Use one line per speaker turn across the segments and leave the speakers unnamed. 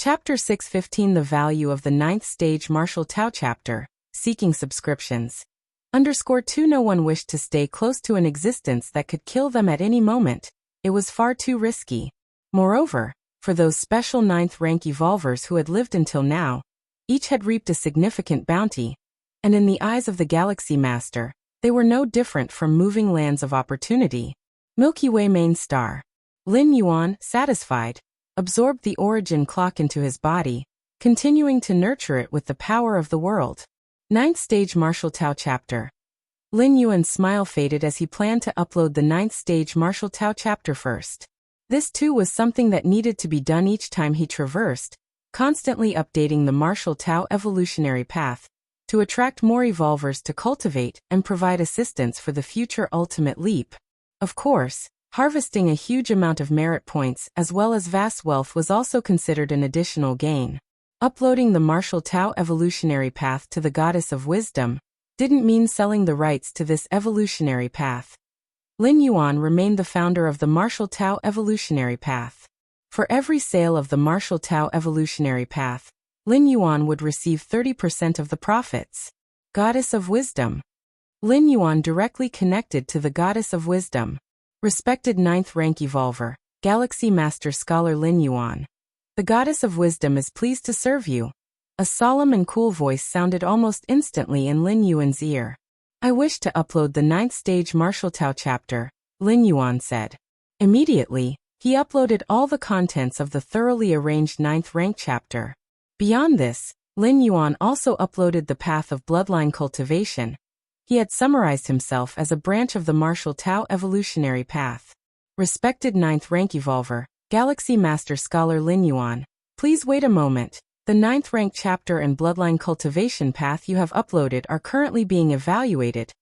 Chapter 615 The Value of the Ninth Stage Martial Tao Chapter, Seeking Subscriptions. _2 No one wished to stay close to an existence that could kill them at any moment. It was far too risky. Moreover, for those special ninth-rank evolvers who had lived until now, each had reaped a significant bounty, and in the eyes of the Galaxy Master, they were no different from moving lands of opportunity. Milky Way main star. Lin Yuan, satisfied, absorbed the origin clock into his body, continuing to nurture it with the power of the world. Ninth Stage Martial Tao Chapter. Lin Yuan's smile faded as he planned to upload the Ninth Stage Martial Tao Chapter first. This too was something that needed to be done each time he traversed, constantly updating the Martial Tao evolutionary path, to attract more evolvers to cultivate and provide assistance for the future ultimate leap. Of course, harvesting a huge amount of merit points as well as vast wealth was also considered an additional gain. Uploading the Martial Tao evolutionary path to the Goddess of Wisdom didn't mean selling the rights to this evolutionary path. Lin Yuan remained the founder of the Martial Tao evolutionary path. For every sale of the Martial Tao evolutionary path, Lin Yuan would receive 30% of the profits. Goddess of Wisdom. Lin Yuan directly connected to the Goddess of Wisdom. Respected 9th rank evolver, Galaxy Master Scholar Lin Yuan. The Goddess of Wisdom is pleased to serve you. A solemn and cool voice sounded almost instantly in Lin Yuan's ear. I wish to upload the 9th Stage Martial Tao Chapter, Lin Yuan said. Immediately, he uploaded all the contents of the thoroughly arranged 9th rank chapter. Beyond this, Lin Yuan also uploaded the path of bloodline cultivation. He had summarized himself as a branch of the Martial Tao evolutionary path. Respected 9th rank evolver, Galaxy Master Scholar Lin Yuan, please wait a moment. The 9th rank chapter and bloodline cultivation path you have uploaded are currently being evaluated.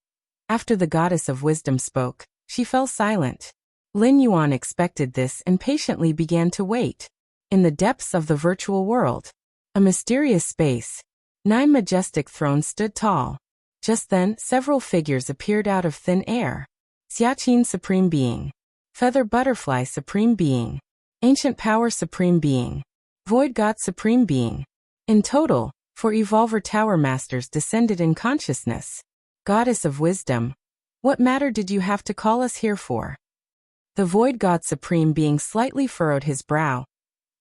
After the Goddess of Wisdom spoke, she fell silent. Lin Yuan expected this and patiently began to wait. In the depths of the virtual world, a mysterious space, 9 majestic thrones stood tall. Just then, several figures appeared out of thin air. Xiaqin Supreme Being. Feather Butterfly Supreme Being. Ancient Power Supreme Being. Void God Supreme Being. In total, 4 Evolver Tower Masters descended in consciousness. Goddess of Wisdom. What matter did you have to call us here for? The Void God Supreme Being slightly furrowed his brow.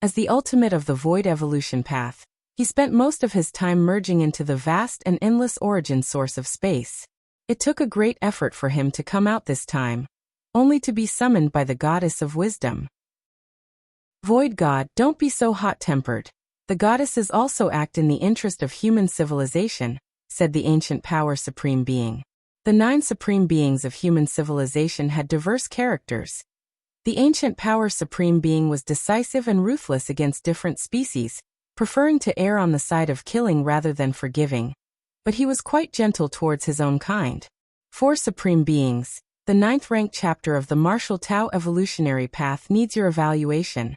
As the ultimate of the Void evolution path, he spent most of his time merging into the vast and endless origin source of space. It took a great effort for him to come out this time, only to be summoned by the Goddess of Wisdom. Void God, don't be so hot-tempered. The goddesses also act in the interest of human civilization, said the Ancient Power Supreme Being. The 9 Supreme Beings of human civilization had diverse characters. The Ancient Power Supreme Being was decisive and ruthless against different species, preferring to err on the side of killing rather than forgiving. But he was quite gentle towards his own kind. 4 Supreme Beings, the 9th rank chapter of the Martial Tao evolutionary path needs your evaluation.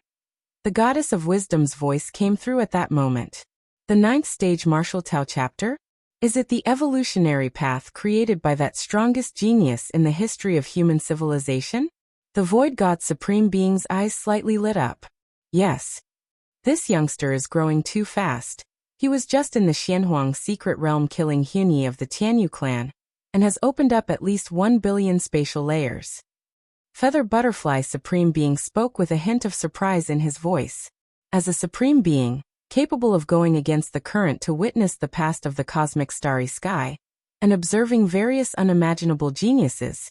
The Goddess of Wisdom's voice came through at that moment. The 9th Stage Martial Tao Chapter? Is it the evolutionary path created by that strongest genius in the history of human civilization? The Void God Supreme Being's eyes slightly lit up. Yes. This youngster is growing too fast. He was just in the Xianhuang secret realm killing Huni of the Tianyu clan, and has opened up at least 1 billion spatial layers. Feather Butterfly Supreme Being spoke with a hint of surprise in his voice. As a Supreme Being, capable of going against the current to witness the past of the cosmic starry sky, and observing various unimaginable geniuses,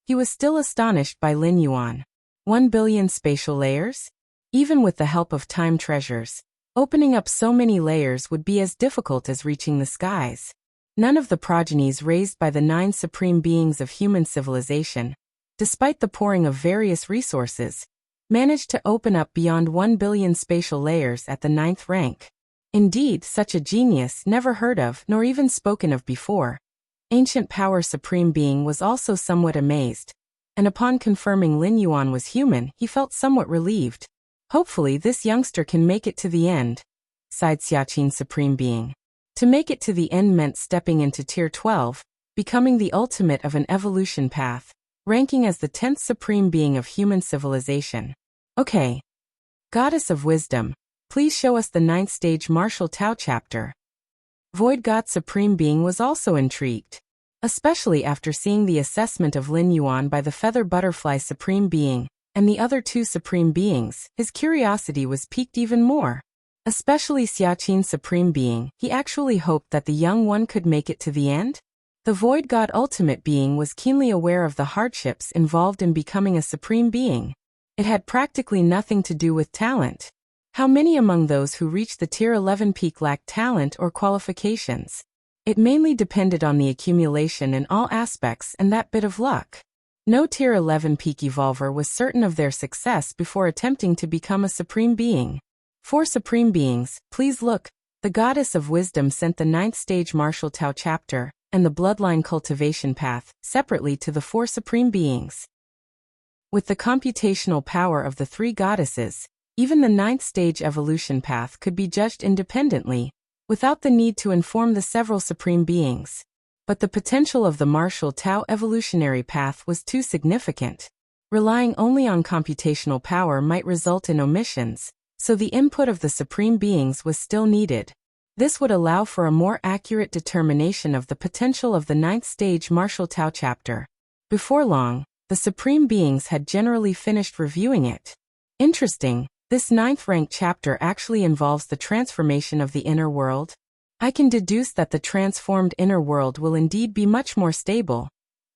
he was still astonished by Lin Yuan. 1 billion spatial layers? Even with the help of time treasures, opening up so many layers would be as difficult as reaching the skies. None of the progenies raised by the 9 Supreme Beings of human civilization, despite the pouring of various resources, managed to open up beyond 1 billion spatial layers at the 9th rank. Indeed, such a genius never heard of nor even spoken of before. Ancient Power Supreme Being was also somewhat amazed, and upon confirming Lin Yuan was human, he felt somewhat relieved. Hopefully this youngster can make it to the end, sighed Xiaqin Supreme Being. To make it to the end meant stepping into Tier 12, becoming the ultimate of an evolution path, ranking as the 10th Supreme Being of human civilization. Okay. Goddess of Wisdom, Please show us the 9th stage martial Tao chapter. Void God Supreme Being was also intrigued. Especially after seeing the assessment of Lin Yuan by the Feather Butterfly Supreme Being and the other 2 Supreme Beings, his curiosity was piqued even more. Especially Xiaqin Supreme Being, he actually hoped that the young one could make it to the end? The Void God Ultimate Being was keenly aware of the hardships involved in becoming a Supreme Being. It had practically nothing to do with talent. How many among those who reached the Tier 11 peak lacked talent or qualifications? It mainly depended on the accumulation in all aspects and that bit of luck. No Tier 11 peak evolver was certain of their success before attempting to become a Supreme Being. For Supreme Beings, please look. The Goddess of Wisdom sent the 9th stage martial Tao chapter and the bloodline cultivation path separately to the 4 Supreme Beings. With the computational power of the 3 goddesses, even the 9th stage evolution path could be judged independently, without the need to inform the several Supreme Beings. But the potential of the martial Tao evolutionary path was too significant. Relying only on computational power might result in omissions, so the input of the Supreme Beings was still needed. This would allow for a more accurate determination of the potential of the 9th stage martial Tao chapter. Before long, the Supreme Beings had generally finished reviewing it. Interesting. This 9th rank chapter actually involves the transformation of the inner world. I can deduce that the transformed inner world will indeed be much more stable.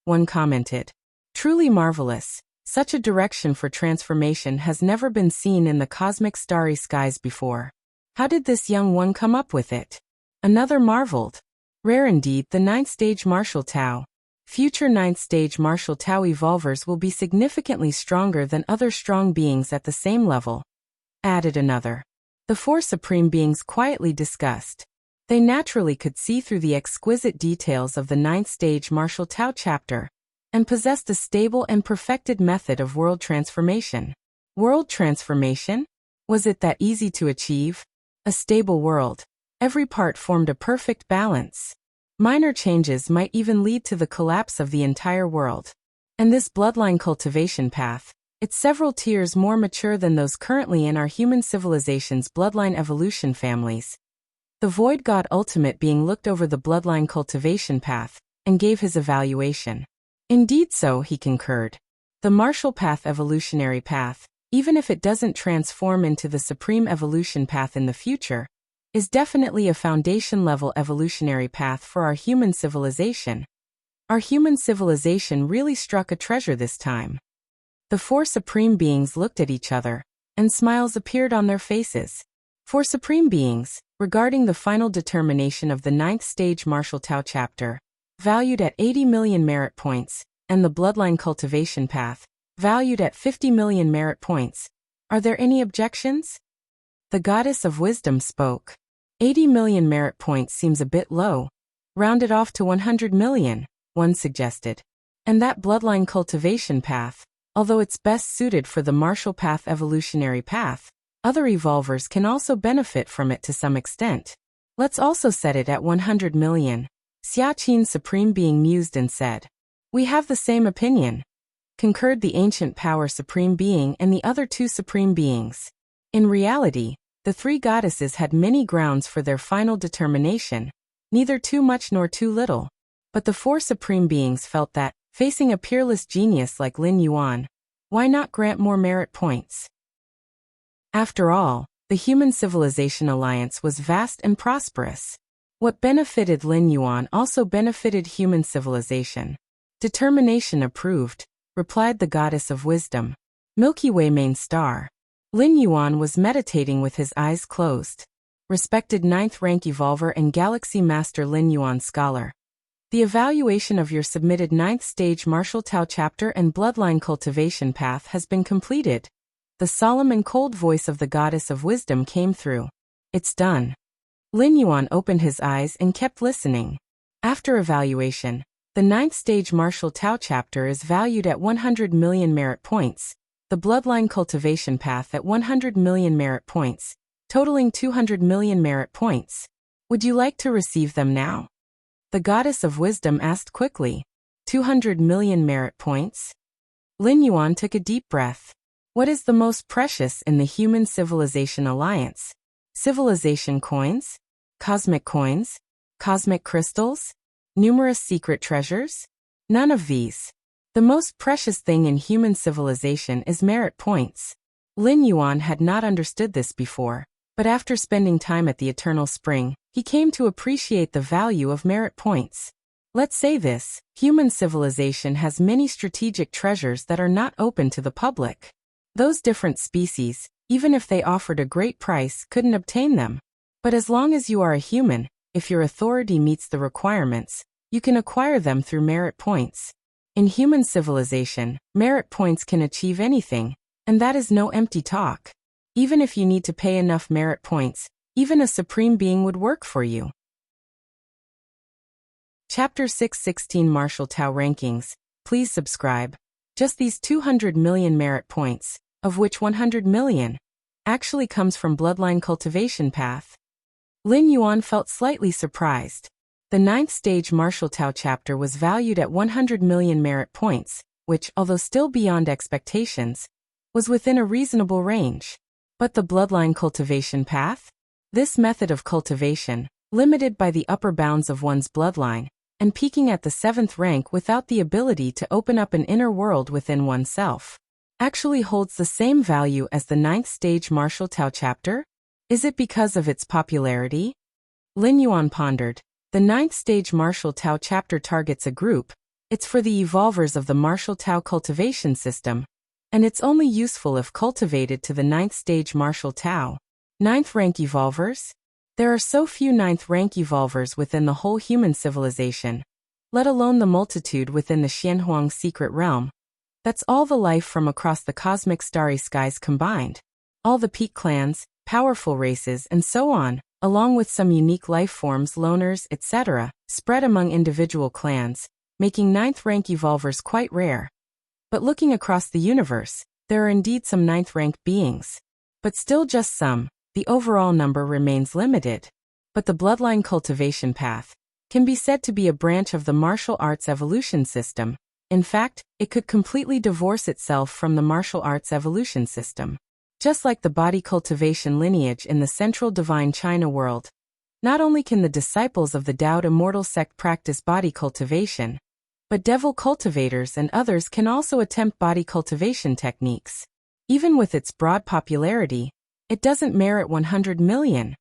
One commented. Truly marvelous. Such a direction for transformation has never been seen in the cosmic starry skies before. How did this young one come up with it? Another marveled. Rare indeed, the 9th stage martial Tao. Future 9th stage martial Tao evolvers will be significantly stronger than other strong beings at the same level. Added another. The 4 Supreme Beings quietly discussed. They naturally could see through the exquisite details of the 9th stage martial Tao chapter, and possessed a stable and perfected method of world transformation. World transformation? Was it that easy to achieve? A stable world. Every part formed a perfect balance. Minor changes might even lead to the collapse of the entire world. And this bloodline cultivation path, it's several tiers more mature than those currently in our human civilization's bloodline evolution families. The Void God Ultimate Being looked over the bloodline cultivation path and gave his evaluation. Indeed so, he concurred. The martial path evolutionary path, even if it doesn't transform into the supreme evolution path in the future, is definitely a foundation-level evolutionary path for our human civilization. Our human civilization really struck a treasure this time. The 4 Supreme Beings looked at each other, and smiles appeared on their faces. 4 Supreme Beings, regarding the final determination of the 9th stage martial Tao chapter, valued at 80 million merit points, and the bloodline cultivation path, valued at 50 million merit points. Are there any objections? The Goddess of Wisdom spoke. 80 million merit points seems a bit low. Round it off to 100 million, one suggested. And that bloodline cultivation path, although it's best suited for the martial path evolutionary path, other evolvers can also benefit from it to some extent. Let's also set it at 100 million. Xiaqin Supreme Being mused and said. We have the same opinion. Concurred the Ancient Power Supreme Being and the other 2 Supreme Beings. In reality, the 3 goddesses had many grounds for their final determination, neither too much nor too little. But the 4 Supreme Beings felt that, facing a peerless genius like Lin Yuan, why not grant more merit points? After all, the Human Civilization Alliance was vast and prosperous. What benefited Lin Yuan also benefited human civilization. Determination approved, replied the Goddess of Wisdom. Milky Way main star. Lin Yuan was meditating with his eyes closed. Respected 9th rank evolver and Galaxy Master Lin Yuan scholar. The evaluation of your submitted 9th stage martial Tao chapter and bloodline cultivation path has been completed. The solemn and cold voice of the Goddess of Wisdom came through. It's done. Lin Yuan opened his eyes and kept listening. After evaluation, the 9th stage martial Tao chapter is valued at 100 million merit points, the bloodline cultivation path at 100 million merit points, totaling 200 million merit points. Would you like to receive them now? The Goddess of Wisdom asked quickly. 200 million merit points? Lin Yuan took a deep breath. What is the most precious in the Human Civilization Alliance? Civilization coins? Cosmic coins? Cosmic crystals? Numerous secret treasures? None of these. The most precious thing in human civilization is merit points. Lin Yuan had not understood this before, but after spending time at the Eternal Spring, he came to appreciate the value of merit points. Let's say this, human civilization has many strategic treasures that are not open to the public. Those different species, even if they offered a great price, couldn't obtain them. But as long as you are a human, if your authority meets the requirements, you can acquire them through merit points. In human civilization, merit points can achieve anything, and that is no empty talk. Even if you need to pay enough merit points, even a supreme being would work for you. Chapter 6:16 Martial Tao Rankings. Please subscribe. Just these 200 million merit points, of which 100 million, actually comes from bloodline cultivation path. Lin Yuan felt slightly surprised. The 9th stage Martial Tao chapter was valued at 100 million merit points, which, although still beyond expectations, was within a reasonable range. But the bloodline cultivation path? This method of cultivation, limited by the upper bounds of one's bloodline, and peaking at the 7th rank without the ability to open up an inner world within oneself, actually holds the same value as the 9th stage Martial Tao chapter? Is it because of its popularity? Lin Yuan pondered. The 9th stage Martial Tao chapter targets a group. It's for the evolvers of the Martial Tao cultivation system, and it's only useful if cultivated to the 9th stage Martial Tao. 9th rank evolvers? There are so few 9th rank evolvers within the whole human civilization, let alone the multitude within the Xianhuang secret realm. That's all the life from across the cosmic starry skies combined. All the peak clans, powerful races and so on, along with some unique life forms, loners, etc., spread among individual clans, making 9th rank evolvers quite rare. But looking across the universe, there are indeed some 9th rank beings. But still just some, the overall number remains limited. But the bloodline cultivation path can be said to be a branch of the martial arts evolution system. In fact, it could completely divorce itself from the martial arts evolution system. Just like the body cultivation lineage in the central divine China world, not only can the disciples of the Taoist immortal sect practice body cultivation, but devil cultivators and others can also attempt body cultivation techniques. Even with its broad popularity, it doesn't merit 100 million.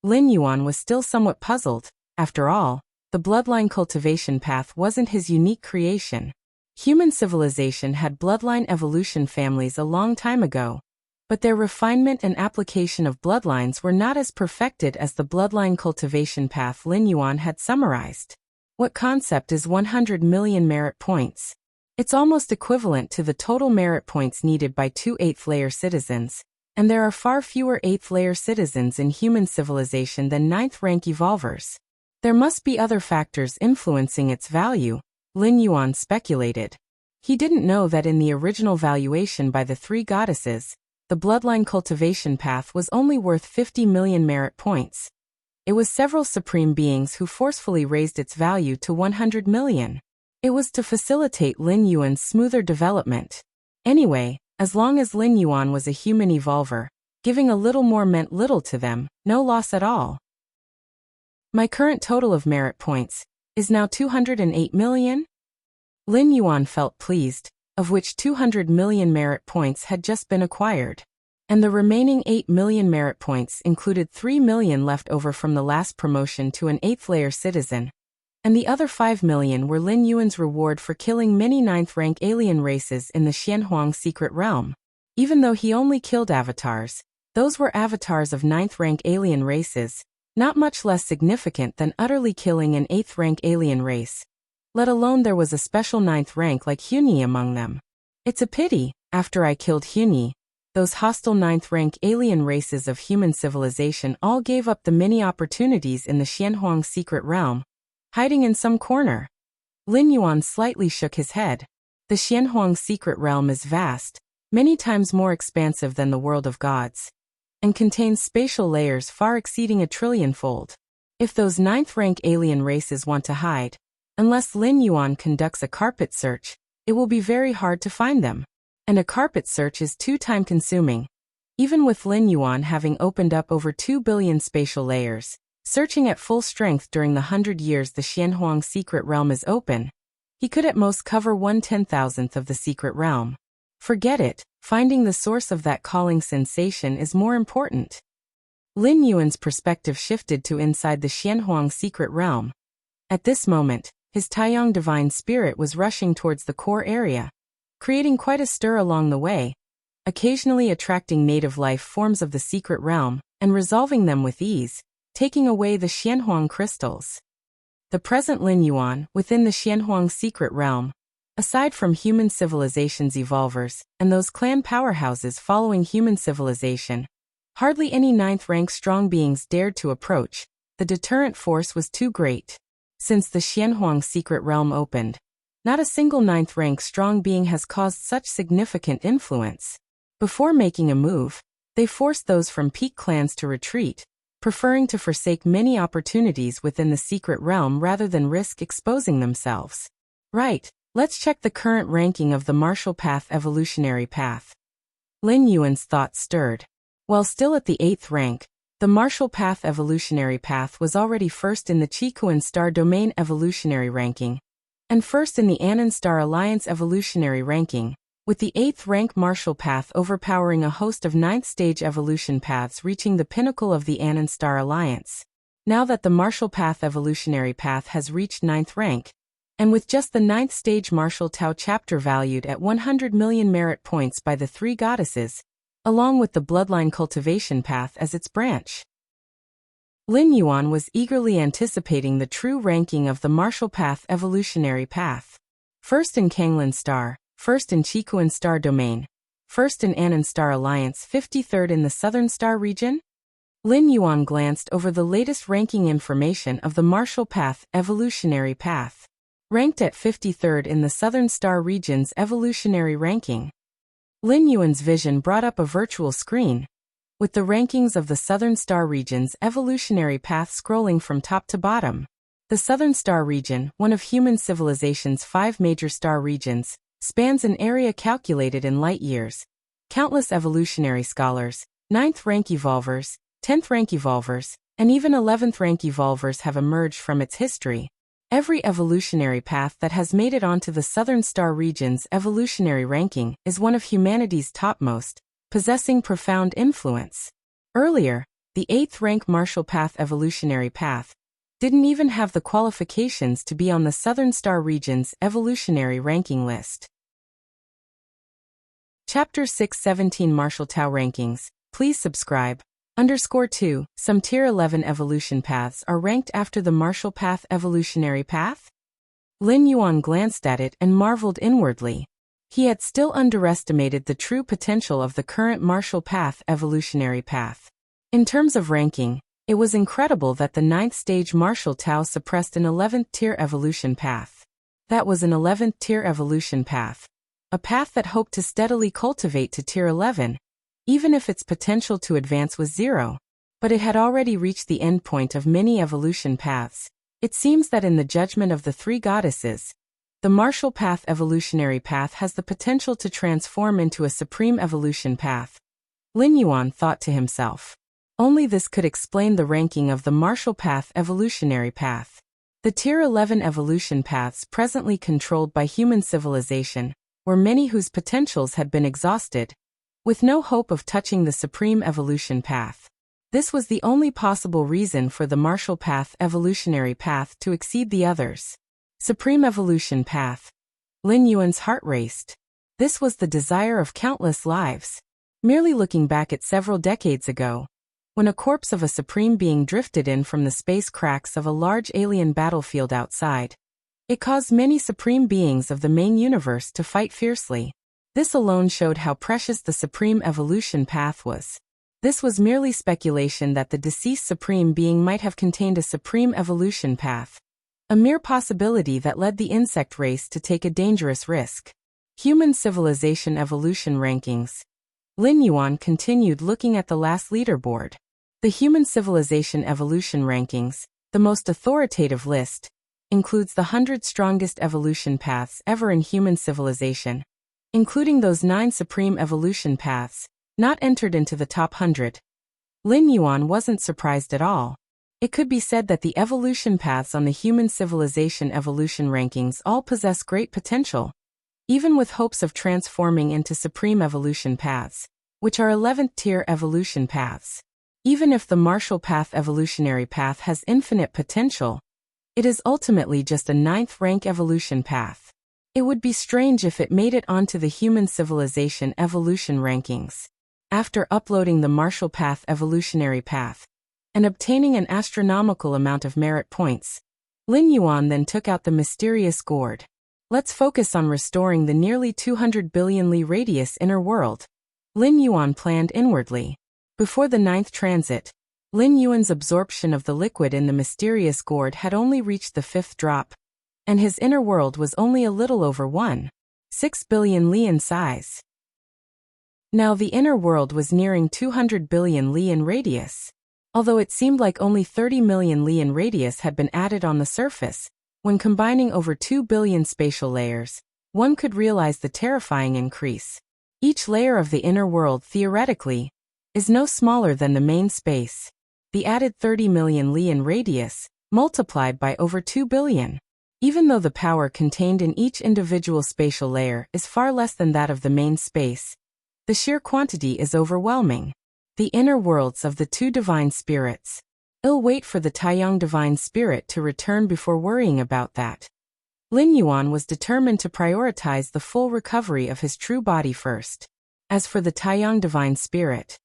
Lin Yuan was still somewhat puzzled. After all, the bloodline cultivation path wasn't his unique creation. Human civilization had bloodline evolution families a long time ago, but their refinement and application of bloodlines were not as perfected as the bloodline cultivation path Lin Yuan had summarized. What concept is 100 million merit points? It's almost equivalent to the total merit points needed by 2 8th-layer citizens, and there are far fewer 8th-layer citizens in human civilization than 9th-rank evolvers. There must be other factors influencing its value, Lin Yuan speculated. He didn't know that in the original valuation by the 3 goddesses, the bloodline cultivation path was only worth 50 million merit points. It was several supreme beings who forcefully raised its value to 100 million. It was to facilitate Lin Yuan's smoother development. Anyway, as long as Lin Yuan was a human evolver, giving a little more meant little to them, no loss at all. My current total of merit points is now 208 million? Lin Yuan felt pleased, of which 200 million merit points had just been acquired. And the remaining 8 million merit points included 3 million left over from the last promotion to an 8th-layer citizen. And the other 5 million were Lin Yuan's reward for killing many 9th-rank alien races in the Xianhuang secret realm. Even though he only killed avatars, those were avatars of 9th-rank alien races, not much less significant than utterly killing an 8th-rank alien race. Let alone there was a special 9th rank like Huni among them. It's a pity, after I killed Huni, those hostile 9th rank alien races of human civilization all gave up the many opportunities in the Xianhuang secret realm, hiding in some corner. Lin Yuan slightly shook his head. The Xianhuang secret realm is vast, many times more expansive than the world of gods, and contains spatial layers far exceeding 1 trillion-fold. If those 9th rank alien races want to hide, unless Lin Yuan conducts a carpet search, it will be very hard to find them. And a carpet search is too time-consuming. Even with Lin Yuan having opened up over 2 billion spatial layers, searching at full strength during the 100 years the Xianhuang secret realm is open, he could at most cover 1/10,000th of the secret realm. Forget it, finding the source of that calling sensation is more important. Lin Yuan's perspective shifted to inside the Xianhuang secret realm. At this moment, his Taiyang divine spirit was rushing towards the core area, creating quite a stir along the way, occasionally attracting native life forms of the secret realm and resolving them with ease, taking away the Xianhuang crystals. The present Lin Yuan within the Xianhuang secret realm, aside from human civilization's evolvers and those clan powerhouses following human civilization, hardly any 9th rank strong beings dared to approach. The deterrent force was too great. Since the Xianhuang secret realm opened, not a single 9th rank strong being has caused such significant influence. Before making a move, they forced those from peak clans to retreat, preferring to forsake many opportunities within the secret realm rather than risk exposing themselves. Right, let's check the current ranking of the martial path evolutionary path. Lin Yuan's thoughts stirred. While still at the 8th rank, the martial path evolutionary path was already first in the Qikuan Star Domain evolutionary ranking, and first in the Anan Star Alliance evolutionary ranking, with the 8th rank martial path overpowering a host of 9th stage evolution paths reaching the pinnacle of the Anan Star Alliance. Now that the martial path evolutionary path has reached 9th rank, and with just the 9th stage martial Tao chapter valued at 100 million merit points by the 3 goddesses, along with the bloodline cultivation path as its branch, Lin Yuan was eagerly anticipating the true ranking of the martial path evolutionary path. First in Kanglin Star, first in Qikuan Star Domain, first in Anan Star Alliance, 53rd in the Southern Star region? Lin Yuan glanced over the latest ranking information of the martial path evolutionary path. Ranked at 53rd in the Southern Star region's evolutionary ranking. Lin Yuan's vision brought up a virtual screen, with the rankings of the Southern Star region's evolutionary path scrolling from top to bottom. The Southern Star region, one of human civilization's 5 major star regions, spans an area calculated in light years. Countless evolutionary scholars, 9th rank evolvers, 10th rank evolvers, and even 11th rank evolvers have emerged from its history. Every evolutionary path that has made it onto the Southern Star region's evolutionary ranking is one of humanity's topmost, possessing profound influence. Earlier, the 8th rank martial path evolutionary path didn't even have the qualifications to be on the Southern Star region's evolutionary ranking list. Chapter 617 Martial Tao Rankings. Please subscribe. _2. Some Tier 11 evolution paths are ranked after the martial path evolutionary path? Lin Yuan glanced at it and marveled inwardly. He had still underestimated the true potential of the current martial path evolutionary path. In terms of ranking, it was incredible that the 9th stage martial Tao suppressed an 11th tier evolution path. That was an 11th tier evolution path. A path that hoped to steadily cultivate to tier 11, even if its potential to advance was 0. But it had already reached the endpoint of many evolution paths. It seems that in the judgment of the 3 goddesses, the martial path evolutionary path has the potential to transform into a supreme evolution path. Lin Yuan thought to himself. Only this could explain the ranking of the martial path evolutionary path. The tier 11 evolution paths presently controlled by human civilization were many whose potentials had been exhausted, with no hope of touching the supreme evolution path. This was the only possible reason for the martial path evolutionary path to exceed the others. Supreme evolution path. Lin Yuan's heart raced. This was the desire of countless lives. Merely looking back at several decades ago, when a corpse of a supreme being drifted in from the space cracks of a large alien battlefield outside, it caused many supreme beings of the main universe to fight fiercely. This alone showed how precious the supreme evolution path was. This was merely speculation that the deceased supreme being might have contained a supreme evolution path. A mere possibility that led the insect race to take a dangerous risk. Human civilization evolution rankings. Lin Yuan continued looking at the last leaderboard. The human civilization evolution rankings, the most authoritative list, includes the 100 strongest evolution paths ever in human civilization, including those 9 supreme evolution paths, not entered into the top 100. Lin Yuan wasn't surprised at all. It could be said that the evolution paths on the human civilization evolution rankings all possess great potential, even with hopes of transforming into supreme evolution paths, which are 11th tier evolution paths. Even if the Marshall Path evolutionary path has infinite potential, it is ultimately just a 9th rank evolution path. It would be strange if it made it onto the human civilization evolution rankings. After uploading the Marshall Path evolutionary path and obtaining an astronomical amount of merit points, Lin Yuan then took out the mysterious gourd. Let's focus on restoring the nearly 200 billion li radius inner world, Lin Yuan planned inwardly. Before the 9th transit, Lin Yuan's absorption of the liquid in the mysterious gourd had only reached the 5th drop, and his inner world was only a little over 1.6 billion li in size. Now the inner world was nearing 200 billion li in radius. Although it seemed like only 30 million li in radius had been added on the surface, when combining over 2 billion spatial layers, one could realize the terrifying increase. Each layer of the inner world, theoretically, is no smaller than the main space. The added 30 million li in radius, multiplied by over 2 billion. Even though the power contained in each individual spatial layer is far less than that of the main space, the sheer quantity is overwhelming. The inner worlds of the two divine spirits. I'll wait for the Taiyang divine spirit to return before worrying about that. Lin Yuan was determined to prioritize the full recovery of his true body first. As for the Taiyang divine spirit,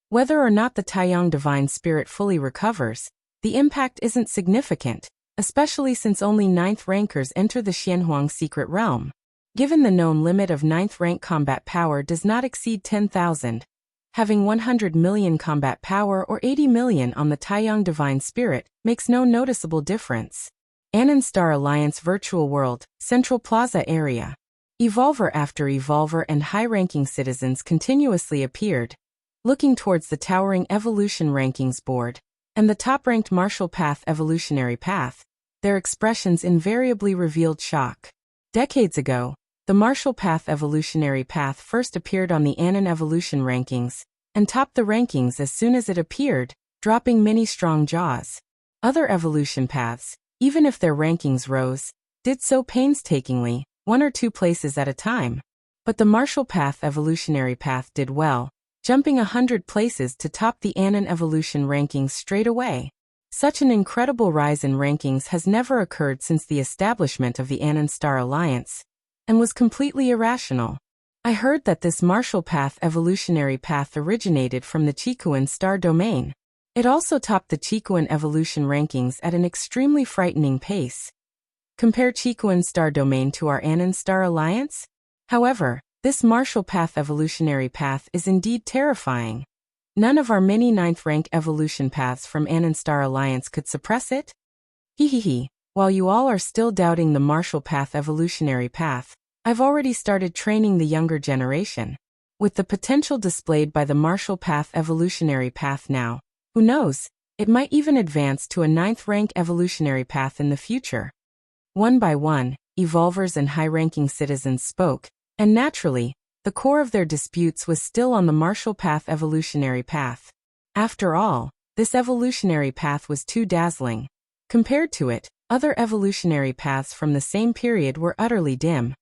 whether or not the Taiyang divine spirit fully recovers, the impact isn't significant, especially since only 9th rankers enter the Xianhuang secret realm. Given the known limit of 9th rank combat power does not exceed 10,000, having 100 million combat power or 80 million on the Taiyang divine spirit makes no noticeable difference. Anon Star Alliance Virtual World, Central Plaza area. Evolver after evolver and high-ranking citizens continuously appeared, looking towards the towering evolution rankings board and the top-ranked Marshall Path evolutionary path. Their expressions invariably revealed shock. Decades ago, the Marshall Path evolutionary path first appeared on the Anon evolution rankings and topped the rankings as soon as it appeared, dropping many strong jaws. Other evolution paths, even if their rankings rose, did so painstakingly, 1 or 2 places at a time. But the Marshall Path evolutionary path did well, jumping 100 places to top the Anon evolution rankings straight away. Such an incredible rise in rankings has never occurred since the establishment of the Anon Star Alliance, and was completely irrational. I heard that this Marshall Path evolutionary path originated from the Qikuan star domain. It also topped the Qikuan evolution rankings at an extremely frightening pace. Compare Qikuan star domain to our Anon Star Alliance? However, this Marshall Path evolutionary path is indeed terrifying. None of our many 9th rank evolution paths from Anon Star Alliance could suppress it? Hehehe. While you all are still doubting the Marshall Path evolutionary path, I've already started training the younger generation. With the potential displayed by the Marshall Path evolutionary path now, who knows, it might even advance to a 9th rank evolutionary path in the future. One by one, evolvers and high-ranking citizens spoke, and naturally, the core of their disputes was still on the Marshall Path evolutionary path. After all, this evolutionary path was too dazzling. Compared to it, other evolutionary paths from the same period were utterly dim.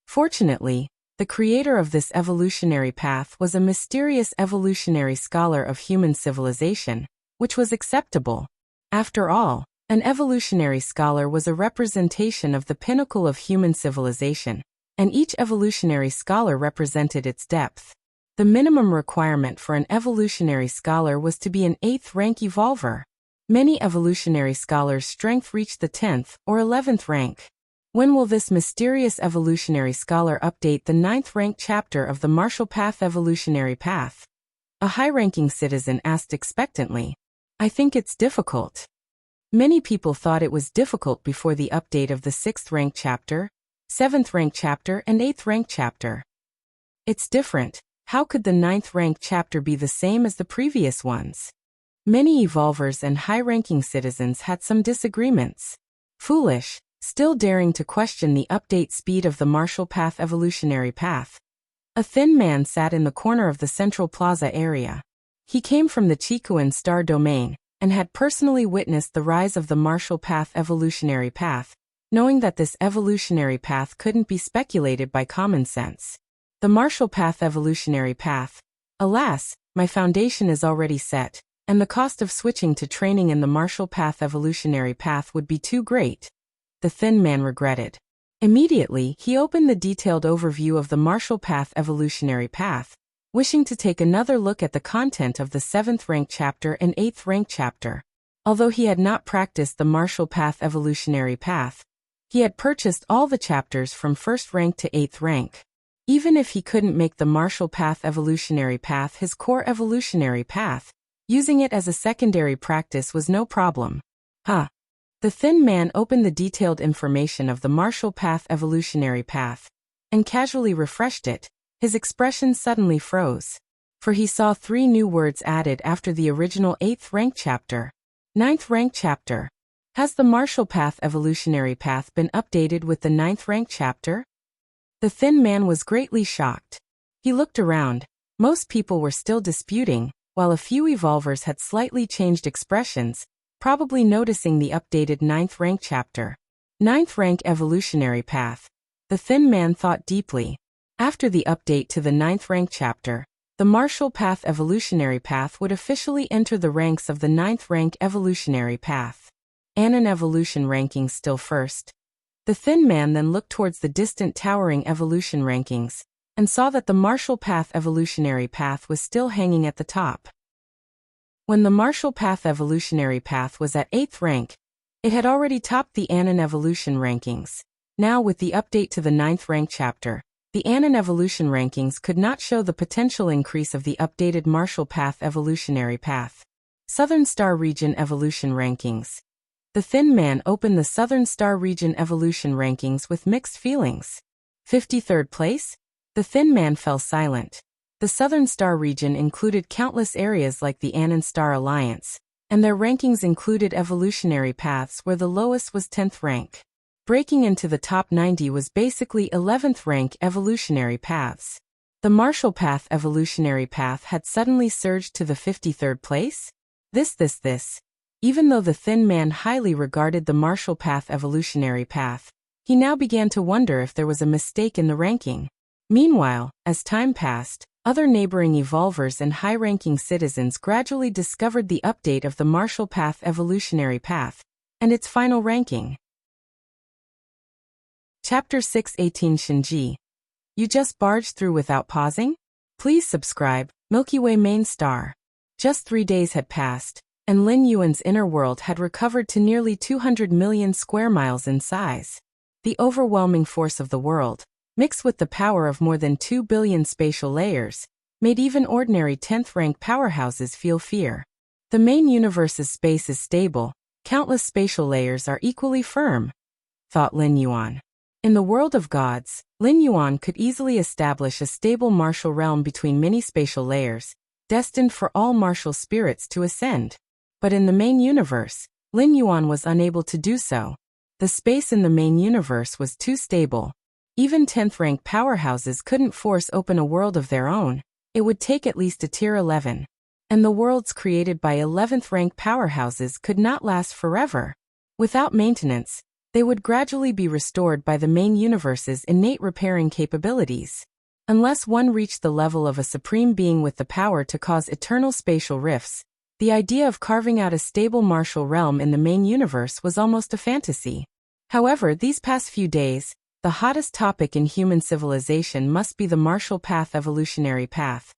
Fortunately, the creator of this evolutionary path was a mysterious evolutionary scholar of human civilization, which was acceptable. After all, an evolutionary scholar was a representation of the pinnacle of human civilization, and each evolutionary scholar represented its depth. The minimum requirement for an evolutionary scholar was to be an 8th rank evolver. Many evolutionary scholars' strength reached the 10th or 11th rank. When will this mysterious evolutionary scholar update the 9th rank chapter of the Marshall Path evolutionary path? A high-ranking citizen asked expectantly. I think it's difficult. Many people thought it was difficult before the update of the 6th rank chapter, 7th rank chapter and 8th rank chapter. It's different. How could the 9th rank chapter be the same as the previous ones? Many evolvers and high-ranking citizens had some disagreements. Foolish. Still daring to question the update speed of the Marshall Path evolutionary path. A thin man sat in the corner of the central plaza area. He came from the Chikuan star domain, and had personally witnessed the rise of the martial path evolutionary path, knowing that this evolutionary path couldn't be speculated by common sense. The martial path evolutionary path. Alas, my foundation is already set, and the cost of switching to training in the martial path evolutionary path would be too great. The thin man regretted. Immediately, he opened the detailed overview of the martial path evolutionary path, wishing to take another look at the content of the 7th rank chapter and 8th rank chapter. Although he had not practiced the martial path evolutionary path, he had purchased all the chapters from 1st rank to 8th rank. Even if he couldn't make the martial path evolutionary path his core evolutionary path, using it as a secondary practice was no problem. The thin man opened the detailed information of the martial path evolutionary path, and casually refreshed it. His expression suddenly froze. For he saw 3 new words added after the original 8th rank chapter. 9th rank chapter. Has the martial path evolutionary path been updated with the 9th rank chapter? The thin man was greatly shocked. He looked around. Most people were still disputing, while a few evolvers had slightly changed expressions, probably noticing the updated 9th rank chapter. 9th rank evolutionary path. The thin man thought deeply. After the update to the 9th rank chapter, the martial path evolutionary path would officially enter the ranks of the 9th rank evolutionary path. Anon evolution rankings still first. The thin man then looked towards the distant towering evolution rankings, and saw that the martial path evolutionary path was still hanging at the top. When the martial path evolutionary path was at 8th rank, it had already topped the Anon evolution rankings. Now with the update to the 9th rank chapter, the Anon evolution rankings could not show the potential increase of the updated martial path evolutionary path. Southern Star Region Evolution Rankings. The thin man opened the Southern Star Region Evolution Rankings with mixed feelings. 53rd place? The thin man fell silent. The Southern Star region included countless areas like the Anon Star Alliance, and their rankings included evolutionary paths where the lowest was 10th rank. Breaking into the top 90 was basically 11th rank evolutionary paths. The martial path evolutionary path had suddenly surged to the 53rd place? This. Even though the thin man highly regarded the martial path evolutionary path, he now began to wonder if there was a mistake in the ranking. Meanwhile, as time passed, other neighboring evolvers and high-ranking citizens gradually discovered the update of the martial path evolutionary path, and its final ranking. Chapter 618 Shinji. You just barged through without pausing? Please subscribe, Milky Way main star. Just 3 days had passed, and Lin Yuan's inner world had recovered to nearly 200 million square miles in size. The overwhelming force of the world, mixed with the power of more than 2 billion spatial layers, made even ordinary 10th rank powerhouses feel fear. The main universe's space is stable, countless spatial layers are equally firm, thought Lin Yuan. In the world of gods, Lin Yuan could easily establish a stable martial realm between many spatial layers, destined for all martial spirits to ascend. But in the main universe, Lin Yuan was unable to do so. The space in the main universe was too stable. Even 10th rank powerhouses couldn't force open a world of their own. It would take at least a tier 11. And the worlds created by 11th rank powerhouses could not last forever. Without maintenance, they would gradually be restored by the main universe's innate repairing capabilities. Unless one reached the level of a supreme being with the power to cause eternal spatial rifts, the idea of carving out a stable martial realm in the main universe was almost a fantasy. However, these past few days, the hottest topic in human civilization must be the martial path evolutionary path.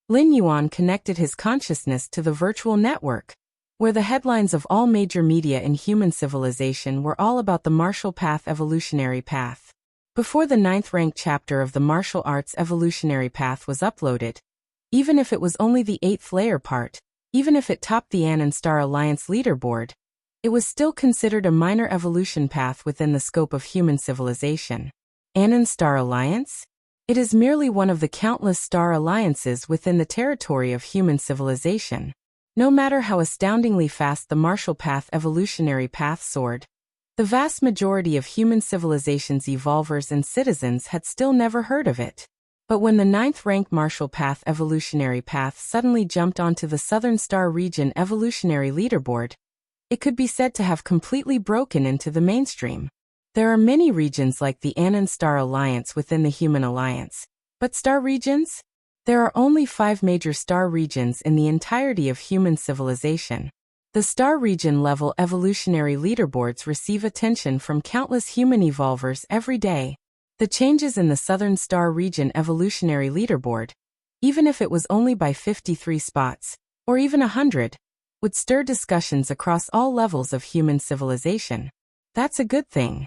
Lin Yuan connected his consciousness to the virtual network, where the headlines of all major media in human civilization were all about the martial path evolutionary path. Before the 9th rank chapter of the martial arts evolutionary path was uploaded, even if it was only the 8th layer part, even if it topped the Anon Star Alliance leaderboard, it was still considered a minor evolution path within the scope of human civilization. Anon Star Alliance? It is merely one of the countless star alliances within the territory of human civilization. No matter how astoundingly fast the martial path evolutionary path soared, the vast majority of human civilization's evolvers and citizens had still never heard of it. But when the 9th rank Marshall Path evolutionary path suddenly jumped onto the Southern Star Region evolutionary leaderboard, it could be said to have completely broken into the mainstream. There are many regions like the Anand Star Alliance within the Human Alliance. But star regions? There are only 5 major star regions in the entirety of human civilization. The star region level evolutionary leaderboards receive attention from countless human evolvers every day. The changes in the Southern Star Region evolutionary leaderboard, even if it was only by 53 spots, or even 100, would stir discussions across all levels of human civilization. That's a good thing.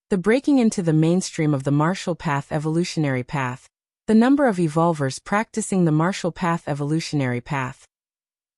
The breaking into the mainstream of the Marshall Path evolutionary path, the number of evolvers practicing the Marshall Path evolutionary path.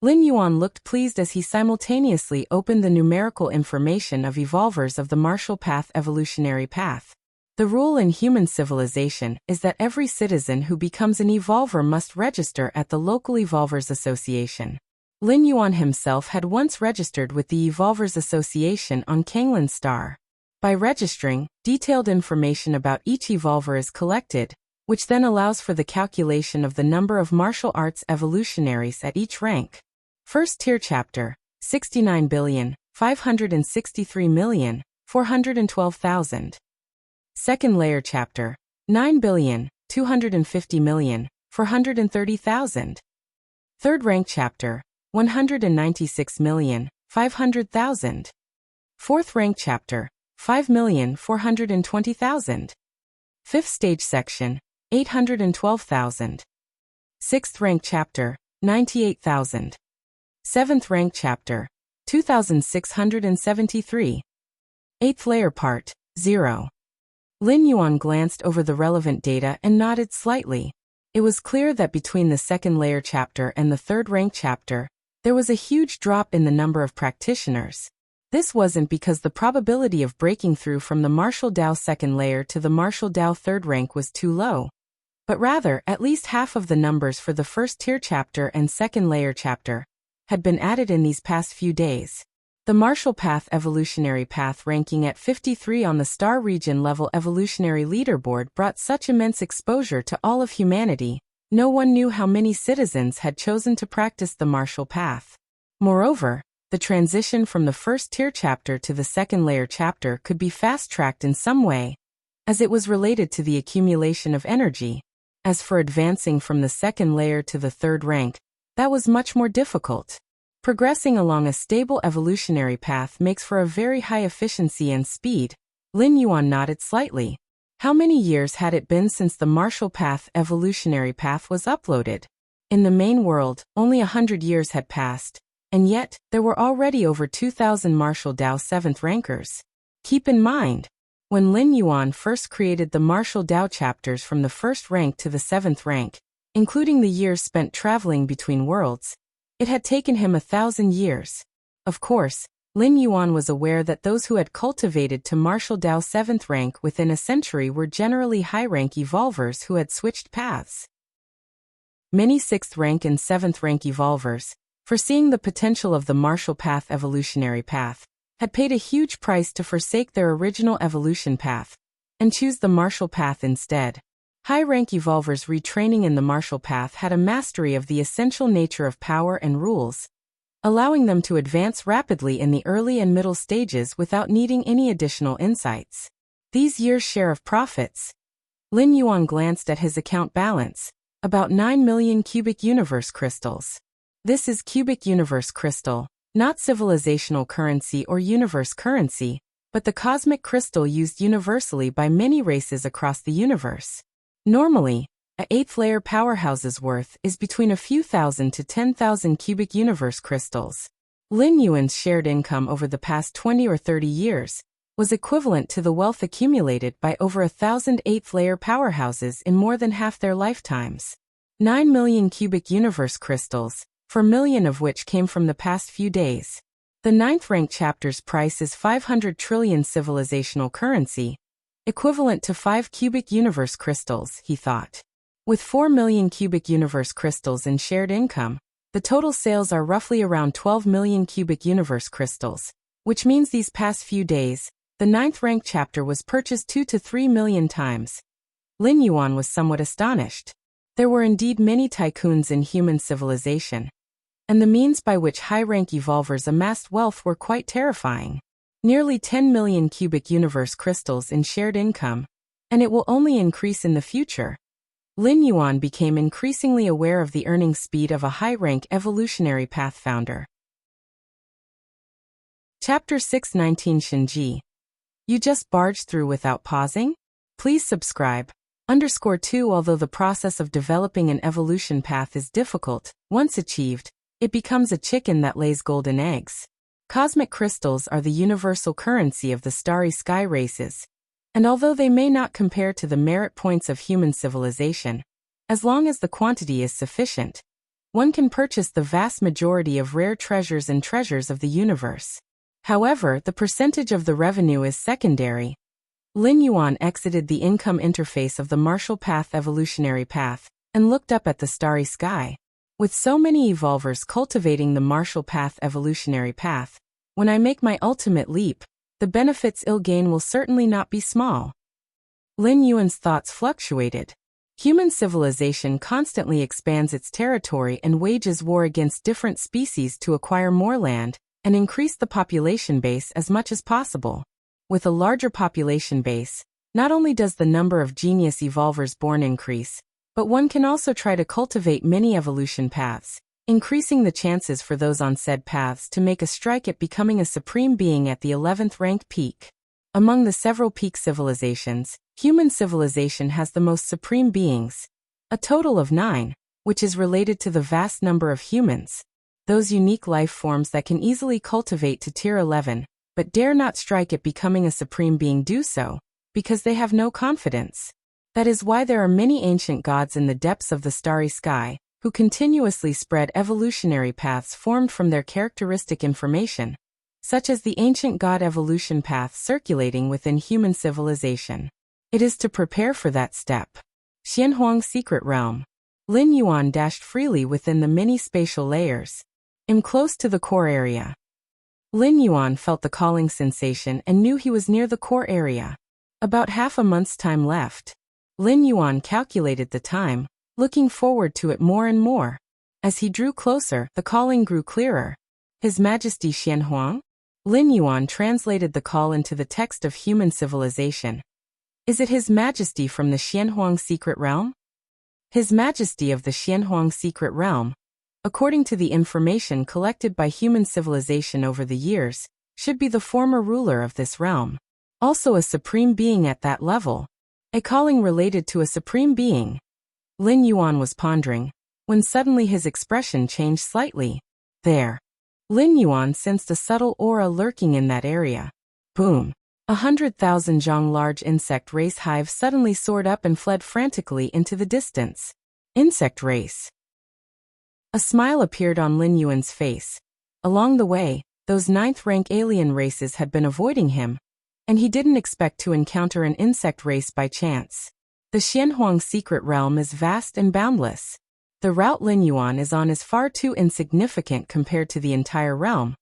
Lin Yuan looked pleased as he simultaneously opened the numerical information of evolvers of the Marshall Path evolutionary path. The rule in human civilization is that every citizen who becomes an evolver must register at the local Evolvers Association. Lin Yuan himself had once registered with the Evolvers Association on Kanglan Star. By registering, detailed information about each evolver is collected, which then allows for the calculation of the number of martial arts evolutionaries at each rank. First tier chapter, 69,563,412,000. Second layer chapter, 9,250,430,000. Third rank chapter, 196,500,000. Fourth rank chapter, 5,420,000. Fifth stage section, 812,000. Sixth rank chapter, 98,000. Seventh rank chapter, 2,673. Eighth layer part, 0. Lin Yuan glanced over the relevant data and nodded slightly. It was clear that between the second layer chapter and the third rank chapter, there was a huge drop in the number of practitioners. This wasn't because the probability of breaking through from the Martial Dao second layer to the Martial Dao third rank was too low, but rather at least half of the numbers for the first tier chapter and second layer chapter had been added in these past few days. The Marshall Path evolutionary path ranking at 53 on the Star Region level evolutionary leaderboard brought such immense exposure to all of humanity, no one knew how many citizens had chosen to practice the Marshall Path. Moreover, the transition from the first tier chapter to the second layer chapter could be fast-tracked in some way, as it was related to the accumulation of energy. As for advancing from the second layer to the third rank, that was much more difficult. Progressing along a stable evolutionary path makes for a very high efficiency and speed. Lin Yuan nodded slightly. How many years had it been since the Marshall Path evolutionary path was uploaded? In the main world, only 100 years had passed, and yet, there were already over 2,000 Martial Dao 7th rankers. Keep in mind, when Lin Yuan first created the Martial Dao chapters from the 1st rank to the 7th rank, including the years spent traveling between worlds, it had taken him 1,000 years. Of course, Lin Yuan was aware that those who had cultivated to Martial Dao 7th rank within a century were generally high-rank evolvers who had switched paths. Many 6th rank and 7th rank evolvers, foreseeing the potential of the Martial Path evolutionary path, had paid a huge price to forsake their original evolution path and choose the Martial Path instead. High-rank evolvers retraining in the Martial Path had a mastery of the essential nature of power and rules, allowing them to advance rapidly in the early and middle stages without needing any additional insights. These years' share of profits. Lin Yuan glanced at his account balance, about 9 million cubic universe crystals. This is cubic universe crystal, not civilizational currency or universe currency, but the cosmic crystal used universally by many races across the universe. Normally, a 8th layer powerhouse's worth is between a few thousand to 10,000 cubic universe crystals. Lin Yuan's shared income over the past 20 or 30 years was equivalent to the wealth accumulated by over 1,000 8th layer powerhouses in more than half their lifetimes. 9 million cubic universe crystals, 4 million of which came from the past few days. The 9th rank chapter's price is 500 trillion civilizational currency, equivalent to 5 cubic universe crystals, he thought. With 4 million cubic universe crystals in shared income, the total sales are roughly around 12 million cubic universe crystals, which means these past few days, the 9th rank chapter was purchased 2 to 3 million times. Lin Yuan was somewhat astonished. There were indeed many tycoons in human civilization, and the means by which high-rank evolvers amassed wealth were quite terrifying. Nearly 10 million cubic universe crystals in shared income, and it will only increase in the future. Lin Yuan became increasingly aware of the earning speed of a high-rank evolutionary path founder. Chapter 619 Shinji. You just barged through without pausing? Please subscribe. _2 Although the process of developing an evolution path is difficult, once achieved, it becomes a chicken that lays golden eggs. Cosmic crystals are the universal currency of the starry sky races, and although they may not compare to the merit points of human civilization, as long as the quantity is sufficient, one can purchase the vast majority of rare treasures and treasures of the universe. However, the percentage of the revenue is secondary. Lin Yuan exited the income interface of the martial path evolutionary path and looked up at the starry sky. With so many evolvers cultivating the martial path evolutionary path, when I make my ultimate leap, the benefits I'll gain will certainly not be small. Lin Yuan's thoughts fluctuated. Human civilization constantly expands its territory and wages war against different species to acquire more land and increase the population base as much as possible. With a larger population base, not only does the number of genius evolvers born increase, but one can also try to cultivate many evolution paths, increasing the chances for those on said paths to make a strike at becoming a supreme being at the 11th ranked peak. Among the several peak civilizations, human civilization has the most supreme beings, a total of 9, which is related to the vast number of humans. Those unique life forms that can easily cultivate to tier 11, but dare not strike at becoming a supreme being do so, because they have no confidence. That is why there are many ancient gods in the depths of the starry sky, who continuously spread evolutionary paths formed from their characteristic information, such as the ancient god evolution path circulating within human civilization. It is to prepare for that step. Xianhuang's secret realm. Lin Yuan dashed freely within the many spatial layers. Close to the core area. Lin Yuan felt the calling sensation and knew he was near the core area. About half a month's time left. Lin Yuan calculated the time, looking forward to it more and more. As he drew closer, the calling grew clearer. His Majesty Xianhuang? Lin Yuan translated the call into the text of human civilization. Is it His Majesty from the Xianhuang secret realm? His Majesty of the Xianhuang secret realm, according to the information collected by human civilization over the years, should be the former ruler of this realm. Also a supreme being at that level. A calling related to a supreme being. Lin Yuan was pondering, when suddenly his expression changed slightly. There. Lin Yuan sensed a subtle aura lurking in that area. Boom. 100,000 zhang large insect race hive suddenly soared up and fled frantically into the distance. Insect race. A smile appeared on Lin Yuan's face. Along the way, those 9th rank alien races had been avoiding him, and he didn't expect to encounter an insect race by chance. The Xianhuang secret realm is vast and boundless. The route Lin Yuan is on is far too insignificant compared to the entire realm,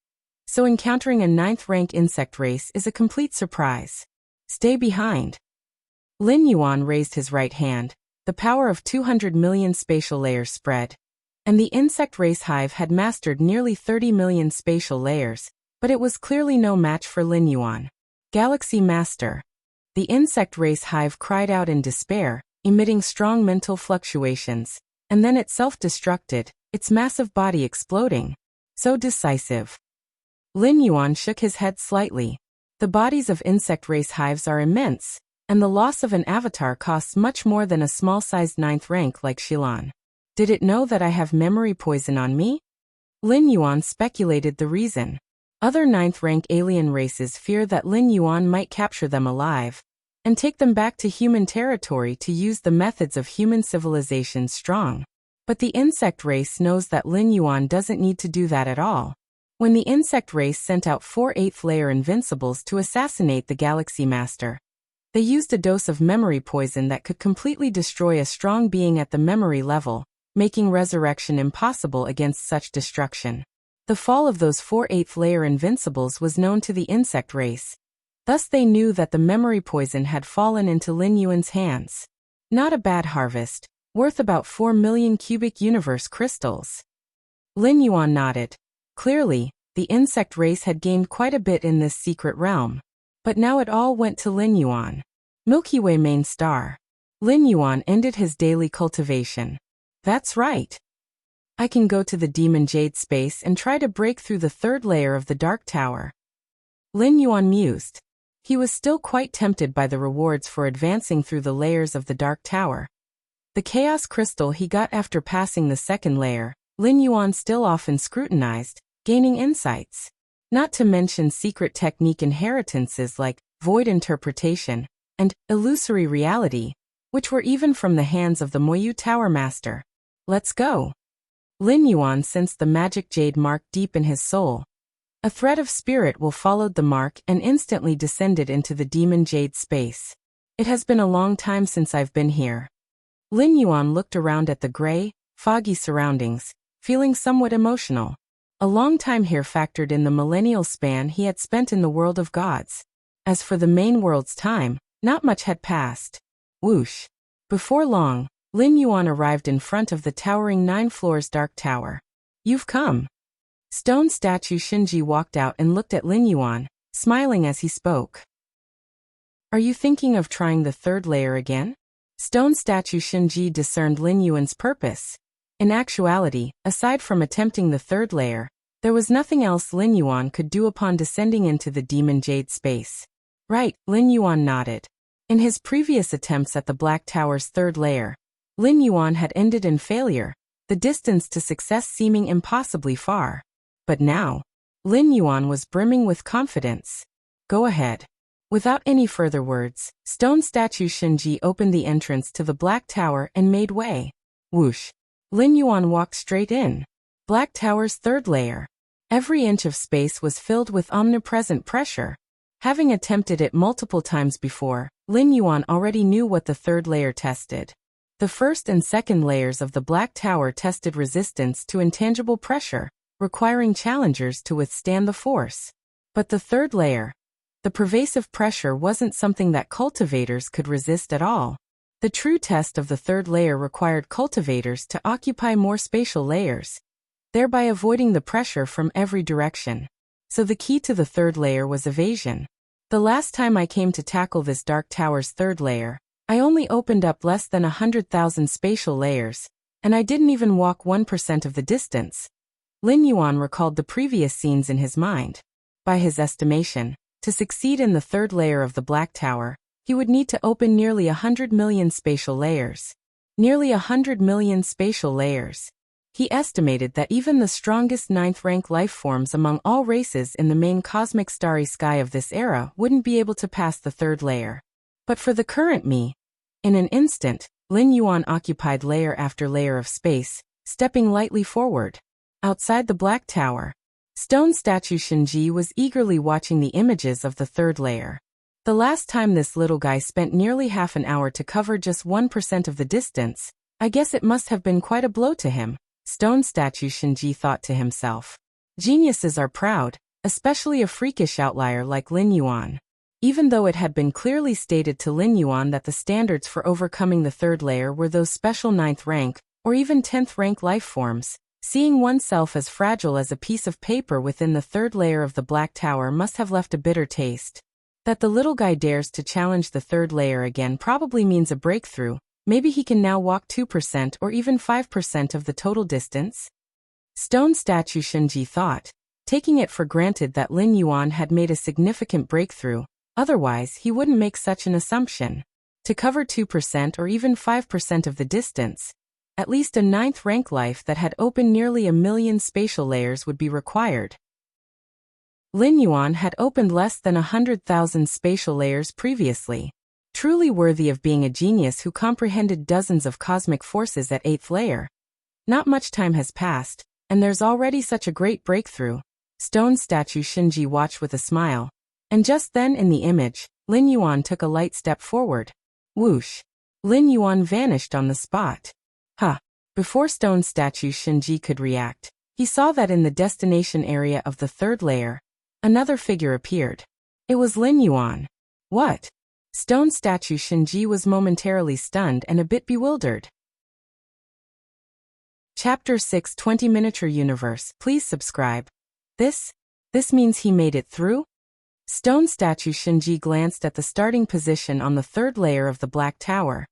so encountering a 9th rank insect race is a complete surprise. Stay behind. Lin Yuan raised his right hand, the power of 200 million spatial layers spread, and the insect race hive had mastered nearly 30 million spatial layers, but it was clearly no match for Lin Yuan. Galaxy Master. The insect race hive cried out in despair, emitting strong mental fluctuations, and then it self-destructed, its massive body exploding. So decisive. Lin Yuan shook his head slightly. The bodies of insect race hives are immense, and the loss of an avatar costs much more than a small-sized 9th rank like Shilan. Did it know that I have memory poison on me? Lin Yuan speculated the reason. Other 9th rank alien races fear that Lin Yuan might capture them alive and take them back to human territory to use the methods of human civilization strong. But the insect race knows that Lin Yuan doesn't need to do that at all. When the insect race sent out 4 8th layer invincibles to assassinate the Galaxy Master, they used a dose of memory poison that could completely destroy a strong being at the memory level, making resurrection impossible against such destruction. The fall of those 4 8th layer invincibles was known to the insect race. Thus they knew that the memory poison had fallen into Lin Yuan's hands. Not a bad harvest, worth about 4 million cubic universe crystals. Lin Yuan nodded. Clearly, the insect race had gained quite a bit in this secret realm. But now it all went to Lin Yuan. Milky Way main star. Lin Yuan ended his daily cultivation. That's right. I can go to the Demon Jade space and try to break through the third layer of the Dark Tower. Lin Yuan mused. He was still quite tempted by the rewards for advancing through the layers of the Dark Tower. The Chaos Crystal he got after passing the second layer, Lin Yuan still often scrutinized, gaining insights. Not to mention secret technique inheritances like void interpretation and illusory reality, which were even from the hands of the Moyu Tower Master. Let's go. Lin Yuan sensed the magic jade mark deep in his soul. A thread of spirit will followed the mark and instantly descended into the Demon Jade space. It has been a long time since I've been here. Lin Yuan looked around at the gray, foggy surroundings, feeling somewhat emotional. A long time here factored in the millennial span he had spent in the world of gods. As for the main world's time, not much had passed. Whoosh. Before long, Lin Yuan arrived in front of the towering 9 floors Dark Tower. You've come. Stone statue Shinji walked out and looked at Lin Yuan, smiling as he spoke. Are you thinking of trying the third layer again? Stone statue Shinji discerned Lin Yuan's purpose. In actuality, aside from attempting the third layer, there was nothing else Lin Yuan could do upon descending into the Demon Jade space. Right, Lin Yuan nodded. In his previous attempts at the Black Tower's third layer, Lin Yuan had ended in failure, the distance to success seeming impossibly far. But now, Lin Yuan was brimming with confidence. Go ahead. Without any further words, stone statue Shinji opened the entrance to the Black Tower and made way. Whoosh. Lin Yuan walked straight in. Black Tower's third layer. Every inch of space was filled with omnipresent pressure. Having attempted it multiple times before, Lin Yuan already knew what the third layer tested. The first and second layers of the Black Tower tested resistance to intangible pressure, requiring challengers to withstand the force. But the third layer, the pervasive pressure, wasn't something that cultivators could resist at all. The true test of the third layer required cultivators to occupy more spatial layers, thereby avoiding the pressure from every direction. So the key to the third layer was evasion. The last time I came to tackle this Dark Tower's third layer, I only opened up less than 100,000 spatial layers, and I didn't even walk 1% of the distance. Lin Yuan recalled the previous scenes in his mind. By his estimation, to succeed in the third layer of the Black Tower, he would need to open nearly 100 million spatial layers. Nearly 100 million spatial layers. He estimated that even the strongest 9th-rank life forms among all races in the main cosmic starry sky of this era wouldn't be able to pass the third layer. But for the current me, in an instant, Lin Yuan occupied layer after layer of space, stepping lightly forward. Outside the Black Tower, stone statue Shinji was eagerly watching the images of the third layer. The last time this little guy spent nearly half an hour to cover just 1% of the distance, I guess it must have been quite a blow to him, stone statue Shinji thought to himself. Geniuses are proud, especially a freakish outlier like Lin Yuan. Even though it had been clearly stated to Lin Yuan that the standards for overcoming the third layer were those special 9th rank, or even 10th rank life forms, seeing oneself as fragile as a piece of paper within the third layer of the Black Tower must have left a bitter taste. That the little guy dares to challenge the third layer again probably means a breakthrough. Maybe he can now walk 2% or even 5% of the total distance? Stone statue Shinji thought, taking it for granted that Lin Yuan had made a significant breakthrough, otherwise he wouldn't make such an assumption. To cover 2% or even 5% of the distance, at least a 9th rank life that had opened nearly 1 million spatial layers would be required. Lin Yuan had opened less than 100,000 spatial layers previously. Truly worthy of being a genius who comprehended dozens of cosmic forces at 8th layer. Not much time has passed, and there's already such a great breakthrough. Stone statue Shinji watched with a smile. And just then in the image, Lin Yuan took a light step forward. Whoosh! Lin Yuan vanished on the spot. Before stone statue Shinji could react, he saw that in the destination area of the third layer, another figure appeared. It was Lin Yuan. What? Stone statue Shinji was momentarily stunned and a bit bewildered. Chapter 6 20 Miniature Universe. Please subscribe. This means he made it through? Stone statue Shinji glanced at the starting position on the third layer of the Black Tower.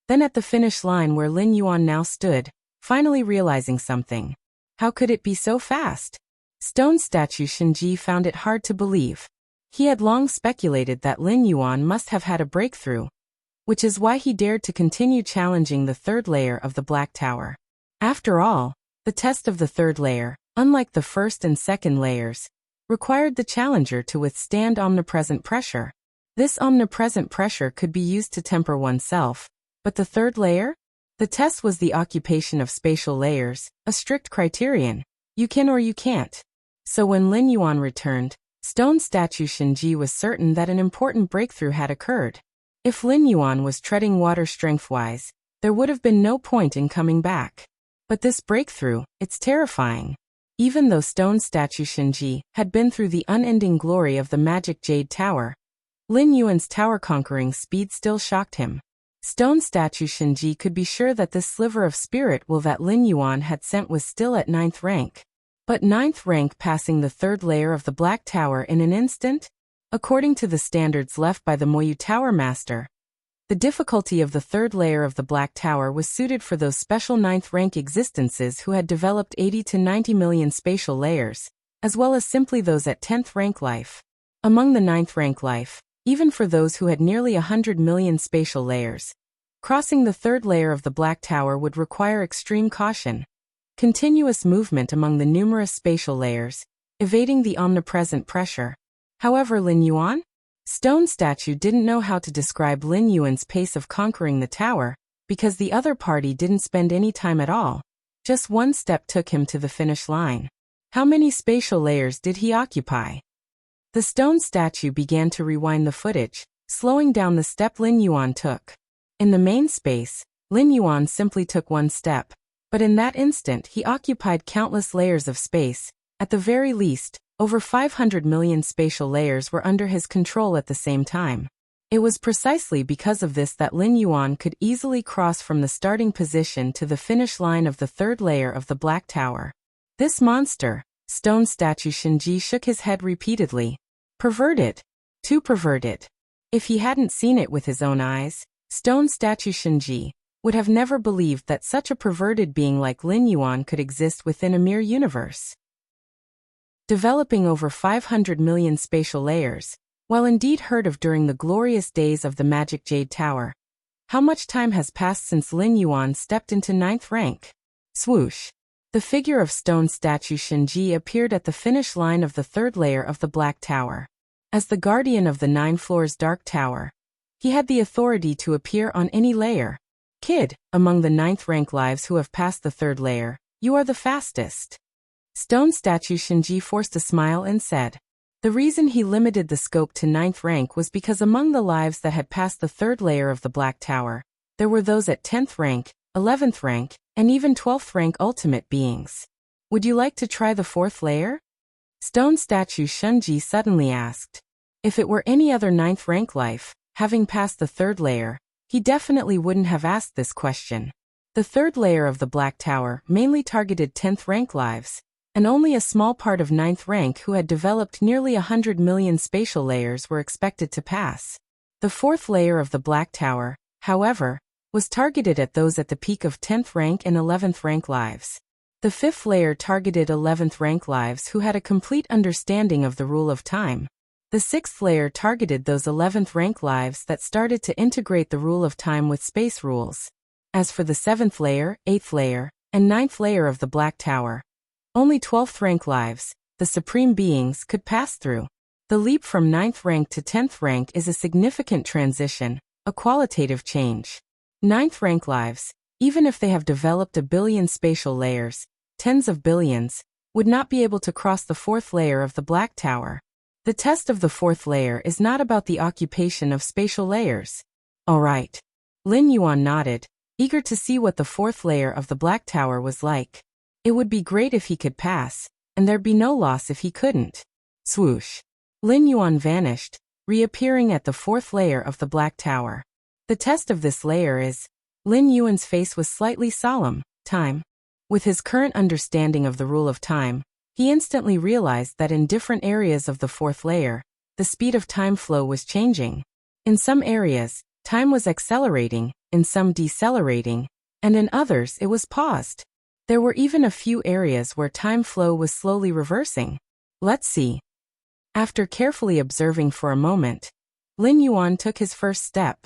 Then at the finish line where Lin Yuan now stood, finally realizing something. How could it be so fast? Stone statue Shinji found it hard to believe. He had long speculated that Lin Yuan must have had a breakthrough, which is why he dared to continue challenging the third layer of the Black Tower. After all, the test of the third layer, unlike the first and second layers, required the challenger to withstand omnipresent pressure. This omnipresent pressure could be used to temper oneself, but the third layer? The test was the occupation of spatial layers, a strict criterion. You can or you can't. So when Lin Yuan returned, stone statue Shinji was certain that an important breakthrough had occurred. If Lin Yuan was treading water strength-wise, there would have been no point in coming back. But this breakthrough, it's terrifying. Even though stone statue Shinji had been through the unending glory of the magic Jade Tower, Lin Yuan's tower-conquering speed still shocked him. Stone statue Shinji could be sure that this sliver of spirit will that Lin Yuan had sent was still at 9th rank. But 9th rank passing the third layer of the Black Tower in an instant? According to the standards left by the Moyu Tower Master, the difficulty of the third layer of the Black Tower was suited for those special 9th rank existences who had developed 80 to 90 million spatial layers, as well as simply those at 10th rank life. Among the 9th rank life, even for those who had nearly 100 million spatial layers, crossing the third layer of the Black Tower would require extreme caution, continuous movement among the numerous spatial layers, evading the omnipresent pressure. However, Lin Yuan? Stone statue didn't know how to describe Lin Yuan's pace of conquering the tower, because the other party didn't spend any time at all. Just one step took him to the finish line. How many spatial layers did he occupy? The stone statue began to rewind the footage, slowing down the step Lin Yuan took. In the main space, Lin Yuan simply took one step, but in that instant he occupied countless layers of space. At the very least, over 500 million spatial layers were under his control at the same time. It was precisely because of this that Lin Yuan could easily cross from the starting position to the finish line of the third layer of the Black Tower. This monster, stone statue Shinji shook his head repeatedly. Perverted. Too perverted. If he hadn't seen it with his own eyes, stone statue Shinji would have never believed that such a perverted being like Lin Yuan could exist within a mere universe. Developing over 500 million spatial layers, while indeed heard of during the glorious days of the magic Jade Tower. How much time has passed since Lin Yuan stepped into 9th rank? Swoosh. The figure of stone statue Shinji appeared at the finish line of the third layer of the Black Tower. As the guardian of the 9 floors Dark Tower, he had the authority to appear on any layer. Kid, among the 9th rank lives who have passed the third layer, you are the fastest. Stone statue Shinji forced a smile and said. The reason he limited the scope to 9th rank was because among the lives that had passed the third layer of the Black Tower, there were those at 10th rank, 11th rank, and even 12th rank ultimate beings. Would you like to try the 4th layer? Stone statue Shinji suddenly asked. If it were any other 9th rank life, having passed the third layer, he definitely wouldn't have asked this question. The third layer of the Black Tower mainly targeted 10th rank lives, and only a small part of 9th rank who had developed nearly 100 million spatial layers were expected to pass. The 4th layer of the Black Tower, however, was targeted at those at the peak of 10th rank and 11th rank lives. The 5th layer targeted 11th rank lives who had a complete understanding of the rule of time. The 6th layer targeted those 11th rank lives that started to integrate the rule of time with space rules. As for the 7th layer, 8th layer, and 9th layer of the Black Tower, only 12th rank lives, the supreme beings, could pass through. The leap from 9th rank to 10th rank is a significant transition, a qualitative change. 9th rank lives, even if they have developed a billion spatial layers, tens of billions, would not be able to cross the 4th layer of the Black Tower. The test of the 4th layer is not about the occupation of spatial layers. All right. Lin Yuan nodded, eager to see what the 4th layer of the Black Tower was like. It would be great if he could pass, and there'd be no loss if he couldn't. Swoosh. Lin Yuan vanished, reappearing at the fourth layer of the Black Tower. The test of this layer is... Lin Yuan's face was slightly solemn. Time. With his current understanding of the rule of time, he instantly realized that in different areas of the fourth layer, the speed of time flow was changing. In some areas, time was accelerating, in some decelerating, and in others it was paused. There were even a few areas where time flow was slowly reversing. Let's see. After carefully observing for a moment, Lin Yuan took his first step.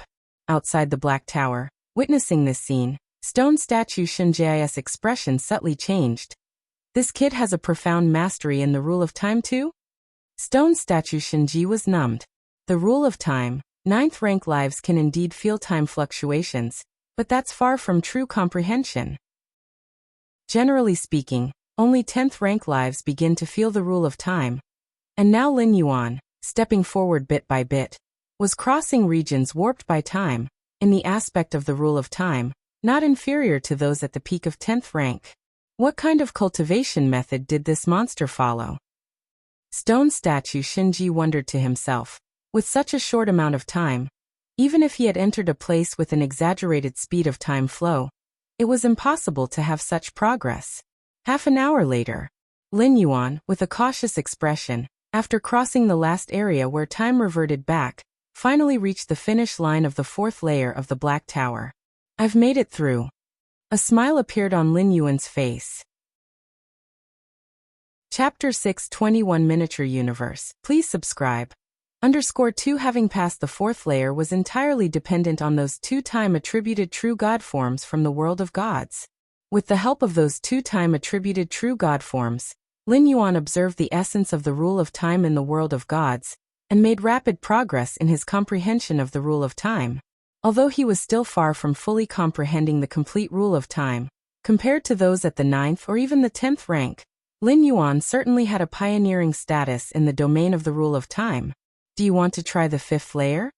Outside the Black Tower, witnessing this scene, stone statue Shinji's expression subtly changed. This kid has a profound mastery in the rule of time too? Stone statue Shinji was numbed. The rule of time, 9th rank lives can indeed feel time fluctuations, but that's far from true comprehension. Generally speaking, only 10th rank lives begin to feel the rule of time. And now Lin Yuan, stepping forward bit by bit, was crossing regions warped by time, in the aspect of the rule of time, not inferior to those at the peak of 10th rank. What kind of cultivation method did this monster follow? Stone statue Shinji wondered to himself. With such a short amount of time, even if he had entered a place with an exaggerated speed of time flow, it was impossible to have such progress. Half an hour later, Lin Yuan, with a cautious expression, after crossing the last area where time reverted back, finally reached the finish line of the fourth layer of the Black Tower. I've made it through. A smile appeared on Lin Yuan's face. Chapter 6 21 Miniature Universe. Please subscribe. _2 Having passed the fourth layer was entirely dependent on those 2 time-attributed true God forms from the world of gods. With the help of those 2 time-attributed true God forms, Lin Yuan observed the essence of the rule of time in the world of gods, and made rapid progress in his comprehension of the rule of time. Although he was still far from fully comprehending the complete rule of time, compared to those at the 9th or even the 10th rank, Lin Yuan certainly had a pioneering status in the domain of the rule of time. Do you want to try the 5th layer?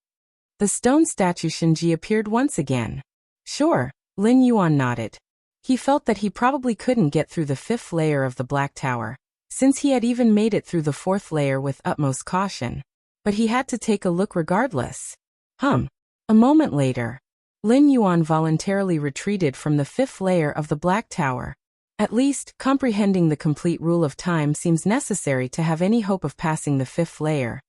The stone statue Shinji appeared once again. Sure, Lin Yuan nodded. He felt that he probably couldn't get through the 5th layer of the Black Tower, since he had even made it through the 4th layer with utmost caution. But he had to take a look regardless. A moment later, Lin Yuan voluntarily retreated from the 5th layer of the Black Tower. At least, comprehending the complete rule of time seems necessary to have any hope of passing the 5th layer.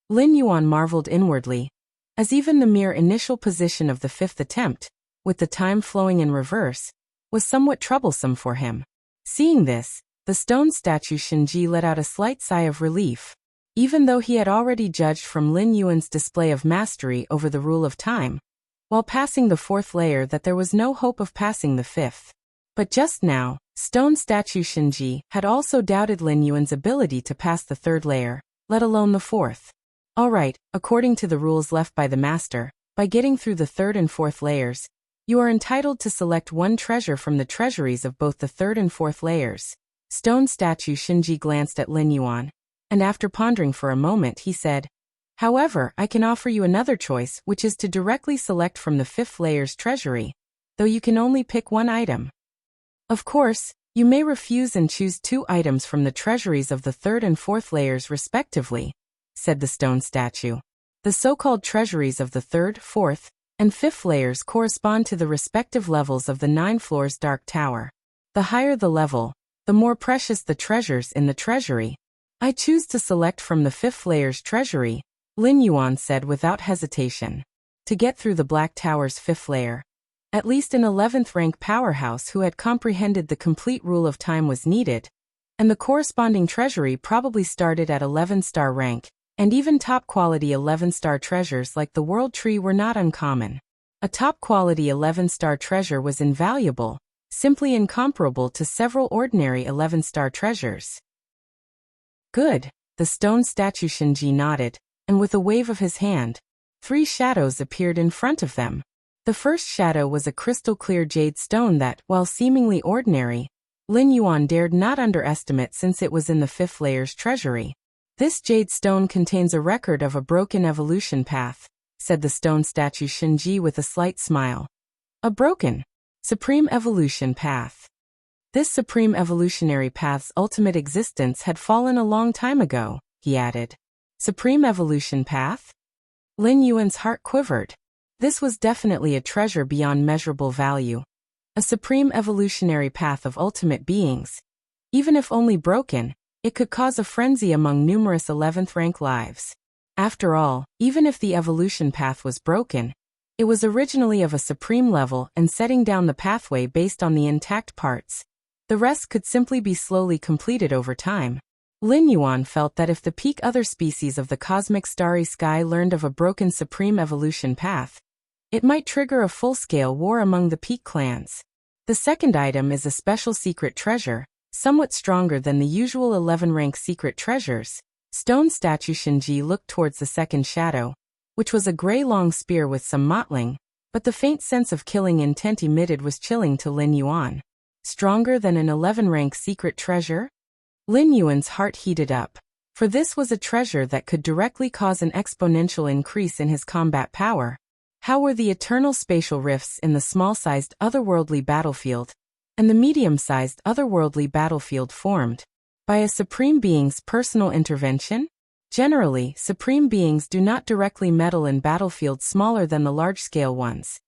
Lin Yuan marveled inwardly, as even the mere initial position of the 5th attempt, with the time flowing in reverse, was somewhat troublesome for him. Seeing this, the stone statue Shinji let out a slight sigh of relief. Even though he had already judged from Lin Yuan's display of mastery over the rule of time, while passing the 4th layer, that there was no hope of passing the 5th. But just now, stone statue Shinji had also doubted Lin Yuan's ability to pass the 3rd layer, let alone the 4th. Alright, according to the rules left by the master, by getting through the 3rd and 4th layers, you are entitled to select 1 treasure from the treasuries of both the 3rd and 4th layers. Stone statue Shinji glanced at Lin Yuan, and after pondering for a moment he said, however, I can offer you another choice, which is to directly select from the 5th layer's treasury, though you can only pick 1 item. Of course, you may refuse and choose 2 items from the treasuries of the 3rd and 4th layers respectively, said the stone statue. The so-called treasuries of the 3rd, 4th, and 5th layers correspond to the respective levels of the 9 floors Dark Tower. The higher the level, the more precious the treasures in the treasury. I choose to select from the 5th layer's treasury, Lin Yuan said without hesitation. To get through the Black Tower's 5th layer, at least an 11th rank powerhouse who had comprehended the complete rule of time was needed, and the corresponding treasury probably started at 11-star rank, and even top-quality 11-star treasures like the World Tree were not uncommon. A top-quality 11-star treasure was invaluable, simply incomparable to several ordinary 11-star treasures. Good, the stone statue Shinji nodded, and with a wave of his hand, 3 shadows appeared in front of them. The first shadow was a crystal-clear jade stone that, while seemingly ordinary, Lin Yuan dared not underestimate since it was in the 5th layer's treasury. This jade stone contains a record of a broken evolution path, said the stone statue Shinji with a slight smile. A broken, supreme evolution path. This supreme evolutionary path's ultimate existence had fallen a long time ago, he added. Supreme evolution path? Lin Yuan's heart quivered. This was definitely a treasure beyond measurable value. A supreme evolutionary path of ultimate beings. Even if only broken, it could cause a frenzy among numerous 11th rank lives. After all, even if the evolution path was broken, it was originally of a supreme level and setting down the pathway based on the intact parts. The rest could simply be slowly completed over time. Lin Yuan felt that if the peak other species of the cosmic starry sky learned of a broken supreme evolution path, it might trigger a full-scale war among the peak clans. The second item is a special secret treasure, somewhat stronger than the usual 11-rank secret treasures. Stone statue Shinji looked towards the second shadow, which was a gray long spear with some mottling, but the faint sense of killing intent emitted was chilling to Lin Yuan. Stronger than an 11-rank secret treasure? Lin Yuan's heart heated up, for this was a treasure that could directly cause an exponential increase in his combat power. How were the eternal spatial rifts in the small-sized otherworldly battlefield and the medium-sized otherworldly battlefield formed? By a supreme being's personal intervention? Generally, supreme beings do not directly meddle in battlefields smaller than the large-scale ones.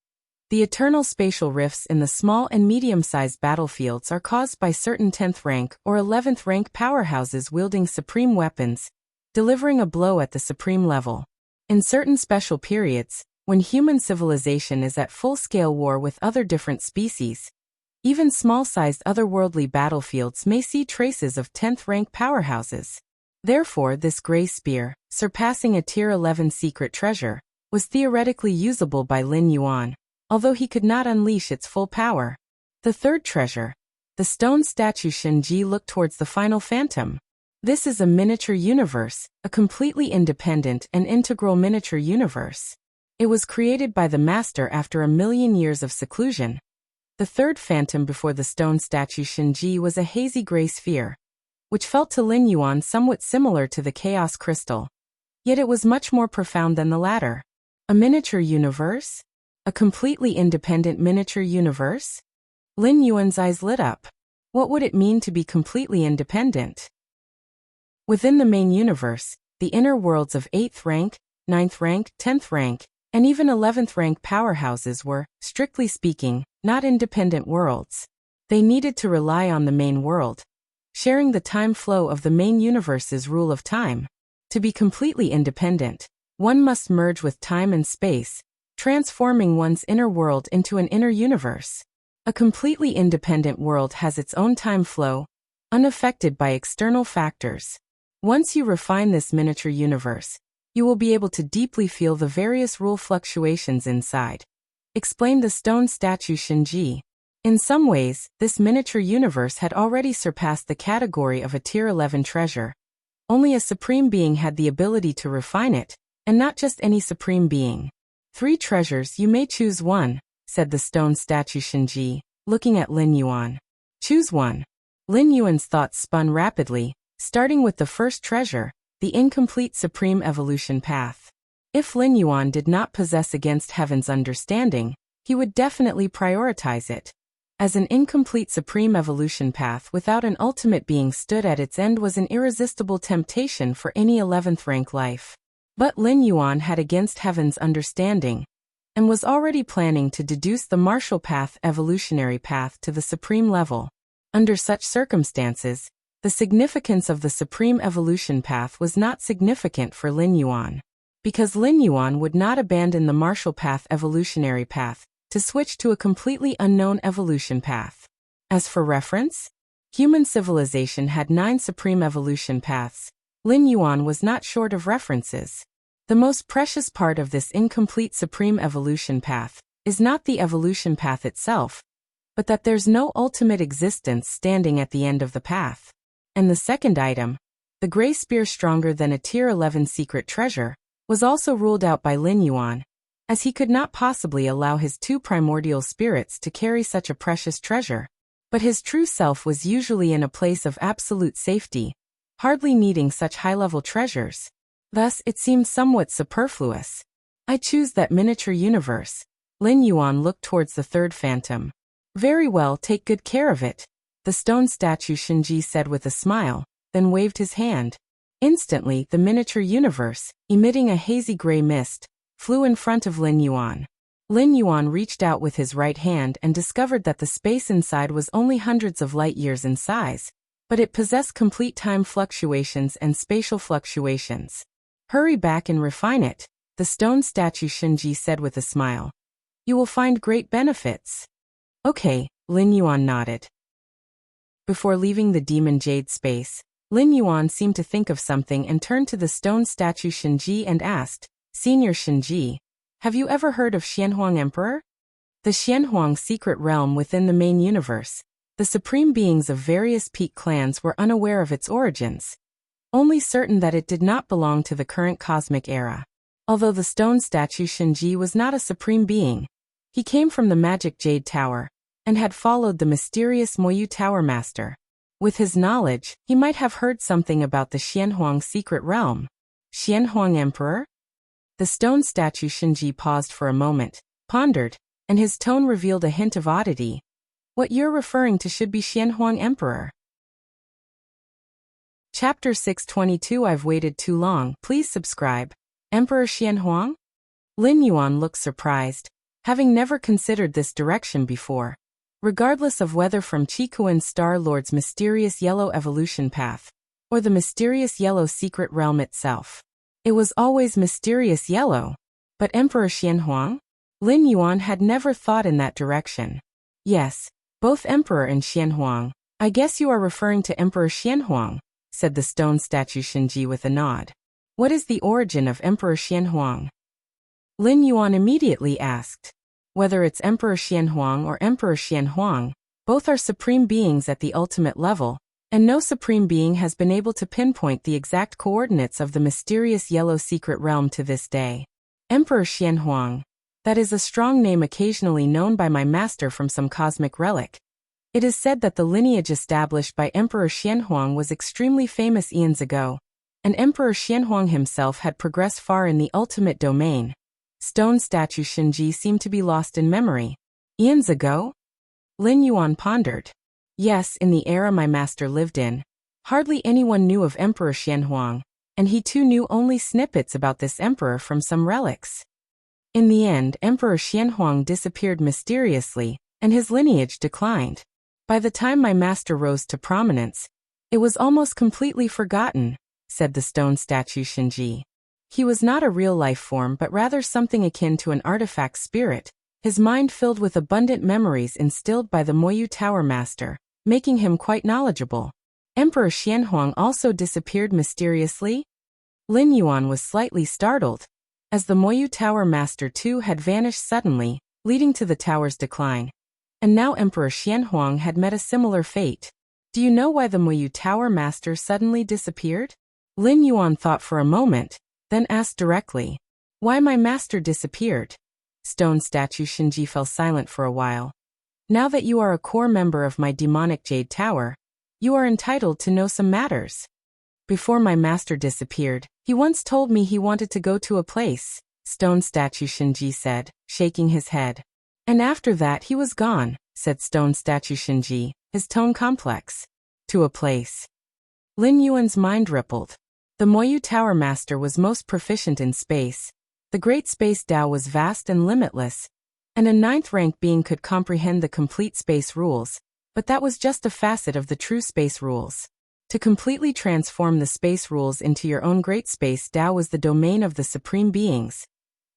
The eternal spatial rifts in the small and medium-sized battlefields are caused by certain 10th rank or 11th rank powerhouses wielding supreme weapons, delivering a blow at the supreme level. In certain special periods, when human civilization is at full-scale war with other different species, even small-sized otherworldly battlefields may see traces of 10th rank powerhouses. Therefore, this gray spear, surpassing a tier 11 secret treasure, was theoretically usable by Lin Yuan, although he could not unleash its full power. The third treasure, the stone statue Shinji looked towards the final phantom. This is a miniature universe, a completely independent and integral miniature universe. It was created by the master after a million years of seclusion. The third phantom before the stone statue Shinji was a hazy gray sphere, which felt to Lin Yuan somewhat similar to the chaos crystal. Yet it was much more profound than the latter. A miniature universe? A completely independent miniature universe? Lin Yuan's eyes lit up. What would it mean to be completely independent? Within the main universe, the inner worlds of 8th rank, 9th rank, 10th rank, and even 11th rank powerhouses were, strictly speaking, not independent worlds. They needed to rely on the main world, sharing the time flow of the main universe's rule of time. To be completely independent, one must merge with time and space, transforming one's inner world into an inner universe. A completely independent world has its own time flow, unaffected by external factors. Once you refine this miniature universe, you will be able to deeply feel the various rule fluctuations inside, explained the stone statue Shinji. In some ways, this miniature universe had already surpassed the category of a tier 11 treasure. Only a supreme being had the ability to refine it, and not just any supreme being. 3 treasures, you may choose one, said the stone statue Shinji, looking at Lin Yuan. Choose one. Lin Yuan's thoughts spun rapidly, starting with the first treasure, the incomplete supreme evolution path. If Lin Yuan did not possess against heaven's understanding, he would definitely prioritize it. As an incomplete supreme evolution path without an ultimate being stood at its end was an irresistible temptation for any 11th rank life. But Lin Yuan had against heaven's understanding, and was already planning to deduce the martial path evolutionary path to the supreme level. Under such circumstances, the significance of the supreme evolution path was not significant for Lin Yuan, because Lin Yuan would not abandon the martial path evolutionary path to switch to a completely unknown evolution path. As for reference, human civilization had 9 supreme evolution paths. Lin Yuan was not short of references. The most precious part of this incomplete supreme evolution path is not the evolution path itself, but that there's no ultimate existence standing at the end of the path. And the second item, the gray spear stronger than a tier 11 secret treasure, was also ruled out by Lin Yuan, as he could not possibly allow his 2 primordial spirits to carry such a precious treasure. But his true self was usually in a place of absolute safety, hardly needing such high-level treasures. Thus, it seemed somewhat superfluous. I choose that miniature universe. Lin Yuan looked towards the third phantom. Very well, take good care of it, the stone statue Shinji said with a smile, then waved his hand. Instantly, the miniature universe, emitting a hazy gray mist, flew in front of Lin Yuan. Lin Yuan reached out with his right hand and discovered that the space inside was only hundreds of light years in size, but it possessed complete time fluctuations and spatial fluctuations. Hurry back and refine it, the stone statue Shinji said with a smile. You will find great benefits. Okay, Lin Yuan nodded. Before leaving the demon jade space, Lin Yuan seemed to think of something and turned to the stone statue Shinji and asked, Senior Shinji, have you ever heard of Xianhuang Emperor? The Xianhuang secret realm within the main universe. The supreme beings of various peak clans were unaware of its origins, only certain that it did not belong to the current cosmic era. Although the stone statue Shinji was not a supreme being, he came from the magic Jade Tower, and had followed the mysterious Moyu Tower Master. With his knowledge, he might have heard something about the Xianhuang secret realm. Xianhuang Emperor? The stone statue Shinji paused for a moment, pondered, and his tone revealed a hint of oddity. What you're referring to should be Xianhuang Emperor. Chapter 622 I've waited too long, please subscribe. Emperor Xianhuang? Lin Yuan looked surprised, having never considered this direction before. Regardless of whether from Qikuan's Star Lord's mysterious yellow evolution path, or the mysterious yellow secret realm itself, it was always mysterious yellow. But Emperor Xianhuang? Lin Yuan had never thought in that direction. Yes, both Emperor and Xianhuang. I guess you are referring to Emperor Xianhuang, said the stone statue Shinji with a nod. What is the origin of Emperor Xianhuang? Lin Yuan immediately asked. Whether it's Emperor Xianhuang or Emperor Xianhuang, both are supreme beings at the ultimate level, and no supreme being has been able to pinpoint the exact coordinates of the mysterious yellow secret realm to this day. Emperor Xianhuang. That is a strong name occasionally known by my master from some cosmic relic. It is said that the lineage established by Emperor Xianhuang was extremely famous eons ago, and Emperor Xianhuang himself had progressed far in the ultimate domain. Stone statue Shinji seemed to be lost in memory. Eons ago? Lin Yuan pondered. Yes, in the era my master lived in. Hardly anyone knew of Emperor Xianhuang, and he too knew only snippets about this emperor from some relics. In the end, Emperor Xianhuang disappeared mysteriously, and his lineage declined. By the time my master rose to prominence, it was almost completely forgotten, said the stone statue Shinji. He was not a real life form but rather something akin to an artifact spirit, his mind filled with abundant memories instilled by the Moyu Tower Master, making him quite knowledgeable. Emperor Xianhuang also disappeared mysteriously? Lin Yuan was slightly startled, as the Moyu Tower Master too had vanished suddenly, leading to the tower's decline. And now Emperor Xianhuang had met a similar fate. Do you know why the Moyu Tower Master suddenly disappeared? Lin Yuan thought for a moment, then asked directly. Why my master disappeared? Stone statue Shinji fell silent for a while. Now that you are a core member of my demonic Jade Tower, you are entitled to know some matters. Before my master disappeared, he once told me he wanted to go to a place, stone statue Shinji said, shaking his head. And after that he was gone, said stone statue Shinji, his tone complex. To a place. Lin Yuan's mind rippled. The Moyu Tower Master was most proficient in space. The Great Space Tao was vast and limitless, and a 9th rank being could comprehend the complete space rules, but that was just a facet of the true space rules. To completely transform the space rules into your own Great Space Tao was the domain of the supreme beings.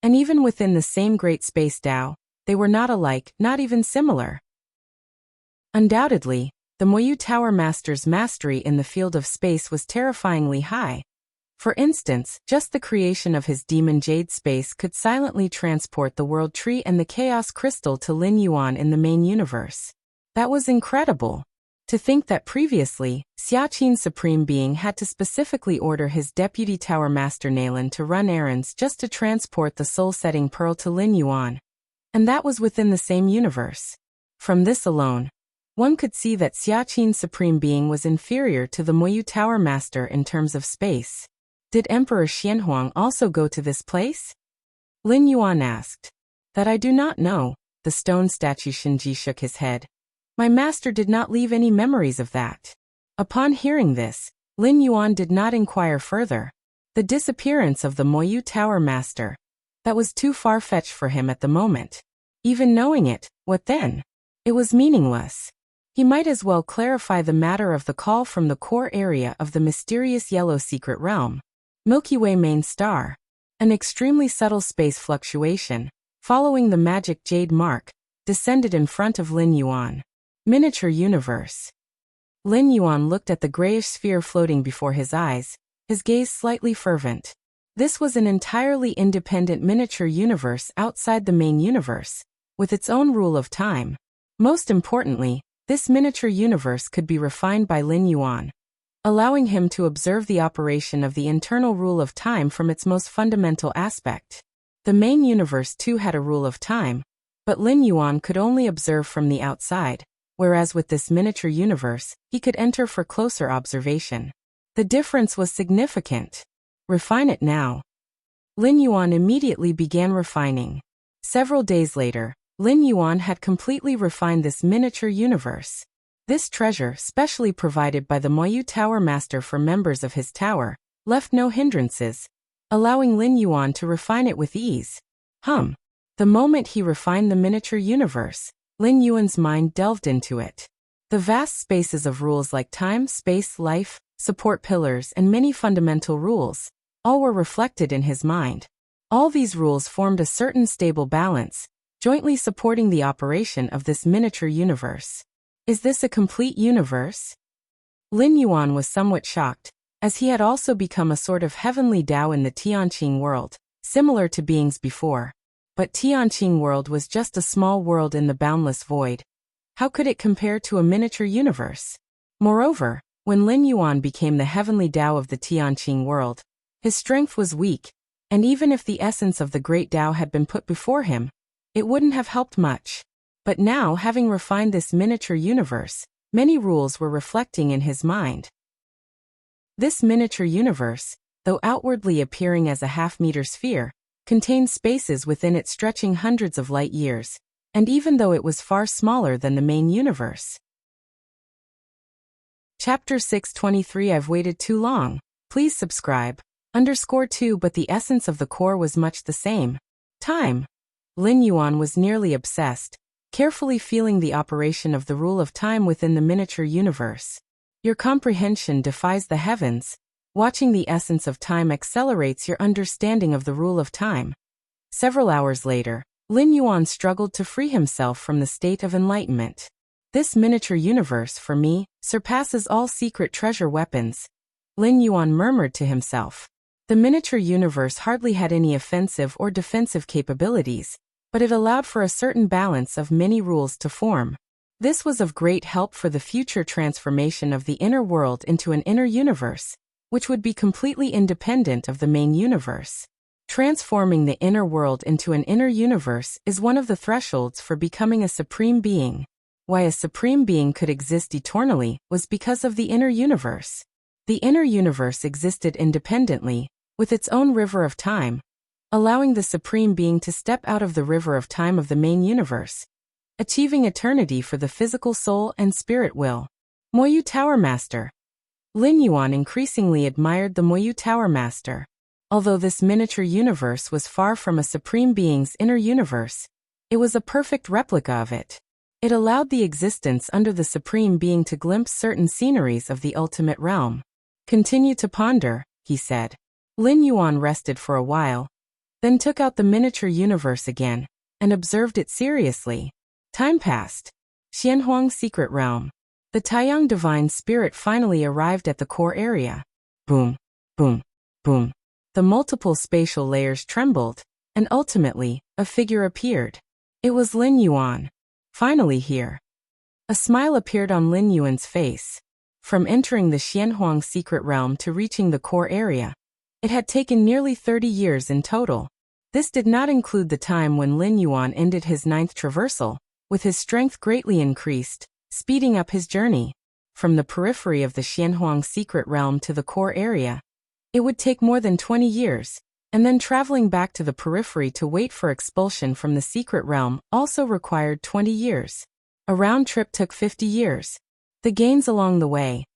And even within the same Great Space Tao, they were not alike, not even similar. Undoubtedly, the Moyu Tower Master's mastery in the field of space was terrifyingly high. For instance, just the creation of his demon jade space could silently transport the World Tree and the Chaos Crystal to Lin Yuan in the main universe. That was incredible. To think that previously, Xiaqin's Supreme Being had to specifically order his Deputy Tower Master Nalan to run errands just to transport the soul-setting pearl to Lin Yuan. And that was within the same universe. From this alone, one could see that Xiaqin's Supreme Being was inferior to the Moyu Tower Master in terms of space. Did Emperor Xianhuang also go to this place? Lin Yuan asked. That I do not know, the stone statue Shinji shook his head. My master did not leave any memories of that. Upon hearing this, Lin Yuan did not inquire further. The disappearance of the Moyu Tower Master. That was too far-fetched for him at the moment. Even knowing it, what then? It was meaningless. He might as well clarify the matter of the call from the core area of the mysterious yellow secret realm. Milky Way main star. An extremely subtle space fluctuation, following the magic jade mark, descended in front of Lin Yuan. Miniature universe. Lin Yuan looked at the grayish sphere floating before his eyes, his gaze slightly fervent. This was an entirely independent miniature universe outside the main universe, with its own rule of time. Most importantly, this miniature universe could be refined by Lin Yuan, allowing him to observe the operation of the internal rule of time from its most fundamental aspect. The main universe too had a rule of time, but Lin Yuan could only observe from the outside, whereas with this miniature universe, he could enter for closer observation. The difference was significant. Refine it now. Lin Yuan immediately began refining. Several days later, Lin Yuan had completely refined this miniature universe. This treasure, specially provided by the Moyu Tower Master for members of his tower, left no hindrances, allowing Lin Yuan to refine it with ease. The moment he refined the miniature universe, Lin Yuan's mind delved into it. The vast spaces of rules like time, space, life, support pillars, and many fundamental rules, all were reflected in his mind. All these rules formed a certain stable balance, jointly supporting the operation of this miniature universe. Is this a complete universe? Lin Yuan was somewhat shocked, as he had also become a sort of heavenly Tao in the Tianqing world, similar to beings before. But Tianqing world was just a small world in the boundless void. How could it compare to a miniature universe? Moreover, when Lin Yuan became the heavenly Tao of the Tianqing world, his strength was weak, and even if the essence of the great Tao had been put before him, it wouldn't have helped much. But now, having refined this miniature universe, many rules were reflecting in his mind. This miniature universe, though outwardly appearing as a half-meter sphere, contained spaces within it stretching hundreds of light years, and even though it was far smaller than the main universe. Chapter 623. I've waited too long. Please subscribe. _2 But the essence of the core was much the same. Time. Lin Yuan was nearly obsessed, carefully feeling the operation of the rule of time within the miniature universe. Your comprehension defies the heavens. Watching the essence of time accelerates your understanding of the rule of time. Several hours later, Lin Yuan struggled to free himself from the state of enlightenment. This miniature universe, for me, surpasses all secret treasure weapons. Lin Yuan murmured to himself. The miniature universe hardly had any offensive or defensive capabilities, but it allowed for a certain balance of many rules to form. This was of great help for the future transformation of the inner world into an inner universe, which would be completely independent of the main universe. Transforming the inner world into an inner universe is one of the thresholds for becoming a supreme being. Why a supreme being could exist eternally was because of the inner universe. The inner universe existed independently, with its own river of time, allowing the supreme being to step out of the river of time of the main universe, achieving eternity for the physical soul and spirit will. Moyu Tower Master. Lin Yuan increasingly admired the Moyu Tower Master. Although this miniature universe was far from a supreme being's inner universe, it was a perfect replica of it. It allowed the existence under the supreme being to glimpse certain sceneries of the ultimate realm. Continue to ponder, he said. Lin Yuan rested for a while, then took out the miniature universe again, and observed it seriously. Time passed. Xianhuang Secret Realm. The Taiyang Divine Spirit finally arrived at the core area. Boom, boom, boom. The multiple spatial layers trembled, and ultimately, a figure appeared. It was Lin Yuan. Finally here. A smile appeared on Lin Yuan's face. From entering the Xianhuang Secret Realm to reaching the core area, it had taken nearly 30 years in total. This did not include the time when Lin Yuan ended his 9th traversal, with his strength greatly increased, speeding up his journey. From the periphery of the Xianhuang Secret Realm to the core area, it would take more than 20 years, and then traveling back to the periphery to wait for expulsion from the Secret Realm also required 20 years. A round trip took 50 years. The gains along the way.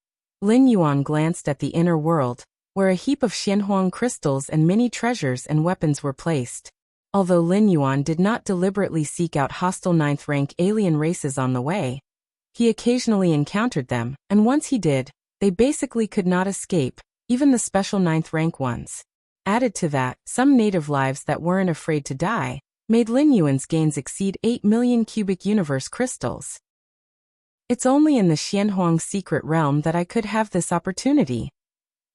Lin Yuan glanced at the inner world, where a heap of Xianhuang crystals and many treasures and weapons were placed. Although Lin Yuan did not deliberately seek out hostile ninth-rank alien races on the way, he occasionally encountered them, and once he did, they basically could not escape, even the special ninth-rank ones. Added to that, some native lives that weren't afraid to die made Lin Yuan's gains exceed 8 million cubic universe crystals. It's only in the Xianhuang secret realm that I could have this opportunity,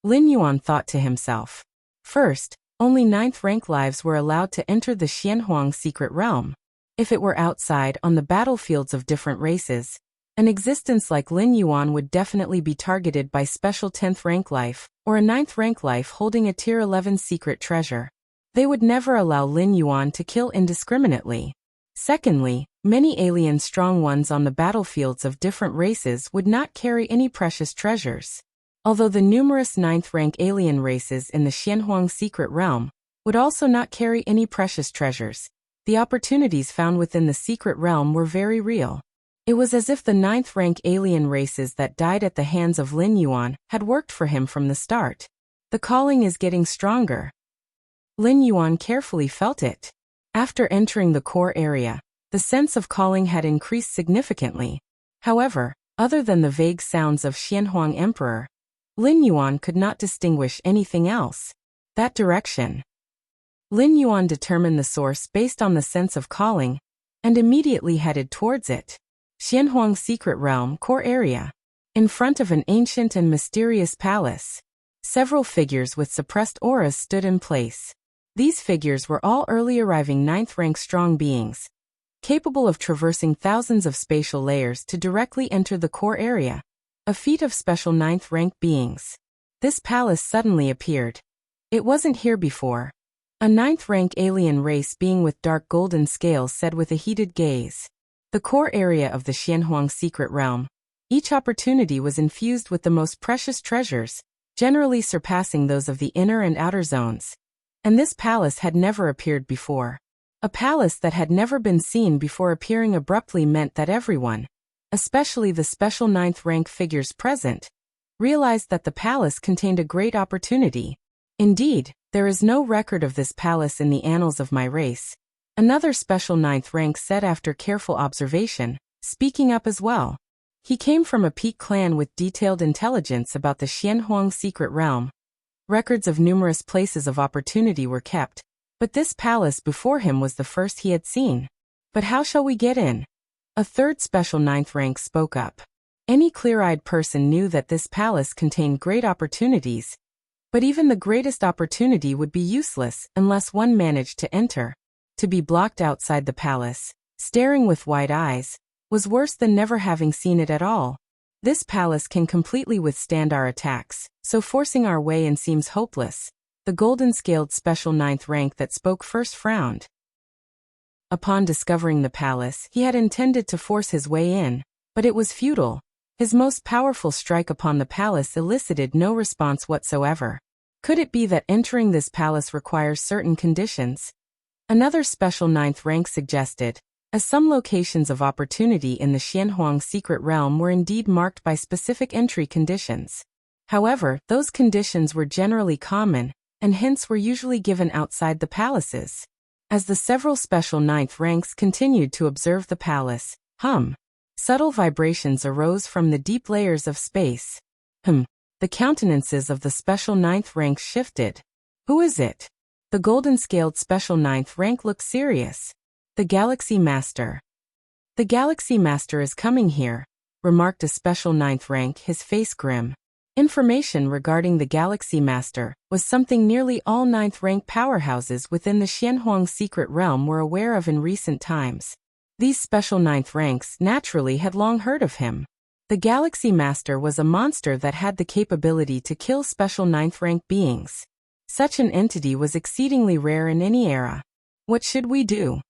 Lin Yuan thought to himself. First, only ninth-rank lives were allowed to enter the Xianhuang secret realm. If it were outside on the battlefields of different races, an existence like Lin Yuan would definitely be targeted by special 10th-rank life, or a 9th-rank life holding a Tier 11 secret treasure. They would never allow Lin Yuan to kill indiscriminately. Secondly, many alien strong ones on the battlefields of different races would not carry any precious treasures. Although the numerous 9th-rank alien races in the Xianhuang secret realm would also not carry any precious treasures, the opportunities found within the secret realm were very real. It was as if the 9th-rank alien races that died at the hands of Lin Yuan had worked for him from the start. The calling is getting stronger. Lin Yuan carefully felt it. After entering the core area, the sense of calling had increased significantly. However, other than the vague sounds of Xianhuang Emperor, Lin Yuan could not distinguish anything else. That direction. Lin Yuan determined the source based on the sense of calling, and immediately headed towards it. Xianhuang Secret Realm Core Area. In front of an ancient and mysterious palace, several figures with suppressed auras stood in place. These figures were all early arriving 9th-rank strong beings, capable of traversing thousands of spatial layers to directly enter the core area, a feat of special 9th-rank beings. This palace suddenly appeared. It wasn't here before. A 9th-rank alien race being with dark golden scales said with a heated gaze. The core area of the Xianhuang secret realm. Each opportunity was infused with the most precious treasures, generally surpassing those of the inner and outer zones. And this palace had never appeared before. A palace that had never been seen before appearing abruptly meant that everyone, especially the special 9th-rank figures present, realized that the palace contained a great opportunity. Indeed, there is no record of this palace in the annals of my race. Another special 9th rank said after careful observation, speaking up as well. He came from a peak clan with detailed intelligence about the Xianhuang secret realm. Records of numerous places of opportunity were kept, but this palace before him was the first he had seen. But how shall we get in? A third special 9th rank spoke up. Any clear-eyed person knew that this palace contained great opportunities, but even the greatest opportunity would be useless unless one managed to enter. To be blocked outside the palace, staring with wide eyes, was worse than never having seen it at all. This palace can completely withstand our attacks, so forcing our way in seems hopeless. The golden-scaled special 9th rank that spoke first frowned. Upon discovering the palace, he had intended to force his way in, but it was futile. His most powerful strike upon the palace elicited no response whatsoever. Could it be that entering this palace requires certain conditions? Another special 9th rank suggested, as some locations of opportunity in the Xianhuang secret realm were indeed marked by specific entry conditions. However, those conditions were generally common, and hints were usually given outside the palaces. As the several special 9th ranks continued to observe the palace, subtle vibrations arose from the deep layers of space. The countenances of the special 9th ranks shifted. Who is it? The golden-scaled special 9th rank looked serious. The Galaxy Master. The Galaxy Master is coming here, remarked a special 9th rank, his face grim. Information regarding the Galaxy Master was something nearly all 9th rank powerhouses within the Xianhuang secret realm were aware of in recent times. These special 9th ranks naturally had long heard of him. The Galaxy Master was a monster that had the capability to kill special 9th rank beings. Such an entity was exceedingly rare in any era. What should we do?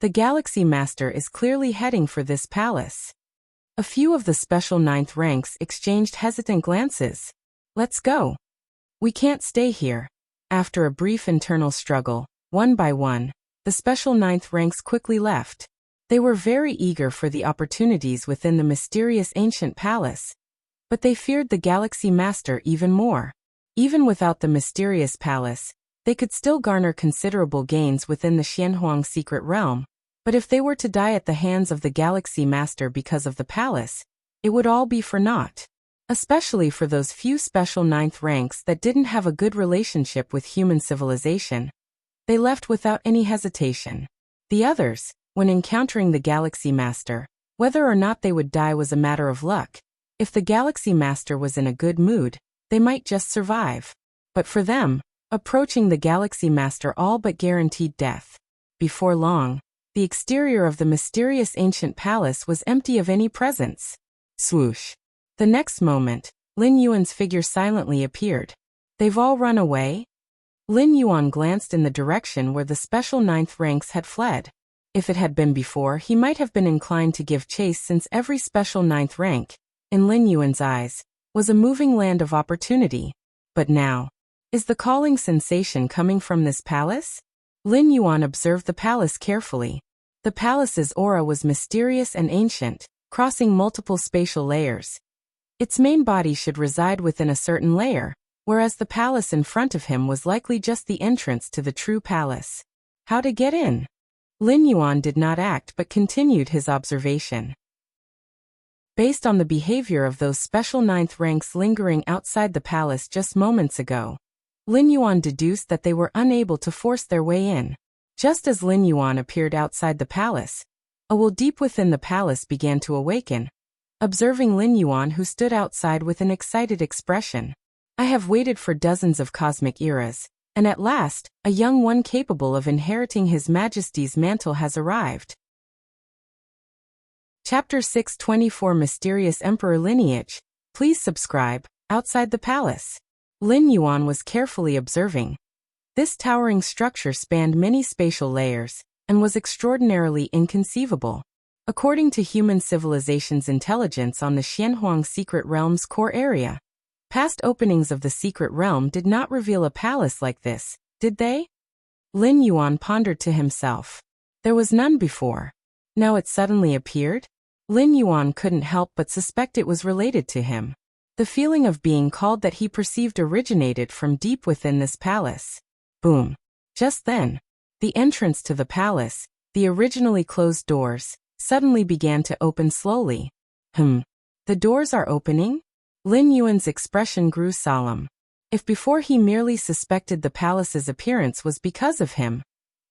The Galaxy Master is clearly heading for this palace. A few of the special 9th ranks exchanged hesitant glances. Let's go. We can't stay here. After a brief internal struggle, one by one, the special 9th ranks quickly left. They were very eager for the opportunities within the mysterious ancient palace, but they feared the Galaxy Master even more. Even without the mysterious palace, They could still garner considerable gains within the Xianhuang secret realm, but if they were to die at the hands of the Galaxy Master because of the palace, it would all be for naught. Especially for those few special ninth ranks that didn't have a good relationship with human civilization. They left without any hesitation. The others, when encountering the Galaxy Master, whether or not they would die was a matter of luck. If the Galaxy Master was in a good mood, they might just survive. But for them, approaching the Galaxy Master all but guaranteed death. Before long, the exterior of the mysterious ancient palace was empty of any presence. Swoosh. The next moment, Lin Yuan's figure silently appeared. They've all run away? Lin Yuan glanced in the direction where the special ninth ranks had fled. If it had been before, he might have been inclined to give chase since every special ninth rank, in Lin Yuan's eyes, was a moving land of opportunity. But now, is the calling sensation coming from this palace? Lin Yuan observed the palace carefully. The palace's aura was mysterious and ancient, crossing multiple spatial layers. Its main body should reside within a certain layer, whereas the palace in front of him was likely just the entrance to the true palace. How to get in? Lin Yuan did not act but continued his observation. Based on the behavior of those special ninth ranks lingering outside the palace just moments ago, Lin Yuan deduced that they were unable to force their way in. Just as Lin Yuan appeared outside the palace, a will deep within the palace began to awaken. Observing Lin Yuan, who stood outside with an excited expression. I have waited for dozens of cosmic eras, and at last, a young one capable of inheriting His Majesty's mantle has arrived. Chapter 624 Mysterious Emperor Lineage. Please subscribe. Outside the palace. Lin Yuan was carefully observing. This towering structure spanned many spatial layers, and was extraordinarily inconceivable. According to human civilization's intelligence on the Xianhuang secret realm's core area, past openings of the secret realm did not reveal a palace like this, did they? Lin Yuan pondered to himself. There was none before. Now it suddenly appeared? Lin Yuan couldn't help but suspect it was related to him. The feeling of being called that he perceived originated from deep within this palace. Boom. Just then, the entrance to the palace, the originally closed doors, suddenly began to open slowly. The doors are opening? Lin Yuan's expression grew solemn. If before he merely suspected the palace's appearance was because of him,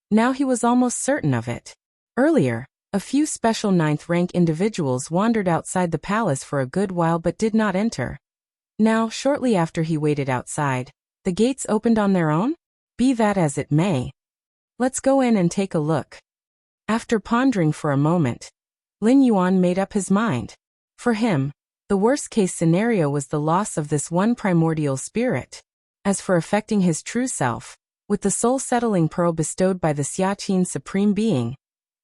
now he was almost certain of it. Earlier, a few special ninth-rank individuals wandered outside the palace for a good while but did not enter. Now, shortly after he waited outside, the gates opened on their own? Be that as it may. Let's go in and take a look. After pondering for a moment, Lin Yuan made up his mind. For him, the worst-case scenario was the loss of this one primordial spirit. As for affecting his true self, with the soul-settling pearl bestowed by the Xiaqin Supreme Being,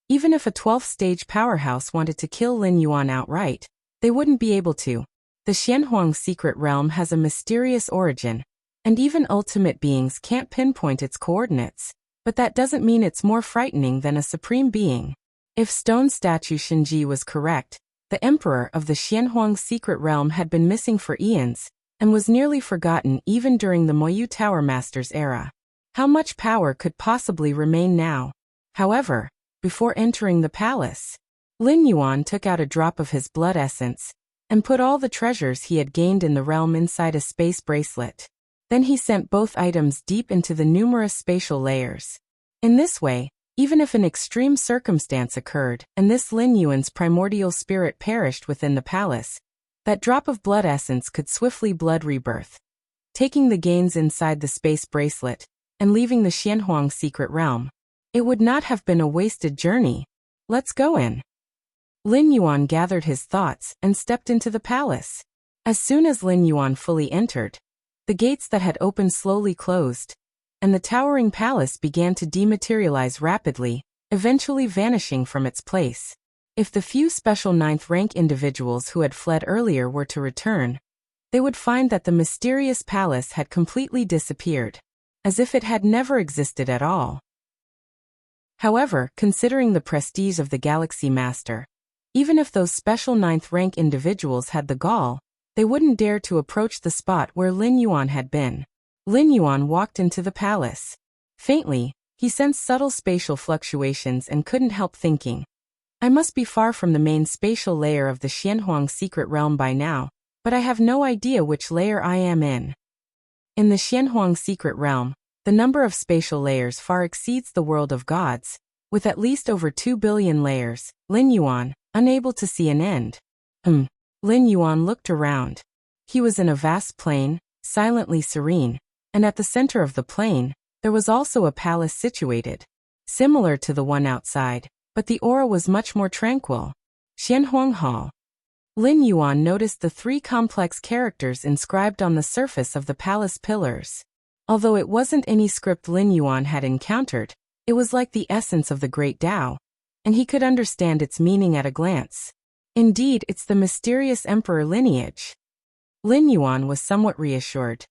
even if a 12th-stage powerhouse wanted to kill Lin Yuan outright, they wouldn't be able to. The Xianhuang secret realm has a mysterious origin, and even ultimate beings can't pinpoint its coordinates. But that doesn't mean it's more frightening than a supreme being. If stone statue Shinji was correct, the emperor of the Xianhuang secret realm had been missing for eons, and was nearly forgotten even during the Moyu Tower Master's era. How much power could possibly remain now? However, before entering the palace, Lin Yuan took out a drop of his blood essence, and put all the treasures he had gained in the realm inside a space bracelet. Then he sent both items deep into the numerous spatial layers. In this way, even if an extreme circumstance occurred, and this Lin Yuan's primordial spirit perished within the palace, that drop of blood essence could swiftly blood rebirth. Taking the gains inside the space bracelet, and leaving the Xianhuang secret realm, it would not have been a wasted journey. Let's go in. Lin Yuan gathered his thoughts and stepped into the palace. As soon as Lin Yuan fully entered, the gates that had opened slowly closed, and the towering palace began to dematerialize rapidly, eventually vanishing from its place. If the few special ninth-rank individuals who had fled earlier were to return, they would find that the mysterious palace had completely disappeared, as if it had never existed at all. However, considering the prestige of the Galaxy Master, even if those special ninth-rank individuals had the gall, they wouldn't dare to approach the spot where Lin Yuan had been. Lin Yuan walked into the palace. Faintly, he sensed subtle spatial fluctuations and couldn't help thinking, I must be far from the main spatial layer of the Xianhuang secret realm by now, but I have no idea which layer I am in. In the Xianhuang secret realm, the number of spatial layers far exceeds the world of gods, with at least over 2 billion layers. Lin Yuan, unable to see an end. Lin Yuan looked around. He was in a vast plain, silently serene, and at the center of the plain, there was also a palace situated, similar to the one outside, but the aura was much more tranquil. Xianhuang Hall. Lin Yuan noticed the 3 complex characters inscribed on the surface of the palace pillars. Although it wasn't any script Lin Yuan had encountered, it was like the essence of the great Tao, and he could understand its meaning at a glance. Indeed, it's the mysterious emperor lineage. Lin Yuan was somewhat reassured.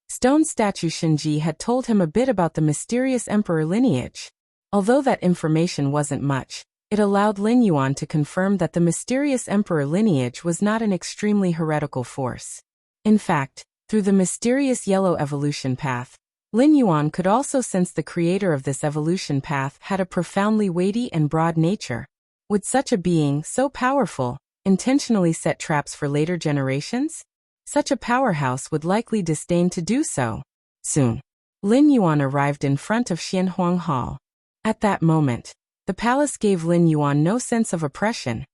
Stone statue Shinji had told him a bit about the mysterious emperor lineage. Although that information wasn't much, it allowed Lin Yuan to confirm that the mysterious emperor lineage was not an extremely heretical force. In fact, through the mysterious yellow evolution path, Lin Yuan could also sense the creator of this evolution path had a profoundly weighty and broad nature. Would such a being, so powerful, intentionally set traps for later generations? Such a powerhouse would likely disdain to do so. Soon, Lin Yuan arrived in front of Xianhuang Hall. At that moment, the palace gave Lin Yuan no sense of oppression.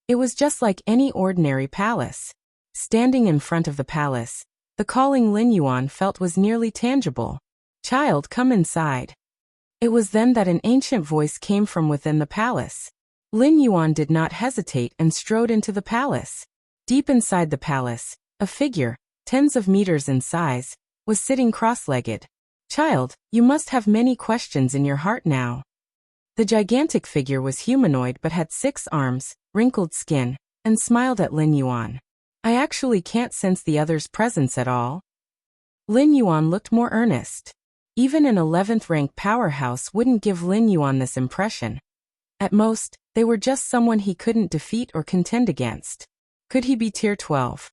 It was just like any ordinary palace. Standing in front of the palace, the calling Lin Yuan felt was nearly tangible. Child, come inside. It was then that an ancient voice came from within the palace. Lin Yuan did not hesitate and strode into the palace. Deep inside the palace, a figure, tens of meters in size, was sitting cross-legged. Child, you must have many questions in your heart now. The gigantic figure was humanoid but had 6 arms, wrinkled skin, and smiled at Lin Yuan. I actually can't sense the other's presence at all. Lin Yuan looked more earnest. Even an 11th rank powerhouse wouldn't give Lin Yuan this impression. At most, they were just someone he couldn't defeat or contend against. Could he be tier 12?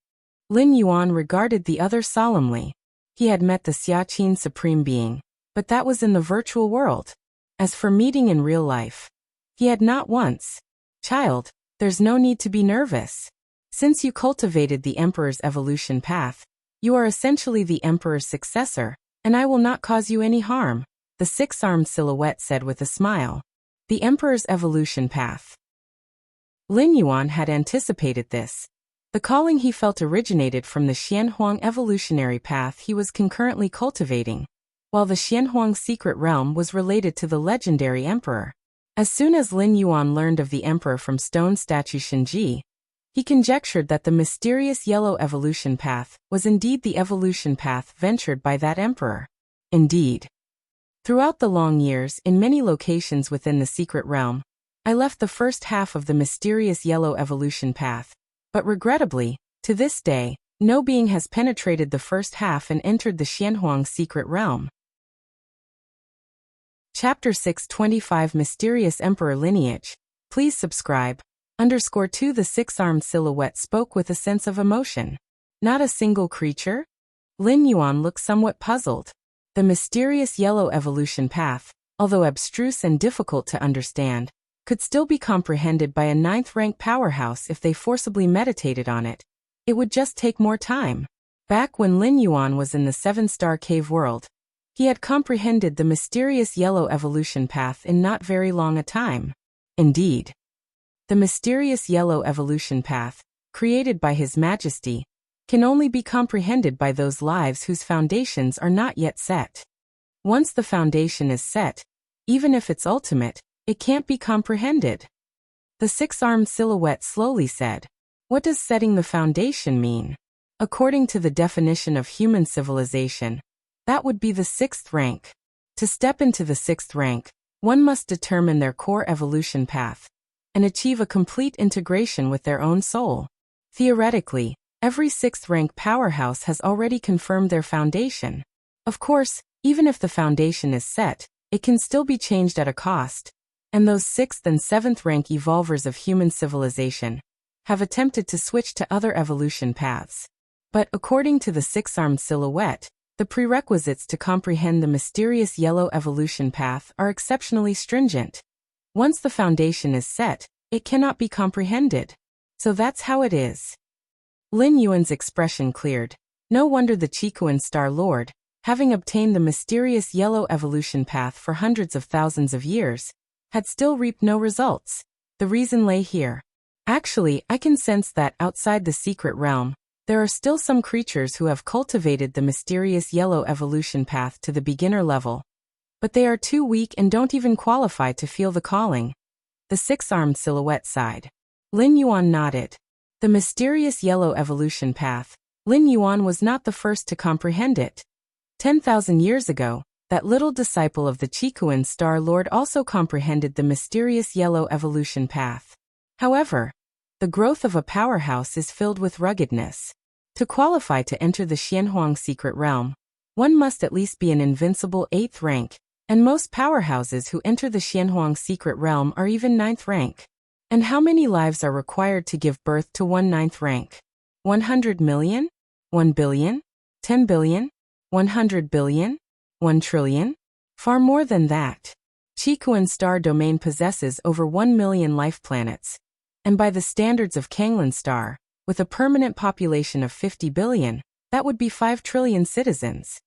Lin Yuan regarded the other solemnly. He had met the Xiaqin Supreme Being, but that was in the virtual world. As for meeting in real life, he had not once. Child, there's no need to be nervous. Since you cultivated the Emperor's evolution path, you are essentially the Emperor's successor, and I will not cause you any harm, the 6-armed silhouette said with a smile. The Emperor's evolution path. Lin Yuan had anticipated this. The calling he felt originated from the Xianhuang evolutionary path he was concurrently cultivating, while the Xianhuang secret realm was related to the legendary emperor. As soon as Lin Yuan learned of the emperor from stone statue Shinji, he conjectured that the mysterious yellow evolution path was indeed the evolution path ventured by that emperor. Indeed. Throughout the long years in many locations within the secret realm, I left the first half of the mysterious yellow evolution path, but regrettably, to this day, no being has penetrated the first half and entered the Xianhuang secret realm. Chapter 625 Mysterious Emperor Lineage. Please subscribe. _2 The 6-armed silhouette spoke with a sense of emotion. Not a single creature? Lin Yuan looked somewhat puzzled. The mysterious yellow evolution path, although abstruse and difficult to understand, could still be comprehended by a 9th-rank powerhouse if they forcibly meditated on it. It would just take more time. Back when Lin Yuan was in the 7-star cave world, he had comprehended the mysterious yellow evolution path in not very long a time. Indeed, the mysterious yellow evolution path, created by His Majesty, can only be comprehended by those lives whose foundations are not yet set. Once the foundation is set, even if it's ultimate, it can't be comprehended. The 6-armed silhouette slowly said, "What does setting the foundation mean?" According to the definition of human civilization, that would be the 6th rank. To step into the 6th rank, one must determine their core evolution path and achieve a complete integration with their own soul. Theoretically, every 6th rank powerhouse has already confirmed their foundation. Of course, even if the foundation is set, it can still be changed at a cost. And those 6th and 7th rank evolvers of human civilization have attempted to switch to other evolution paths. But according to the 6-armed silhouette, The prerequisites to comprehend the mysterious yellow evolution path are exceptionally stringent. Once the foundation is set, it cannot be comprehended. So that's how it is. Lin Yuan's expression cleared. No wonder the Qikuan Star Lord, having obtained the mysterious yellow evolution path for hundreds of thousands of years, had still reaped no results. The reason lay here. Actually, I can sense that outside the secret realm, there are still some creatures who have cultivated the mysterious yellow evolution path to the beginner level. But they are too weak and don't even qualify to feel the calling. The six-armed silhouette sighed. Lin Yuan nodded. The mysterious yellow evolution path. Lin Yuan was not the first to comprehend it. 10,000 years ago, that little disciple of the Qikuan Star Lord also comprehended the mysterious yellow evolution path. However, the growth of a powerhouse is filled with ruggedness. To qualify to enter the Xianhuang secret realm, one must at least be an invincible 8th rank, and most powerhouses who enter the Xianhuang secret realm are even 9th rank. And how many lives are required to give birth to one 9th rank? 100 million? 1 billion? 10 billion? 100 billion? 1 trillion? Far more than that. Qikuan Star Domain possesses over 1 million life planets. And by the standards of Kanglan Star, with a permanent population of 50 billion, that would be 5 trillion citizens.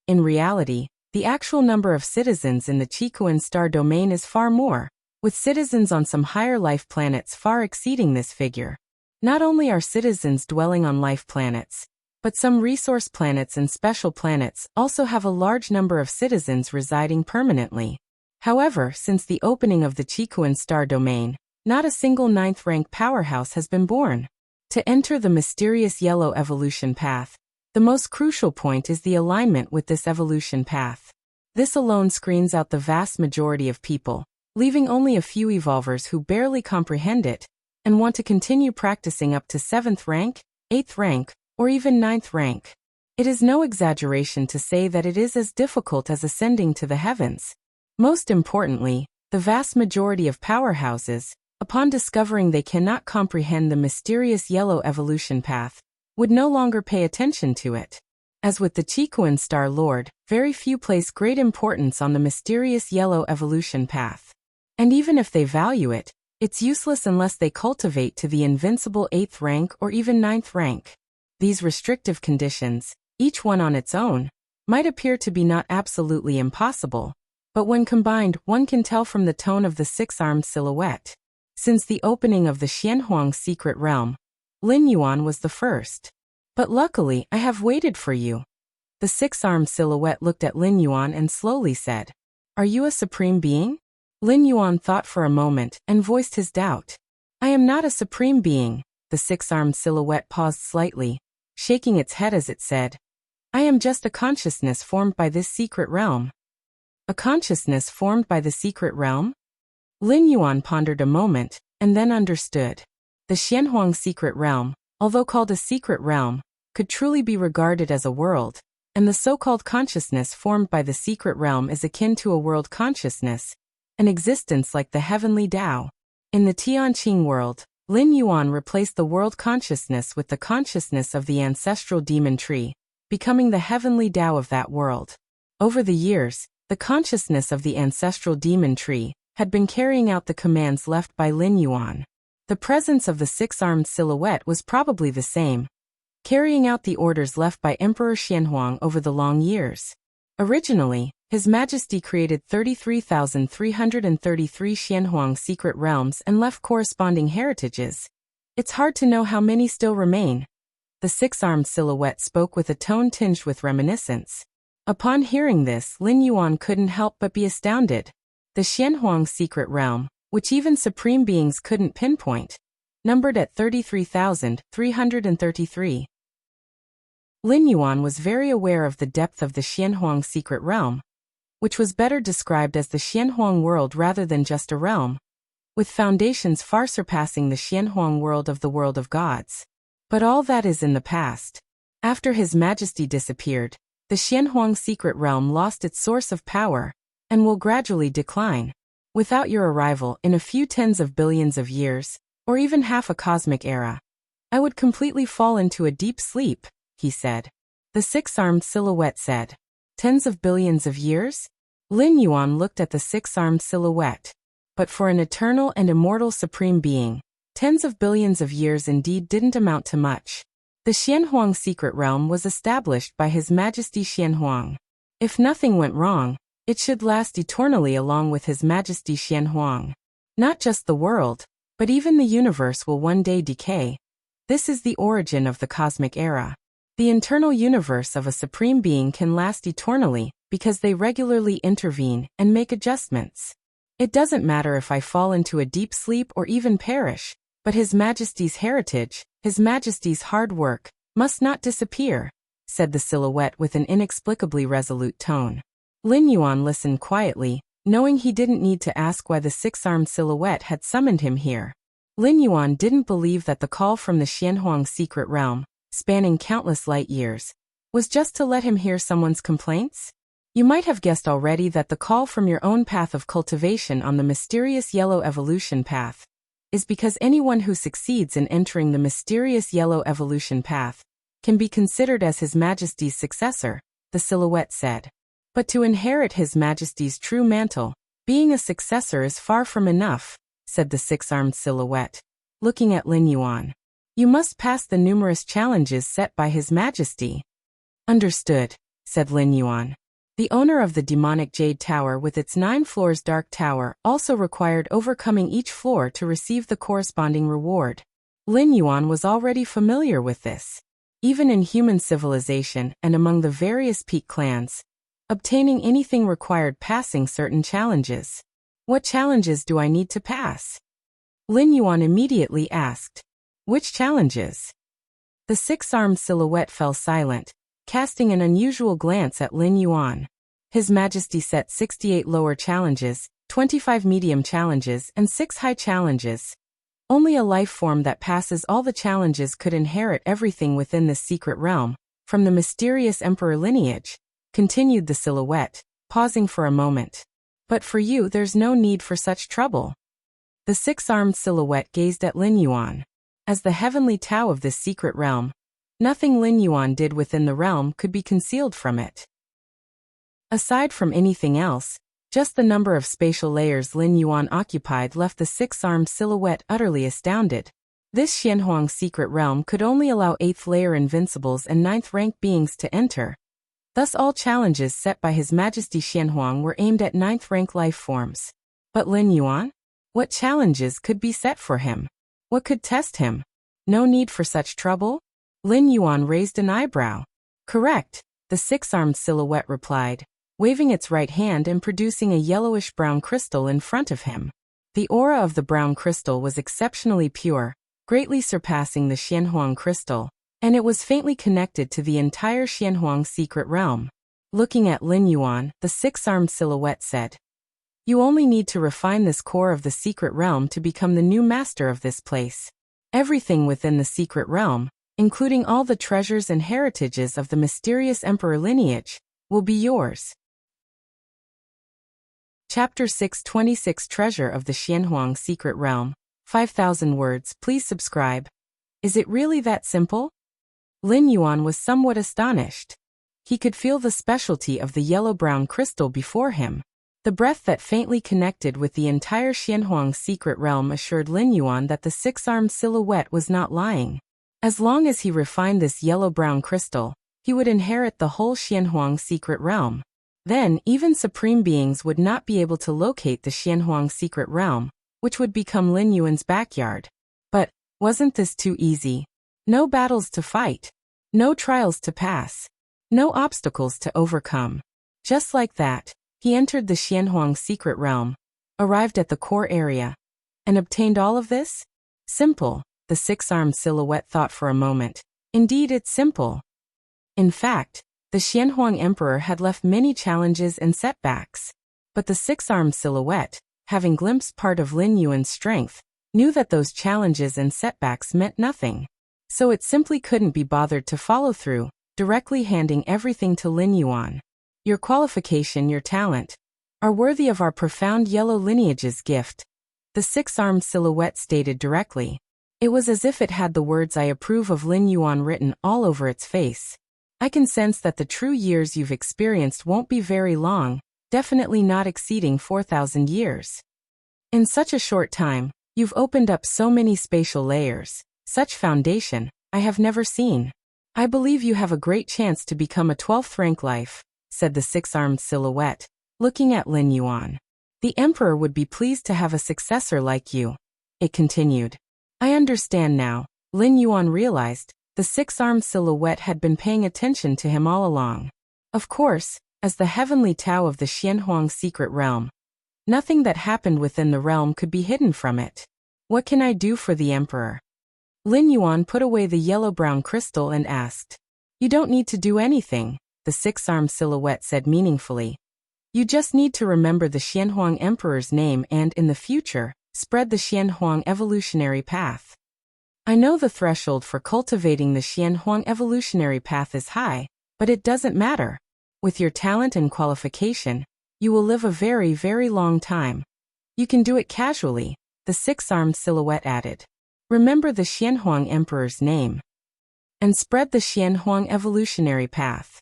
In reality, the actual number of citizens in the Qikuan Star Domain is far more, with citizens on some higher life planets far exceeding this figure. Not only are citizens dwelling on life planets, but some resource planets and special planets also have a large number of citizens residing permanently. However, since the opening of the Qikuan Star Domain, not a single 9th rank powerhouse has been born. To enter the mysterious yellow evolution path, the most crucial point is the alignment with this evolution path. This alone screens out the vast majority of people, leaving only a few evolvers who barely comprehend it and want to continue practicing up to 7th rank, 8th rank, or even 9th rank. It is no exaggeration to say that it is as difficult as ascending to the heavens. Most importantly, the vast majority of powerhouses, upon discovering they cannot comprehend the mysterious yellow evolution path, would no longer pay attention to it. As with the Qikuan Star Lord, very few place great importance on the mysterious yellow evolution path. And even if they value it, it's useless unless they cultivate to the invincible 8th rank or even 9th rank. These restrictive conditions, each one on its own, might appear to be not absolutely impossible, but when combined, one can tell from the tone of the six-armed silhouette. Since the opening of the Xianhuang secret realm, Lin Yuan was the first. But luckily, I have waited for you. The six-armed silhouette looked at Lin Yuan and slowly said, "Are you a supreme being?" Lin Yuan thought for a moment and voiced his doubt. "I am not a supreme being." The six-armed silhouette paused slightly, shaking its head as it said, "I am just a consciousness formed by this secret realm." A consciousness formed by the secret realm? Lin Yuan pondered a moment, and then understood. The Xianhuang secret realm, although called a secret realm, could truly be regarded as a world, and the so-called consciousness formed by the secret realm is akin to a world consciousness, an existence like the heavenly Tao. In the Tianqing world, Lin Yuan replaced the world consciousness with the consciousness of the ancestral demon tree, becoming the heavenly Tao of that world. Over the years, the consciousness of the ancestral demon tree had been carrying out the commands left by Lin Yuan. The presence of the six-armed silhouette was probably the same, carrying out the orders left by Emperor Xianhuang over the long years. Originally, His Majesty created 33,333 Xianhuang secret realms and left corresponding heritages. It's hard to know how many still remain. The six-armed silhouette spoke with a tone tinged with reminiscence. Upon hearing this, Lin Yuan couldn't help but be astounded. The Xianhuang secret realm, which even supreme beings couldn't pinpoint, numbered at 33,333. Lin Yuan was very aware of the depth of the Xianhuang secret realm, which was better described as the Xianhuang world rather than just a realm, with foundations far surpassing the Xianhuang world of the world of gods. But all that is in the past. After His Majesty disappeared, the Xianhuang secret realm lost its source of power, and will gradually decline. Without your arrival in a few tens of billions of years, or even half a cosmic era, I would completely fall into a deep sleep, he said. The six-armed silhouette said. Tens of billions of years? Lin Yuan looked at the six-armed silhouette. But for an eternal and immortal supreme being, tens of billions of years indeed didn't amount to much. The Xianhuang secret realm was established by His Majesty Xianhuang. If nothing went wrong, it should last eternally along with His Majesty Xianhuang. Not just the world, but even the universe will one day decay. This is the origin of the cosmic era. The internal universe of a supreme being can last eternally because they regularly intervene and make adjustments. It doesn't matter if I fall into a deep sleep or even perish, but His Majesty's heritage, His Majesty's hard work, must not disappear, said the silhouette with an inexplicably resolute tone. Lin Yuan listened quietly, knowing he didn't need to ask why the six-armed silhouette had summoned him here. Lin Yuan didn't believe that the call from the Xianhuang secret realm, spanning countless light years, was just to let him hear someone's complaints. You might have guessed already that the call from your own path of cultivation on the mysterious yellow evolution path is because anyone who succeeds in entering the mysterious yellow evolution path can be considered as His Majesty's successor, the silhouette said. But to inherit His Majesty's true mantle, being a successor is far from enough, said the six-armed silhouette, looking at Lin Yuan. You must pass the numerous challenges set by His Majesty. Understood, said Lin Yuan. The owner of the demonic Jade Tower with its 9 floors Dark Tower also required overcoming each floor to receive the corresponding reward. Lin Yuan was already familiar with this. Even in human civilization and among the various peak clans, obtaining anything required passing certain challenges. What challenges do I need to pass? Lin Yuan immediately asked. Which challenges? The six-armed silhouette fell silent, casting an unusual glance at Lin Yuan. His Majesty set 68 lower challenges, 25 medium challenges, and 6 high challenges. Only a life form that passes all the challenges could inherit everything within this secret realm, from the mysterious emperor lineage, continued the silhouette, pausing for a moment. But for you there's no need for such trouble. The six-armed silhouette gazed at Lin Yuan. As the heavenly Tao of this secret realm, nothing Lin Yuan did within the realm could be concealed from it. Aside from anything else, just the number of spatial layers Lin Yuan occupied left the six-armed silhouette utterly astounded. This Xianhuang secret realm could only allow 8th layer invincibles and 9th rank beings to enter. Thus all challenges set by His Majesty Xianhuang were aimed at 9th rank life forms. But Lin Yuan? What challenges could be set for him? What could test him? No need for such trouble? Lin Yuan raised an eyebrow. Correct, the six-armed silhouette replied, waving its right hand and producing a yellowish-brown crystal in front of him. The aura of the brown crystal was exceptionally pure, greatly surpassing the Xianhuang crystal, and it was faintly connected to the entire Xianhuang secret realm. Looking at Lin Yuan, the six-armed silhouette said, You only need to refine this core of the secret realm to become the new master of this place. Everything within the secret realm, including all the treasures and heritages of the mysterious emperor lineage, will be yours. Chapter 626 Treasure of the Xianhuang Secret Realm, 5,000 words. Please subscribe. Is it really that simple? Lin Yuan was somewhat astonished. He could feel the specialty of the yellow-brown crystal before him. The breath that faintly connected with the entire Xianhuang secret realm assured Lin Yuan that the six-armed silhouette was not lying. As long as he refined this yellow-brown crystal, he would inherit the whole Xianhuang secret realm. Then, even supreme beings would not be able to locate the Xianhuang secret realm, which would become Lin Yuan's backyard. But, wasn't this too easy? No battles to fight. No trials to pass. No obstacles to overcome. Just like that, he entered the Xianhuang secret realm, arrived at the core area, and obtained all of this? Simple, the six-armed silhouette thought for a moment. Indeed, it's simple. In fact, the Xianhuang emperor had left many challenges and setbacks. But the six-armed silhouette, having glimpsed part of Lin Yuan's strength, knew that those challenges and setbacks meant nothing. So it simply couldn't be bothered to follow through, directly handing everything to Lin Yuan. Your qualification, your talent, are worthy of our profound yellow lineage's gift, the six-armed silhouette stated directly. It was as if it had the words I approve of Lin Yuan written all over its face. I can sense that the true years you've experienced won't be very long, definitely not exceeding 4,000 years. In such a short time, you've opened up so many spatial layers, such foundation, I have never seen. I believe you have a great chance to become a 12th rank life, said the six-armed silhouette, looking at Lin Yuan. The emperor would be pleased to have a successor like you. It continued. I understand now, Lin Yuan realized. The six-armed silhouette had been paying attention to him all along. Of course, as the heavenly Tao of the Xianhuang secret realm, nothing that happened within the realm could be hidden from it. What can I do for the emperor? Lin Yuan put away the yellow-brown crystal and asked. You don't need to do anything, the six-armed silhouette said meaningfully. You just need to remember the Xianhuang emperor's name and, in the future, spread the Xianhuang evolutionary path. I know the threshold for cultivating the Xianhuang evolutionary path is high, but it doesn't matter. With your talent and qualification, you will live a very, very long time. You can do it casually, the six-armed silhouette added. Remember the Xianhuang emperor's name and spread the Xianhuang evolutionary path.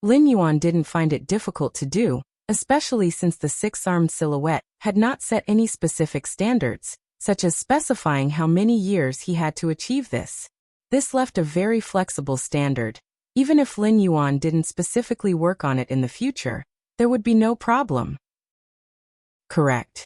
Lin Yuan didn't find it difficult to do, especially since the six-armed silhouette had not set any specific standards, such as specifying how many years he had to achieve this. This left a very flexible standard. Even if Lin Yuan didn't specifically work on it in the future, there would be no problem. Correct.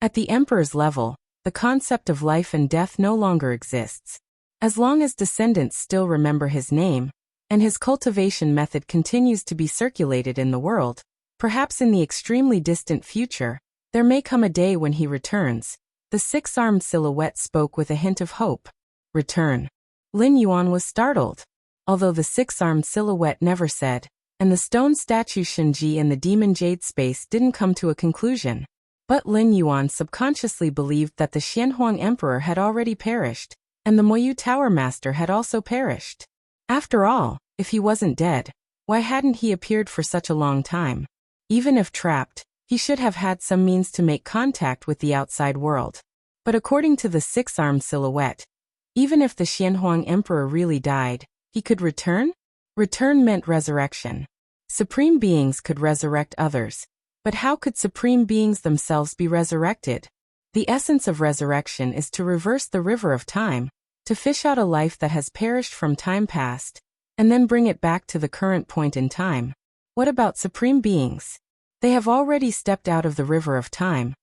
At the emperor's level, the concept of life and death no longer exists. As long as descendants still remember his name, and his cultivation method continues to be circulated in the world, perhaps in the extremely distant future, there may come a day when he returns. The six-armed silhouette spoke with a hint of hope. Return. Lin Yuan was startled. Although the six-armed silhouette never said, and the stone statue Shenji in the demon jade space didn't come to a conclusion. But Lin Yuan subconsciously believed that the Xianhuang emperor had already perished, and the Moyu Tower Master had also perished. After all, if he wasn't dead, why hadn't he appeared for such a long time? Even if trapped, he should have had some means to make contact with the outside world. But according to the six-armed silhouette, even if the Xianhuang emperor really died, he could return? Return meant resurrection. Supreme beings could resurrect others. But how could supreme beings themselves be resurrected? The essence of resurrection is to reverse the river of time, to fish out a life that has perished from time past, and then bring it back to the current point in time. What about supreme beings? They have already stepped out of the river of time.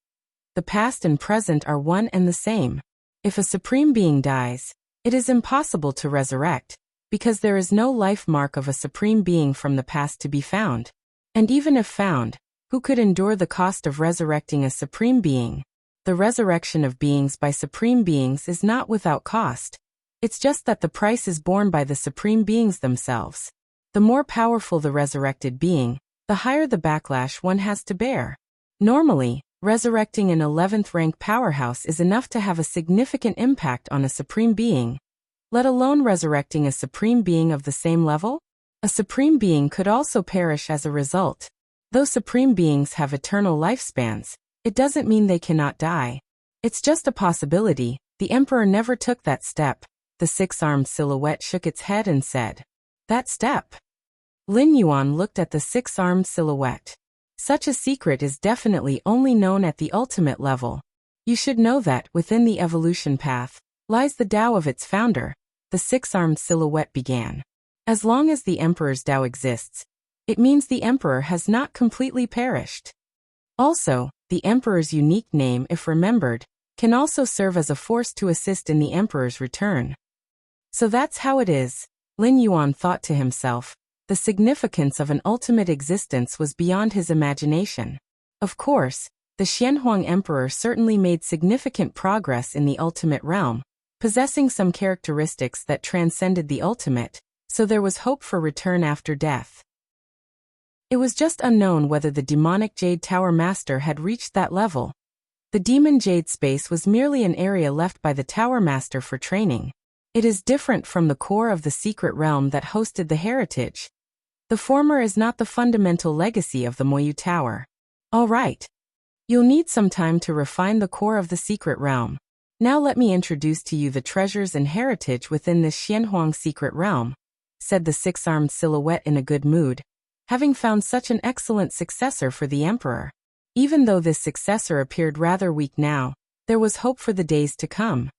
The past and present are one and the same. If a supreme being dies, it is impossible to resurrect, because there is no life mark of a supreme being from the past to be found. And even if found, who could endure the cost of resurrecting a supreme being? The resurrection of beings by supreme beings is not without cost. It's just that the price is borne by the supreme beings themselves. The more powerful the resurrected being, the higher the backlash one has to bear. Normally, resurrecting an 11th rank powerhouse is enough to have a significant impact on a supreme being. Let alone resurrecting a supreme being of the same level? A supreme being could also perish as a result. Though supreme beings have eternal lifespans, it doesn't mean they cannot die. It's just a possibility. The emperor never took that step. The six-armed silhouette shook its head and said, That step? Lin Yuan looked at the six-armed silhouette. Such a secret is definitely only known at the ultimate level. You should know that within the evolution path lies the Tao of its founder, the six-armed silhouette began. As long as the emperor's Tao exists, it means the emperor has not completely perished. Also, the emperor's unique name, if remembered, can also serve as a force to assist in the emperor's return. So that's how it is, Lin Yuan thought to himself. The significance of an ultimate existence was beyond his imagination. Of course, the Xianhuang emperor certainly made significant progress in the ultimate realm, possessing some characteristics that transcended the ultimate, so there was hope for return after death. It was just unknown whether the demonic Jade Tower Master had reached that level. The demon Jade space was merely an area left by the Tower Master for training. It is different from the core of the secret realm that hosted the heritage. The former is not the fundamental legacy of the Moyu Tower. All right. You'll need some time to refine the core of the secret realm. Now let me introduce to you the treasures and heritage within this Xianhuang secret realm. said the six-armed silhouette in a good mood, having found such an excellent successor for the emperor. Even though this successor appeared rather weak now, there was hope for the days to come.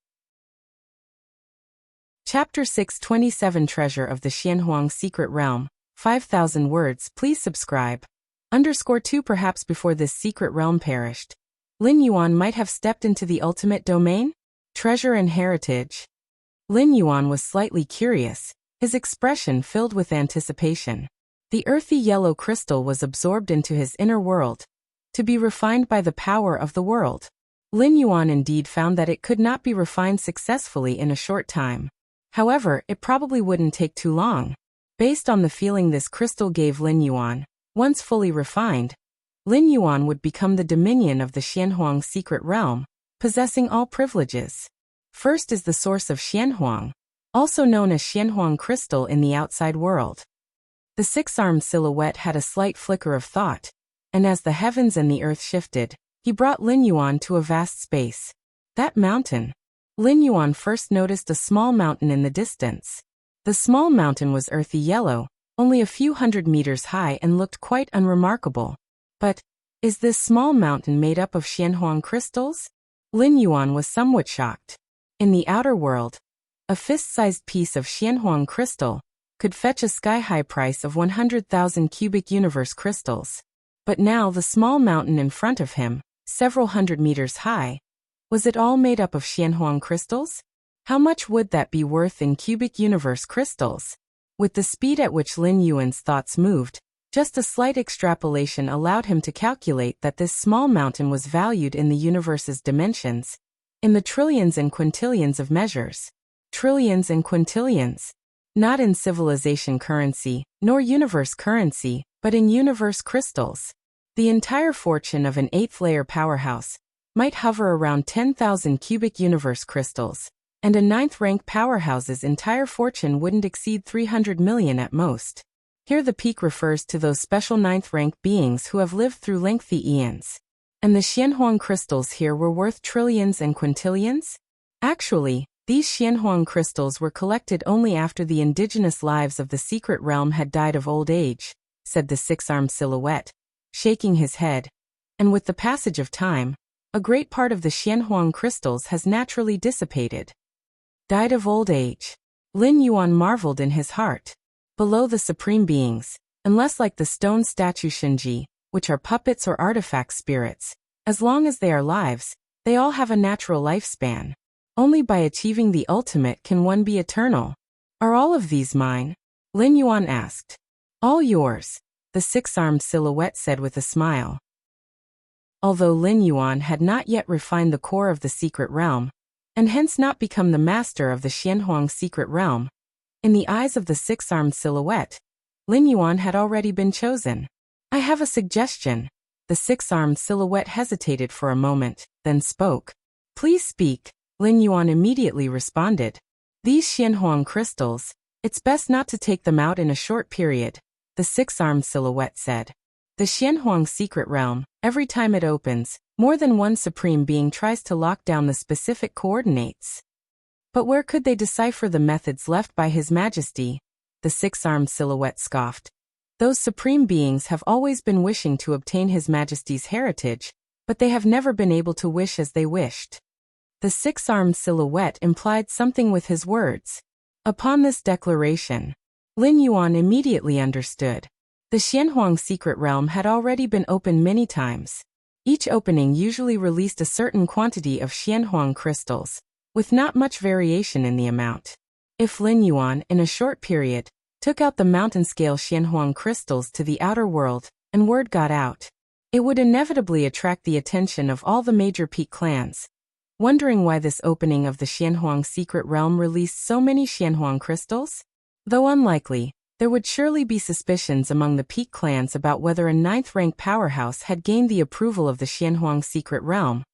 Chapter 627 Treasure of the Xianhuang Secret Realm, 5,000 words. Please subscribe. _2 Perhaps before this secret realm perished, Lin Yuan might have stepped into the ultimate domain? Treasure and heritage. Lin Yuan was slightly curious, his expression filled with anticipation. The earthy yellow crystal was absorbed into his inner world, to be refined by the power of the world. Lin Yuan indeed found that it could not be refined successfully in a short time. However, it probably wouldn't take too long. Based on the feeling this crystal gave Lin Yuan, once fully refined, Lin Yuan would become the dominion of the Xianhuang secret realm, possessing all privileges. First is the source of Xianhuang, also known as Xianhuang crystal in the outside world. The six-armed silhouette had a slight flicker of thought, and as the heavens and the earth shifted, he brought Lin Yuan to a vast space. That mountain. Lin Yuan first noticed a small mountain in the distance. The small mountain was earthy yellow, only a few hundred meters high and looked quite unremarkable. But, is this small mountain made up of Xianhuang crystals? Lin Yuan was somewhat shocked. In the outer world, a fist-sized piece of Xianhuang crystal could fetch a sky-high price of 100,000 cubic universe crystals. But now the small mountain in front of him, several hundred meters high, was it all made up of Xianhuang crystals? How much would that be worth in cubic universe crystals? With the speed at which Lin Yuan's thoughts moved, just a slight extrapolation allowed him to calculate that this small mountain was valued in the universe's dimensions, in the trillions and quintillions of measures. Trillions and quintillions. Not in civilization currency, nor universe currency, but in universe crystals. The entire fortune of an 8th-layer powerhouse might hover around 10,000 cubic universe crystals, and a 9th-rank powerhouse's entire fortune wouldn't exceed 300 million at most. Here the peak refers to those special 9th-rank beings who have lived through lengthy eons. And the Xianhuang crystals here were worth trillions and quintillions? Actually, these Xianhuang crystals were collected only after the indigenous lives of the secret realm had died of old age, said the six-armed silhouette, shaking his head. And with the passage of time, a great part of the Xianhuang crystals has naturally dissipated. Died of old age. Lin Yuan marveled in his heart. Below the supreme beings, unless like the stone statue Shenji, which are puppets or artifact spirits, as long as they are lives, they all have a natural lifespan. Only by achieving the ultimate can one be eternal. Are all of these mine? Lin Yuan asked. All yours, the six-armed silhouette said with a smile. Although Lin Yuan had not yet refined the core of the secret realm, and hence not become the master of the Xianhuang secret realm, in the eyes of the six-armed silhouette, Lin Yuan had already been chosen. I have a suggestion. The six-armed silhouette hesitated for a moment, then spoke. Please speak, Lin Yuan immediately responded. These Xianhuang crystals, it's best not to take them out in a short period, the six-armed silhouette said. The Xianhuang secret realm, every time it opens, more than one supreme being tries to lock down the specific coordinates. But where could they decipher the methods left by His Majesty? The six-armed silhouette scoffed. Those supreme beings have always been wishing to obtain His Majesty's heritage, but they have never been able to wish as they wished. The six-armed silhouette implied something with his words. Upon this declaration, Lin Yuan immediately understood. The Xianhuang secret realm had already been opened many times. Each opening usually released a certain quantity of Xianhuang crystals, with not much variation in the amount. If Lin Yuan, in a short period, took out the mountain-scale Xianhuang crystals to the outer world, and word got out, it would inevitably attract the attention of all the major peak clans, wondering why this opening of the Xianhuang secret realm released so many Xianhuang crystals? Though unlikely, there would surely be suspicions among the peak clans about whether a 9th-rank powerhouse had gained the approval of the Xianhuang secret realm,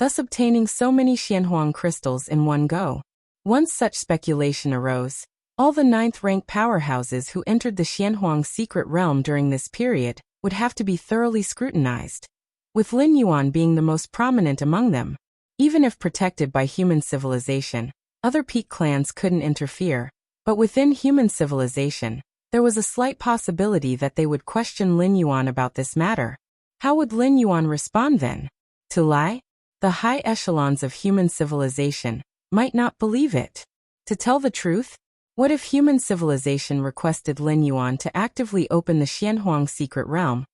thus obtaining so many Xianhuang crystals in one go. Once such speculation arose, all the 9th-rank powerhouses who entered the Xianhuang secret realm during this period would have to be thoroughly scrutinized, with Lin Yuan being the most prominent among them. Even if protected by human civilization, other peak clans couldn't interfere. But within human civilization, there was a slight possibility that they would question Lin Yuan about this matter. How would Lin Yuan respond then? To lie? The high echelons of human civilization might not believe it. To tell the truth? What if human civilization requested Lin Yuan to actively open the Xianhuang secret realm,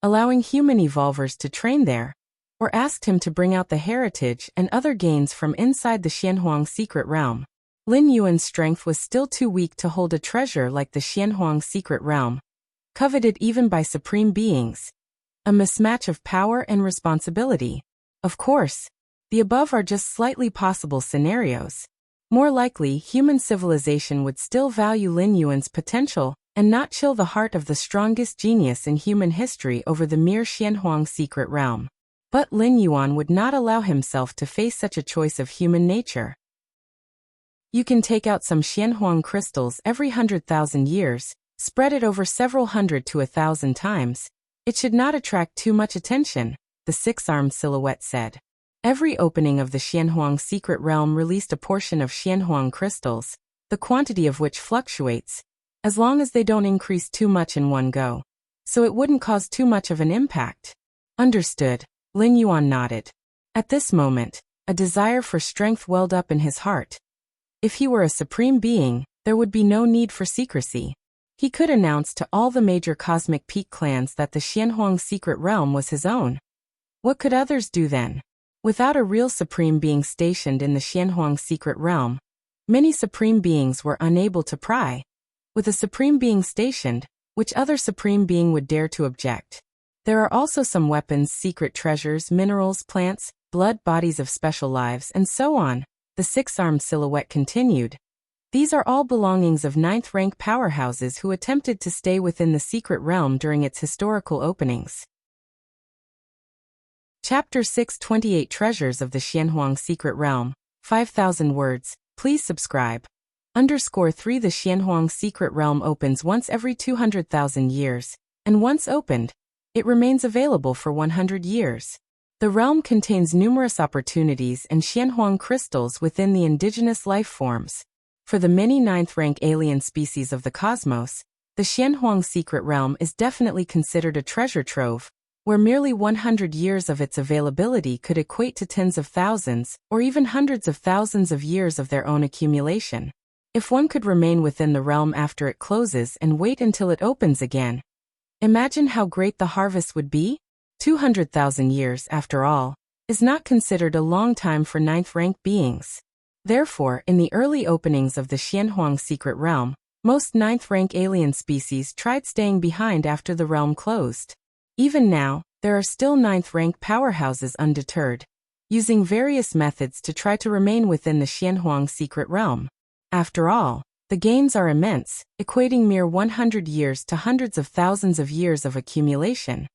allowing human evolvers to train there, or asked him to bring out the heritage and other gains from inside the Xianhuang secret realm? Lin Yuan's strength was still too weak to hold a treasure like the Xianhuang secret realm, coveted even by supreme beings. A mismatch of power and responsibility. Of course, the above are just slightly possible scenarios. More likely, human civilization would still value Lin Yuan's potential and not chill the heart of the strongest genius in human history over the mere Xianhuang secret realm. But Lin Yuan would not allow himself to face such a choice of human nature. You can take out some Xianhuang crystals every 100,000 years, spread it over several hundred to 1,000 times. It should not attract too much attention, the six-armed silhouette said. Every opening of the Xianhuang secret realm released a portion of Xianhuang crystals, the quantity of which fluctuates, as long as they don't increase too much in one go. So it wouldn't cause too much of an impact. Understood, Lin Yuan nodded. At this moment, a desire for strength welled up in his heart. If he were a supreme being, there would be no need for secrecy. He could announce to all the major cosmic peak clans that the Xianhuang secret realm was his own. What could others do then? Without a real supreme being stationed in the Xianhuang secret realm, many supreme beings were unable to pry. With a supreme being stationed, which other supreme being would dare to object? There are also some weapons, secret treasures, minerals, plants, blood, bodies of special lives, and so on, the six-armed silhouette continued. These are all belongings of ninth-rank powerhouses who attempted to stay within the secret realm during its historical openings. Chapter 6, 28 Treasures of the Xianhuang Secret Realm, 5,000 words. Please subscribe. _3 The Xianhuang Secret Realm opens once every 200,000 years, and once opened, it remains available for 100 years. The realm contains numerous opportunities and Xianhuang crystals within the indigenous life forms. For the many ninth-rank alien species of the cosmos, the Xianhuang Secret Realm is definitely considered a treasure trove, where merely 100 years of its availability could equate to tens of thousands, or even hundreds of thousands of years of their own accumulation. If one could remain within the realm after it closes and wait until it opens again, imagine how great the harvest would be? 200,000 years, after all, is not considered a long time for ninth-rank beings. Therefore, in the early openings of the Xianhuang Secret Realm, most ninth-rank alien species tried staying behind after the realm closed. Even now, there are still ninth-rank powerhouses undeterred, using various methods to try to remain within the Xianhuang Secret Realm. After all, the gains are immense, equating mere 100 years to hundreds of thousands of years of accumulation.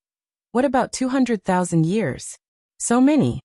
What about 200,000 years? So many.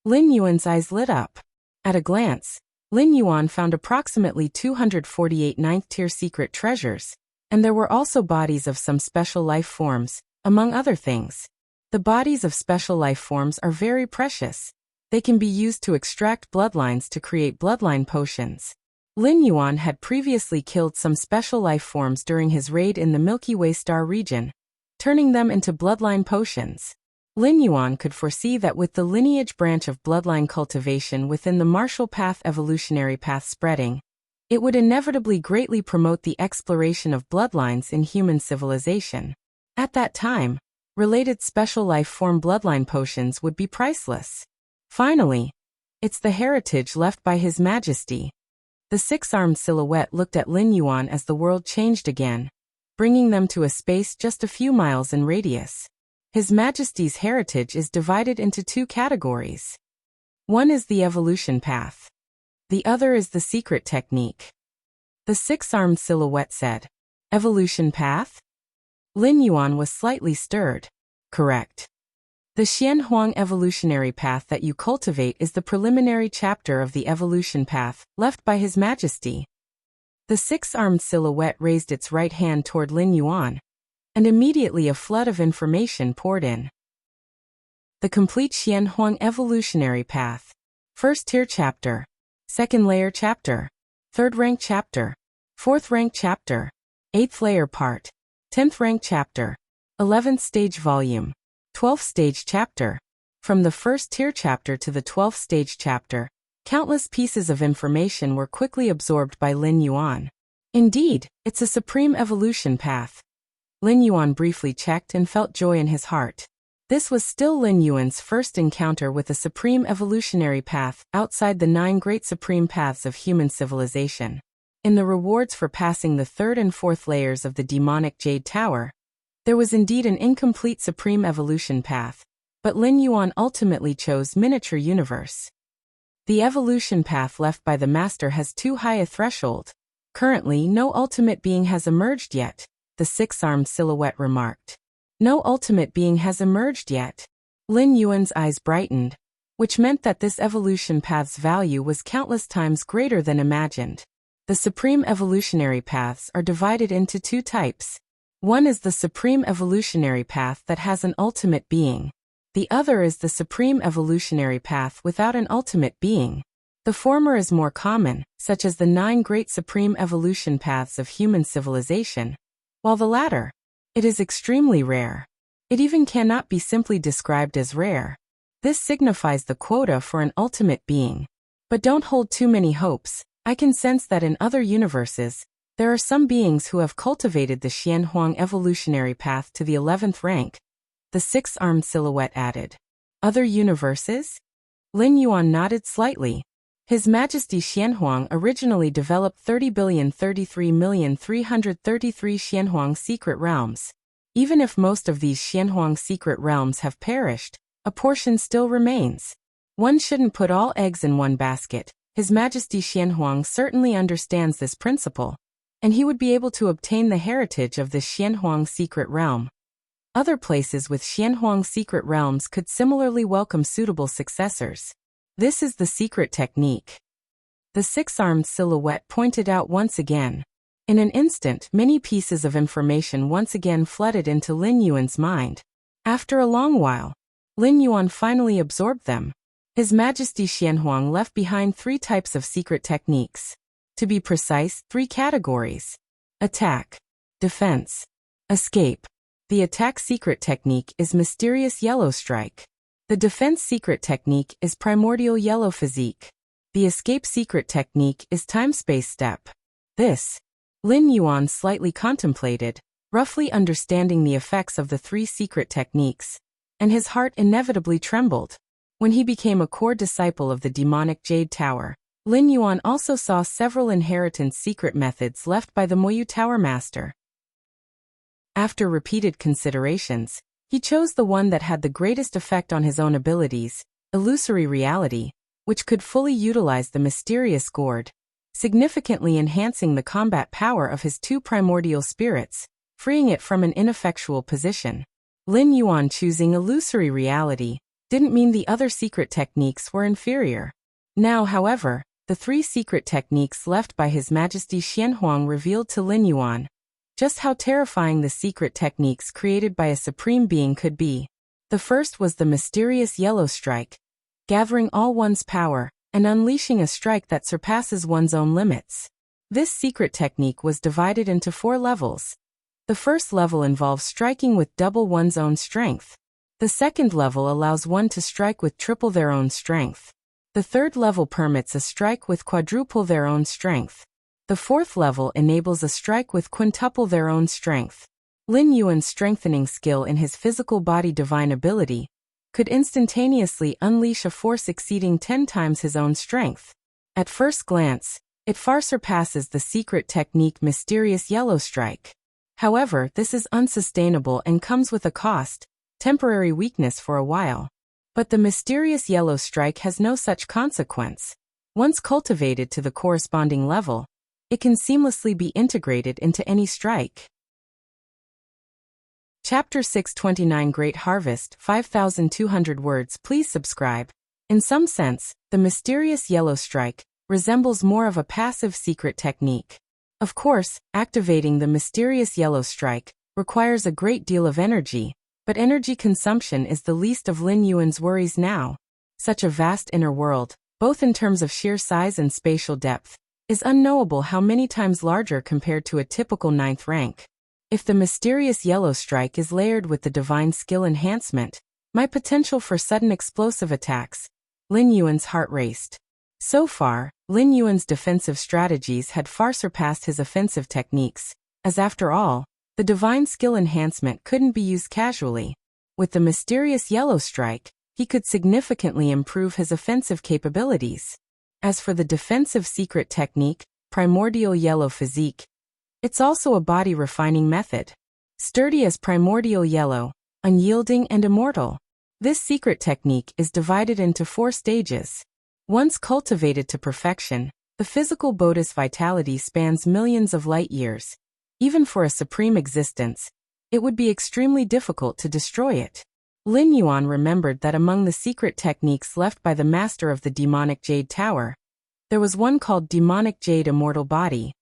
Lin Yuan's eyes lit up. At a glance, Lin Yuan found approximately 248 ninth-tier secret treasures, and there were also bodies of some special life forms, among other things. The bodies of special life forms are very precious. They can be used to extract bloodlines to create bloodline potions. Lin Yuan had previously killed some special life forms during his raid in the Milky Way star region, turning them into bloodline potions. Lin Yuan could foresee that with the lineage branch of bloodline cultivation within the martial path evolutionary path spreading, it would inevitably greatly promote the exploration of bloodlines in human civilization. At that time, related special life form bloodline potions would be priceless. Finally, it's the heritage left by His Majesty. The six-armed silhouette looked at Lin Yuan as the world changed again, bringing them to a space just a few miles in radius. His Majesty's heritage is divided into two categories. One is the evolution path. The other is the secret technique. The six-armed silhouette said, "Evolution path?" Lin Yuan was slightly stirred. Correct. The Xianhuang evolutionary path that you cultivate is the preliminary chapter of the evolution path left by His Majesty. The six-armed silhouette raised its right hand toward Lin Yuan, and immediately a flood of information poured in. The complete Xianhuang evolutionary path. First tier chapter. Second layer chapter. Third rank chapter. 4th rank chapter, 8th layer part, 10th rank chapter, 11th stage volume, 12th stage chapter. From the 1st tier chapter to the 12th stage chapter, countless pieces of information were quickly absorbed by Lin Yuan. Indeed, it's a supreme evolution path. Lin Yuan briefly checked and felt joy in his heart. This was still Lin Yuan's first encounter with a supreme evolutionary path outside the 9 great supreme paths of human civilization. In the rewards for passing the 3rd and 4th layers of the demonic Jade Tower, there was indeed an incomplete supreme evolution path, but Lin Yuan ultimately chose Miniature Universe. The evolution path left by the Master has too high a threshold. Currently, no ultimate being has emerged yet, the 6-armed silhouette remarked. No ultimate being has emerged yet. Lin Yuan's eyes brightened, which meant that this evolution path's value was countless times greater than imagined. The supreme evolutionary paths are divided into 2 types. One is the supreme evolutionary path that has an ultimate being. The other is the supreme evolutionary path without an ultimate being. The former is more common, such as the 9 great supreme evolution paths of human civilization, while the latter, it is extremely rare. It even cannot be simply described as rare. This signifies the quota for an ultimate being. But don't hold too many hopes. I can sense that in other universes, there are some beings who have cultivated the Xianhuang evolutionary path to the 11th rank, the 6-armed silhouette added. Other universes? Lin Yuan nodded slightly. His Majesty Xianhuang originally developed 30,033,333 Xianhuang secret realms. Even if most of these Xianhuang secret realms have perished, a portion still remains. One shouldn't put all eggs in one basket. His Majesty Xianhuang certainly understands this principle, and he would be able to obtain the heritage of the Xianhuang secret realm. Other places with Xianhuang secret realms could similarly welcome suitable successors. This is the secret technique. The 6-armed silhouette pointed out once again. In an instant, many pieces of information once again flooded into Lin Yuan's mind. After a long while, Lin Yuan finally absorbed them. His Majesty Xianhuang left behind 3 types of secret techniques. To be precise, 3 categories: attack, defense, escape. The attack secret technique is Mysterious Yellow Strike. The defense secret technique is Primordial Yellow Physique. The escape secret technique is Time-Space Step. This, Lin Yuan slightly contemplated, roughly understanding the effects of the 3 secret techniques, and his heart inevitably trembled. When he became a core disciple of the demonic Jade Tower, Lin Yuan also saw several inheritance secret methods left by the Moyu Tower Master. After repeated considerations, he chose the one that had the greatest effect on his own abilities, Illusory Reality, which could fully utilize the mysterious gourd, significantly enhancing the combat power of his 2 primordial spirits, freeing it from an ineffectual position. Lin Yuan choosing Illusory Reality didn't mean the other secret techniques were inferior. Now, however, the 3 secret techniques left by His Majesty Xianhuang revealed to Lin Yuan just how terrifying the secret techniques created by a supreme being could be. The first was the Mysterious Yellow Strike, gathering all one's power and unleashing a strike that surpasses one's own limits. This secret technique was divided into 4 levels. The first level involves striking with double one's own strength. The second level allows one to strike with triple their own strength. The third level permits a strike with quadruple their own strength. The fourth level enables a strike with quintuple their own strength. Lin Yuan's strengthening skill in his physical body divine ability could instantaneously unleash a force exceeding 10 times his own strength. At first glance, it far surpasses the secret technique Mysterious Yellow Strike. However, this is unsustainable and comes with a cost, temporary weakness for a while. But the Mysterious Yellow Strike has no such consequence. Once cultivated to the corresponding level, it can seamlessly be integrated into any strike. Chapter 629 Great Harvest, 5,200 words. Please subscribe. In some sense, the Mysterious Yellow Strike resembles more of a passive secret technique. Of course, activating the Mysterious Yellow Strike requires a great deal of energy, but energy consumption is the least of Lin Yuan's worries now. Such a vast inner world, both in terms of sheer size and spatial depth, is unknowable how many times larger compared to a typical 9th rank. If the mysterious yellow strike is layered with the divine skill enhancement, my potential for sudden explosive attacks. Lin Yuan's heart raced. So far, Lin Yuan's defensive strategies had far surpassed his offensive techniques, as after all, the divine skill enhancement couldn't be used casually. With the mysterious yellow strike, he could significantly improve his offensive capabilities. As for the defensive secret technique, primordial yellow physique, it's also a body refining method. Sturdy as primordial yellow, unyielding and immortal. This secret technique is divided into 4 stages. Once cultivated to perfection, the physical Bodhi's vitality spans millions of light years. Even for a supreme existence, it would be extremely difficult to destroy it. Lin Yuan remembered that among the secret techniques left by the master of the demonic jade tower, there was one called demonic jade immortal body,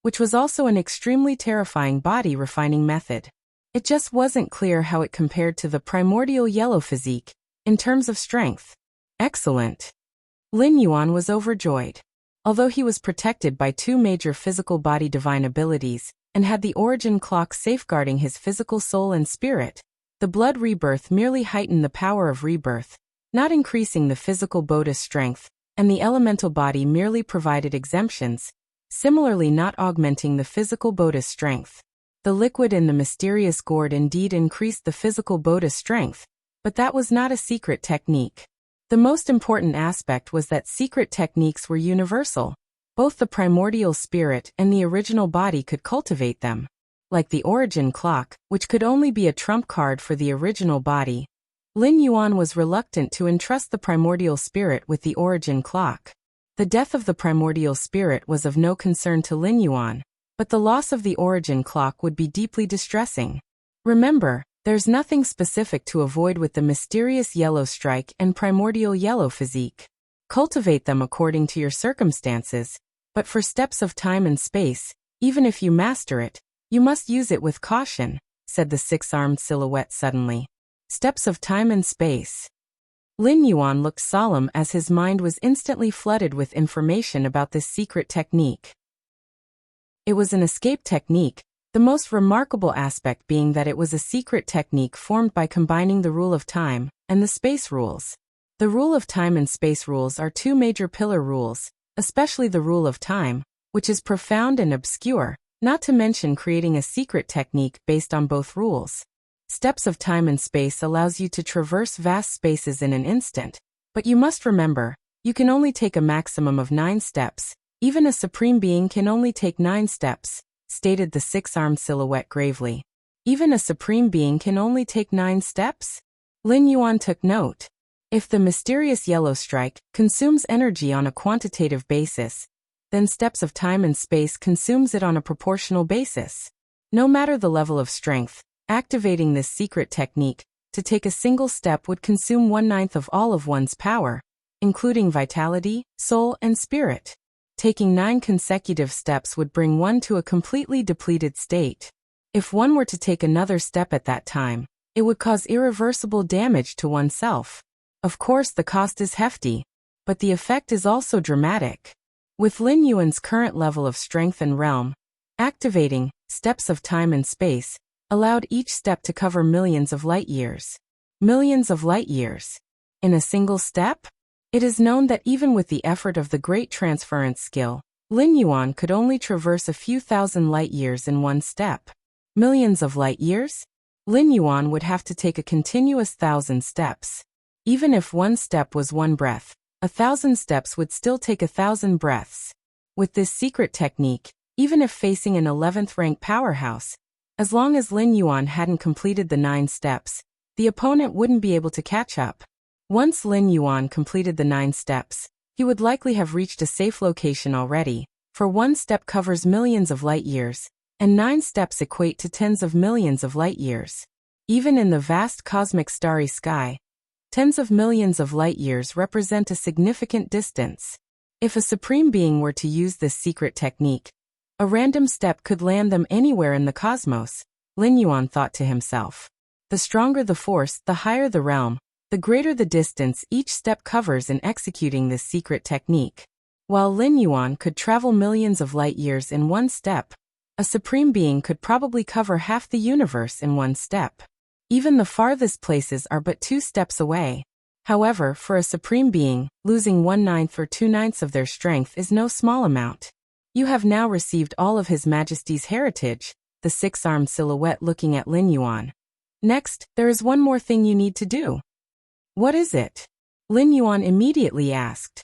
which was also an extremely terrifying body refining method. It just wasn't clear how it compared to the primordial yellow physique, in terms of strength. Excellent. Lin Yuan was overjoyed. Although he was protected by 2 major physical body divine abilities, and had the origin clock safeguarding his physical soul and spirit, the blood rebirth merely heightened the power of rebirth, not increasing the physical Bodhi's strength, and the elemental body merely provided exemptions, similarly not augmenting the physical Bodhi's strength. The liquid in the mysterious gourd indeed increased the physical Bodhi's strength, but that was not a secret technique. The most important aspect was that secret techniques were universal. Both the primordial spirit and the original body could cultivate them. Like the origin clock, which could only be a trump card for the original body, Lin Yuan was reluctant to entrust the primordial spirit with the origin clock. The death of the primordial spirit was of no concern to Lin Yuan, but the loss of the origin clock would be deeply distressing. Remember, there's nothing specific to avoid with the mysterious yellow strike and primordial yellow physique. Cultivate them according to your circumstances, but for steps of time and space, even if you master it, you must use it with caution, said the 6-armed silhouette suddenly. Steps of time and space. Lin Yuan looked solemn as his mind was instantly flooded with information about this secret technique. It was an escape technique, the most remarkable aspect being that it was a secret technique formed by combining the rule of time and the space rules. The rule of time and space rules are 2 major pillar rules, especially the rule of time, which is profound and obscure, not to mention creating a secret technique based on both rules. Steps of time and space allows you to traverse vast spaces in an instant, but you must remember, you can only take a maximum of 9 steps. Even a supreme being can only take 9 steps, stated the 6-armed silhouette gravely. Even a supreme being can only take 9 steps? Lin Yuan took note. If the mysterious yellow strike consumes energy on a quantitative basis, then steps of time and space consumes it on a proportional basis. No matter the level of strength, activating this secret technique to take a single step would consume 1/9 of all of one's power, including vitality, soul, and spirit. Taking 9 consecutive steps would bring one to a completely depleted state. If one were to take another step at that time, it would cause irreversible damage to oneself. Of course, the cost is hefty, but the effect is also dramatic. With Lin Yuan's current level of strength and realm, activating steps of time and space allowed each step to cover millions of light years. Millions of light years. In a single step? It is known that even with the effort of the great transference skill, Lin Yuan could only traverse a few thousand light years in one step. Millions of light years? Lin Yuan would have to take a continuous 1,000 steps. Even if one step was 1 breath, 1,000 steps would still take 1,000 breaths. With this secret technique, even if facing an 11th rank powerhouse, as long as Lin Yuan hadn't completed the 9 steps, the opponent wouldn't be able to catch up. Once Lin Yuan completed the 9 steps, he would likely have reached a safe location already, for 1 step covers millions of light years, and 9 steps equate to tens of millions of light years. Even in the vast cosmic starry sky, tens of millions of light years represent a significant distance. If a supreme being were to use this secret technique, a random step could land them anywhere in the cosmos, Lin Yuan thought to himself. The stronger the force, the higher the realm, the greater the distance each step covers in executing this secret technique. While Lin Yuan could travel millions of light years in one step, a supreme being could probably cover half the universe in one step. Even the farthest places are but 2 steps away. However, for a supreme being, losing 1/9 or 2/9 of their strength is no small amount. You have now received all of His Majesty's heritage, the 6-armed silhouette looking at Lin Yuan. Next, there is one more thing you need to do. What is it? Lin Yuan immediately asked.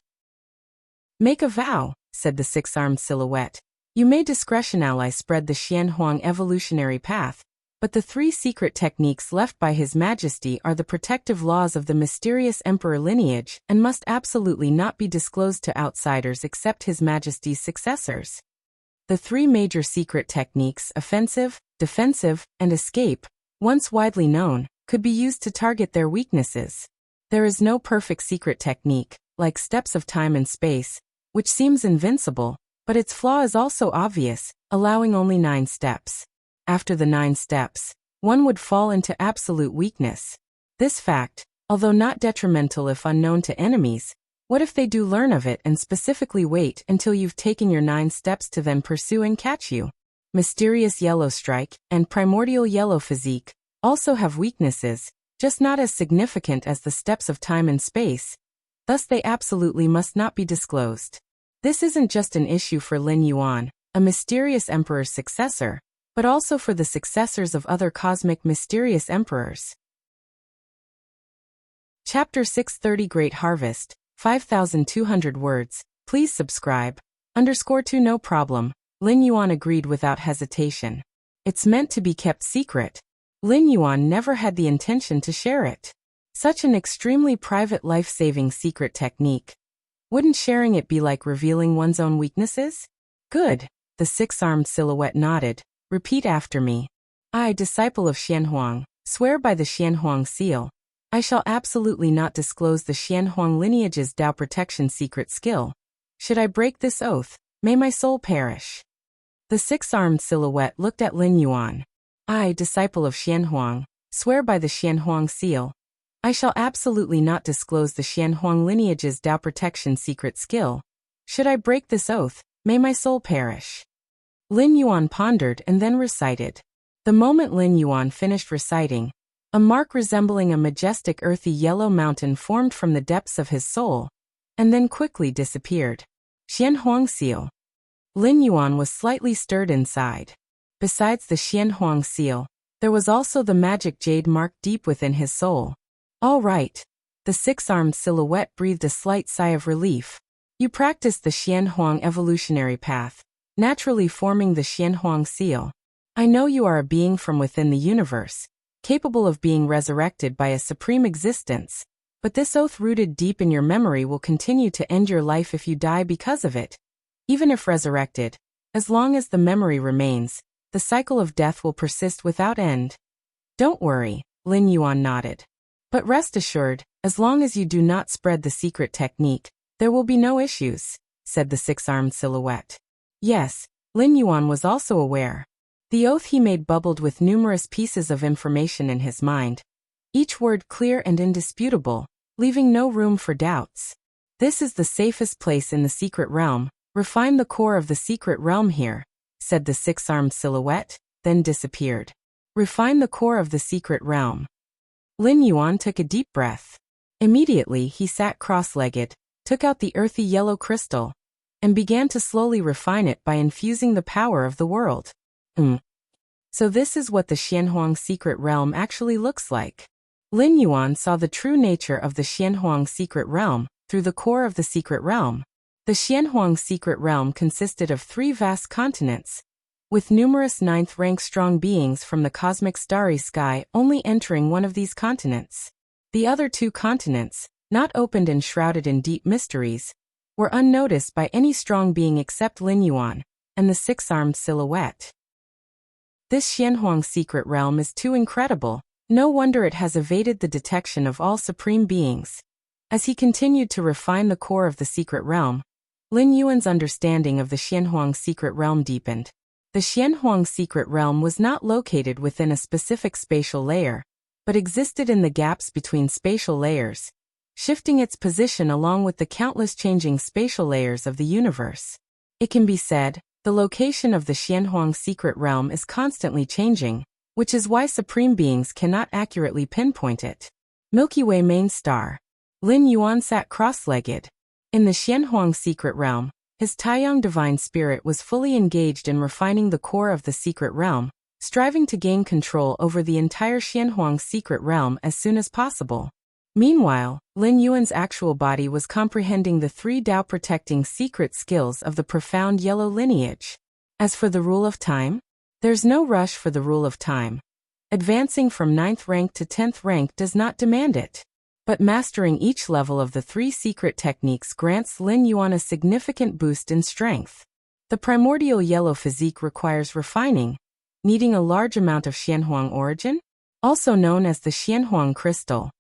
Make a vow, said the 6-armed silhouette. You may discretion ally spread the Xianhuang evolutionary path, but the 3 secret techniques left by His Majesty are the protective laws of the mysterious emperor lineage and must absolutely not be disclosed to outsiders except His Majesty's successors. The 3 major secret techniques, offensive, defensive, and escape, once widely known, could be used to target their weaknesses. There is no perfect secret technique, like steps of time and space, which seems invincible, but its flaw is also obvious, allowing only 9 steps. After the 9 steps, one would fall into absolute weakness. This fact, although not detrimental if unknown to enemies, what if they do learn of it and specifically wait until you've taken your 9 steps to then pursue and catch you? Mysterious Yellow Strike and Primordial Yellow Physique also have weaknesses, just not as significant as the steps of time and space. Thus they absolutely must not be disclosed. This isn't just an issue for Lin Yuan, a mysterious emperor's successor, but also for the successors of other cosmic mysterious emperors. Chapter 630 Great Harvest, 5,200 words. Please subscribe. _2 No problem, Lin Yuan agreed without hesitation. It's meant to be kept secret. Lin Yuan never had the intention to share it. Such an extremely private life-saving secret technique. Wouldn't sharing it be like revealing one's own weaknesses? Good. The 6-armed silhouette nodded. Repeat after me. I, disciple of Xianhuang, swear by the Xianhuang seal. I shall absolutely not disclose the Xianhuang lineage's Dao protection secret skill. Should I break this oath, may my soul perish. The 6-armed silhouette looked at Lin Yuan. I, disciple of Xianhuang, swear by the Xianhuang seal. I shall absolutely not disclose the Xianhuang lineage's Dao protection secret skill. Should I break this oath, may my soul perish. Lin Yuan pondered and then recited. The moment Lin Yuan finished reciting, a mark resembling a majestic earthy yellow mountain formed from the depths of his soul, and then quickly disappeared. Xianhuang seal. Lin Yuan was slightly stirred inside. Besides the Xianhuang seal, there was also the magic jade mark deep within his soul. All right. The 6-armed silhouette breathed a slight sigh of relief. You practiced the Xianhuang evolutionary path, naturally forming the Xianhuang seal. I know you are a being from within the universe, capable of being resurrected by a supreme existence, but this oath rooted deep in your memory will continue to end your life if you die because of it. Even if resurrected, as long as the memory remains, the cycle of death will persist without end. Don't worry, Lin Yuan nodded. But rest assured, as long as you do not spread the secret technique, there will be no issues, said the 6-armed silhouette. Yes, Lin Yuan was also aware. The oath he made bubbled with numerous pieces of information in his mind, each word clear and indisputable, leaving no room for doubts. This is the safest place in the secret realm. Refine the core of the secret realm here, said the 6-armed silhouette, then disappeared. Refine the core of the secret realm. Lin Yuan took a deep breath. Immediately he sat cross-legged, took out the earthy yellow crystal, and began to slowly refine it by infusing the power of the world. So this is what the Xianhuang secret realm actually looks like. Lin Yuan saw the true nature of the Xianhuang secret realm through the core of the secret realm. The Xianhuang secret realm consisted of 3 vast continents, with numerous 9th-rank strong beings from the cosmic starry sky only entering one of these continents. The other 2 continents, not opened and shrouded in deep mysteries, were unnoticed by any strong being except Lin Yuan and the 6-armed silhouette. This Xianhuang secret realm is too incredible. No wonder it has evaded the detection of all supreme beings. As he continued to refine the core of the secret realm, Lin Yuan's understanding of the Xianhuang secret realm deepened. The Xianhuang secret realm was not located within a specific spatial layer, but existed in the gaps between spatial layers, shifting its position along with the countless changing spatial layers of the universe. It can be said, the location of the Xianhuang secret realm is constantly changing, which is why supreme beings cannot accurately pinpoint it. Milky Way main star. Lin Yuan sat cross-legged. In the Xianhuang secret realm, his Taiyang divine spirit was fully engaged in refining the core of the secret realm, striving to gain control over the entire Xianhuang secret realm as soon as possible. Meanwhile, Lin Yuan's actual body was comprehending the 3 Dao protecting secret skills of the profound yellow lineage. As for the rule of time, there's no rush for the rule of time. Advancing from 9th rank to 10th rank does not demand it. But mastering each level of the 3 secret techniques grants Lin Yuan a significant boost in strength. The primordial yellow physique requires refining, needing a large amount of Xianhuang origin, also known as the Xianhuang crystal.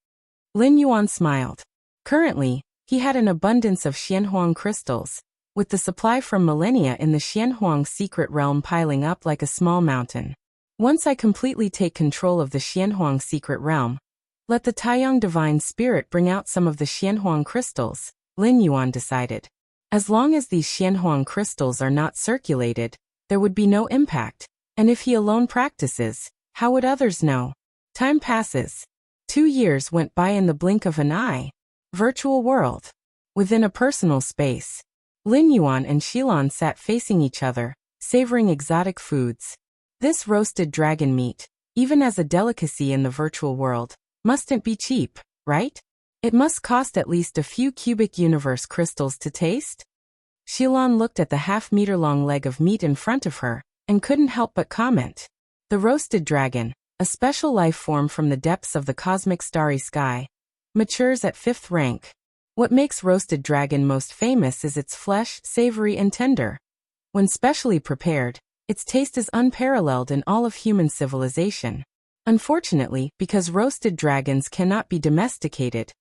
Lin Yuan smiled. Currently, he had an abundance of Xianhuang crystals, with the supply from millennia in the Xianhuang secret realm piling up like a small mountain. Once I completely take control of the Xianhuang secret realm, let the Taiyang divine spirit bring out some of the Xianhuang crystals, Lin Yuan decided. As long as these Xianhuang crystals are not circulated, there would be no impact, and if he alone practices, how would others know? Time passes. 2 years went by in the blink of an eye. Virtual world. Within a personal space, Lin Yuan and Xilan sat facing each other, savoring exotic foods. This roasted dragon meat, even as a delicacy in the virtual world, mustn't be cheap, right? It must cost at least a few cubic universe crystals to taste? Xilan looked at the half-meter-long leg of meat in front of her, and couldn't help but comment. The roasted dragon, a special life form from the depths of the cosmic starry sky, matures at 5th rank. What makes roasted dragon most famous is its flesh, savory and tender. When specially prepared, its taste is unparalleled in all of human civilization. Unfortunately, because roasted dragons cannot be domesticated,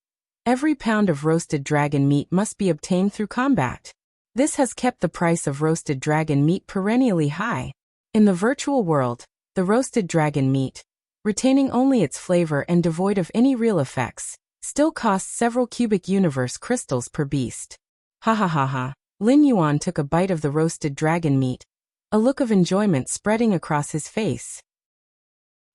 every pound of roasted dragon meat must be obtained through combat. This has kept the price of roasted dragon meat perennially high. In the virtual world, the roasted dragon meat, retaining only its flavor and devoid of any real effects, still costs several cubic universe crystals per beast. Ha ha ha ha. Lin Yuan took a bite of the roasted dragon meat, a look of enjoyment spreading across his face.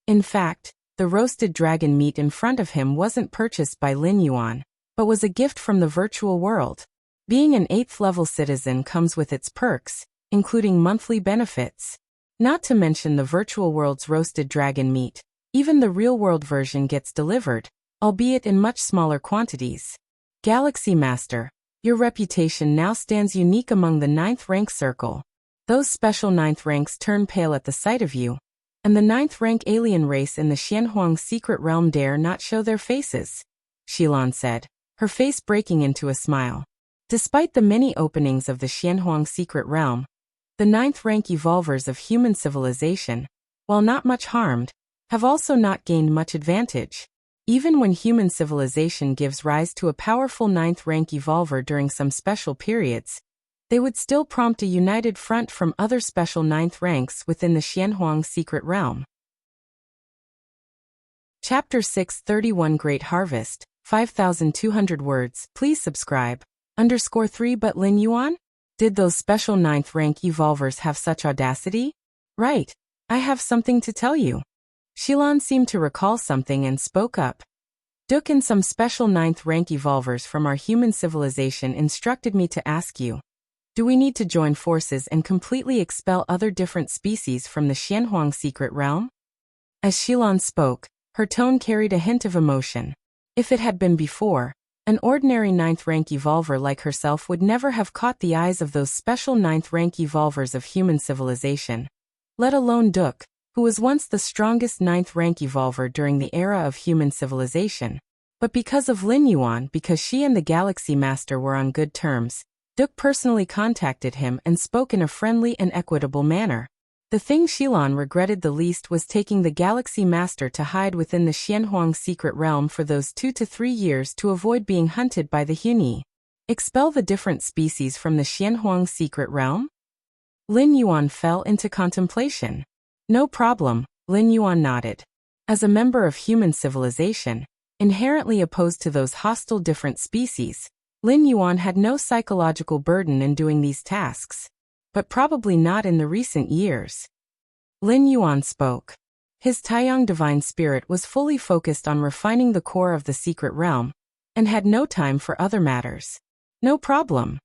In fact, the roasted dragon meat in front of him wasn't purchased by Lin Yuan, but was a gift from the virtual world. Being an 8th level citizen comes with its perks, including monthly benefits. Not to mention the virtual world's roasted dragon meat. Even the real-world version gets delivered, albeit in much smaller quantities. Galaxy Master, your reputation now stands unique among the 9th rank circle. Those special 9th ranks turn pale at the sight of you, and the 9th rank alien race in the Xianhuang secret realm dare not show their faces, Xilan said, her face breaking into a smile. Despite the many openings of the Xianhuang secret realm, the 9th rank evolvers of human civilization, while not much harmed, have also not gained much advantage. Even when human civilization gives rise to a powerful 9th rank evolver during some special periods, they would still prompt a united front from other special 9th ranks within the Xianhuang secret realm. Chapter 631 Great Harvest, 5,200 words. Please subscribe. _3 But Lin Yuan? Did those special 9th rank evolvers have such audacity? Right. I have something to tell you. Xilan seemed to recall something and spoke up. Duke and some special 9th rank evolvers from our human civilization instructed me to ask you. Do we need to join forces and completely expel other different species from the Xianhuang secret realm? As Xilan spoke, her tone carried a hint of emotion. If it had been before, an ordinary 9th rank evolver like herself would never have caught the eyes of those special 9th rank evolvers of human civilization. Let alone Duke, who was once the strongest 9th rank evolver during the era of human civilization. But because of Lin Yuan, because she and the Galaxy Master were on good terms, Duke personally contacted him and spoke in a friendly and equitable manner. The thing Xilan regretted the least was taking the Galaxy Master to hide within the Xianhuang secret realm for those 2 to 3 years to avoid being hunted by the Huni. Expel the different species from the Xianhuang secret realm? Lin Yuan fell into contemplation. No problem, Lin Yuan nodded. As a member of human civilization, Inherently opposed to those hostile different species, Lin Yuan had no psychological burden in doing these tasks. But probably not in the recent years. Lin Yuan spoke. His Taiyang divine spirit was fully focused on refining the core of the secret realm, and had no time for other matters. No problem.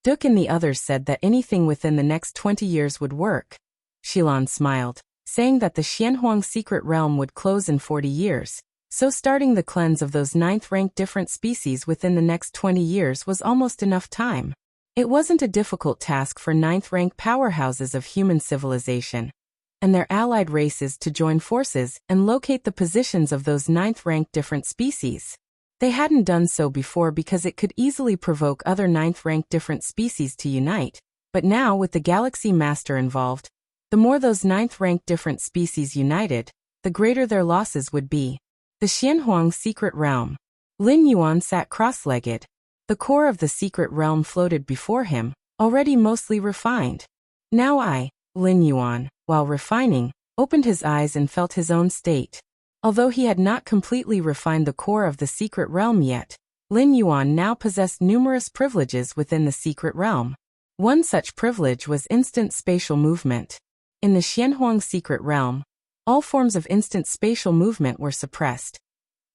Duke and the others said that anything within the next 20 years would work. Shilan smiled, saying that the Xianhuang secret realm would close in 40 years, so starting the cleanse of those 9th-rank different species within the next 20 years was almost enough time. It wasn't a difficult task for 9th-rank powerhouses of human civilization and their allied races to join forces and locate the positions of those 9th-rank different species. They hadn't done so before because it could easily provoke other 9th-rank different species to unite, but now with the Galaxy Master involved, the more those 9th-rank different species united, the greater their losses would be. The Xianhuang secret realm. Lin Yuan sat cross-legged. The core of the secret realm floated before him, already mostly refined. Now Lin Yuan, while refining, opened his eyes and felt his own state. Although he had not completely refined the core of the secret realm yet, Lin Yuan now possessed numerous privileges within the secret realm. One such privilege was instant spatial movement. In the Xianhuang secret realm, all forms of instant spatial movement were suppressed.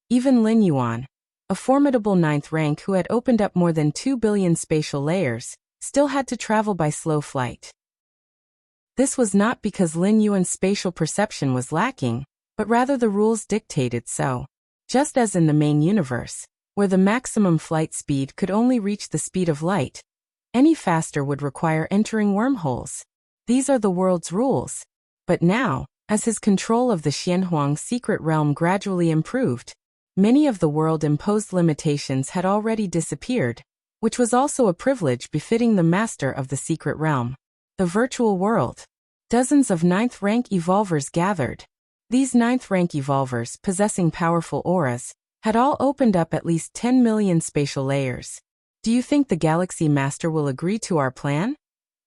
Even Lin Yuan, a formidable 9th rank who had opened up more than 2 billion spatial layers, still had to travel by slow flight. This was not because Lin Yuan's spatial perception was lacking, but rather the rules dictated so. Just as in the main universe, where the maximum flight speed could only reach the speed of light, any faster would require entering wormholes. These are the world's rules. But now, as his control of the Xianhuang secret realm gradually improved, many of the world-imposed limitations had already disappeared, which was also a privilege befitting the master of the secret realm. The virtual world. Dozens of 9th-rank evolvers gathered. These 9th-rank evolvers, possessing powerful auras, had all opened up at least 10 million spatial layers. Do you think the Galaxy Master will agree to our plan?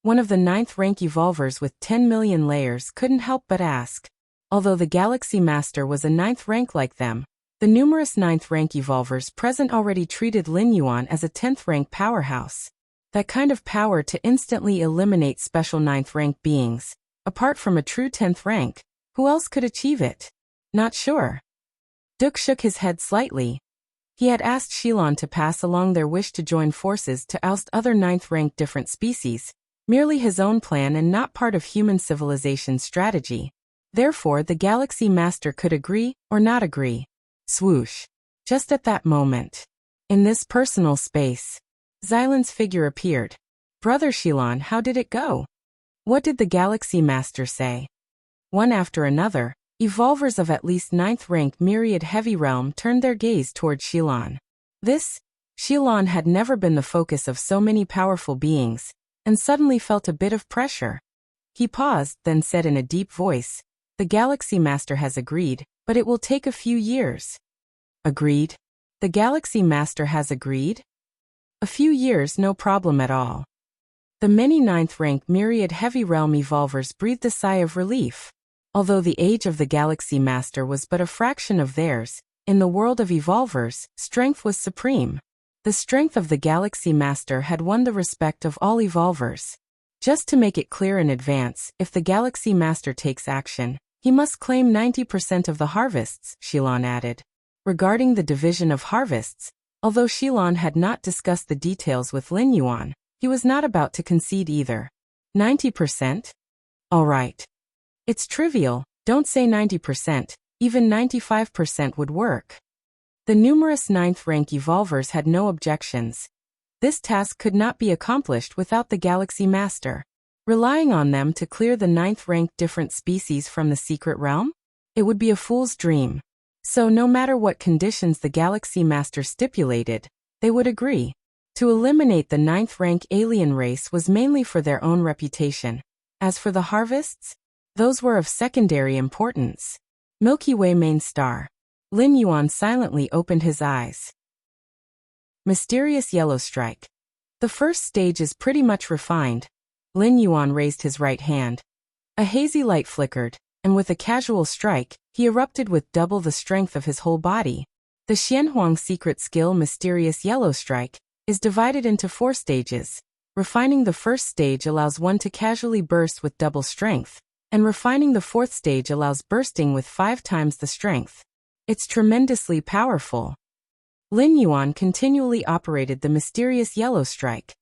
One of the 9th-rank evolvers with 10 million layers couldn't help but ask. Although the Galaxy Master was a 9th rank like them, the numerous 9th rank evolvers present already treated Lin Yuan as a 10th rank powerhouse. That kind of power to instantly eliminate special 9th rank beings, apart from a true 10th rank, who else could achieve it? Not sure. Duke shook his head slightly. He had asked Shilan to pass along their wish to join forces to oust other 9th rank different species, merely his own plan and not part of human civilization's strategy. Therefore the Galaxy Master could agree or not agree. Swoosh. Just at that moment, in this personal space, Xylan's figure appeared. Brother Shilan, how did it go? What did the Galaxy Master say? One after another, evolvers of at least 9th rank Myriad Heavy Realm turned their gaze toward Shilan. Shilan had never been the focus of so many powerful beings, and suddenly felt a bit of pressure. He paused, then said in a deep voice, "The Galaxy Master has agreed, but it will take a few years." Agreed? The Galaxy Master has agreed? A few years, no problem at all. The many 9th rank Myriad Heavy Realm evolvers breathed a sigh of relief. Although the age of the Galaxy Master was but a fraction of theirs, in the world of evolvers, strength was supreme. The strength of the Galaxy Master had won the respect of all evolvers. Just to make it clear in advance, if the Galaxy Master takes action, he must claim 90% of the harvests, Shilan added. Regarding the division of harvests, although Shilan had not discussed the details with Lin Yuan, he was not about to concede either. 90%? All right. It's trivial, don't say 90%, even 95% would work. The numerous 9th rank evolvers had no objections. This task could not be accomplished without the Galaxy Master. Relying on them to clear the 9th rank different species from the secret realm? It would be a fool's dream. So no matter what conditions the Galaxy Master stipulated, they would agree. To eliminate the 9th rank alien race was mainly for their own reputation. As for the harvests, those were of secondary importance. Milky Way main star. Lin Yuan silently opened his eyes. Mysterious yellow strike. The first stage is pretty much refined. Lin Yuan raised his right hand. A hazy light flickered, and with a casual strike, he erupted with double the strength of his whole body. The Xianhuang secret skill Mysterious Yellow Strike is divided into 4 stages. Refining the first stage allows one to casually burst with double strength, and refining the 4th stage allows bursting with 5 times the strength. It's tremendously powerful. Lin Yuan continually operated the Mysterious Yellow Strike.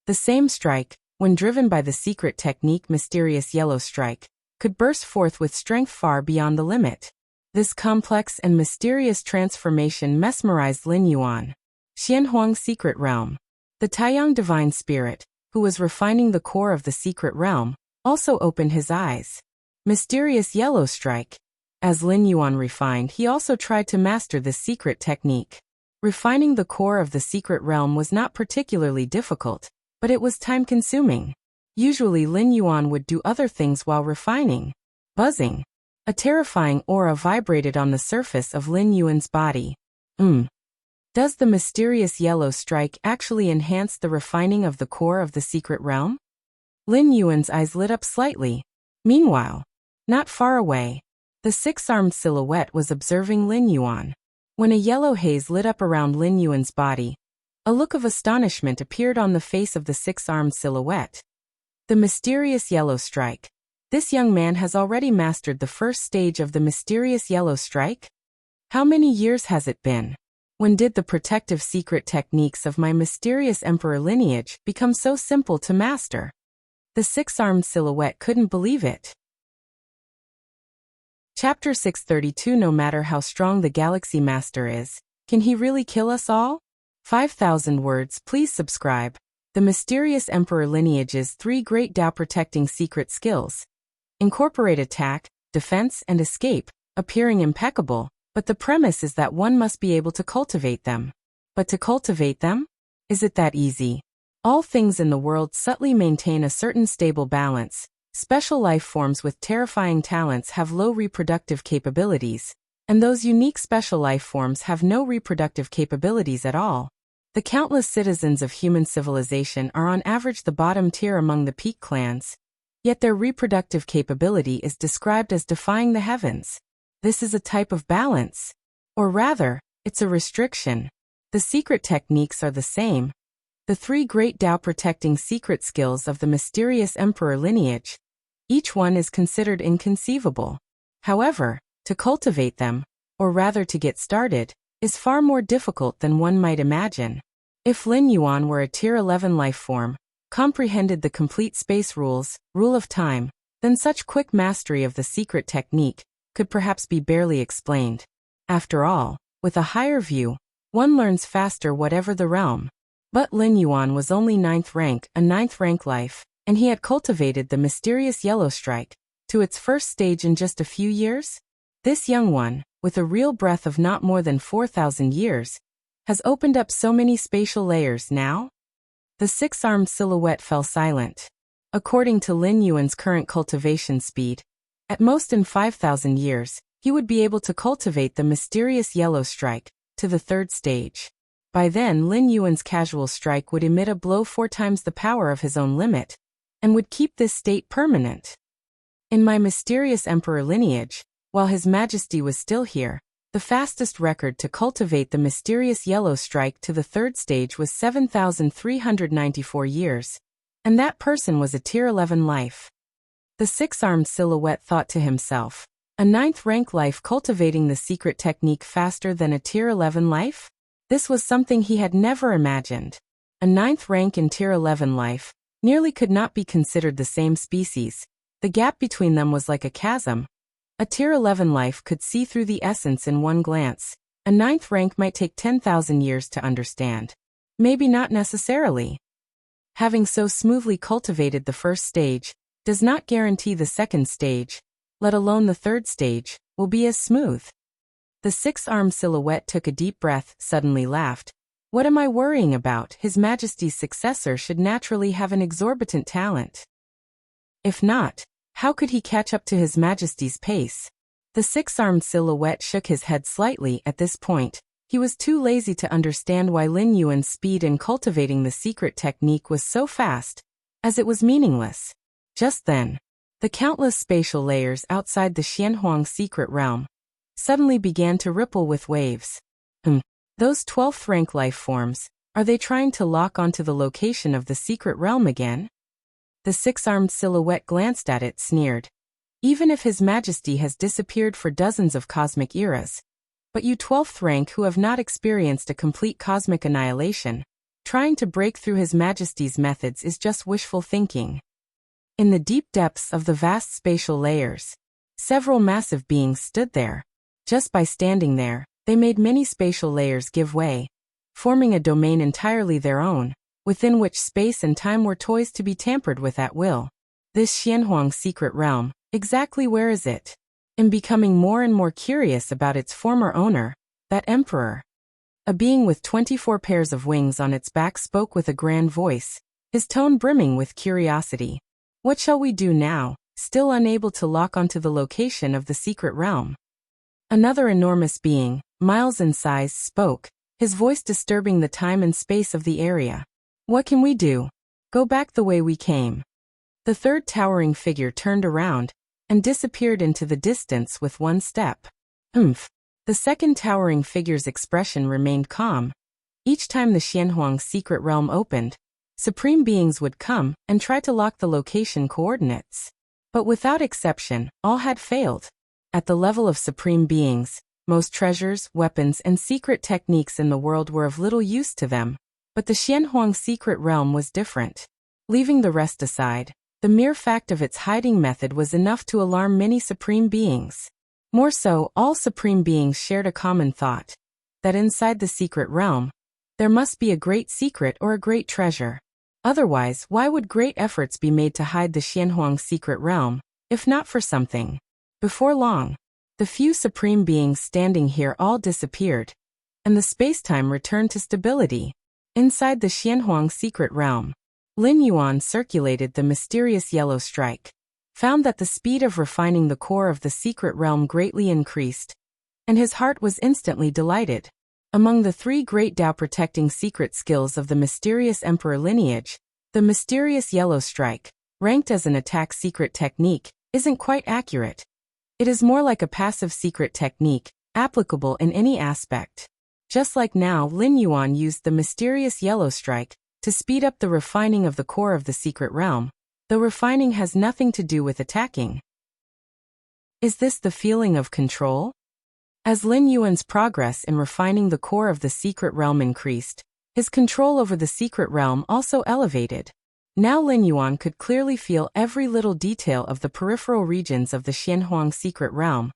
The same strike, when driven by the secret technique Mysterious Yellow Strike, could burst forth with strength far beyond the limit. This complex and mysterious transformation mesmerized Lin Yuan. Xianhuang's secret realm. The Taiyang divine spirit, who was refining the core of the secret realm, also opened his eyes. Mysterious Yellow Strike. As Lin Yuan refined, he also tried to master this secret technique. Refining the core of the secret realm was not particularly difficult, but it was time-consuming. Usually Lin Yuan would do other things while refining. Buzzing. A terrifying aura vibrated on the surface of Lin Yuan's body. Does the Mysterious Yellow Strike actually enhance the refining of the core of the secret realm? Lin Yuan's eyes lit up slightly. Meanwhile, not far away, the 6-armed silhouette was observing Lin Yuan. When a yellow haze lit up around Lin Yuan's body, a look of astonishment appeared on the face of the 6-armed silhouette. The Mysterious Yellow Strike. This young man has already mastered the first stage of the Mysterious Yellow Strike? How many years has it been? When did the protective secret techniques of my mysterious emperor lineage become so simple to master? The 6-armed silhouette couldn't believe it. Chapter 632. No matter how strong the Galaxy Master is, can he really kill us all? 5,000 words. Please subscribe. The Mysterious Emperor Lineage's 3 great Tao protecting secret skills. Incorporate attack, defense, and escape, appearing impeccable, but the premise is that one must be able to cultivate them. But to cultivate them? Is it that easy? All things in the world subtly maintain a certain stable balance. Special life forms with terrifying talents have low reproductive capabilities, and those unique special life forms have no reproductive capabilities at all. The countless citizens of human civilization are on average the bottom tier among the peak clans, yet their reproductive capability is described as defying the heavens. This is a type of balance. Or rather, it's a restriction. The secret techniques are the same. The 3 great Tao protecting secret skills of the Mysterious Emperor lineage. Each one is considered inconceivable. However, to cultivate them, or rather to get started, is far more difficult than one might imagine. If Lin Yuan were a Tier 11 life form, comprehended the complete space rules, rule of time, then such quick mastery of the secret technique could perhaps be barely explained. After all, with a higher view, one learns faster whatever the realm. But Lin Yuan was only 9th rank, a 9th rank life, and he had cultivated the Mysterious Yellow Strike to its first stage in just a few years? This young one, with a real breadth of not more than 4,000 years, has opened up so many spatial layers now? The 6-armed silhouette fell silent. According to Lin Yuan's current cultivation speed, at most in 5,000 years, he would be able to cultivate the Mysterious Yellow Strike to the 3rd stage. By then Lin Yuan's casual strike would emit a blow 4 times the power of his own limit, and would keep this state permanent. In my Mysterious Emperor lineage, while His Majesty was still here, the fastest record to cultivate the Mysterious Yellow Strike to the 3rd stage was 7,394 years, and that person was a Tier 11 life. The 6-armed silhouette thought to himself, a 9th rank life cultivating the secret technique faster than a Tier 11 life? This was something he had never imagined. A 9th rank and Tier 11 life nearly could not be considered the same species. The gap between them was like a chasm. A Tier 11 life could see through the essence in one glance. A 9th rank might take 10,000 years to understand. Maybe not necessarily. Having so smoothly cultivated the first stage does not guarantee the 2nd stage, let alone the 3rd stage, will be as smooth. The 6-armed silhouette took a deep breath, suddenly laughed. What am I worrying about? His Majesty's successor should naturally have an exorbitant talent. If not, how could he catch up to His Majesty's pace? The 6-armed silhouette shook his head slightly at this point. He was too lazy to understand why Lin Yuan's speed in cultivating the secret technique was so fast, as it was meaningless. Just then, the countless spatial layers outside the Xianhuang secret realm suddenly began to ripple with waves. Those 12th rank life forms, are they trying to lock onto the location of the secret realm again? The six-armed silhouette glanced at it, sneered. Even if His Majesty has disappeared for dozens of cosmic eras, but you 12th rank who have not experienced a complete cosmic annihilation, trying to break through His Majesty's methods is just wishful thinking. In the deep depths of the vast spatial layers, several massive beings stood there. Just by standing there, they made many spatial layers give way, forming a domain entirely their own, within which space and time were toys to be tampered with at will. This Xianhuang secret realm, exactly where is it? In becoming more and more curious about its former owner, that emperor. A being with 24 pairs of wings on its back spoke with a grand voice, his tone brimming with curiosity. What shall we do now, still unable to lock onto the location of the secret realm? Another enormous being, miles in size, spoke, his voice disturbing the time and space of the area. What can we do? Go back the way we came. The third towering figure turned around and disappeared into the distance with one step. The second towering figure's expression remained calm. Each time the Xianhuang secret realm opened, supreme beings would come and try to lock the location coordinates. But without exception, all had failed. At the level of supreme beings, most treasures, weapons, and secret techniques in the world were of little use to them. But the Xianhuang secret realm was different. Leaving the rest aside, the mere fact of its hiding method was enough to alarm many supreme beings. More so, all supreme beings shared a common thought, that inside the secret realm, there must be a great secret or a great treasure. Otherwise, why would great efforts be made to hide the Xianhuang secret realm, if not for something? Before long, the few supreme beings standing here all disappeared, and the spacetime returned to stability. Inside the Xianhuang secret realm, Lin Yuan circulated the mysterious yellow strike, found that the speed of refining the core of the secret realm greatly increased, and his heart was instantly delighted. Among the three great Dao protecting secret skills of the mysterious emperor lineage, the mysterious yellow strike, ranked as an attack secret technique, isn't quite accurate. It is more like a passive secret technique, applicable in any aspect. Just like now, Lin Yuan used the mysterious yellow strike to speed up the refining of the core of the secret realm, though refining has nothing to do with attacking. Is this the feeling of control? As Lin Yuan's progress in refining the core of the secret realm increased, his control over the secret realm also elevated. Now Lin Yuan could clearly feel every little detail of the peripheral regions of the Xianhuang secret realm,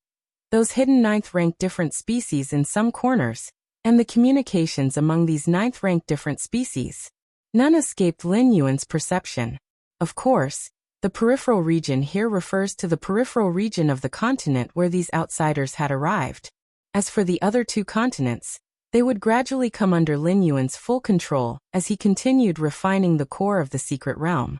those hidden 9th-ranked different species in some corners, and the communications among these 9th-ranked different species. None escaped Lin Yuan's perception. Of course, the peripheral region here refers to the peripheral region of the continent where these outsiders had arrived. As for the other two continents, they would gradually come under Lin Yuan's full control as he continued refining the core of the secret realm.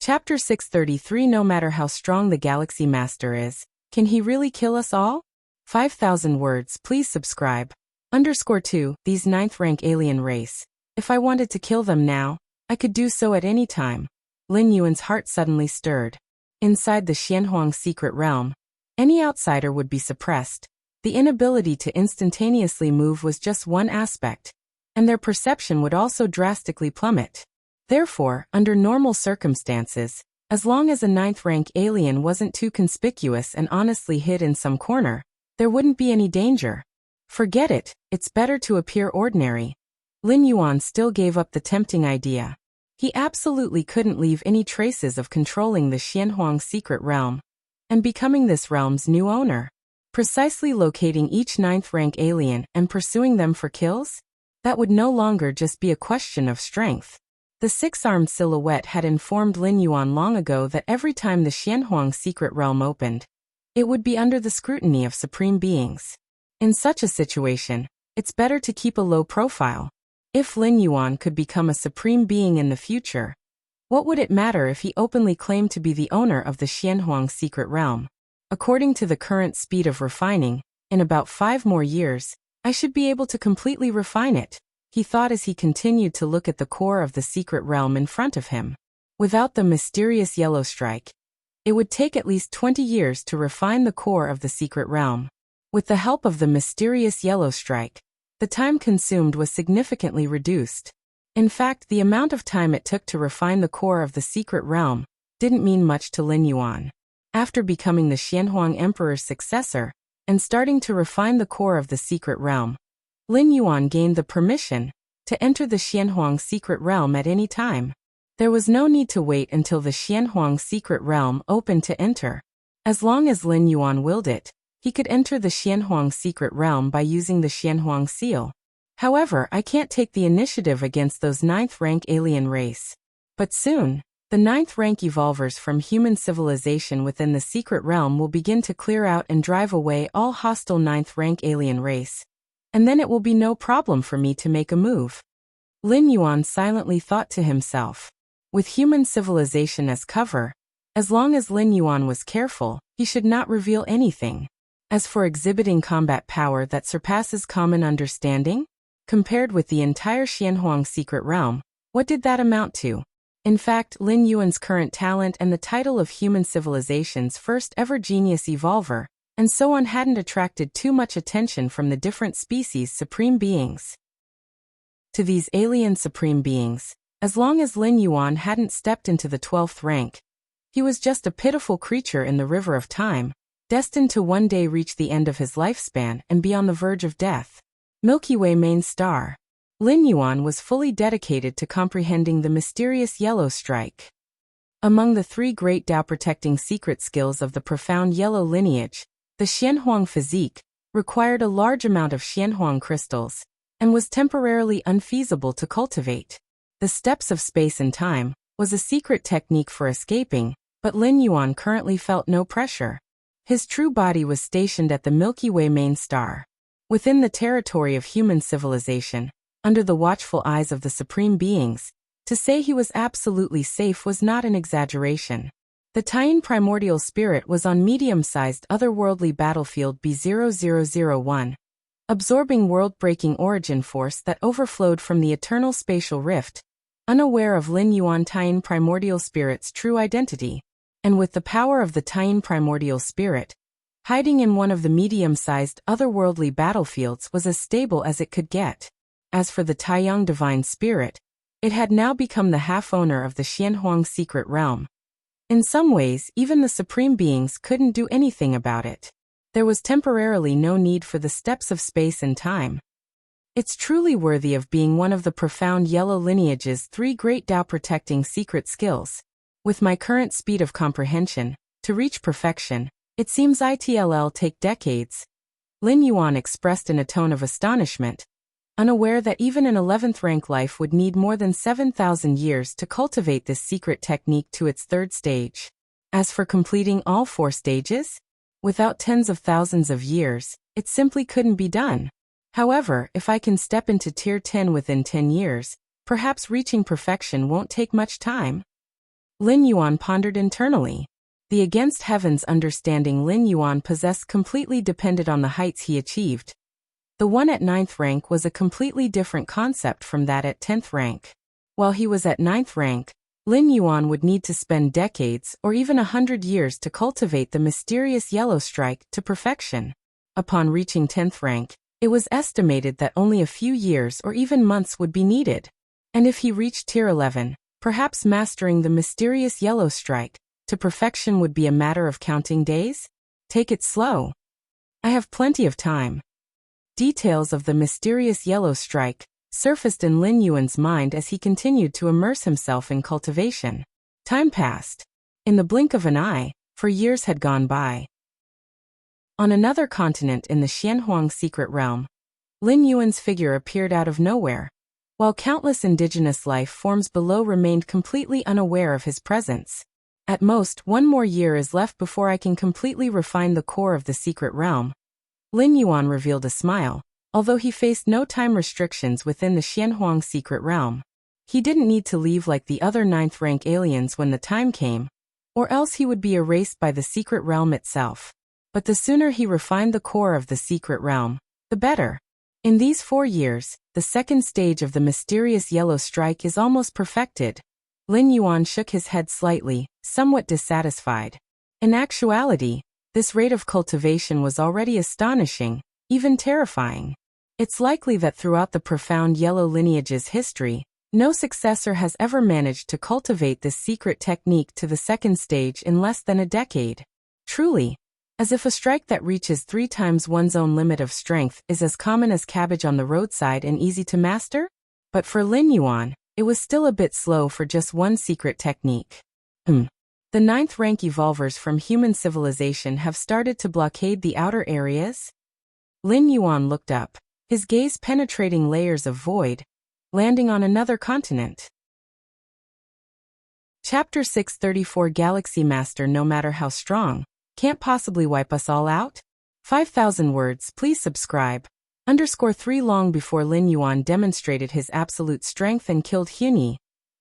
Chapter 633. No matter how strong the Galaxy Master is, can he really kill us all? 5,000 words. Please subscribe. _2. These 9th rank alien race. If I wanted to kill them now, I could do so at any time. Lin Yuan's heart suddenly stirred. Inside the Xianhuang secret realm, any outsider would be suppressed. The inability to instantaneously move was just one aspect, and their perception would also drastically plummet. Therefore, under normal circumstances, as long as a 9th rank alien wasn't too conspicuous and honestly hid in some corner, there wouldn't be any danger. Forget it, it's better to appear ordinary. Lin Yuan still gave up the tempting idea. He absolutely couldn't leave any traces of controlling the Xianhuang secret realm and becoming this realm's new owner. Precisely locating each 9th rank alien and pursuing them for kills? That would no longer just be a question of strength. The six-armed silhouette had informed Lin Yuan long ago that every time the Xianhuang secret realm opened, it would be under the scrutiny of supreme beings. In such a situation, it's better to keep a low profile. If Lin Yuan could become a supreme being in the future, what would it matter if he openly claimed to be the owner of the Xianhuang secret realm? According to the current speed of refining, in about 5 more years, I should be able to completely refine it, he thought as he continued to look at the core of the secret realm in front of him. Without the mysterious yellow strike, it would take at least 20 years to refine the core of the secret realm. With the help of the mysterious yellow strike, the time consumed was significantly reduced. In fact, the amount of time it took to refine the core of the secret realm didn't mean much to Lin Yuan. After becoming the Xianhuang Emperor's successor and starting to refine the core of the secret realm, Lin Yuan gained the permission to enter the Xianhuang secret realm at any time. There was no need to wait until the Xianhuang secret realm opened to enter. As long as Lin Yuan willed it, he could enter the Xianhuang secret realm by using the Xianhuang seal. However, I can't take the initiative against those 9th rank alien race. But soon, the 9th rank evolvers from human civilization within the secret realm will begin to clear out and drive away all hostile 9th rank alien race. And then it will be no problem for me to make a move. Lin Yuan silently thought to himself. With human civilization as cover, as long as Lin Yuan was careful, he should not reveal anything. As for exhibiting combat power that surpasses common understanding, compared with the entire Xianhuang secret realm, what did that amount to? In fact, Lin Yuan's current talent and the title of human civilization's first ever genius evolver, and so on hadn't attracted too much attention from the different species supreme beings. To these alien supreme beings, as long as Lin Yuan hadn't stepped into the 12th rank, he was just a pitiful creature in the river of time, destined to one day reach the end of his lifespan and be on the verge of death. Milky Way main star. Lin Yuan was fully dedicated to comprehending the mysterious yellow strike. Among the 3 great Tao-protecting secret skills of the profound yellow lineage, the Xianhuang physique required a large amount of Xianhuang crystals and was temporarily unfeasible to cultivate. The steps of space and time was a secret technique for escaping, but Lin Yuan currently felt no pressure. His true body was stationed at the Milky Way main star. Within the territory of human civilization, under the watchful eyes of the supreme beings, to say he was absolutely safe was not an exaggeration. The Taiyin primordial spirit was on medium-sized otherworldly battlefield B0001, absorbing world-breaking origin force that overflowed from the eternal spatial rift, unaware of Lin Yuan Taiyin primordial spirit's true identity, and with the power of the Taiyin primordial spirit, hiding in one of the medium-sized otherworldly battlefields was as stable as it could get. As for the Taiyang divine spirit, it had now become the half-owner of the Xianhuang secret realm. In some ways, even the supreme beings couldn't do anything about it. There was temporarily no need for the steps of space and time. It's truly worthy of being one of the profound yellow lineage's 3 great Tao-protecting secret skills. With my current speed of comprehension, to reach perfection, it seems it'll take decades. Lin Yuan expressed in a tone of astonishment, unaware that even an 11th rank life would need more than 7,000 years to cultivate this secret technique to its 3rd stage. As for completing all 4 stages, without tens of thousands of years, it simply couldn't be done. However, if I can step into tier 10 within 10 years, perhaps reaching perfection won't take much time. Lin Yuan pondered internally. The against heavens understanding Lin Yuan possessed completely depended on the heights he achieved. The one at 9th rank was a completely different concept from that at 10th rank. While he was at 9th rank, Lin Yuan would need to spend decades or even 100 years to cultivate the mysterious yellow strike to perfection. Upon reaching 10th rank, it was estimated that only a few years or even months would be needed. And if he reached tier 11, perhaps mastering the mysterious yellow strike to perfection would be a matter of counting days? Take it slow. I have plenty of time. Details of the mysterious yellow strike surfaced in Lin Yuan's mind as he continued to immerse himself in cultivation. Time passed. In the blink of an eye, for years had gone by. On another continent in the Xianhuang secret realm, Lin Yuan's figure appeared out of nowhere, while countless indigenous life forms below remained completely unaware of his presence. At most, 1 more year is left before I can completely refine the core of the secret realm. Lin Yuan revealed a smile, although he faced no time restrictions within the Xianhuang secret realm. He didn't need to leave like the other 9th rank aliens when the time came, or else he would be erased by the secret realm itself. But the sooner he refined the core of the secret realm, the better. In these 4 years, the 2nd stage of the mysterious yellow strike is almost perfected. Lin Yuan shook his head slightly, somewhat dissatisfied. In actuality, This rate of cultivation was already astonishing, even terrifying. It's likely that throughout the profound yellow lineage's history, no successor has ever managed to cultivate this secret technique to the second stage in less than a decade. Truly, as if a strike that reaches 3 times one's own limit of strength is as common as cabbage on the roadside and easy to master? But for Lin Yuan, it was still a bit slow for just one secret technique. The 9th rank evolvers from human civilization have started to blockade the outer areas? Lin Yuan looked up, his gaze penetrating layers of void, landing on another continent. Chapter 634 Galaxy Master. No matter how strong, can't possibly wipe us all out? 5,000 words. Please subscribe. _3 Long before Lin Yuan demonstrated his absolute strength and killed Huni,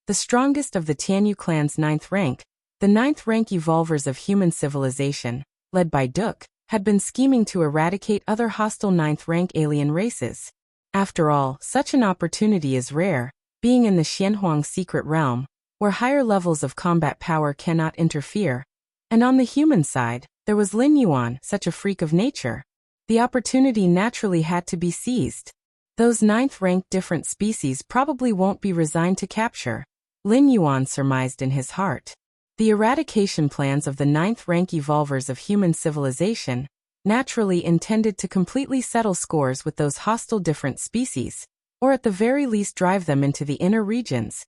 the strongest of the Tianyu clan's 9th rank, the 9th rank evolvers of human civilization, led by Duke, had been scheming to eradicate other hostile 9th rank alien races. After all, such an opportunity is rare, being in the Xianhuang secret realm, where higher levels of combat power cannot interfere. And on the human side, there was Lin Yuan, such a freak of nature. The opportunity naturally had to be seized. Those 9th rank different species probably won't be resigned to capture, Lin Yuan surmised in his heart. The eradication plans of the 9th rank evolvers of human civilization, naturally intended to completely settle scores with those hostile different species, or at the very least drive them into the inner regions,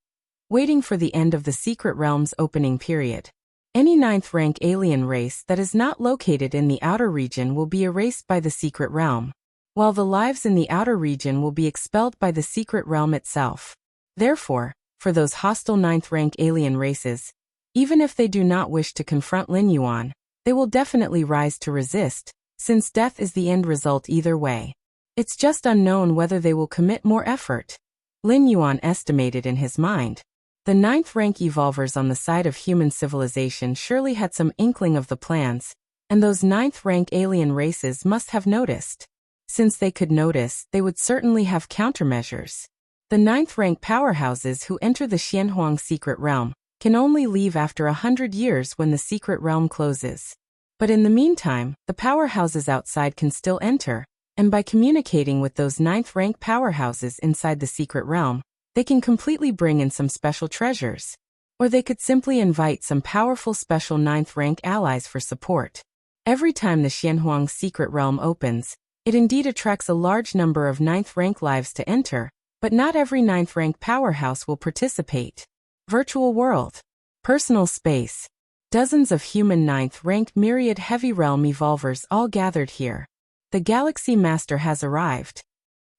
waiting for the end of the secret realm's opening period. Any 9th rank alien race that is not located in the outer region will be erased by the secret realm, while the lives in the outer region will be expelled by the secret realm itself. Therefore, for those hostile 9th rank alien races, even if they do not wish to confront Lin Yuan, they will definitely rise to resist, since death is the end result either way. It's just unknown whether they will commit more effort. Lin Yuan estimated in his mind. The 9th rank evolvers on the side of human civilization surely had some inkling of the plans, and those 9th rank alien races must have noticed. Since they could notice, they would certainly have countermeasures. The 9th rank powerhouses who enter the Xianhuang secret realm can only leave after 100 years when the secret realm closes. But in the meantime, the powerhouses outside can still enter, and by communicating with those 9th rank powerhouses inside the secret realm, they can completely bring in some special treasures. Or they could simply invite some powerful special 9th rank allies for support. Every time the Xianhuang secret realm opens, it indeed attracts a large number of 9th rank lives to enter, but not every 9th rank powerhouse will participate. Virtual world. Personal space. Dozens of human 9th rank myriad heavy realm evolvers all gathered here. The Galaxy Master has arrived.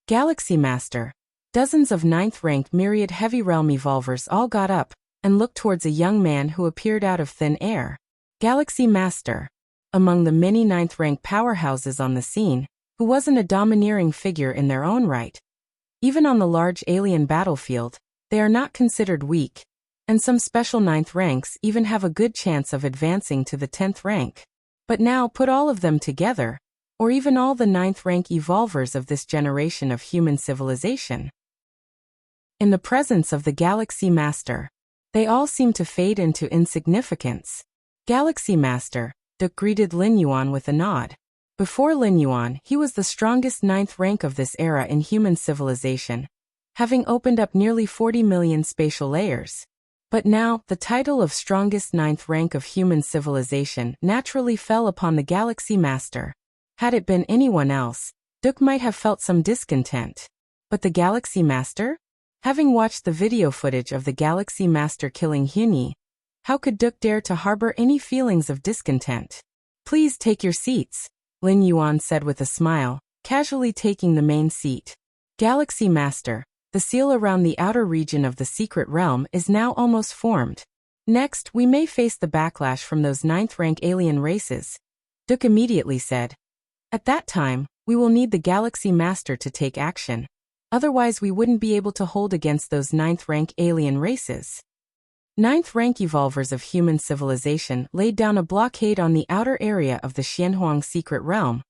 Galaxy Master. Dozens of 9th rank myriad heavy realm evolvers all got up and looked towards a young man who appeared out of thin air. Galaxy Master. Among the many 9th rank powerhouses on the scene, who wasn't a domineering figure in their own right. Even on the large alien battlefield, they are not considered weak, and some special 9th ranks even have a good chance of advancing to the 10th rank. But now put all of them together, or even all the 9th rank evolvers of this generation of human civilization. In the presence of the Galaxy Master, they all seem to fade into insignificance. Galaxy Master, Duke greeted Lin Yuan with a nod. Before Lin Yuan, he was the strongest 9th rank of this era in human civilization, having opened up nearly 40 million spatial layers. But now, the title of strongest 9th rank of human civilization naturally fell upon the Galaxy Master. Had it been anyone else, Duke might have felt some discontent. But the Galaxy Master? Having watched the video footage of the Galaxy Master killing Huni, how could Duke dare to harbor any feelings of discontent? Please take your seats, Lin Yuan said with a smile, casually taking the main seat. Galaxy Master, the seal around the outer region of the secret realm is now almost formed. Next, we may face the backlash from those 9th rank alien races, Duke immediately said. At that time, we will need the Galaxy Master to take action. Otherwise we wouldn't be able to hold against those 9th rank alien races. 9th rank evolvers of human civilization laid down a blockade on the outer area of the Xianhuang secret realm.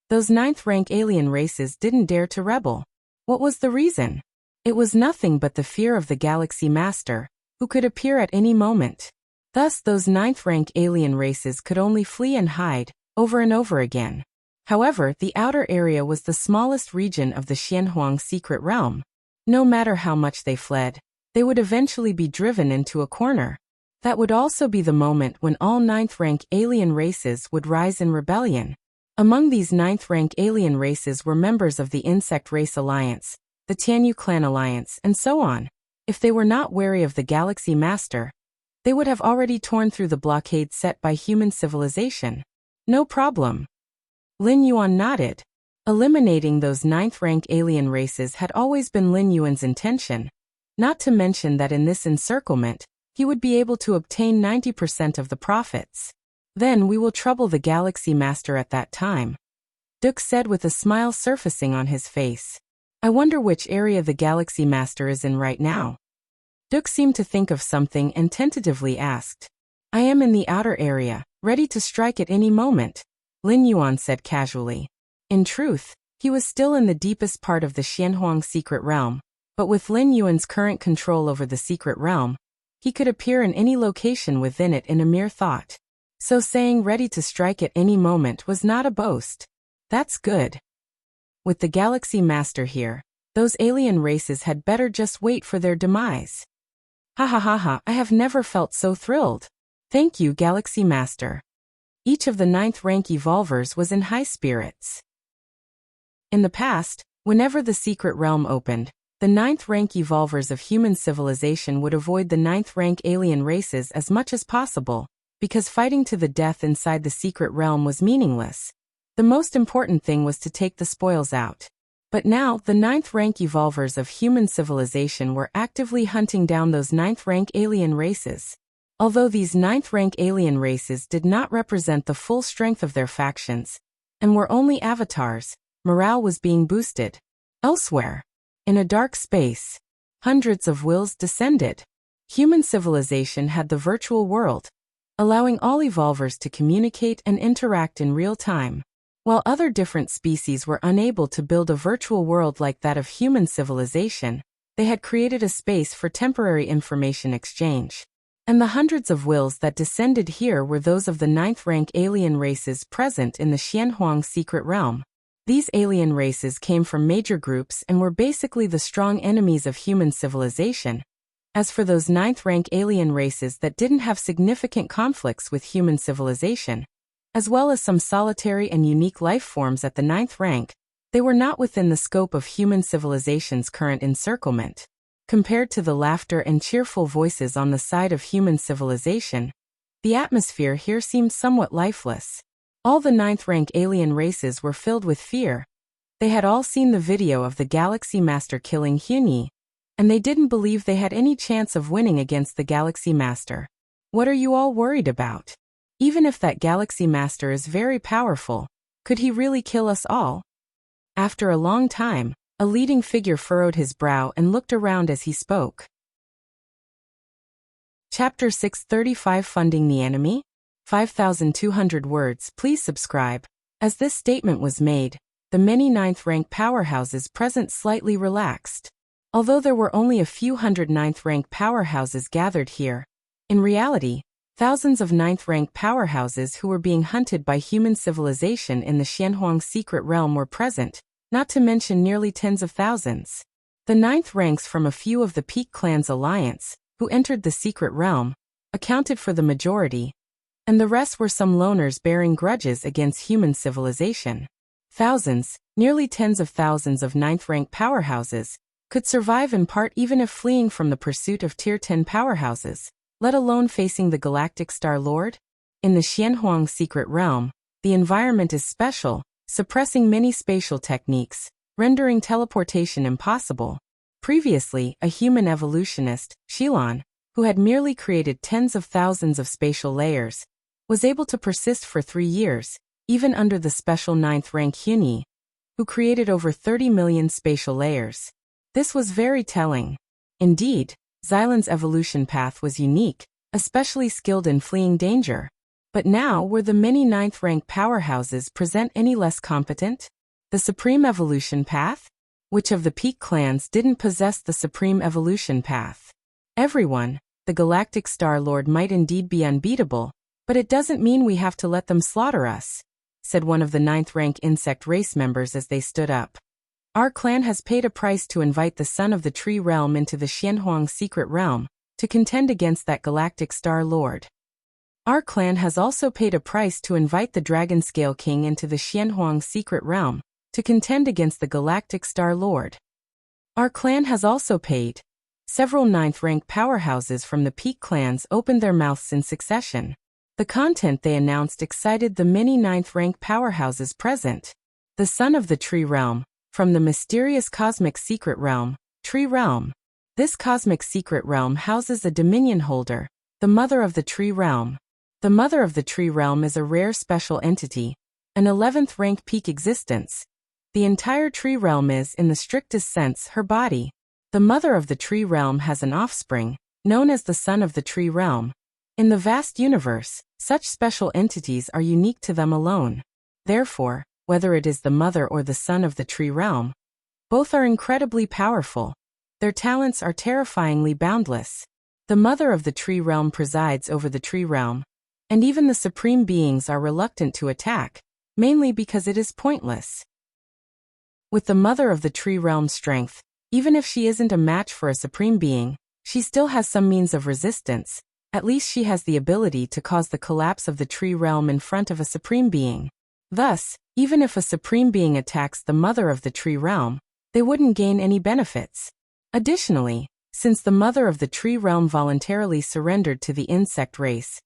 Those 9th rank alien races didn't dare to rebel. What was the reason? It was nothing but the fear of the Galaxy Master, who could appear at any moment. Thus those 9th rank alien races could only flee and hide, over and over again. However, the outer area was the smallest region of the Xianhuang secret realm. No matter how much they fled, they would eventually be driven into a corner. That would also be the moment when all ninth-rank alien races would rise in rebellion. Among these ninth-rank alien races were members of the Insect Race Alliance, the Tianyu Clan Alliance, and so on. If they were not wary of the Galaxy Master, they would have already torn through the blockade set by human civilization. No problem. Lin Yuan nodded. Eliminating those ninth-rank alien races had always been Lin Yuan's intention, not to mention that in this encirclement, he would be able to obtain 90% of the profits. Then we will trouble the Galaxy Master at that time, Duke said with a smile surfacing on his face. I wonder which area the Galaxy Master is in right now. Duke seemed to think of something and tentatively asked. I am in the outer area, ready to strike at any moment, Lin Yuan said casually. In truth, he was still in the deepest part of the Xianhuang secret realm, but with Lin Yuan's current control over the secret realm, he could appear in any location within it in a mere thought. So saying ready to strike at any moment was not a boast. That's good. With the Galaxy Master here, those alien races had better just wait for their demise. Ha ha ha ha, I have never felt so thrilled. Thank you, Galaxy Master. Each of the ninth-rank evolvers was in high spirits. In the past, whenever the secret realm opened, the ninth-rank evolvers of human civilization would avoid the ninth-rank alien races as much as possible, because fighting to the death inside the secret realm was meaningless. The most important thing was to take the spoils out. But now, the ninth-rank evolvers of human civilization were actively hunting down those ninth-rank alien races. Although these ninth-rank alien races did not represent the full strength of their factions, and were only avatars, morale was being boosted. Elsewhere, in a dark space, hundreds of wills descended. Human civilization had the virtual world, allowing all evolvers to communicate and interact in real time. While other different species were unable to build a virtual world like that of human civilization, they had created a space for temporary information exchange. And the hundreds of wills that descended here were those of the ninth-rank alien races present in the Xianhuang secret realm. These alien races came from major groups and were basically the strong enemies of human civilization. As for those ninth-rank alien races that didn't have significant conflicts with human civilization, as well as some solitary and unique life forms at the ninth rank, they were not within the scope of human civilization's current encirclement. Compared to the laughter and cheerful voices on the side of human civilization, the atmosphere here seemed somewhat lifeless. All the ninth-rank alien races were filled with fear. They had all seen the video of the Galaxy Master killing Huni, and they didn't believe they had any chance of winning against the Galaxy Master. What are you all worried about? Even if that Galaxy Master is very powerful, could he really kill us all? After a long time, a leading figure furrowed his brow and looked around as he spoke. Chapter 635 Funding the Enemy? 5,200 words. Please subscribe. As this statement was made, the many ninth-rank powerhouses present slightly relaxed. Although there were only a few hundred ninth-rank powerhouses gathered here, in reality, thousands of ninth-rank powerhouses who were being hunted by human civilization in the Xianhuang secret realm were present, not to mention nearly tens of thousands. The ninth ranks from a few of the Peak Clan's alliance, who entered the secret realm, accounted for the majority, and the rest were some loners bearing grudges against human civilization. Thousands, nearly tens of thousands of ninth-rank powerhouses, could survive in part even if fleeing from the pursuit of Tier 10 powerhouses, let alone facing the Galactic Star Lord? In the Xianhuang secret realm, the environment is special, suppressing many spatial techniques, rendering teleportation impossible. Previously, a human evolutionist, Shilon, who had merely created tens of thousands of spatial layers, was able to persist for 3 years, even under the special 9th rank Huni, who created over 30 million spatial layers. This was very telling. Indeed, Xylan's evolution path was unique, especially skilled in fleeing danger. But now, were the many 9th rank powerhouses present any less competent? The Supreme Evolution Path? Which of the Peak clans didn't possess the Supreme Evolution Path? Everyone, the Galactic Star Lord might indeed be unbeatable, but it doesn't mean we have to let them slaughter us. said one of the ninth-rank insect race members as they stood up. Our clan has paid a price to invite the son of the tree realm into the Xianhuang secret realm, to contend against that galactic star lord. Our clan has also paid a price to invite the Dragon Scale King into the Xianhuang secret realm, to contend against the galactic star lord. Our clan has also paid. Several ninth-rank powerhouses from the Peak clans opened their mouths in succession. The content they announced excited the many ninth-rank powerhouses present. The son of the tree realm, from the mysterious cosmic secret realm, Tree Realm. This cosmic secret realm houses a dominion holder, the mother of the tree realm. The mother of the tree realm is a rare special entity, an 11th rank peak existence. The entire tree realm is, in the strictest sense, her body. The mother of the tree realm has an offspring, known as the son of the tree realm. In the vast universe, such special entities are unique to them alone. Therefore, whether it is the mother or the son of the tree realm, both are incredibly powerful. Their talents are terrifyingly boundless. The mother of the tree realm presides over the tree realm, and even the supreme beings are reluctant to attack, mainly because it is pointless. With the mother of the tree realm's strength, even if she isn't a match for a supreme being, she still has some means of resistance. At least she has the ability to cause the collapse of the tree realm in front of a supreme being. Thus, even if a supreme being attacks the mother of the tree realm, they wouldn't gain any benefits. Additionally, since the mother of the tree realm voluntarily surrendered to the insect race,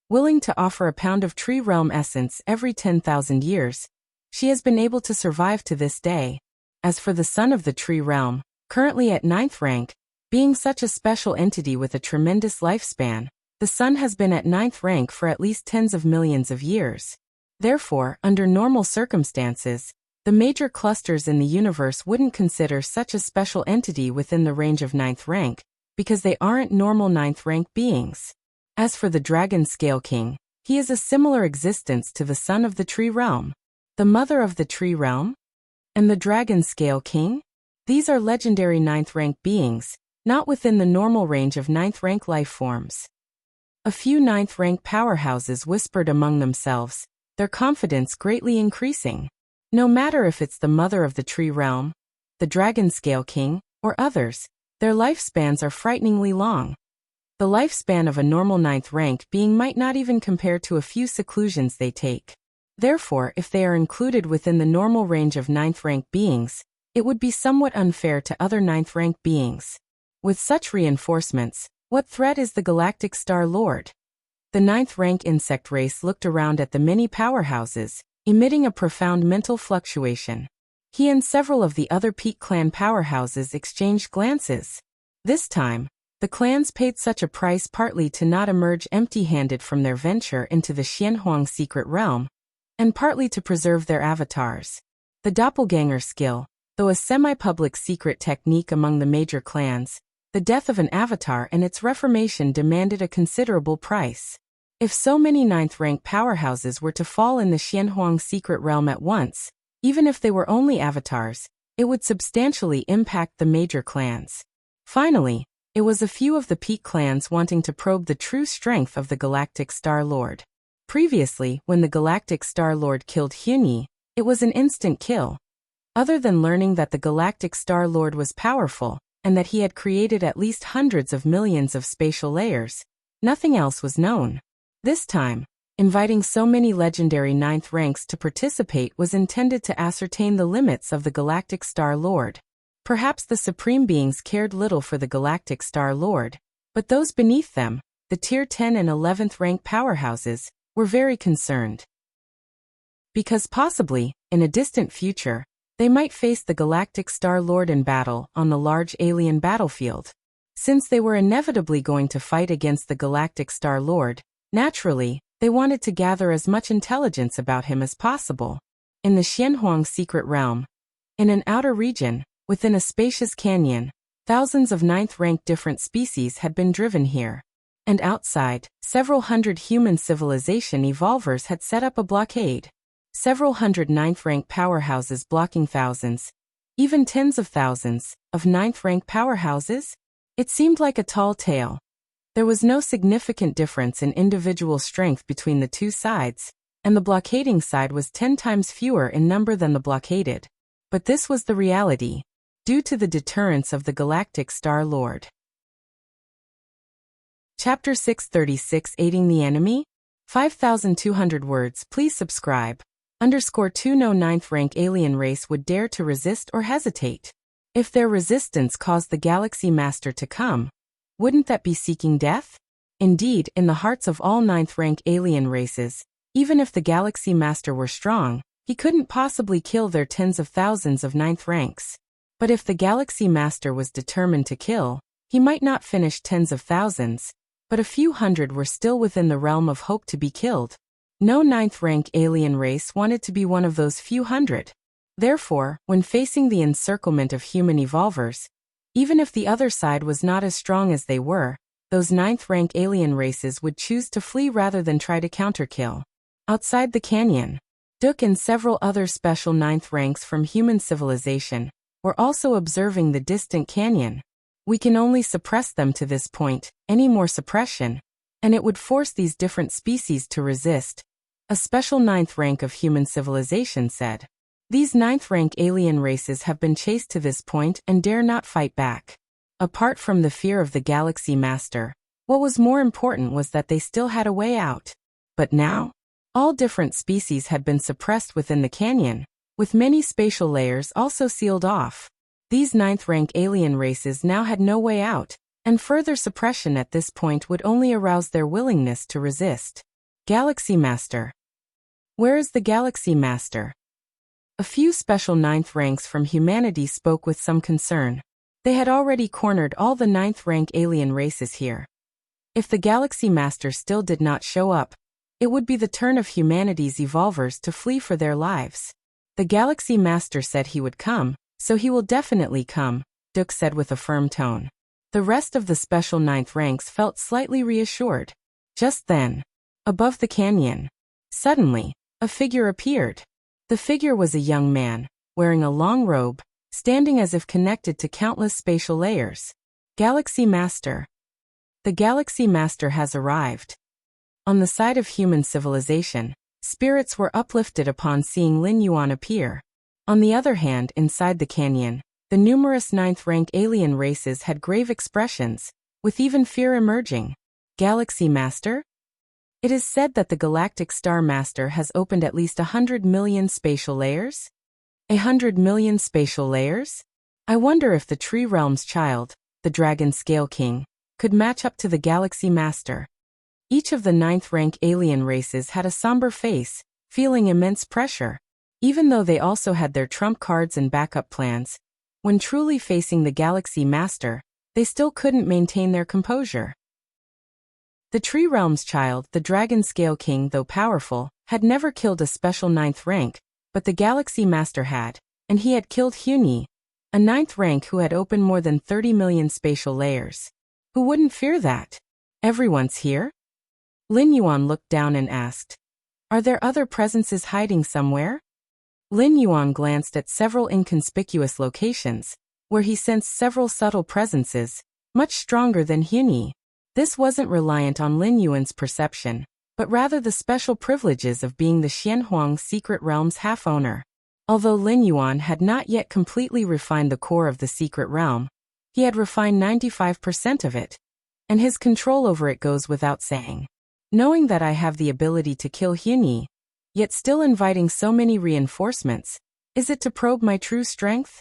willing to offer a pound of tree realm essence every 10,000 years, she has been able to survive to this day. As for the son of the tree realm, currently at 9th rank, being such a special entity with a tremendous lifespan, the sun has been at 9th rank for at least tens of millions of years. Therefore, under normal circumstances, the major clusters in the universe wouldn't consider such a special entity within the range of 9th rank, because they aren't normal 9th rank beings. As for the Dragon Scale King, he is a similar existence to the son of the tree realm. The mother of the tree realm? And the Dragon Scale King? These are legendary 9th rank beings, not within the normal range of 9th rank life forms. A few 9th rank powerhouses whispered among themselves, their confidence greatly increasing. No matter if it's the mother of the tree realm, the Dragon Scale King, or others, their lifespans are frighteningly long. The lifespan of a normal 9th rank being might not even compare to a few seclusions they take. Therefore, if they are included within the normal range of 9th rank beings, it would be somewhat unfair to other 9th rank beings. With such reinforcements, what threat is the Galactic Star Lord? The 9th rank insect race looked around at the many powerhouses, emitting a profound mental fluctuation. He and several of the other Peak clan powerhouses exchanged glances. This time, the clans paid such a price partly to not emerge empty-handed from their venture into the Xianhuang secret realm, and partly to preserve their avatars. The doppelganger skill, though a semi-public secret technique among the major clans, the death of an avatar and its reformation demanded a considerable price. If so many 9th rank powerhouses were to fall in the Xianhuang secret realm at once, even if they were only avatars, it would substantially impact the major clans. Finally, it was a few of the Peak clans wanting to probe the true strength of the Galactic Star Lord. Previously, when the Galactic Star Lord killed Hyunyi, it was an instant kill. Other than learning that the Galactic Star Lord was powerful, and that he had created at least hundreds of millions of spatial layers, nothing else was known. This time, inviting so many legendary 9th ranks to participate was intended to ascertain the limits of the Galactic Star Lord. Perhaps the Supreme Beings cared little for the Galactic Star Lord, but those beneath them, the Tier 10 and 11th rank powerhouses, were very concerned. Because possibly, in a distant future, they might face the Galactic Star Lord in battle on the large alien battlefield. Since they were inevitably going to fight against the Galactic Star Lord, naturally, they wanted to gather as much intelligence about him as possible. In the Xianhuang secret realm, in an outer region, within a spacious canyon, thousands of 9th rank different species had been driven here. And outside, several hundred human civilization evolvers had set up a blockade. Several hundred 9th rank powerhouses blocking thousands, even tens of thousands, of 9th rank powerhouses? It seemed like a tall tale. There was no significant difference in individual strength between the two sides, and the blockading side was 10 times fewer in number than the blockaded. But this was the reality, due to the deterrence of the Galactic Star Lord. Chapter 636 Aiding the Enemy? 5,200 words. Please subscribe. _2 No 9th rank alien race would dare to resist or hesitate. If their resistance caused the Galaxy Master to come, wouldn't that be seeking death? Indeed, in the hearts of all 9th rank alien races, even if the Galaxy Master were strong, he couldn't possibly kill their tens of thousands of 9th ranks. But if the Galaxy Master was determined to kill, he might not finish tens of thousands, but a few hundred were still within the realm of hope to be killed. No 9th rank alien race wanted to be one of those few hundred. Therefore, when facing the encirclement of human evolvers, even if the other side was not as strong as they were, those 9th rank alien races would choose to flee rather than try to counterkill. Outside the canyon, Duke and several other special 9th ranks from human civilization were also observing the distant canyon. We can only suppress them to this point. Any more suppression, and it would force these different species to resist, a special 9th rank of human civilization said. These 9th rank alien races have been chased to this point and dare not fight back. Apart from the fear of the Galaxy Master, what was more important was that they still had a way out. But now, all different species had been suppressed within the canyon, with many spatial layers also sealed off. These 9th rank alien races now had no way out, and further suppression at this point would only arouse their willingness to resist. Galaxy Master. Where is the Galaxy Master? A few special 9th ranks from humanity spoke with some concern. They had already cornered all the 9th rank alien races here. If the Galaxy Master still did not show up, it would be the turn of humanity's evolvers to flee for their lives. The Galaxy Master said he would come, so he will definitely come, Duke said with a firm tone. The rest of the special 9th ranks felt slightly reassured. Just then, above the canyon, suddenly, a figure appeared. The figure was a young man, wearing a long robe, standing as if connected to countless spatial layers. Galaxy Master. The Galaxy Master has arrived. On the side of human civilization, spirits were uplifted upon seeing Lin Yuan appear. On the other hand, inside the canyon, the numerous 9th rank alien races had grave expressions, with even fear emerging. Galaxy Master? It is said that the Galactic Star Master has opened at least 100 million spatial layers? 100 million spatial layers? I wonder if the Tree Realm's child, the Dragon Scale King, could match up to the Galaxy Master. Each of the 9th rank alien races had a somber face, feeling immense pressure. Even though they also had their trump cards and backup plans, when truly facing the Galaxy Master, they still couldn't maintain their composure. The Tree Realm's child, the Dragon Scale King, though powerful, had never killed a special 9th rank, but the Galaxy Master had, and he had killed Huni, a 9th rank who had opened more than 30 million spatial layers. Who wouldn't fear that? Everyone's here? Lin Yuan looked down and asked, "Are there other presences hiding somewhere?" Lin Yuan glanced at several inconspicuous locations, where he sensed several subtle presences, much stronger than Huni. This wasn't reliant on Lin Yuan's perception, but rather the special privileges of being the Xianhuang Secret Realm's half-owner. Although Lin Yuan had not yet completely refined the core of the Secret Realm, he had refined 95% of it, and his control over it goes without saying. Knowing that I have the ability to kill Huni, yet still inviting so many reinforcements, is it to probe my true strength?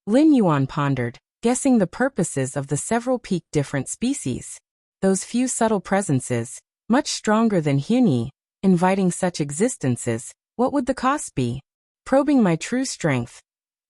Lin Yuan pondered, guessing the purposes of the several peak different species. Those few subtle presences, much stronger than Huni, inviting such existences, what would the cost be? Probing my true strength.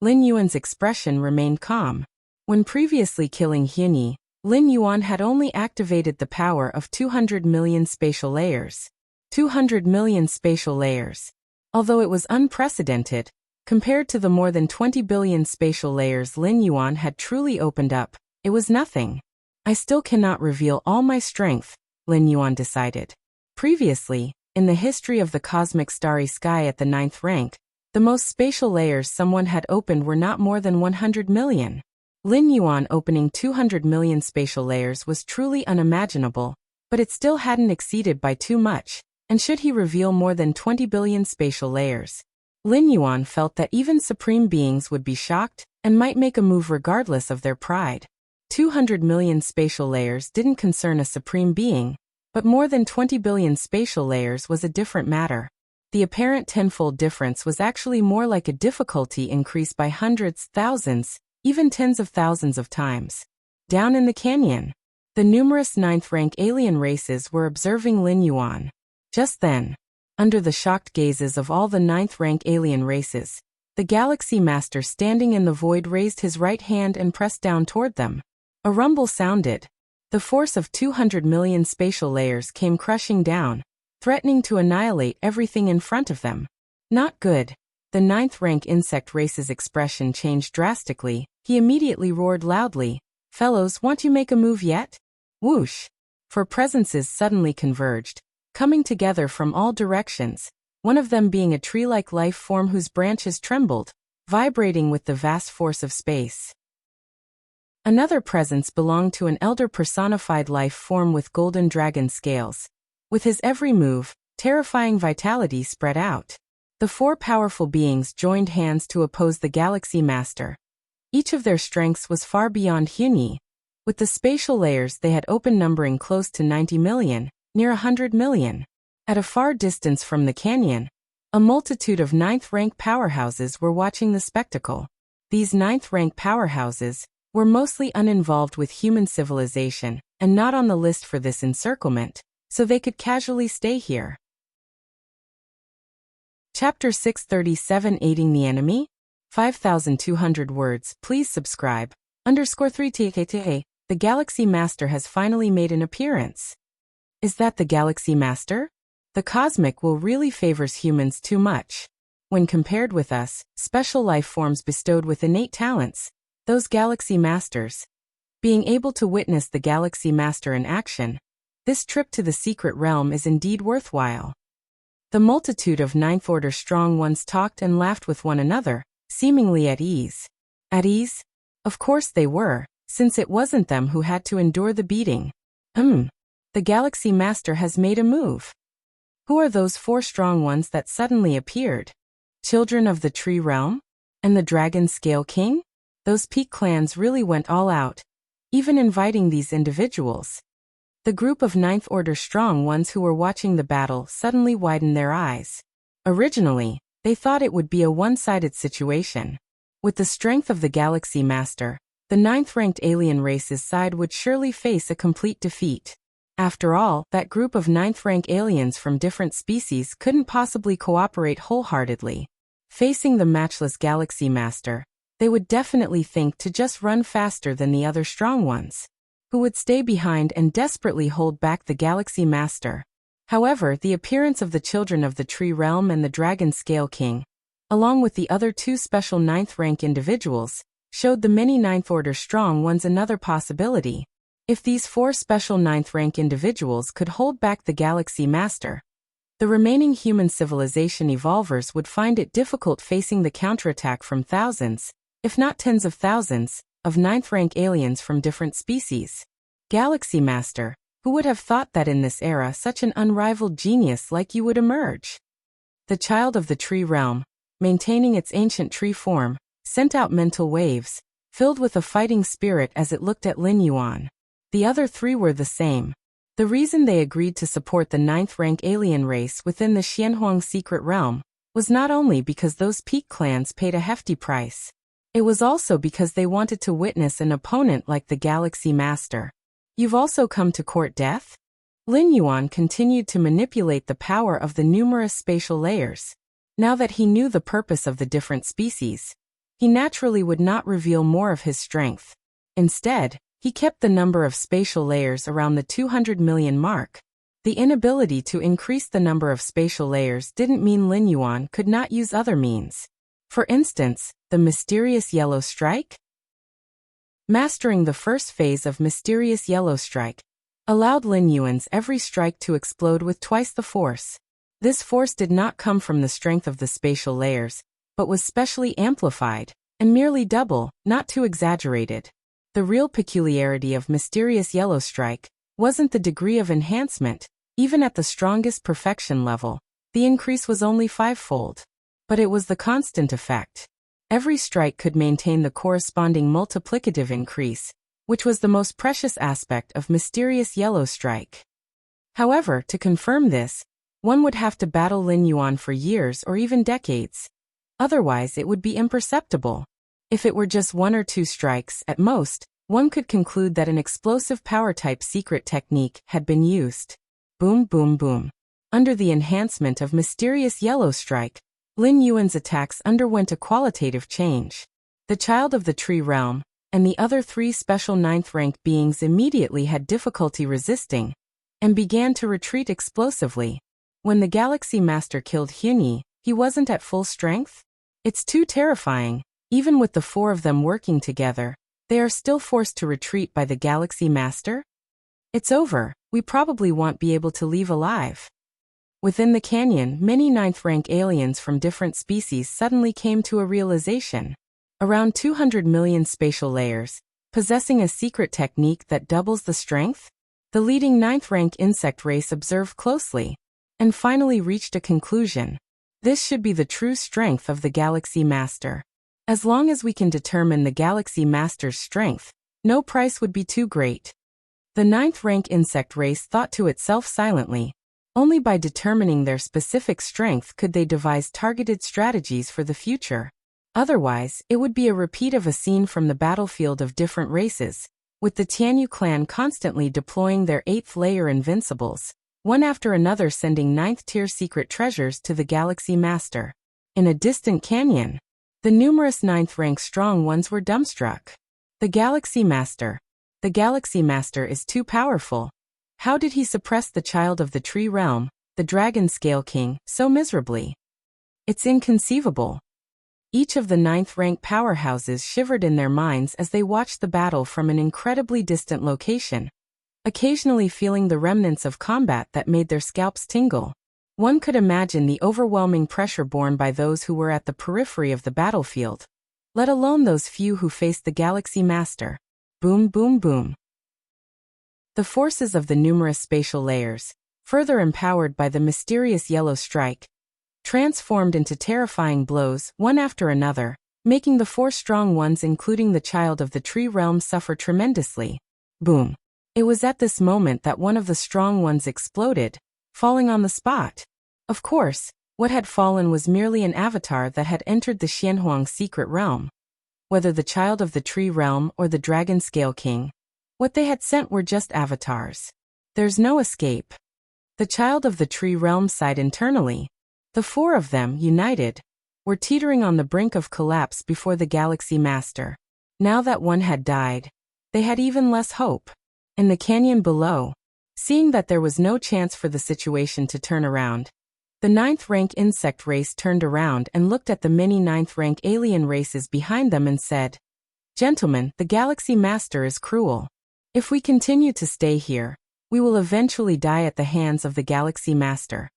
Lin Yuan's expression remained calm. When previously killing Huni, Lin Yuan had only activated the power of 200 million spatial layers. 200 million spatial layers. Although it was unprecedented, compared to the more than 20 billion spatial layers Lin Yuan had truly opened up, it was nothing. I still cannot reveal all my strength, Lin Yuan decided. Previously, in the history of the cosmic starry sky at the 9th rank, the most spatial layers someone had opened were not more than 100 million. Lin Yuan opening 200 million spatial layers was truly unimaginable, but it still hadn't exceeded by too much. And should he reveal more than 20 billion spatial layers? Lin Yuan felt that even supreme beings would be shocked and might make a move regardless of their pride. 200 million spatial layers didn't concern a supreme being, but more than 20 billion spatial layers was a different matter. The apparent tenfold difference was actually more like a difficulty increase by hundreds, thousands, even tens of thousands of times. Down in the canyon, the numerous ninth-rank alien races were observing Lin Yuan. Just then, under the shocked gazes of all the ninth-rank alien races, the Galaxy Master standing in the void raised his right hand and pressed down toward them. A rumble sounded. The force of 200 million spatial layers came crushing down, threatening to annihilate everything in front of them. Not good. The ninth-rank insect race's expression changed drastically. He immediately roared loudly, "Fellows, want you make a move yet?" Whoosh! Four presences suddenly converged, coming together from all directions, one of them being a tree-like life form whose branches trembled, vibrating with the vast force of space. Another presence belonged to an elder personified life form with golden dragon scales. With his every move, terrifying vitality spread out. The four powerful beings joined hands to oppose the Galaxy Master. Each of their strengths was far beyond Hunyi. With the spatial layers they had opened numbering close to 90 million, near 100 million. At a far distance from the canyon, a multitude of ninth-rank powerhouses were watching the spectacle. These ninth-rank powerhouses were mostly uninvolved with human civilization and not on the list for this encirclement, so they could casually stay here. Chapter 637 Aiding the Enemy? 5,200 words. Please subscribe. _3TKTA. The Galaxy Master has finally made an appearance. Is that the Galaxy Master? The Cosmic will really favors humans too much. When compared with us, special life forms bestowed with innate talents, those Galaxy Masters. Being able to witness the Galaxy Master in action, this trip to the secret realm is indeed worthwhile. The multitude of ninth-order strong ones talked and laughed with one another, seemingly at ease. At ease? Of course they were, since it wasn't them who had to endure the beating. The Galaxy Master has made a move. Who are those four strong ones that suddenly appeared? Children of the Tree Realm? And the Dragon Scale King? Those peak clans really went all out, even inviting these individuals. The group of ninth-order strong ones who were watching the battle suddenly widened their eyes. Originally, they thought it would be a one-sided situation. With the strength of the Galaxy Master, the ninth-ranked alien race's side would surely face a complete defeat. After all, that group of ninth-rank aliens from different species couldn't possibly cooperate wholeheartedly. Facing the matchless Galaxy Master, they would definitely think to just run faster than the other strong ones, who would stay behind and desperately hold back the Galaxy Master. However, the appearance of the Children of the Tree Realm and the Dragon Scale King, along with the other two special ninth-rank individuals, showed the many ninth-order strong ones another possibility. If these four special ninth-rank individuals could hold back the Galaxy Master, the remaining human civilization evolvers would find it difficult facing the counterattack from thousands, if not tens of thousands, of ninth-rank aliens from different species. Galaxy Master, who would have thought that in this era such an unrivaled genius like you would emerge? The child of the tree realm, maintaining its ancient tree form, sent out mental waves, filled with a fighting spirit as it looked at Lin Yuan. The other three were the same. The reason they agreed to support the ninth-rank alien race within the Xianhuang secret realm was not only because those peak clans paid a hefty price. It was also because they wanted to witness an opponent like the Galaxy Master. You've also come to court death? Lin Yuan continued to manipulate the power of the numerous spatial layers. Now that he knew the purpose of the different species, he naturally would not reveal more of his strength. Instead, he kept the number of spatial layers around the 200 million mark. The inability to increase the number of spatial layers didn't mean Lin Yuan could not use other means. For instance, the mysterious yellow strike? Mastering the first phase of mysterious yellow strike allowed Lin Yuan's every strike to explode with twice the force. This force did not come from the strength of the spatial layers, but was specially amplified, and merely double, not too exaggerated. The real peculiarity of mysterious yellow strike wasn't the degree of enhancement, Even at the strongest perfection level, the increase was only fivefold. But it was the constant effect. Every strike could maintain the corresponding multiplicative increase, which was the most precious aspect of mysterious yellow strike. However, to confirm this, one would have to battle Lin Yuan for years or even decades. Otherwise, it would be imperceptible. If it were just one or two strikes, at most, one could conclude that an explosive power-type secret technique had been used. Boom, boom, boom. Under the enhancement of mysterious yellow strike, Lin Yuan's attacks underwent a qualitative change. The child of the tree realm, and the other three special 9th rank beings immediately had difficulty resisting, and began to retreat explosively. When the Galaxy Master killed Hyunyi, he wasn't at full strength? It's too terrifying. Even with the four of them working together, they are still forced to retreat by the Galaxy Master? It's over. We probably won't be able to leave alive. Within the canyon, many 9th rank aliens from different species suddenly came to a realization. Around 200 million spatial layers, possessing a secret technique that doubles the strength? The leading 9th rank insect race observed closely, and finally reached a conclusion. This should be the true strength of the Galaxy Master. As long as we can determine the Galaxy Master's strength, no price would be too great. The 9th rank insect race thought to itself silently. Only by determining their specific strength could they devise targeted strategies for the future. Otherwise, it would be a repeat of a scene from the battlefield of different races, with the Tianyu clan constantly deploying their 8th layer invincibles, one after another sending 9th tier secret treasures to the Galaxy Master. In a distant canyon, the numerous 9th rank strong ones were dumbstruck. The Galaxy Master. The Galaxy Master is too powerful. How did he suppress the child of the tree realm, the Dragon Scale King, so miserably? It's inconceivable. Each of the 9th rank powerhouses shivered in their minds as they watched the battle from an incredibly distant location, occasionally feeling the remnants of combat that made their scalps tingle. One could imagine the overwhelming pressure borne by those who were at the periphery of the battlefield, let alone those few who faced the Galaxy Master. Boom, boom, boom. The forces of the numerous spatial layers, further empowered by the mysterious yellow strike, transformed into terrifying blows, one after another, making the four strong ones including the child of the tree realm suffer tremendously. Boom. It was at this moment that one of the strong ones exploded, falling on the spot. Of course, what had fallen was merely an avatar that had entered the Xianhuang secret realm. Whether the child of the tree realm or the Dragon Scale King, what they had sent were just avatars. There's no escape. The child of the tree realm sighed internally. The four of them, united, were teetering on the brink of collapse before the Galaxy Master. Now that one had died, they had even less hope. In the canyon below, seeing that there was no chance for the situation to turn around, the 9th rank insect race turned around and looked at the many 9th rank alien races behind them and said, "Gentlemen, the Galaxy Master is cruel. If we continue to stay here, we will eventually die at the hands of the Galaxy Master."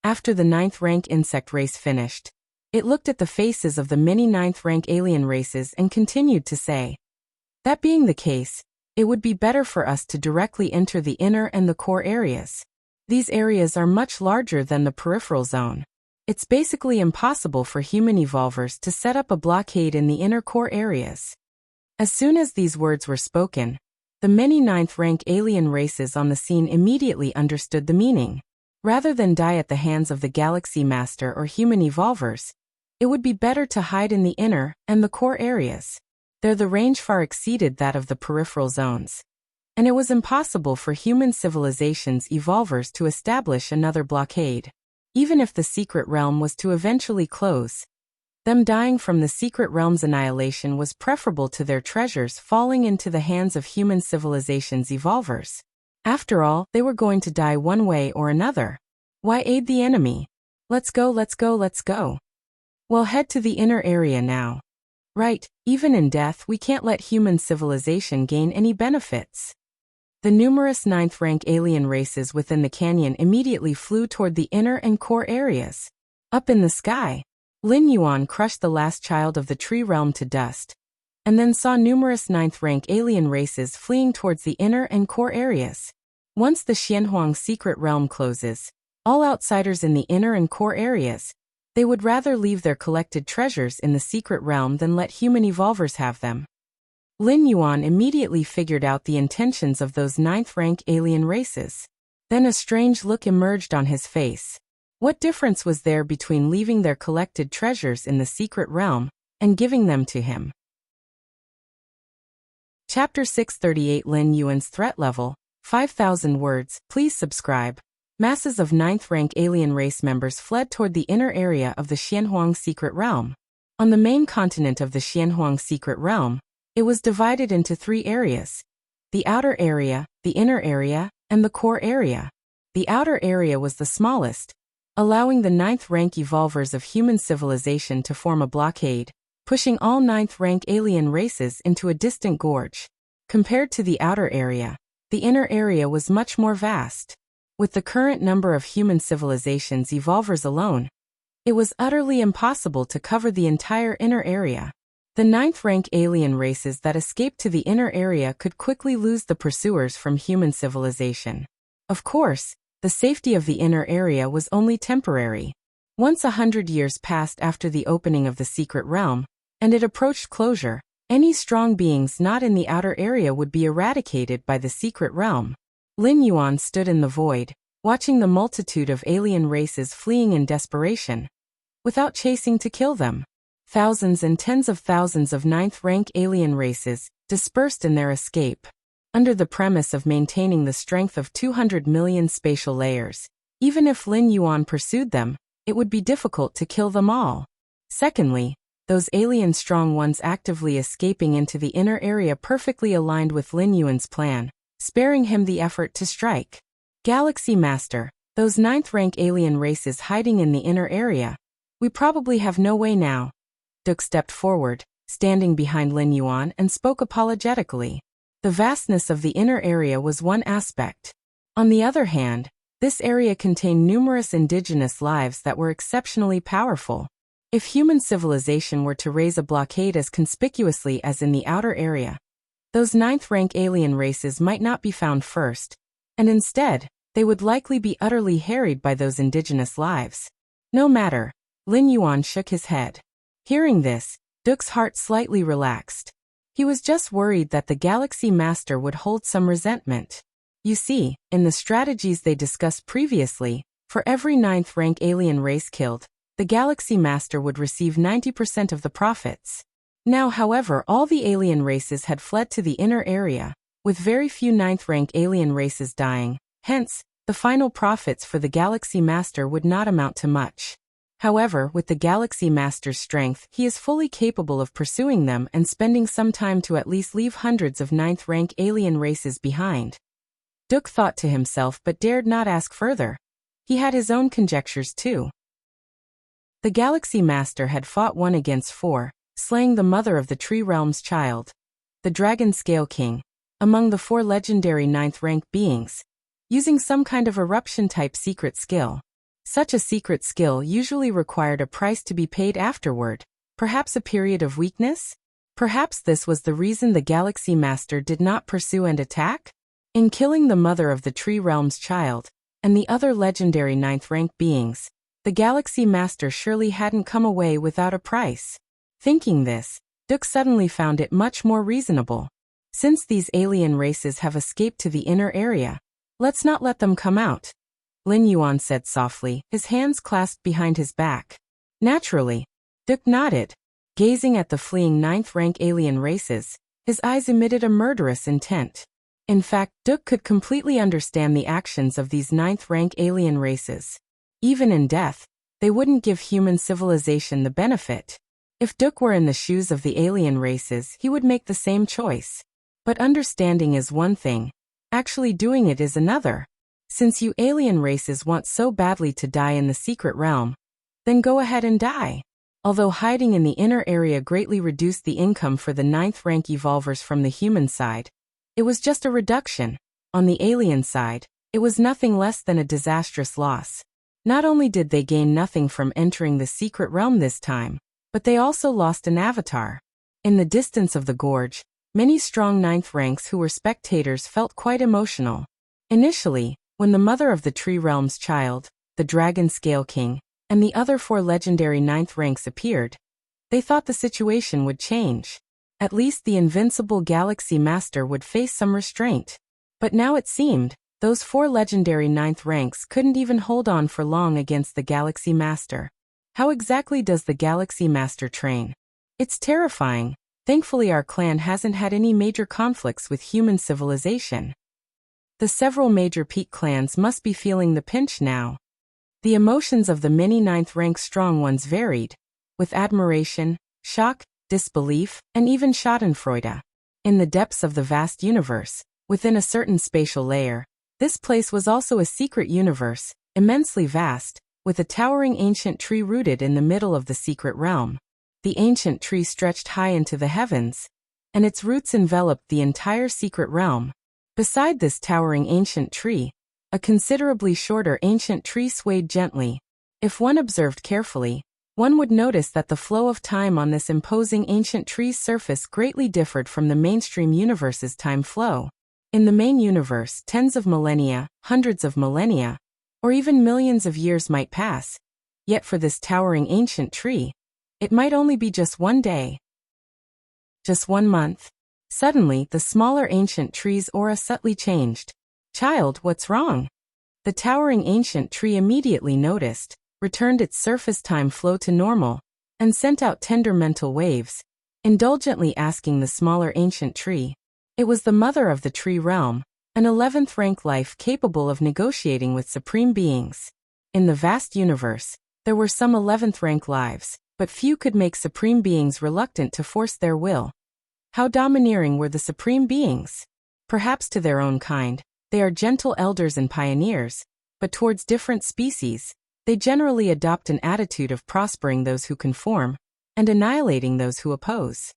After the 9th rank insect race finished, it looked at the faces of the many 9th rank alien races and continued to say, "That being the case, it would be better for us to directly enter the inner and the core areas. These areas are much larger than the peripheral zone. It's basically impossible for human evolvers to set up a blockade in the inner core areas." As soon as these words were spoken, the many 9th rank alien races on the scene immediately understood the meaning. Rather than die at the hands of the Galaxy Master or human evolvers, it would be better to hide in the inner and the core areas. There the range far exceeded that of the peripheral zones, and it was impossible for human civilizations evolvers to establish another blockade. Even if the secret realm was to eventually close, them dying from the secret realm's annihilation was preferable to their treasures falling into the hands of human civilizations evolvers. After all, they were going to die one way or another. Why aid the enemy? Let's go, let's go, let's go. Well, head to the inner area now. Right, even in death we can't let human civilization gain any benefits. The numerous 9th rank alien races within the canyon immediately flew toward the inner and core areas. Up in the sky, Lin Yuan crushed the last child of the tree realm to dust, and then saw numerous 9th rank alien races fleeing towards the inner and core areas. Once the Xianhuang secret realm closes, all outsiders in the inner and core areas, they would rather leave their collected treasures in the secret realm than let human evolvers have them. Lin Yuan immediately figured out the intentions of those ninth-rank alien races. Then a strange look emerged on his face. What difference was there between leaving their collected treasures in the secret realm and giving them to him? Chapter 638 Lin Yuan's Threat Level, 5,000 words. Please subscribe. Masses of ninth-rank alien race members fled toward the inner area of the Xianhuang secret realm. On the main continent of the Xianhuang secret realm, it was divided into 3 areas: the outer area, the inner area, and the core area. The outer area was the smallest, allowing the ninth-rank evolvers of human civilization to form a blockade, pushing all ninth-rank alien races into a distant gorge. Compared to the outer area, the inner area was much more vast. With the current number of human civilizations evolvers alone, it was utterly impossible to cover the entire inner area. The ninth-rank alien races that escaped to the inner area could quickly lose the pursuers from human civilization. Of course, the safety of the inner area was only temporary. Once 100 years passed after the opening of the secret realm, and it approached closure, any strong beings not in the outer area would be eradicated by the secret realm. Lin Yuan stood in the void, watching the multitude of alien races fleeing in desperation, without chasing to kill them. Thousands and tens of thousands of ninth-rank alien races dispersed in their escape. Under the premise of maintaining the strength of 200 million spatial layers, even if Lin Yuan pursued them, it would be difficult to kill them all. Secondly, those alien strong ones actively escaping into the inner area perfectly aligned with Lin Yuan's plan, sparing him the effort to strike. Galaxy Master, those ninth-rank alien races hiding in the inner area. We probably have no way now. Duke stepped forward, standing behind Lin Yuan, and spoke apologetically. The vastness of the inner area was one aspect. On the other hand, this area contained numerous indigenous lives that were exceptionally powerful. If human civilization were to raise a blockade as conspicuously as in the outer area, those ninth-rank alien races might not be found first, and instead, they would likely be utterly harried by those indigenous lives. No matter, Lin Yuan shook his head. Hearing this, Duke's heart slightly relaxed. He was just worried that the Galaxy Master would hold some resentment. You see, in the strategies they discussed previously, for every ninth-rank alien race killed, the Galaxy Master would receive 90% of the profits. Now, however, all the alien races had fled to the inner area, with very few ninth-rank alien races dying. Hence, the final profits for the Galaxy Master would not amount to much. However, with the Galaxy Master's strength, he is fully capable of pursuing them and spending some time to at least leave hundreds of ninth-rank alien races behind. Duke thought to himself but dared not ask further. He had his own conjectures too. The Galaxy Master had fought 1 against 4, slaying the mother of the Tree Realm's child, the Dragon Scale King, among the 4 legendary ninth-rank beings, using some kind of eruption-type secret skill. Such a secret skill usually required a price to be paid afterward, perhaps a period of weakness? Perhaps this was the reason the Galaxy Master did not pursue and attack? In killing the mother of the Tree Realm's child, and the other legendary ninth-rank beings, the Galaxy Master surely hadn't come away without a price. Thinking this, Duke suddenly found it much more reasonable. Since these alien races have escaped to the inner area, let's not let them come out, Lin Yuan said softly, his hands clasped behind his back. Naturally, Duke nodded. Gazing at the fleeing ninth-rank alien races, his eyes emitted a murderous intent. In fact, Duke could completely understand the actions of these ninth-rank alien races. Even in death, they wouldn't give human civilization the benefit. If Duke were in the shoes of the alien races, he would make the same choice. But understanding is one thing, actually doing it is another. Since you alien races want so badly to die in the secret realm, then go ahead and die. Although hiding in the inner area greatly reduced the income for the ninth-rank evolvers from the human side, it was just a reduction. On the alien side, it was nothing less than a disastrous loss. Not only did they gain nothing from entering the secret realm this time, but they also lost an avatar. In the distance of the gorge, many strong ninth ranks who were spectators felt quite emotional. Initially, when the mother of the tree realm's child, the Dragon Scale King, and the other 4 legendary 9th ranks appeared, they thought the situation would change. At least the invincible Galaxy Master would face some restraint. But now it seemed, those 4 legendary 9th ranks couldn't even hold on for long against the Galaxy Master. How exactly does the Galaxy Master train? It's terrifying. Thankfully our clan hasn't had any major conflicts with human civilization. The several major peak clans must be feeling the pinch now. The emotions of the many 9th rank strong ones varied, with admiration, shock, disbelief, and even schadenfreude. In the depths of the vast universe, within a certain spatial layer, this place was also a secret universe, immensely vast, with a towering ancient tree rooted in the middle of the secret realm. The ancient tree stretched high into the heavens, and its roots enveloped the entire secret realm. Beside this towering ancient tree, a considerably shorter ancient tree swayed gently. If one observed carefully, one would notice that the flow of time on this imposing ancient tree's surface greatly differed from the mainstream universe's time flow. In the main universe, tens of millennia, hundreds of millennia, or even millions of years might pass. Yet for this towering ancient tree, it might only be just one day. Just 1 month. Suddenly, the smaller ancient tree's aura subtly changed. "Child, what's wrong?" The towering ancient tree immediately noticed, returned its surface time flow to normal, and sent out tender mental waves, indulgently asking the smaller ancient tree. It was the mother of the tree realm, an 11th rank life capable of negotiating with supreme beings. In the vast universe, there were some 11th rank lives, but few could make supreme beings reluctant to force their will. How domineering were the supreme beings? Perhaps to their own kind, they are gentle elders and pioneers, but towards different species, they generally adopt an attitude of prospering those who conform, and annihilating those who oppose.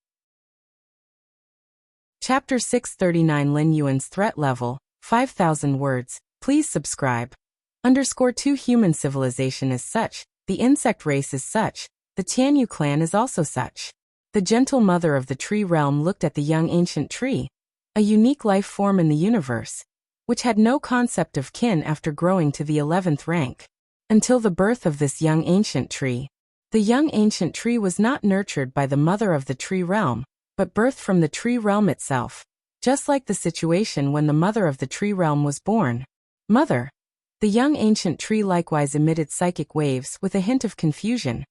Chapter 639 Lin Yuan's Threat Level, 5,000 words. Please subscribe. _2 Human civilization is such, the insect race is such, the Tianyu clan is also such. The gentle mother of the tree realm looked at the young ancient tree, a unique life form in the universe, which had no concept of kin after growing to the 11th rank. Until the birth of this young ancient tree, the young ancient tree was not nurtured by the mother of the tree realm, but birthed from the tree realm itself, just like the situation when the mother of the tree realm was born. Mother. The young ancient tree likewise emitted psychic waves with a hint of confusion.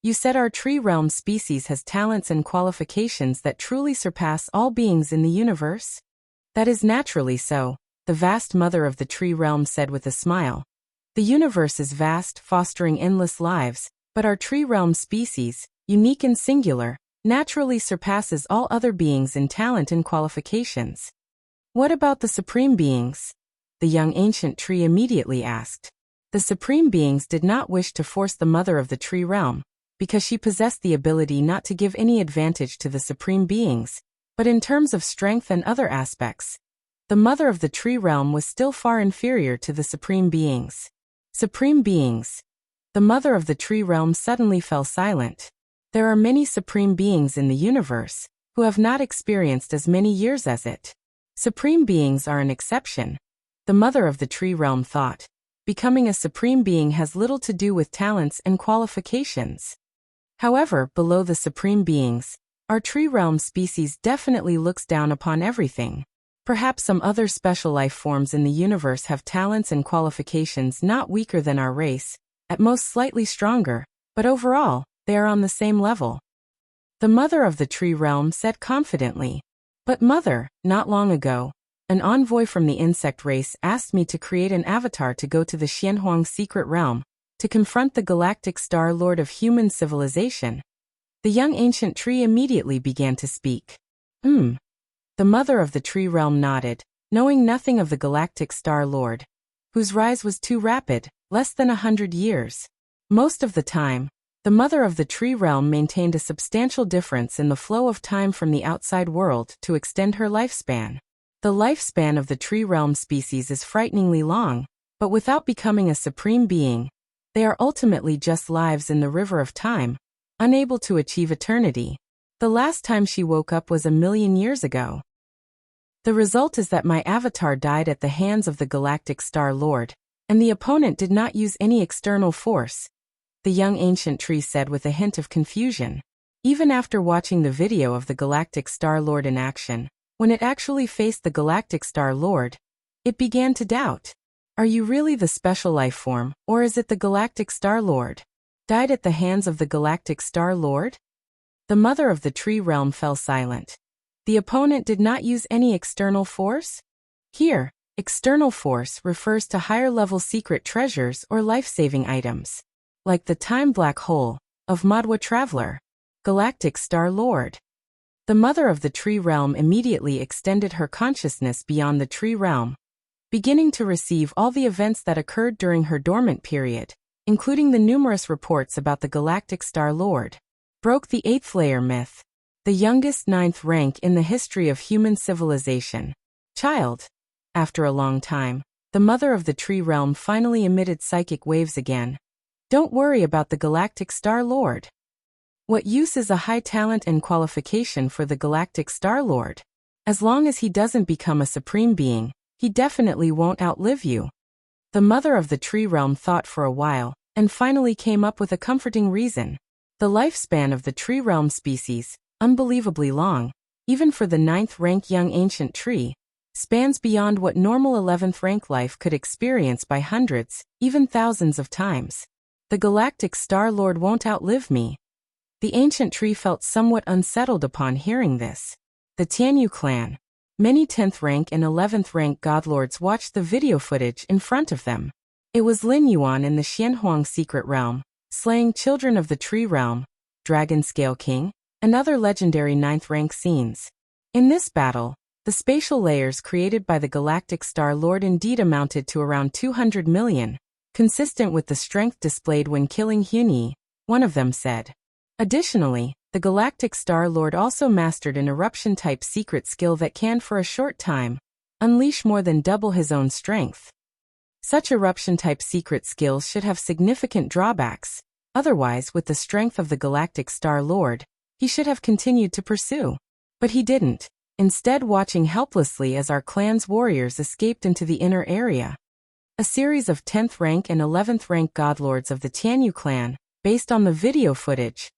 You said our tree realm species has talents and qualifications that truly surpass all beings in the universe? That is naturally so, the vast mother of the tree realm said with a smile. The universe is vast, fostering endless lives, but our tree realm species, unique and singular, naturally surpasses all other beings in talent and qualifications. What about the supreme beings? The young ancient tree immediately asked. The supreme beings did not wish to force the mother of the tree realm, because she possessed the ability not to give any advantage to the supreme beings, but in terms of strength and other aspects, the mother of the tree realm was still far inferior to the supreme beings. Supreme beings. The mother of the tree realm suddenly fell silent. There are many supreme beings in the universe, who have not experienced as many years as it. Supreme beings are an exception. The mother of the tree realm thought. Becoming a supreme being has little to do with talents and qualifications. However, below the supreme beings, our tree realm species definitely looks down upon everything. Perhaps some other special life forms in the universe have talents and qualifications not weaker than our race, at most slightly stronger, but overall, they are on the same level. The mother of the tree realm said confidently. But mother, not long ago, an envoy from the insect race asked me to create an avatar to go to the Xianhuang secret realm, to confront the galactic star lord of human civilization. The young ancient tree immediately began to speak. The mother of the tree realm nodded, knowing nothing of the galactic star lord, whose rise was too rapid, less than 100 years. Most of the time, the mother of the tree realm maintained a substantial difference in the flow of time from the outside world to extend her lifespan. The lifespan of the tree realm species is frighteningly long, but without becoming a supreme being, they are ultimately just lives in the river of time, unable to achieve eternity. The last time she woke up was 1,000,000 years ago. The result is that my avatar died at the hands of the Galactic Star Lord, and the opponent did not use any external force, the young ancient tree said with a hint of confusion. Even after watching the video of the Galactic Star Lord in action, when it actually faced the Galactic Star Lord, it began to doubt. Are you really the special life form, or is it the Galactic Star Lord? Died at the hands of the Galactic Star Lord? The mother of the tree realm fell silent. The opponent did not use any external force? Here, external force refers to higher-level secret treasures or life-saving items, like the time black hole of Madwa Traveler, Galactic Star Lord. The mother of the tree realm immediately extended her consciousness beyond the tree realm, beginning to receive all the events that occurred during her dormant period, including the numerous reports about the Galactic Star Lord. Broke the 8th layer myth, the youngest 9th rank in the history of human civilization. Child. After a long time, the mother of the tree realm finally emitted psychic waves again. Don't worry about the Galactic Star Lord. What use is a high talent and qualification for the Galactic Star Lord? As long as he doesn't become a supreme being, he definitely won't outlive you. The mother of the tree realm thought for a while, and finally came up with a comforting reason. The lifespan of the tree realm species, unbelievably long, even for the 9th rank young ancient tree, spans beyond what normal 11th rank life could experience by hundreds, even thousands of times. The Galactic Star Lord won't outlive me. The ancient tree felt somewhat unsettled upon hearing this. The Tianyu clan. Many 10th rank and 11th rank godlords watched the video footage in front of them. It was Lin Yuan in the Xianhuang secret realm, slaying children of the tree realm, Dragon Scale King, and other legendary 9th rank scenes. In this battle, the spatial layers created by the Galactic Star Lord indeed amounted to around 200 million, consistent with the strength displayed when killing Huni, one of them said. Additionally, the Galactic Star Lord also mastered an eruption-type secret skill that can, for a short time, unleash more than double his own strength. Such eruption-type secret skills should have significant drawbacks. Otherwise, with the strength of the Galactic Star Lord, he should have continued to pursue. But he didn't, instead watching helplessly as our clan's warriors escaped into the inner area. A series of 10th rank and 11th rank godlords of the Tianyu clan, based on the video footage,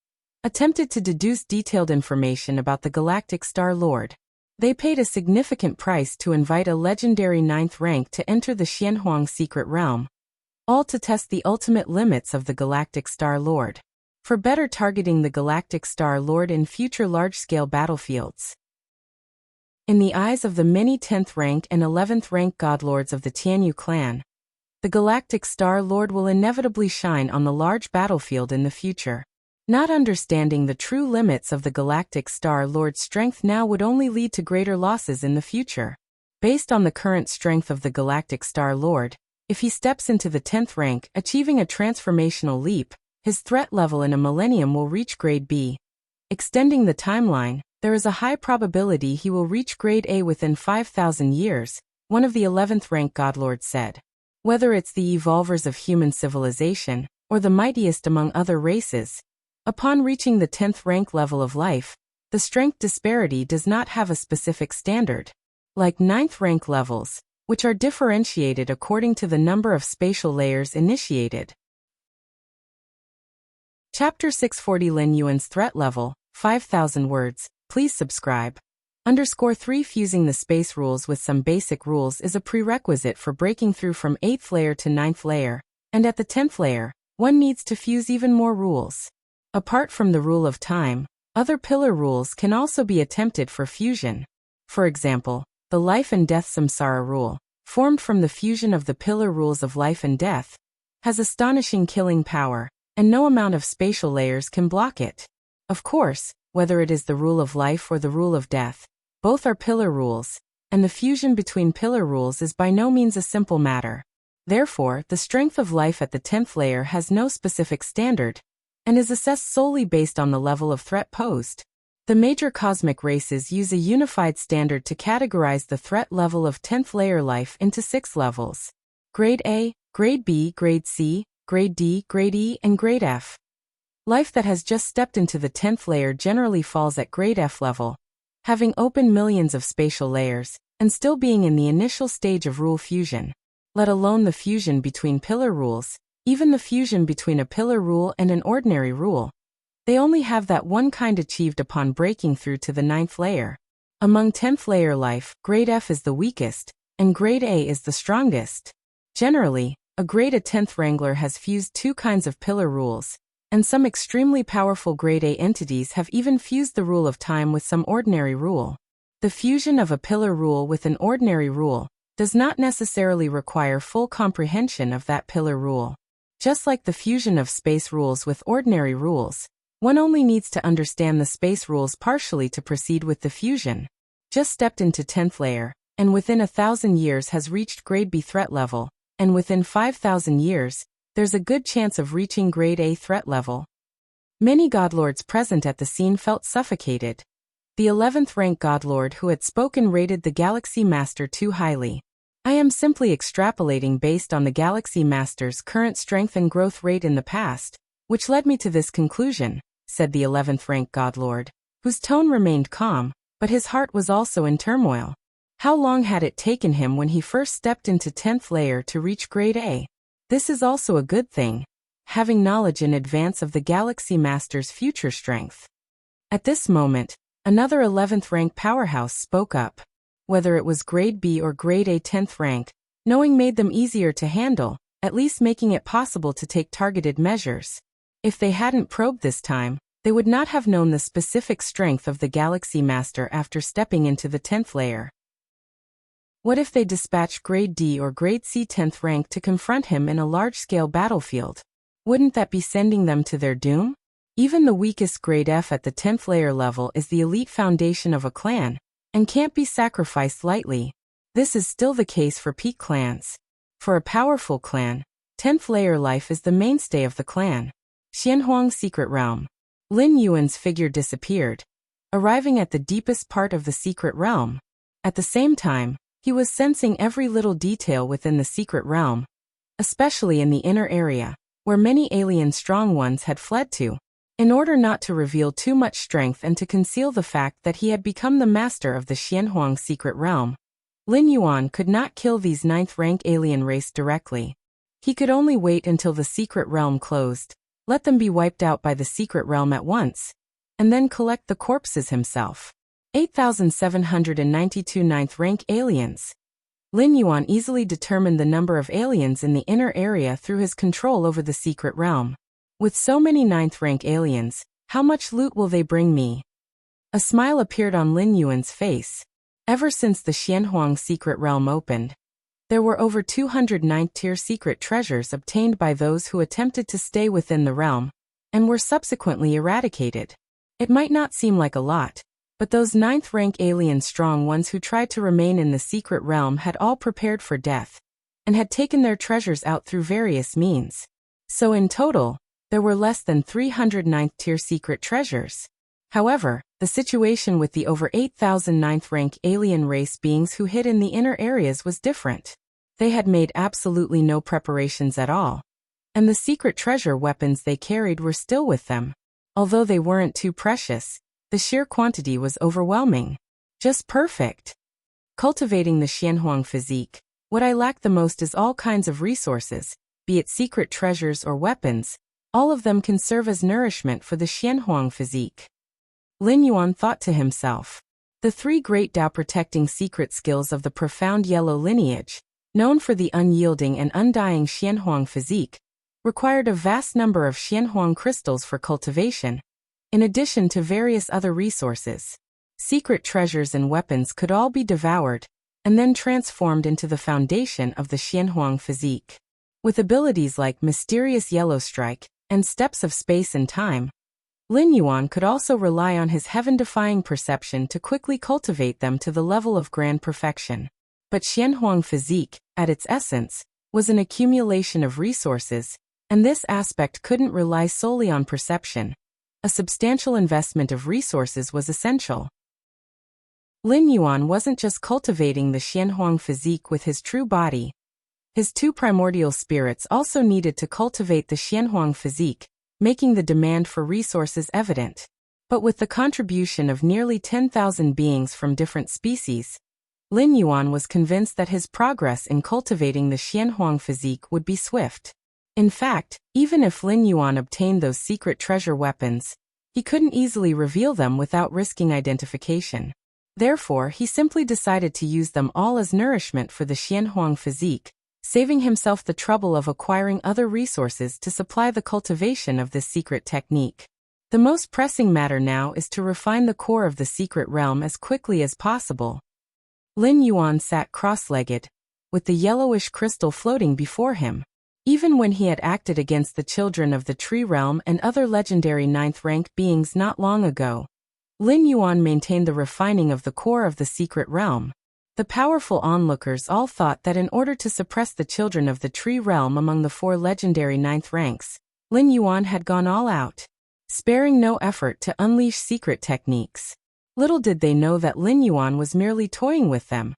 attempted to deduce detailed information about the Galactic Star Lord. They paid a significant price to invite a legendary 9th rank to enter the Xianhuang secret realm, all to test the ultimate limits of the Galactic Star Lord, for better targeting the Galactic Star Lord in future large-scale battlefields. In the eyes of the many 10th rank and 11th rank godlords of the Tianyu clan, the Galactic Star Lord will inevitably shine on the large battlefield in the future. Not understanding the true limits of the Galactic Star Lord's strength now would only lead to greater losses in the future. Based on the current strength of the Galactic Star Lord, if he steps into the 10th rank, achieving a transformational leap, his threat level in a millennium will reach grade B. Extending the timeline, there is a high probability he will reach grade A within 5,000 years, one of the 11th rank godlords said. Whether it's the evolvers of human civilization, or the mightiest among other races, upon reaching the 10th rank level of life, the strength disparity does not have a specific standard. Like 9th rank levels, which are differentiated according to the number of spatial layers initiated. Chapter 640 Lin Yuan's Threat Level, 5,000 words. Please subscribe. _3 Fusing the space rules with some basic rules is a prerequisite for breaking through from 8th layer to 9th layer, and at the 10th layer, one needs to fuse even more rules. Apart from the rule of time, other pillar rules can also be attempted for fusion. For example, the life and death samsara rule, formed from the fusion of the pillar rules of life and death, has astonishing killing power, and no amount of spatial layers can block it. Of course, whether it is the rule of life or the rule of death, both are pillar rules, and the fusion between pillar rules is by no means a simple matter. Therefore, the strength of life at the 10th layer has no specific standard, and is assessed solely based on the level of threat posed. The major cosmic races use a unified standard to categorize the threat level of 10th layer life into 6 levels: Grade A, Grade B, Grade C, Grade D, Grade E, and Grade F. Life that has just stepped into the 10th layer generally falls at Grade F level. Having opened millions of spatial layers, and still being in the initial stage of rule fusion. Let alone the fusion between pillar rules, even the fusion between a pillar rule and an ordinary rule. They only have that one kind achieved upon breaking through to the 9th layer. Among 10th layer life, grade F is the weakest, and grade A is the strongest. Generally, a grade A 10th Wrangler has fused two kinds of pillar rules, and some extremely powerful grade A entities have even fused the rule of time with some ordinary rule. The fusion of a pillar rule with an ordinary rule does not necessarily require full comprehension of that pillar rule. Just like the fusion of space rules with ordinary rules, one only needs to understand the space rules partially to proceed with the fusion. Just stepped into 10th layer, and within 1,000 years has reached grade B threat level, and within 5,000 years, there's a good chance of reaching grade A threat level. Many godlords present at the scene felt suffocated. The 11th rank godlord who had spoken rated the Galaxy Master too highly. I am simply extrapolating based on the Galaxy Master's current strength and growth rate in the past, which led me to this conclusion, said the 11th rank godlord, whose tone remained calm, but his heart was also in turmoil. How long had it taken him when he first stepped into 10th layer to reach grade A? This is also a good thing, having knowledge in advance of the Galaxy Master's future strength. At this moment, another 11th rank powerhouse spoke up. Whether it was grade B or grade A 10th rank, knowing made them easier to handle, at least making it possible to take targeted measures. If they hadn't probed this time, they would not have known the specific strength of the Galaxy Master after stepping into the 10th layer. What if they dispatched grade D or grade C 10th rank to confront him in a large-scale battlefield? Wouldn't that be sending them to their doom? Even the weakest grade F at the 10th layer level is the elite foundation of a clan, and can't be sacrificed lightly. This is still the case for peak clans. For a powerful clan, 10th layer life is the mainstay of the clan. Xianhuang's secret realm. Lin Yuan's figure disappeared, arriving at the deepest part of the secret realm. At the same time, he was sensing every little detail within the secret realm, especially in the inner area, where many alien strong ones had fled to. In order not to reveal too much strength and to conceal the fact that he had become the master of the Xianhuang secret realm, Lin Yuan could not kill these 9th rank alien race directly. He could only wait until the secret realm closed, let them be wiped out by the secret realm at once, and then collect the corpses himself. 8,792 9th rank aliens. Lin Yuan easily determined the number of aliens in the inner area through his control over the secret realm. With so many 9th rank aliens, how much loot will they bring me? A smile appeared on Lin Yuan's face. Ever since the Xianhuang secret realm opened, there were over 200 9th tier secret treasures obtained by those who attempted to stay within the realm, and were subsequently eradicated. It might not seem like a lot, but those 9th rank alien strong ones who tried to remain in the secret realm had all prepared for death, and had taken their treasures out through various means. So in total, there were less than 300 9th tier secret treasures. However, the situation with the over 8,000 9th rank alien race beings who hid in the inner areas was different. They had made absolutely no preparations at all, and the secret treasure weapons they carried were still with them. Although they weren't too precious, the sheer quantity was overwhelming. Just perfect. Cultivating the Xianhuang physique, what I lack the most is all kinds of resources, be it secret treasures or weapons. All of them can serve as nourishment for the Xianhuang physique. Lin Yuan thought to himself. The 3 great Dao protecting secret skills of the profound yellow lineage, known for the unyielding and undying Xianhuang physique, required a vast number of Xianhuang crystals for cultivation, in addition to various other resources. Secret treasures and weapons could all be devoured, and then transformed into the foundation of the Xianhuang physique. With abilities like Mysterious Yellow Strike, and Steps of Space and Time, Lin Yuan could also rely on his heaven-defying perception to quickly cultivate them to the level of grand perfection. But Xianhuang physique, at its essence, was an accumulation of resources, and this aspect couldn't rely solely on perception. A substantial investment of resources was essential. Lin Yuan wasn't just cultivating the Xianhuang physique with his true body. His 2 primordial spirits also needed to cultivate the Xianhuang physique, making the demand for resources evident. But with the contribution of nearly 10,000 beings from different species, Lin Yuan was convinced that his progress in cultivating the Xianhuang physique would be swift. In fact, even if Lin Yuan obtained those secret treasure weapons, he couldn't easily reveal them without risking identification. Therefore, he simply decided to use them all as nourishment for the Xianhuang physique, saving himself the trouble of acquiring other resources to supply the cultivation of this secret technique. The most pressing matter now is to refine the core of the secret realm as quickly as possible. Lin Yuan sat cross-legged, with the yellowish crystal floating before him. Even when he had acted against the children of the Tree Realm and other legendary 9th-rank beings not long ago, Lin Yuan maintained the refining of the core of the secret realm. The powerful onlookers all thought that in order to suppress the children of the Tree Realm among the 4 legendary 9th ranks, Lin Yuan had gone all out, sparing no effort to unleash secret techniques. Little did they know that Lin Yuan was merely toying with them,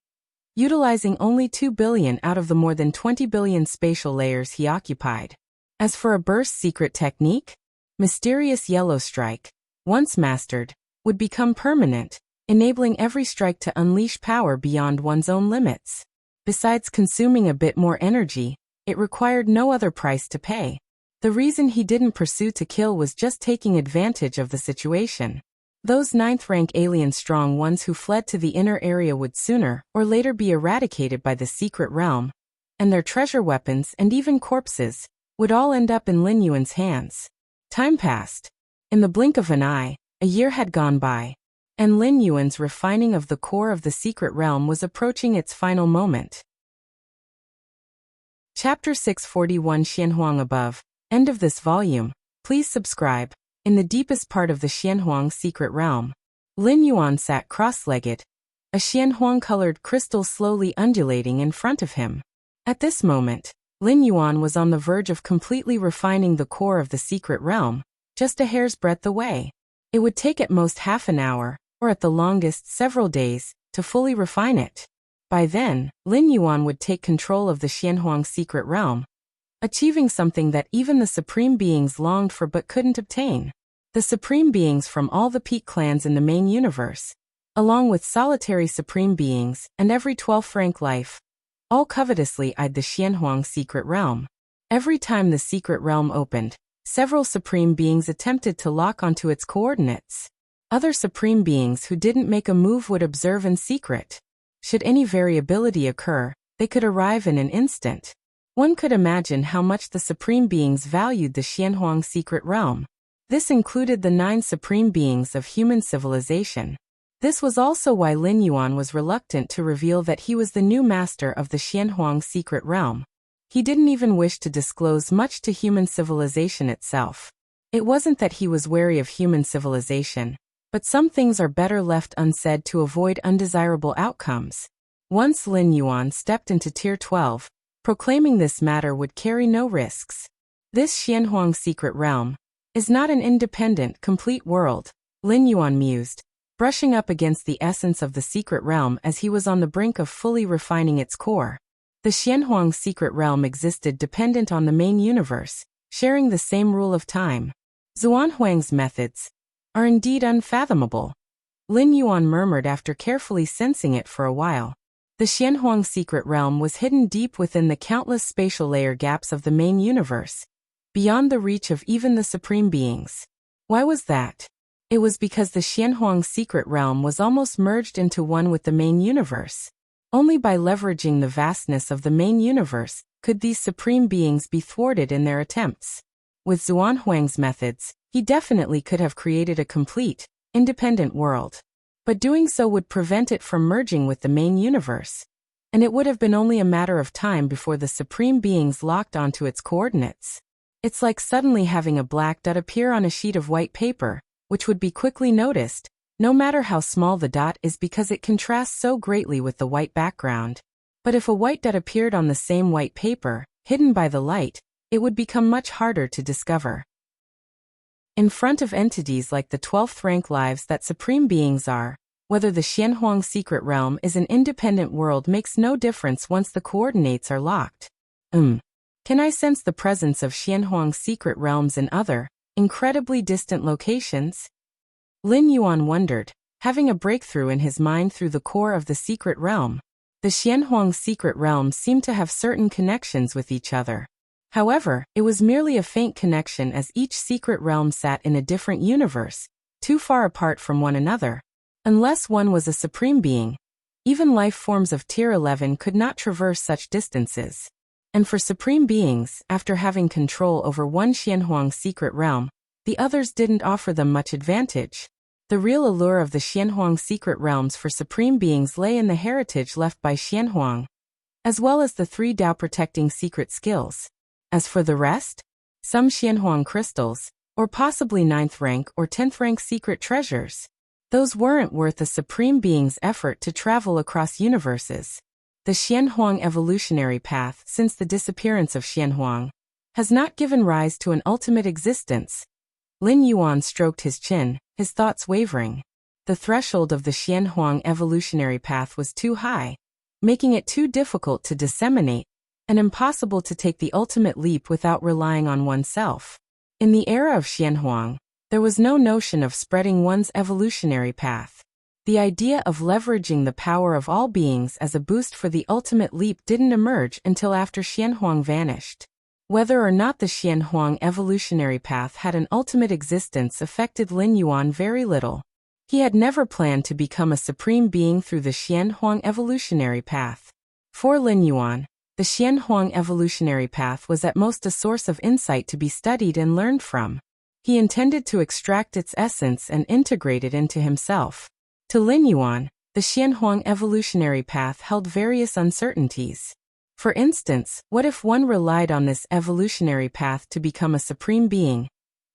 utilizing only 2 billion out of the more than 20 billion spatial layers he occupied. As for a burst secret technique, Mysterious Yellow Strike, once mastered, would become permanent, enabling every strike to unleash power beyond one's own limits. Besides consuming a bit more energy, it required no other price to pay. The reason he didn't pursue to kill was just taking advantage of the situation. Those 9th-rank alien strong ones who fled to the inner area would sooner or later be eradicated by the secret realm, and their treasure weapons and even corpses would all end up in Lin Yuan's hands. Time passed. In the blink of an eye, a year had gone by, and Lin Yuan's refining of the core of the secret realm was approaching its final moment. Chapter 641 Xianhuang above. End of this volume. Please subscribe. In the deepest part of the Xianhuang secret realm, Lin Yuan sat cross-legged, a Xianhuang-colored crystal slowly undulating in front of him. At this moment, Lin Yuan was on the verge of completely refining the core of the secret realm, just a hair's breadth away. It would take at most half an hour, or at the longest several days, to fully refine it. By then, Lin Yuan would take control of the Xianhuang secret realm, achieving something that even the supreme beings longed for but couldn't obtain. The supreme beings from all the peak clans in the main universe, along with solitary supreme beings and every 12th rank life, all covetously eyed the Xianhuang secret realm. Every time the secret realm opened, several supreme beings attempted to lock onto its coordinates. Other supreme beings who didn't make a move would observe in secret. Should any variability occur, they could arrive in an instant. One could imagine how much the supreme beings valued the Xianhuang secret realm. This included the 9 supreme beings of human civilization. This was also why Lin Yuan was reluctant to reveal that he was the new master of the Xianhuang secret realm. He didn't even wish to disclose much to human civilization itself. It wasn't that he was wary of human civilization, but some things are better left unsaid to avoid undesirable outcomes. Once Lin Yuan stepped into Tier 12, proclaiming this matter would carry no risks. This Xianhuang secret realm is not an independent, complete world, Lin Yuan mused, brushing up against the essence of the secret realm as he was on the brink of fully refining its core. The Xianhuang secret realm existed dependent on the main universe, sharing the same rule of time. Xuanhuang's methods are indeed unfathomable, Lin Yuan murmured after carefully sensing it for a while. The Xianhuang secret realm was hidden deep within the countless spatial layer gaps of the main universe, beyond the reach of even the supreme beings. Why was that? It was because the Xianhuang secret realm was almost merged into one with the main universe. Only by leveraging the vastness of the main universe could these supreme beings be thwarted in their attempts. With Xuanhuang's methods, he definitely could have created a complete, independent world. But doing so would prevent it from merging with the main universe. And it would have been only a matter of time before the supreme beings locked onto its coordinates. It's like suddenly having a black dot appear on a sheet of white paper, which would be quickly noticed, no matter how small the dot is because it contrasts so greatly with the white background. But if a white dot appeared on the same white paper, hidden by the light, it would become much harder to discover. In front of entities like the 12th rank lives that supreme beings are, whether the Xianhuang secret realm is an independent world makes no difference once the coordinates are locked. Can I sense the presence of Xianhuang secret realms in other, incredibly distant locations? Lin Yuan wondered, having a breakthrough in his mind through the core of the secret realm. The Xianhuang secret realms seemed to have certain connections with each other. However, it was merely a faint connection as each secret realm sat in a different universe, too far apart from one another. Unless one was a supreme being, even life forms of Tier 11 could not traverse such distances. And for supreme beings, after having control over one Xianhuang secret realm, the others didn't offer them much advantage. The real allure of the Xianhuang secret realms for supreme beings lay in the heritage left by Xianhuang, as well as the 3 Dao protecting secret skills. As for the rest, some Xianhuang crystals, or possibly 9th rank or 10th rank secret treasures, those weren't worth a supreme being's effort to travel across universes. The Xianhuang evolutionary path, since the disappearance of Xianhuang, has not given rise to an ultimate existence. Lin Yuan stroked his chin, his thoughts wavering. The threshold of the Xianhuang evolutionary path was too high, making it too difficult to disseminate, and impossible to take the ultimate leap without relying on oneself. In the era of Xianhuang, there was no notion of spreading one's evolutionary path. The idea of leveraging the power of all beings as a boost for the ultimate leap didn't emerge until after Xianhuang vanished. Whether or not the Xianhuang evolutionary path had an ultimate existence affected Lin Yuan very little. He had never planned to become a supreme being through the Xianhuang evolutionary path. For Lin Yuan, the Xianhuang evolutionary path was at most a source of insight to be studied and learned from. He intended to extract its essence and integrate it into himself. To Lin Yuan, the Xianhuang evolutionary path held various uncertainties. For instance, what if one relied on this evolutionary path to become a supreme being,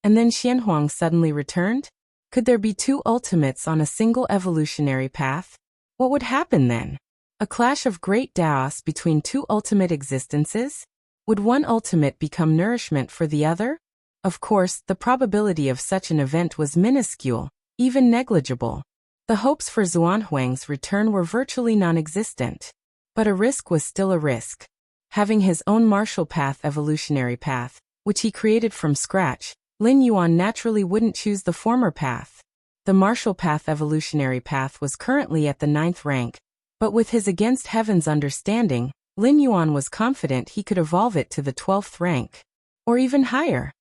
and then Xianhuang suddenly returned? Could there be 2 ultimates on a single evolutionary path? What would happen then? A clash of great Daos between 2 ultimate existences? Would one ultimate become nourishment for the other? Of course, the probability of such an event was minuscule, even negligible. The hopes for Xuanhuang's return were virtually non-existent. But a risk was still a risk. Having his own martial path evolutionary path, which he created from scratch, Lin Yuan naturally wouldn't choose the former path. The martial path evolutionary path was currently at the 9th rank, but with his against heaven's understanding, Lin Yuan was confident he could evolve it to the 12th rank. Or even higher.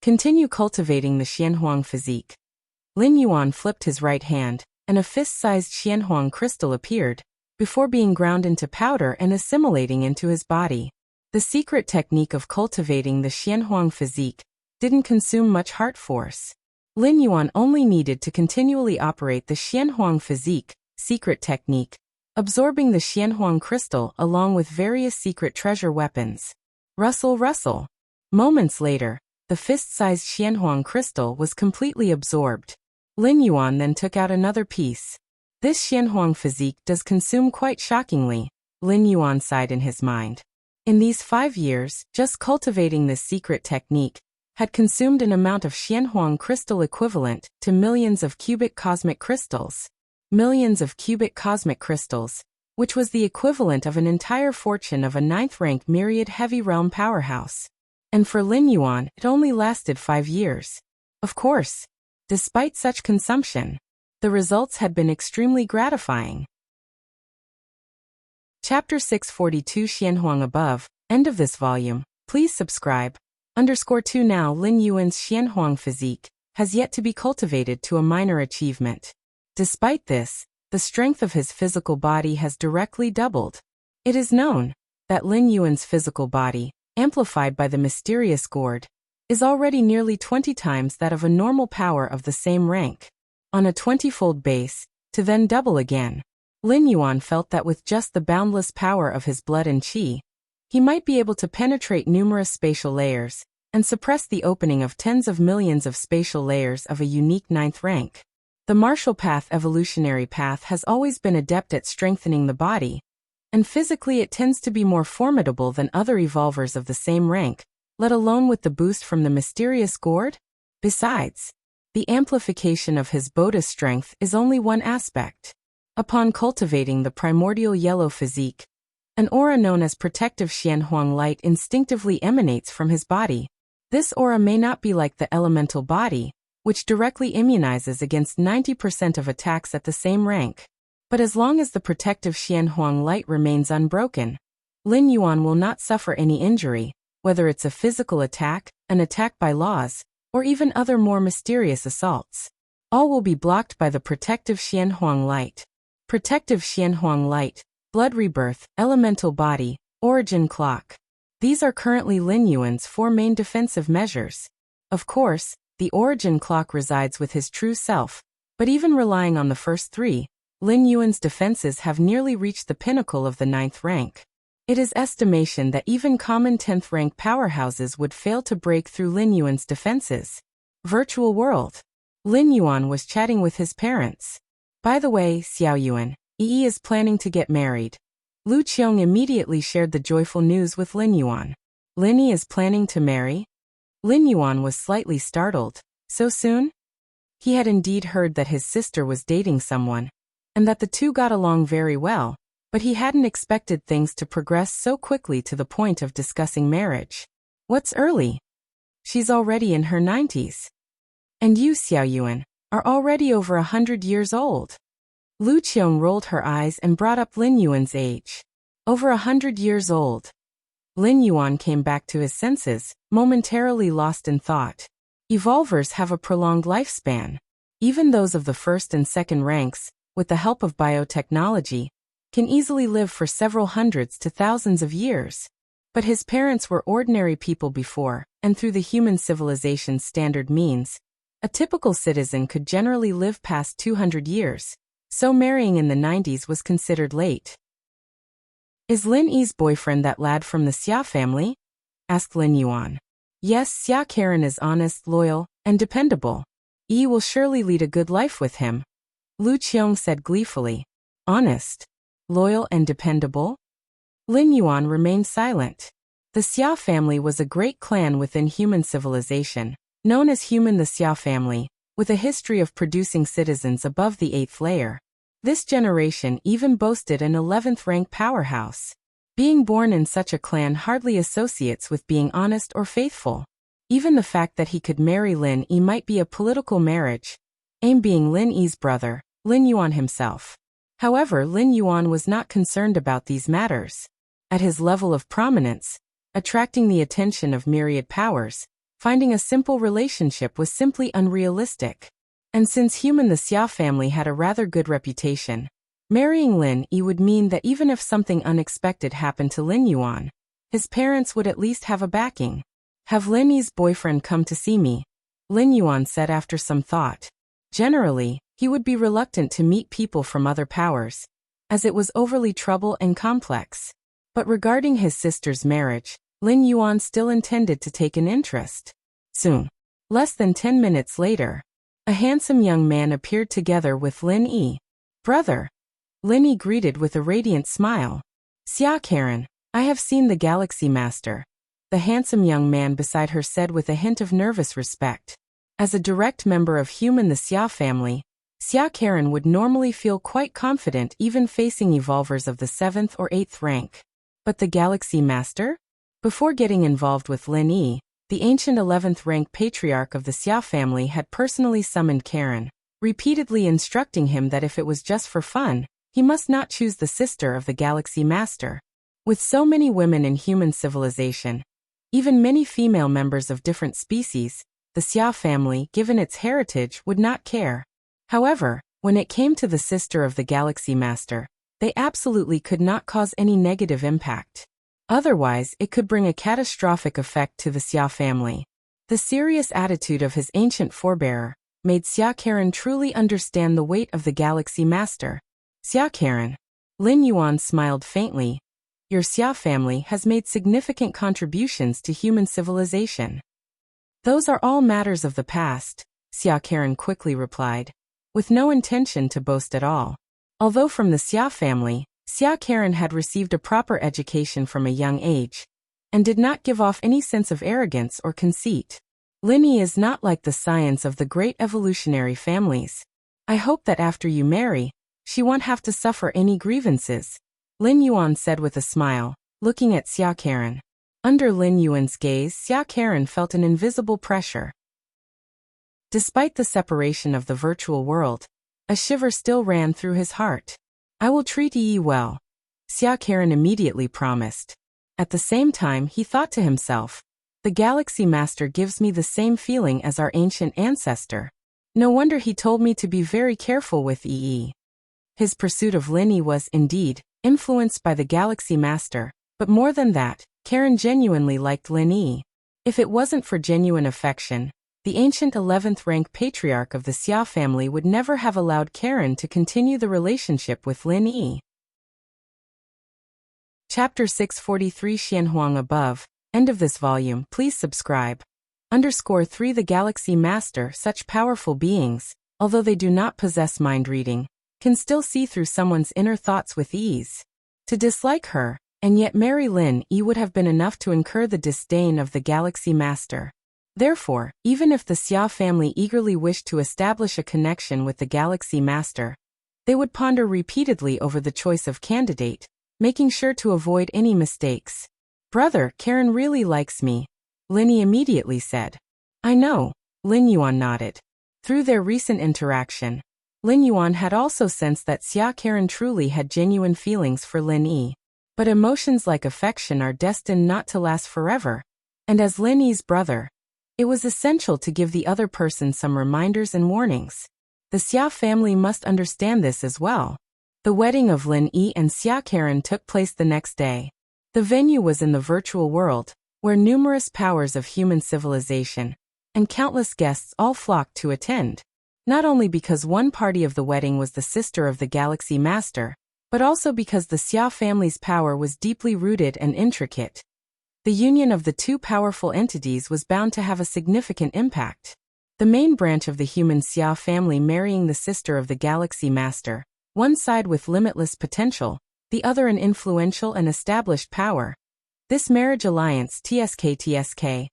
Continue cultivating the Xianhuang physique. Lin Yuan flipped his right hand, and a fist-sized Xianhuang crystal appeared, before being ground into powder and assimilating into his body. The secret technique of cultivating the Xianhuang physique didn't consume much heart force. Lin Yuan only needed to continually operate the Xianhuang physique, secret technique, absorbing the Xianhuang crystal along with various secret treasure weapons. Rustle, rustle. Moments later, the fist-sized Xianhuang crystal was completely absorbed. Lin Yuan then took out another piece. This Xianhuang physique does consume quite shockingly, Lin Yuan sighed in his mind. In these 5 years, just cultivating this secret technique had consumed an amount of Xianhuang crystal equivalent to millions of cubic cosmic crystals. Millions of cubic cosmic crystals, which was the equivalent of an entire fortune of a 9th rank myriad heavy realm powerhouse. And for Lin Yuan, it only lasted 5 years. Of course, despite such consumption, the results had been extremely gratifying. Chapter 642 Xianhuang above, end of this volume. Please subscribe. _2 Now Lin Yuan's Xianhuang physique has yet to be cultivated to a minor achievement. Despite this, the strength of his physical body has directly doubled. It is known that Lin Yuan's physical body, amplified by the mysterious gourd, is already nearly 20 times that of a normal power of the same rank. On a 20-fold base, to then double again. Lin Yuan felt that with just the boundless power of his blood and qi, he might be able to penetrate numerous spatial layers, and suppress the opening of tens of millions of spatial layers of a unique 9th rank. The martial path evolutionary path has always been adept at strengthening the body, and physically it tends to be more formidable than other evolvers of the same rank, let alone with the boost from the mysterious gourd. Besides, the amplification of his Bodhi strength is only one aspect. Upon cultivating the primordial yellow physique, an aura known as protective Xianhuang light instinctively emanates from his body. This aura may not be like the elemental body, which directly immunizes against 90% of attacks at the same rank. But as long as the protective Xianhuang light remains unbroken, Lin Yuan will not suffer any injury, whether it's a physical attack, an attack by laws, or even other more mysterious assaults. All will be blocked by the protective Xianhuang light. Protective Xianhuang light, blood rebirth, elemental body, origin clock. These are currently Lin Yuan's 4 main defensive measures. Of course, the origin clock resides with his true self, but even relying on the first 3, Lin Yuan's defenses have nearly reached the pinnacle of the 9th rank. It is estimation that even common 10th rank powerhouses would fail to break through Lin Yuan's defenses. Virtual world. Lin Yuan was chatting with his parents. By the way, Xiao Yuan, Yi is planning to get married. Lu Qiong immediately shared the joyful news with Lin Yuan. Lin Yi is planning to marry? Lin Yuan was slightly startled. So soon? He had indeed heard that his sister was dating someone, and that the two got along very well, but he hadn't expected things to progress so quickly to the point of discussing marriage. What's early? She's already in her 90s. And you, Xiao Yuan, are already over 100 years old. Lu Qiong rolled her eyes and brought up Lin Yuan's age. Over 100 years old. Lin Yuan came back to his senses, momentarily lost in thought. Evolvers have a prolonged lifespan. Even those of the 1st and 2nd ranks, with the help of biotechnology, can easily live for several hundreds to thousands of years. But his parents were ordinary people before, and through the human civilization's standard means, a typical citizen could generally live past 200 years, so marrying in the 90s was considered late. Is Lin Yi's boyfriend that lad from the Xia family? Asked Lin Yuan. Yes, Xia Karen is honest, loyal, and dependable. Yi will surely lead a good life with him. Lu Qiong said gleefully. Honest, loyal and dependable? Lin Yuan remained silent. The Xia family was a great clan within human civilization, known as the Xia family, with a history of producing citizens above the 8th layer. This generation even boasted an 11th rank powerhouse. Being born in such a clan hardly associates with being honest or faithful. Even the fact that he could marry Lin Yi might be a political marriage, aim being Lin Yi's brother, Lin Yuan himself. However, Lin Yuan was not concerned about these matters. At his level of prominence, attracting the attention of myriad powers, finding a simple relationship was simply unrealistic. And since the Xia family had a rather good reputation, marrying Lin Yi would mean that even if something unexpected happened to Lin Yuan, his parents would at least have a backing. Have Lin Yi's boyfriend come to see me, Lin Yuan said after some thought. Generally, he would be reluctant to meet people from other powers, as it was overly trouble and complex. But regarding his sister's marriage, Lin Yuan still intended to take an interest. Soon, less than 10 minutes later, a handsome young man appeared together with Lin Yi. Brother. Lin Yi greeted with a radiant smile. Xia Karen, I have seen the Galaxy Master. The handsome young man beside her said with a hint of nervous respect. As a direct member of the Xia family, Xia Karen would normally feel quite confident even facing evolvers of the 7th or 8th rank. But the Galaxy Master? Before getting involved with Lin Yi, the ancient 11th rank patriarch of the Xia family had personally summoned Karen, repeatedly instructing him that if it was just for fun, he must not choose the sister of the Galaxy Master. With so many women in human civilization, even many female members of different species, the Xia family, given its heritage, would not care. However, when it came to the sister of the Galaxy Master, they absolutely could not cause any negative impact. Otherwise, it could bring a catastrophic effect to the Xia family. The serious attitude of his ancient forebearer made Xia Karen truly understand the weight of the Galaxy Master. Xia Karen. Lin Yuan smiled faintly. Your Xia family has made significant contributions to human civilization. Those are all matters of the past, Xia Karen quickly replied, with no intention to boast at all. Although from the Xia family, Xia Karen had received a proper education from a young age, and did not give off any sense of arrogance or conceit. Lin Yi is not like the science of the great evolutionary families. I hope that after you marry, she won't have to suffer any grievances, Lin Yuan said with a smile, looking at Xia Karen. Under Lin Yuan's gaze, Xia Karen felt an invisible pressure. Despite the separation of the virtual world, a shiver still ran through his heart. I will treat Yi well, Xia Karen immediately promised. At the same time, he thought to himself, the Galaxy Master gives me the same feeling as our ancient ancestor. No wonder he told me to be very careful with Yi. His pursuit of Lin Yi was, indeed, influenced by the Galaxy Master, but more than that, Karen genuinely liked Lin Yi. If it wasn't for genuine affection, the ancient 11th rank patriarch of the Xia family would never have allowed Karen to continue the relationship with Lin Yi. Chapter 643 Xianhuang above. End of this volume. Please subscribe. _3 The Galaxy Master, such powerful beings, although they do not possess mind reading, can still see through someone's inner thoughts with ease. To dislike her, and yet marry Lin Yi would have been enough to incur the disdain of the Galaxy Master. Therefore, even if the Xia family eagerly wished to establish a connection with the Galaxy Master, they would ponder repeatedly over the choice of candidate, making sure to avoid any mistakes. Brother, Karen really likes me, Lin Yi immediately said. I know, Lin Yuan nodded. Through their recent interaction, Lin Yuan had also sensed that Xia Karen truly had genuine feelings for Lin Yi. But emotions like affection are destined not to last forever, and as Lin Yi's brother, it was essential to give the other person some reminders and warnings. The Xia family must understand this as well. The wedding of Lin Yi and Xia Karen took place the next day. The venue was in the virtual world, where numerous powers of human civilization and countless guests all flocked to attend. Not only because one party of the wedding was the sister of the Galaxy Master, but also because the Xia family's power was deeply rooted and intricate. The union of the two powerful entities was bound to have a significant impact. The main branch of the human Xia family marrying the sister of the Galaxy Master, one side with limitless potential, the other an influential and established power. This marriage alliance TSK.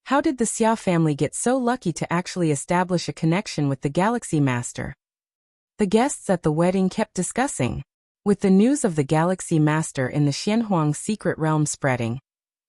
How did the Xia family get so lucky to actually establish a connection with the Galaxy Master? The guests at the wedding kept discussing. With the news of the Galaxy Master in the Xianhuang secret realm spreading,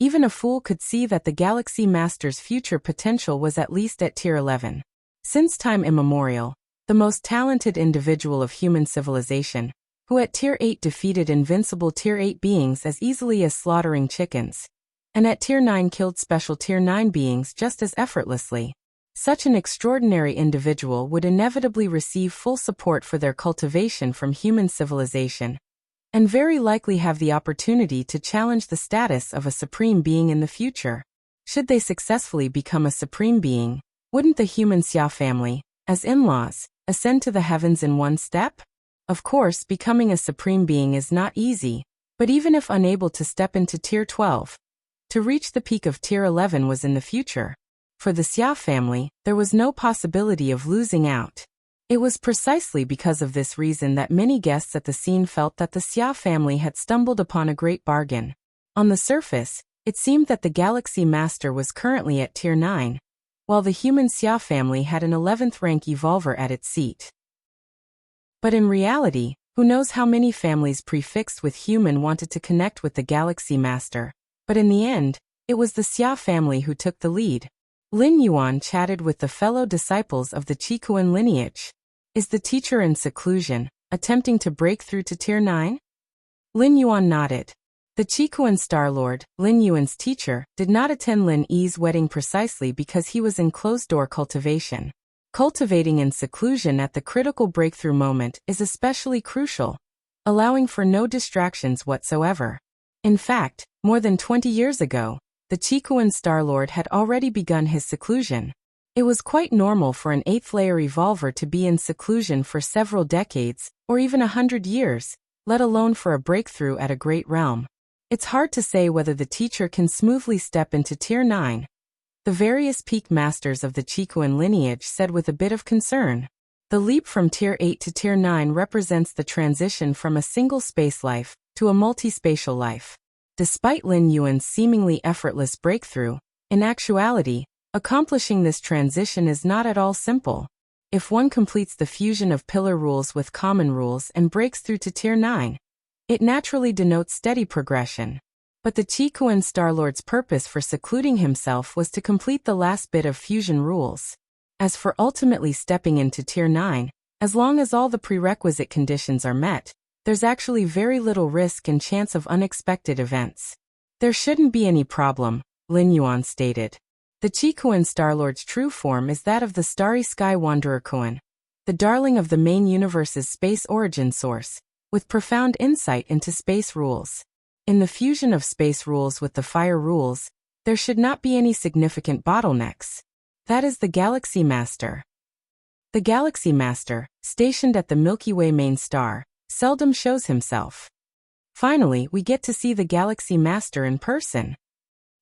even a fool could see that the Galaxy Master's future potential was at least at tier 11. Since time immemorial, the most talented individual of human civilization, who at tier 8 defeated invincible tier 8 beings as easily as slaughtering chickens, and at tier 9 killed special tier 9 beings just as effortlessly. Such an extraordinary individual would inevitably receive full support for their cultivation from human civilization, and very likely have the opportunity to challenge the status of a supreme being in the future. Should they successfully become a supreme being, wouldn't the human Xia family, as in-laws, ascend to the heavens in one step? Of course, becoming a supreme being is not easy, but even if unable to step into tier 12, to reach the peak of tier 11 was in the future. For the Xia family, there was no possibility of losing out. It was precisely because of this reason that many guests at the scene felt that the Xia family had stumbled upon a great bargain. On the surface, it seemed that the Galaxy Master was currently at tier 9, while the human Xia family had an 11th rank evolver at its seat. But in reality, who knows how many families prefixed with human wanted to connect with the Galaxy Master. But in the end, it was the Xia family who took the lead. Lin Yuan chatted with the fellow disciples of the Qikuan lineage. Is the teacher in seclusion, attempting to break through to tier 9? Lin Yuan nodded. The Qikuan Star Lord, Lin Yuan's teacher, did not attend Lin Yi's wedding precisely because he was in closed-door cultivation. Cultivating in seclusion at the critical breakthrough moment is especially crucial, allowing for no distractions whatsoever. In fact, more than 20 years ago, the Qikuan Star Lord had already begun his seclusion. It was quite normal for an 8th-layer evolver to be in seclusion for several decades, or even 100 years, let alone for a breakthrough at a great realm. It's hard to say whether the teacher can smoothly step into tier 9. The various peak masters of the Qikuan lineage said with a bit of concern. The leap from tier 8 to tier 9 represents the transition from a single space life to a multi-spatial life. Despite Lin Yuan's seemingly effortless breakthrough, in actuality, accomplishing this transition is not at all simple. If one completes the fusion of pillar rules with common rules and breaks through to tier 9, it naturally denotes steady progression. But the Qikuan Star Lord's purpose for secluding himself was to complete the last bit of fusion rules. As for ultimately stepping into tier 9, as long as all the prerequisite conditions are met, There's actually very little risk and chance of unexpected events. There shouldn't be any problem, Lin Yuan stated. The Qi-Kuan Starlord's true form is that of the Starry Sky Wanderer Kuan, the darling of the main universe's space origin source, with profound insight into space rules. In the fusion of space rules with the fire rules, there should not be any significant bottlenecks. That is the Galaxy Master. The Galaxy Master, stationed at the Milky Way main star, seldom shows himself. Finally, we get to see the Galaxy Master in person.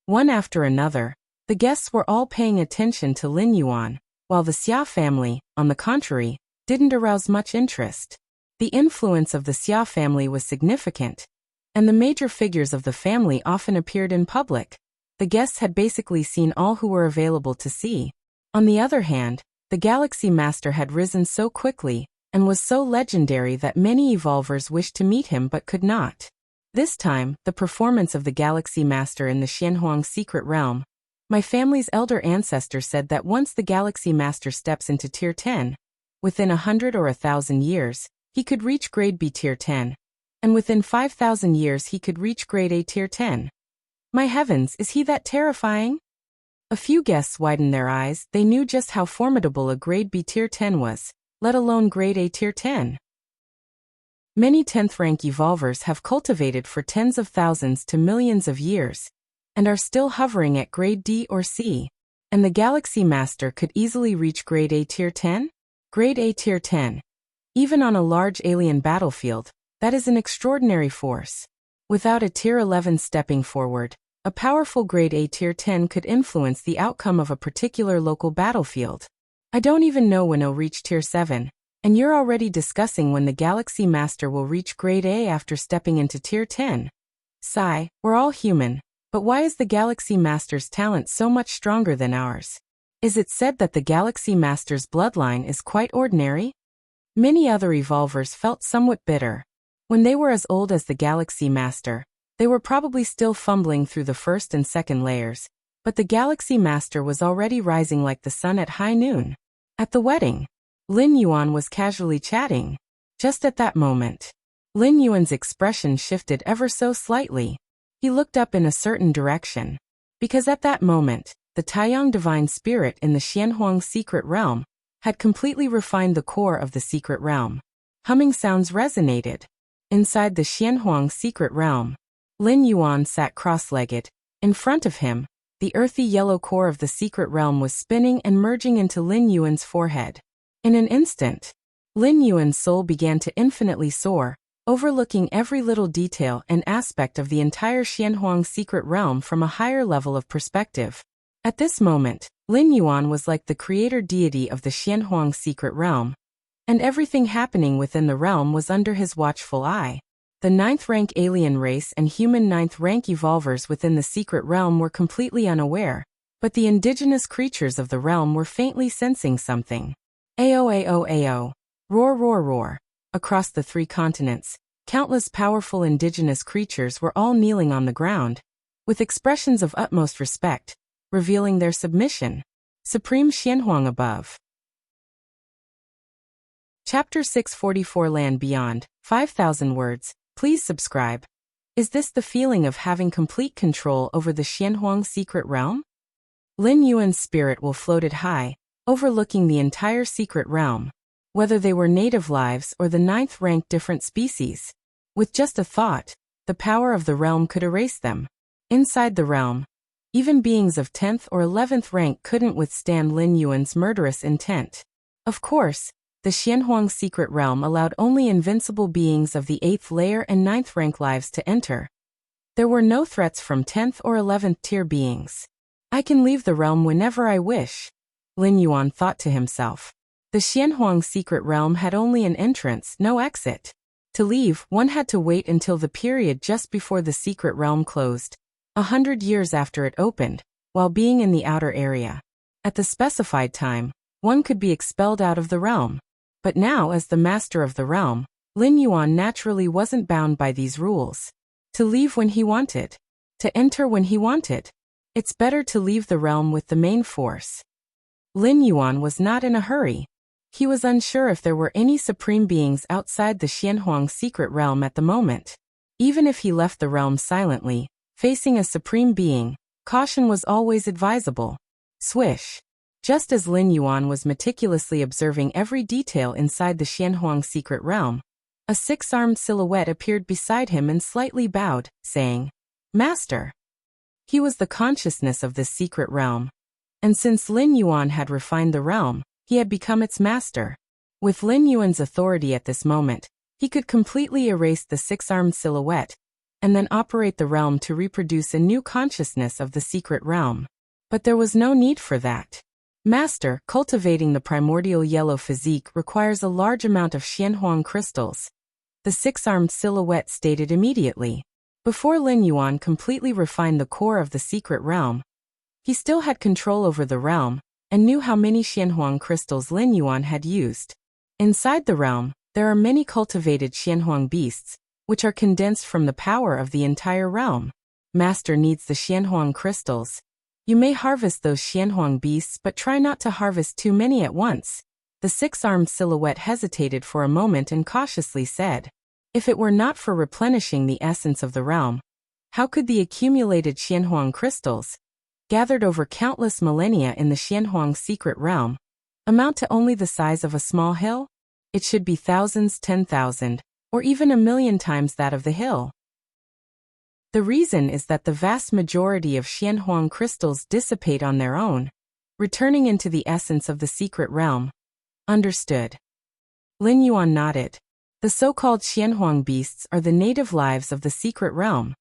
One after another, the guests were all paying attention to Lin Yuan, while the Xia family, on the contrary, didn't arouse much interest. The influence of the Xia family was significant, and the major figures of the family often appeared in public. The guests had basically seen all who were available to see. On the other hand, the Galaxy Master had risen so quickly, and was so legendary that many evolvers wished to meet him but could not. This time, the performance of the Galaxy Master in the Xianhuang secret realm. My family's elder ancestor said that once the Galaxy Master steps into Tier 10, within 100 or 1,000 years, he could reach Grade B Tier 10, and within 5,000 years he could reach Grade A Tier 10. My heavens, is he that terrifying? A few guests widened their eyes. They knew just how formidable a Grade B Tier 10 was, let alone Grade A Tier 10. Many 10th rank evolvers have cultivated for tens of thousands to millions of years, and are still hovering at Grade D or C. And the Galaxy Master could easily reach Grade A Tier 10? Grade A Tier 10. Even on a large alien battlefield, that is an extraordinary force. Without a Tier 11 stepping forward, a powerful Grade A Tier 10 could influence the outcome of a particular local battlefield. I don't even know when it'll reach Tier 7, and you're already discussing when the Galaxy Master will reach Grade A after stepping into Tier 10. Sigh, we're all human. But why is the Galaxy Master's talent so much stronger than ours? Is it said that the Galaxy Master's bloodline is quite ordinary? Many other evolvers felt somewhat bitter. When they were as old as the Galaxy Master, they were probably still fumbling through the first and second layers, but the Galaxy Master was already rising like the sun at high noon. At the wedding, Lin Yuan was casually chatting. Just at that moment, Lin Yuan's expression shifted ever so slightly. He looked up in a certain direction, because at that moment, the Taiyang divine spirit in the Xianhuang secret realm had completely refined the core of the secret realm. Humming sounds resonated. Inside the Xianhuang secret realm, Lin Yuan sat cross-legged. In front of him, the earthy yellow core of the secret realm was spinning and merging into Lin Yuan's forehead. In an instant, Lin Yuan's soul began to infinitely soar, overlooking every little detail and aspect of the entire Xianhuang secret realm from a higher level of perspective. At this moment, Lin Yuan was like the creator deity of the Xianhuang secret realm, and everything happening within the realm was under his watchful eye. The 9th rank alien race and human 9th rank evolvers within the secret realm were completely unaware, but the indigenous creatures of the realm were faintly sensing something. Ao ao ao. Roar roar roar. Across the 3 continents, countless powerful indigenous creatures were all kneeling on the ground, with expressions of utmost respect, revealing their submission. Supreme Xianhuang above. Chapter 644 Land Beyond, 5,000 words. Please subscribe. Is this the feeling of having complete control over the Xianhuang secret realm? Lin Yuan's spirit will floated high, overlooking the entire secret realm, whether they were native lives or the 9th rank different species. With just a thought, the power of the realm could erase them. Inside the realm, even beings of 10th or 11th rank couldn't withstand Lin Yuan's murderous intent. Of course, the Xianhuang secret realm allowed only invincible beings of the 8th layer and 9th rank lives to enter. There were no threats from 10th or 11th tier beings. I can leave the realm whenever I wish, Lin Yuan thought to himself. The Xianhuang secret realm had only an entrance, no exit. To leave, one had to wait until the period just before the secret realm closed, 100 years after it opened, while being in the outer area. At the specified time, one could be expelled out of the realm. But now, as the master of the realm, Lin Yuan naturally wasn't bound by these rules. To leave when he wanted. To enter when he wanted. It's better to leave the realm with the main force. Lin Yuan was not in a hurry. He was unsure if there were any supreme beings outside the Xianhuang secret realm at the moment. Even if he left the realm silently, facing a supreme being, caution was always advisable. Swish. Just as Lin Yuan was meticulously observing every detail inside the Xianhuang secret realm, a six-armed silhouette appeared beside him and slightly bowed, saying, "Master." He was the consciousness of this secret realm. And since Lin Yuan had refined the realm, he had become its master. With Lin Yuan's authority at this moment, he could completely erase the six-armed silhouette, and then operate the realm to reproduce a new consciousness of the secret realm. But there was no need for that. Master, cultivating the primordial yellow physique requires a large amount of Xianhuang crystals. The six-armed silhouette stated immediately. Before Lin Yuan completely refined the core of the secret realm, he still had control over the realm, and knew how many Xianhuang crystals Lin Yuan had used. Inside the realm, there are many cultivated Xianhuang beasts, which are condensed from the power of the entire realm. Master needs the Xianhuang crystals. You may harvest those Xianhuang beasts, but try not to harvest too many at once. The six-armed silhouette hesitated for a moment and cautiously said, "If it were not for replenishing the essence of the realm, how could the accumulated Xianhuang crystals, gathered over countless millennia in the Xianhuang secret realm, amount to only the size of a small hill? It should be thousands, 10,000, or even 1,000,000 times that of the hill." The reason is that the vast majority of Xianhuang crystals dissipate on their own, returning into the essence of the secret realm. Understood. Lin Yuan nodded. The so-called Xianhuang beasts are the native lives of the secret realm.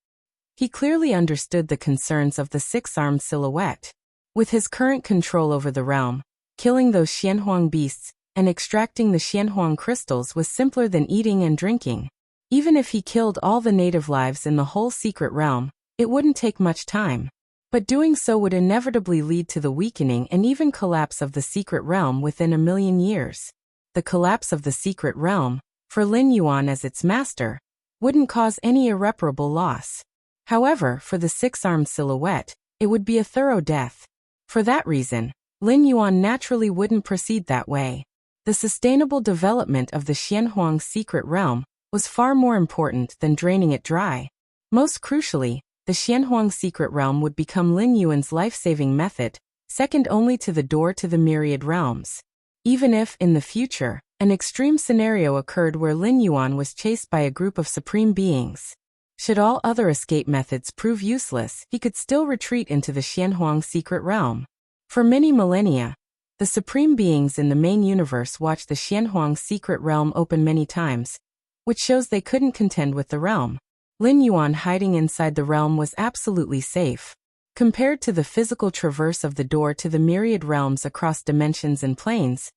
He clearly understood the concerns of the six-armed silhouette. With his current control over the realm, killing those Xianhuang beasts and extracting the Xianhuang crystals was simpler than eating and drinking. Even if he killed all the native lives in the whole secret realm, it wouldn't take much time. But doing so would inevitably lead to the weakening and even collapse of the secret realm within 1,000,000 years. The collapse of the secret realm, for Lin Yuan as its master, wouldn't cause any irreparable loss. However, for the six-armed silhouette, it would be a thorough death. For that reason, Lin Yuan naturally wouldn't proceed that way. The sustainable development of the Xianhuang secret realm was far more important than draining it dry. Most crucially, the Xianhuang secret realm would become Lin Yuan's life-saving method, second only to the door to the myriad realms. Even if, in the future, an extreme scenario occurred where Lin Yuan was chased by a group of supreme beings, should all other escape methods prove useless, he could still retreat into the Xianhuang secret realm. For many millennia, the supreme beings in the main universe watched the Xianhuang secret realm open many times, which shows they couldn't contend with the realm. Lin Yuan hiding inside the realm was absolutely safe. Compared to the physical traverse of the door to the myriad realms across dimensions and planes,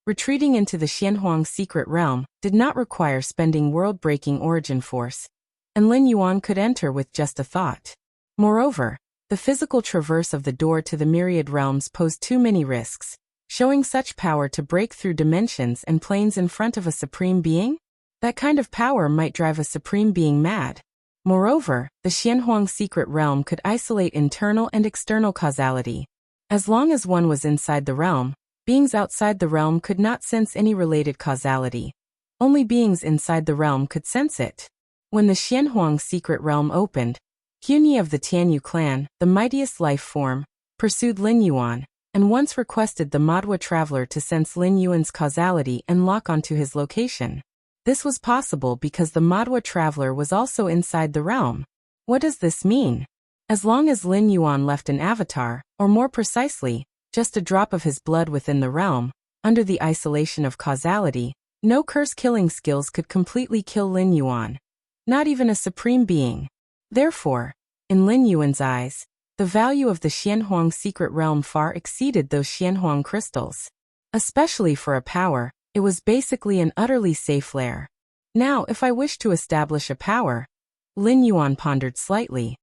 retreating into the Xianhuang secret realm did not require spending world-breaking origin force, and Lin Yuan could enter with just a thought. Moreover, the physical traverse of the door to the myriad realms posed too many risks, showing such power to break through dimensions and planes in front of a supreme being? That kind of power might drive a supreme being mad. Moreover, the Xianhuang secret realm could isolate internal and external causality. As long as one was inside the realm, beings outside the realm could not sense any related causality. Only beings inside the realm could sense it. When the Xianhuang secret realm opened, Hunyi of the Tianyu clan, the mightiest life form, pursued Lin Yuan, and once requested the Madhua traveler to sense Lin Yuan's causality and lock onto his location. This was possible because the Madhua traveler was also inside the realm. What does this mean? As long as Lin Yuan left an avatar, or more precisely, just a drop of his blood within the realm, under the isolation of causality, no curse-killing skills could completely kill Lin Yuan. Not even a supreme being. Therefore, in Lin Yuan's eyes, the value of the Xianhuang secret realm far exceeded those Xianhuang crystals. Especially for a power, it was basically an utterly safe lair. Now, if I wish to establish a power, Lin Yuan pondered slightly.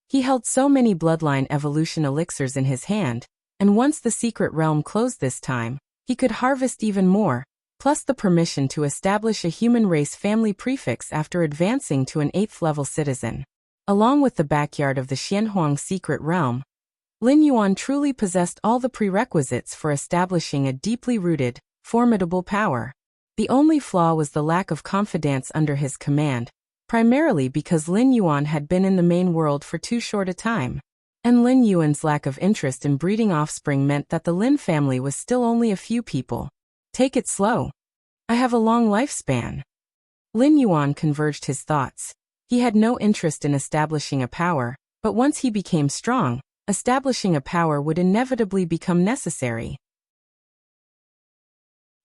He held so many bloodline evolution elixirs in his hand, and once the secret realm closed this time, he could harvest even more, plus the permission to establish a human race family prefix after advancing to an 8th level citizen. Along with the backyard of the Xianhuang secret realm, Lin Yuan truly possessed all the prerequisites for establishing a deeply rooted, formidable power. The only flaw was the lack of confidence under his command, primarily because Lin Yuan had been in the main world for too short a time. And Lin Yuan's lack of interest in breeding offspring meant that the Lin family was still only a few people. Take it slow. I have a long lifespan. Lin Yuan converged his thoughts. He had no interest in establishing a power, but once he became strong, establishing a power would inevitably become necessary.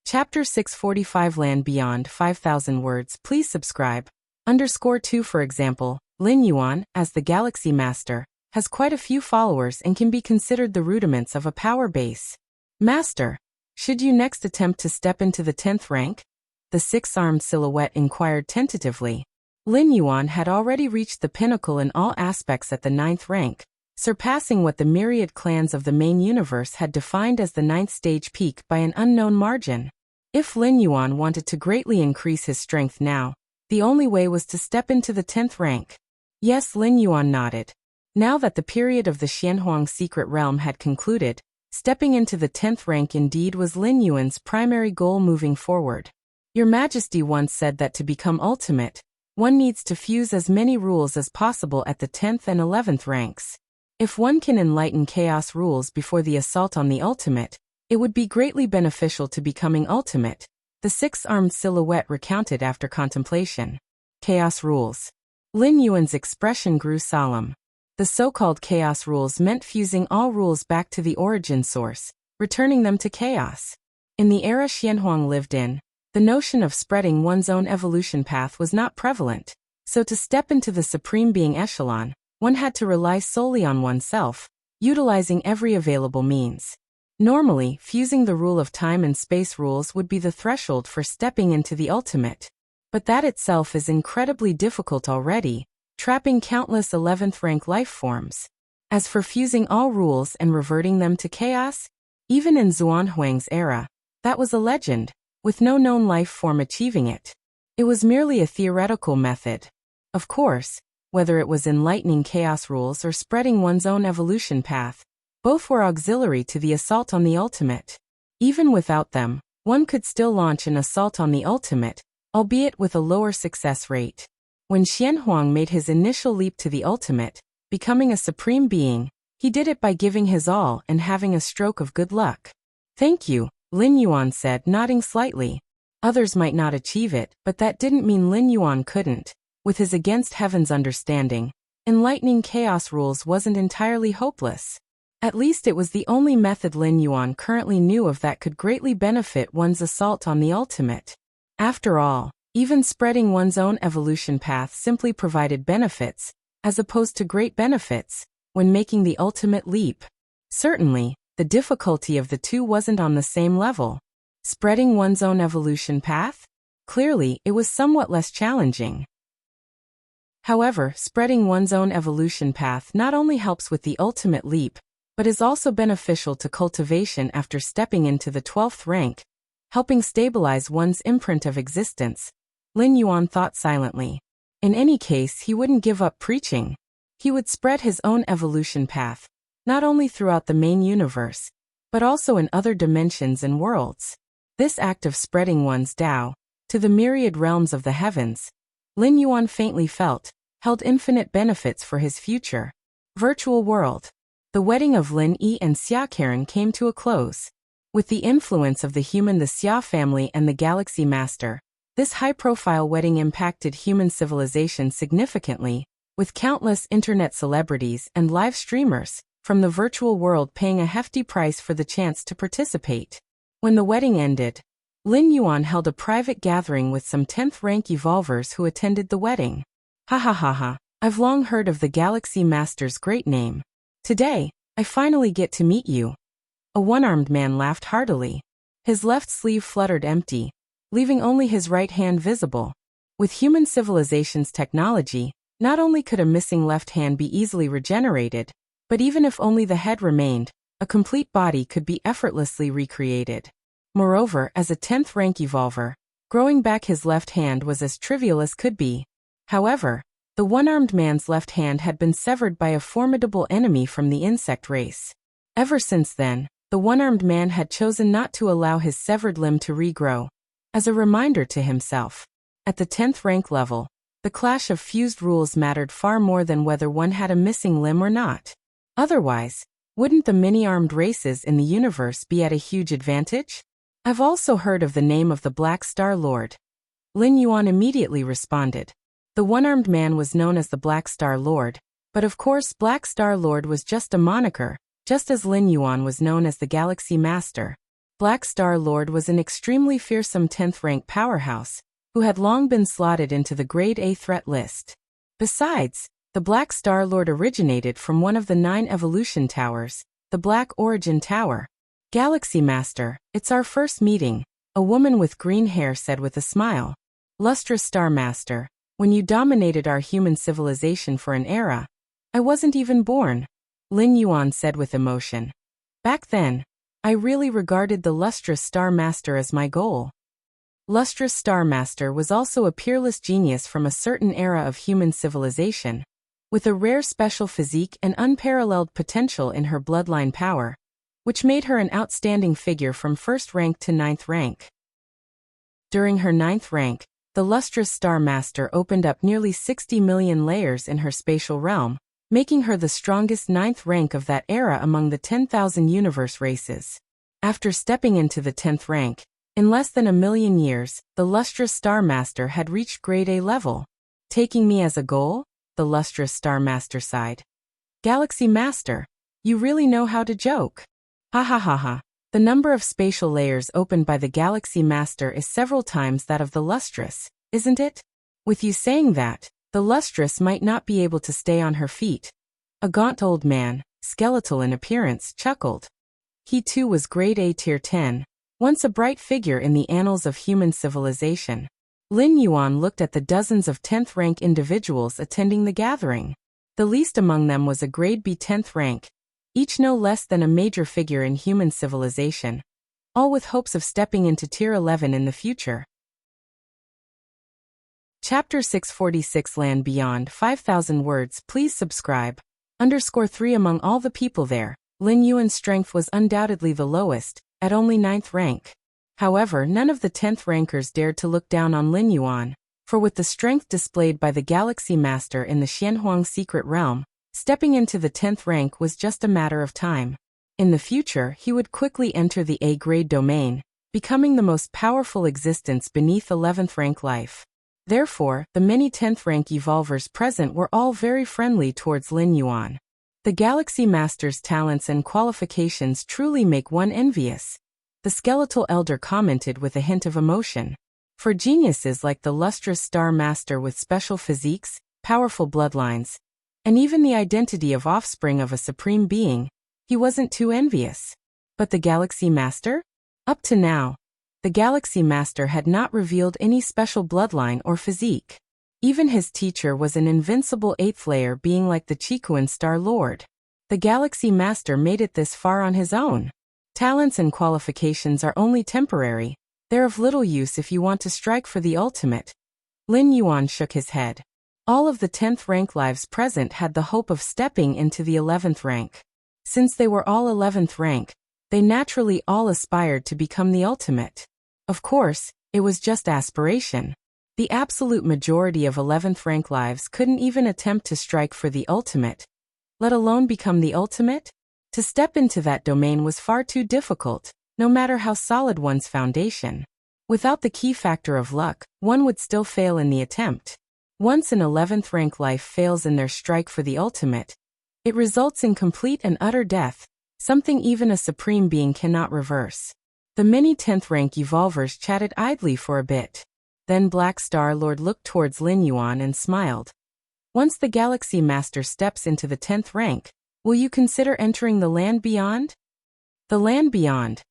Chapter 645 Land Beyond 5,000 Words. Please subscribe. _2 For example, Lin Yuan, as the Galaxy Master, has quite a few followers and can be considered the rudiments of a power base. Master, should you next attempt to step into the 10th rank? The six-armed silhouette inquired tentatively. Lin Yuan had already reached the pinnacle in all aspects at the 9th rank, surpassing what the myriad clans of the main universe had defined as the 9th stage peak by an unknown margin. If Lin Yuan wanted to greatly increase his strength now, the only way was to step into the 10th rank. Yes, Lin Yuan nodded. Now that the period of the Xianhuang secret realm had concluded, stepping into the 10th rank indeed was Lin Yuan's primary goal moving forward. Your Majesty once said that to become ultimate, one needs to fuse as many rules as possible at the 10th and 11th ranks. If one can enlighten chaos rules before the assault on the ultimate, it would be greatly beneficial to becoming ultimate, the six-armed silhouette recounted after contemplation. Chaos rules. Lin Yuan's expression grew solemn. The so-called chaos rules meant fusing all rules back to the origin source, returning them to chaos. In the era Xianhuang lived in, the notion of spreading one's own evolution path was not prevalent, so to step into the supreme being echelon, one had to rely solely on oneself, utilizing every available means. Normally, fusing the rule of time and space rules would be the threshold for stepping into the ultimate. But that itself is incredibly difficult already, trapping countless 11th rank life forms. As for fusing all rules and reverting them to chaos, even in Xuanhuang's era, that was a legend, with no known life form achieving it. It was merely a theoretical method. Of course, whether it was enlightening chaos rules or spreading one's own evolution path, both were auxiliary to the assault on the ultimate. Even without them, one could still launch an assault on the ultimate, albeit with a lower success rate. When Xianhuang made his initial leap to the ultimate, becoming a supreme being, he did it by giving his all and having a stroke of good luck. Thank you, Lin Yuan said, nodding slightly. Others might not achieve it, but that didn't mean Lin Yuan couldn't. With his against heaven's understanding, enlightening chaos rules wasn't entirely hopeless. At least it was the only method Lin Yuan currently knew of that could greatly benefit one's assault on the ultimate. After all, even spreading one's own evolution path simply provided benefits, as opposed to great benefits, when making the ultimate leap. Certainly, the difficulty of the two wasn't on the same level. Spreading one's own evolution path? Clearly, it was somewhat less challenging. However, spreading one's own evolution path not only helps with the ultimate leap, but is also beneficial to cultivation after stepping into the 12th rank, helping stabilize one's imprint of existence. Lin Yuan thought silently. In any case, he wouldn't give up preaching. He would spread his own evolution path, not only throughout the main universe, but also in other dimensions and worlds. This act of spreading one's Tao to the myriad realms of the heavens, Lin Yuan faintly felt, held infinite benefits for his future. Virtual world. The wedding of Lin Yi and Xia Karen came to a close. With the influence of the Xia family and the Galaxy Master, this high-profile wedding impacted human civilization significantly, with countless internet celebrities and live streamers from the virtual world paying a hefty price for the chance to participate. When the wedding ended, Lin Yuan held a private gathering with some 10th rank evolvers who attended the wedding. Ha ha ha ha, I've long heard of the Galaxy Master's great name. Today, I finally get to meet you. A one-armed man laughed heartily. His left sleeve fluttered empty, leaving only his right hand visible. With human civilization's technology, not only could a missing left hand be easily regenerated, but even if only the head remained, a complete body could be effortlessly recreated. Moreover, as a 10th rank evolver, growing back his left hand was as trivial as could be. However, the one-armed man's left hand had been severed by a formidable enemy from the insect race. Ever since then, The one-armed man had chosen not to allow his severed limb to regrow, as a reminder to himself. At the 10th rank level, the clash of fused rules mattered far more than whether one had a missing limb or not. Otherwise, wouldn't the many-armed races in the universe be at a huge advantage? I've also heard of the name of the Black Star Lord. Lin Yuan immediately responded. The one-armed man was known as the Black Star Lord, but of course Black Star Lord was just a moniker, just as Lin Yuan was known as the Galaxy Master. Black Star Lord was an extremely fearsome 10th rank powerhouse, who had long been slotted into the Grade A threat list. Besides, the Black Star Lord originated from one of the 9 evolution towers, the Black Origin Tower. Galaxy Master, it's our first meeting, a woman with green hair said with a smile. Lustrous Star Master, when you dominated our human civilization for an era, I wasn't even born, Lin Yuan said with emotion. Back then, I really regarded the Lustrous Star Master as my goal. Lustrous Star Master was also a peerless genius from a certain era of human civilization, with a rare special physique and unparalleled potential in her bloodline power, which made her an outstanding figure from 1st rank to 9th rank. During her 9th rank, the Lustrous Star Master opened up nearly 60 million layers in her spatial realm, making her the strongest 9th rank of that era among the 10,000 universe races. After stepping into the 10th rank, in less than a million years, the Lustrous Star Master had reached Grade A level. Taking me as a goal? The Lustrous Star Master sighed. Galaxy Master, you really know how to joke. Ha ha ha ha. The number of spatial layers opened by the Galaxy Master is several times that of the Lustrous, isn't it? With you saying that, the Lustrous might not be able to stay on her feet. A gaunt old man, skeletal in appearance, chuckled. He too was Grade A Tier 10, once a bright figure in the annals of human civilization. Lin Yuan looked at the dozens of 10th rank individuals attending the gathering. The least among them was a Grade B 10th rank, each no less than a major figure in human civilization, all with hopes of stepping into Tier 11 in the future. Chapter 646 Land Beyond 5,000 words. Please subscribe. _3 Among all the people there, Lin Yuan's strength was undoubtedly the lowest, at only 9th rank. However, none of the 10th rankers dared to look down on Lin Yuan, for with the strength displayed by the Galaxy Master in the Xianhuang secret realm, stepping into the 10th rank was just a matter of time. In the future, he would quickly enter the A-grade domain, becoming the most powerful existence beneath 11th rank life. Therefore, the many 10th rank evolvers present were all very friendly towards Lin Yuan. The Galaxy Master's talents and qualifications truly make one envious, the skeletal elder commented with a hint of emotion. For geniuses like the Lustrous Star Master with special physiques, powerful bloodlines, and even the identity of offspring of a supreme being, he wasn't too envious. But the Galaxy Master? Up to now, the Galaxy Master had not revealed any special bloodline or physique. Even his teacher was an invincible 8th layer being like the Chikuan Star Lord. The Galaxy Master made it this far on his own. Talents and qualifications are only temporary. They're of little use if you want to strike for the ultimate. Lin Yuan shook his head. All of the 10th rank lives present had the hope of stepping into the 11th rank. Since they were all 11th rank, they naturally all aspired to become the ultimate. Of course, it was just aspiration. The absolute majority of 11th rank lives couldn't even attempt to strike for the ultimate, let alone become the ultimate. To step into that domain was far too difficult, no matter how solid one's foundation. Without the key factor of luck, one would still fail in the attempt. Once an 11th rank life fails in their strike for the ultimate, it results in complete and utter death, something even a supreme being cannot reverse. The many 10th rank evolvers chatted idly for a bit. Then Black Star Lord looked towards Lin Yuan and smiled. Once the Galaxy Master steps into the 10th rank, will you consider entering the land beyond? The land beyond.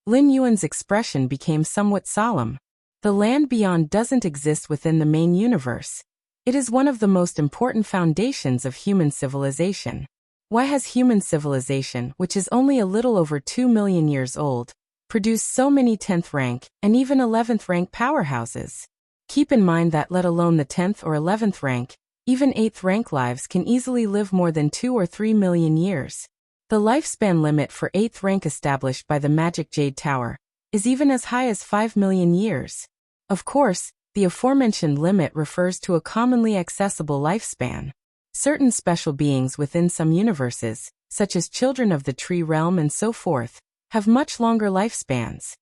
Lin Yuan's expression became somewhat solemn. The land beyond doesn't exist within the main universe. It is one of the most important foundations of human civilization. Why has human civilization, which is only a little over 2 million years old, produced so many 10th rank and even 11th rank powerhouses? Keep in mind that let alone the 10th or 11th rank, even 8th rank lives can easily live more than 2 or 3 million years. The lifespan limit for 8th rank established by the Magic Jade Tower is even as high as 5 million years. Of course, the aforementioned limit refers to a commonly accessible lifespan. Certain special beings within some universes, such as children of the tree realm and so forth, have much longer lifespans.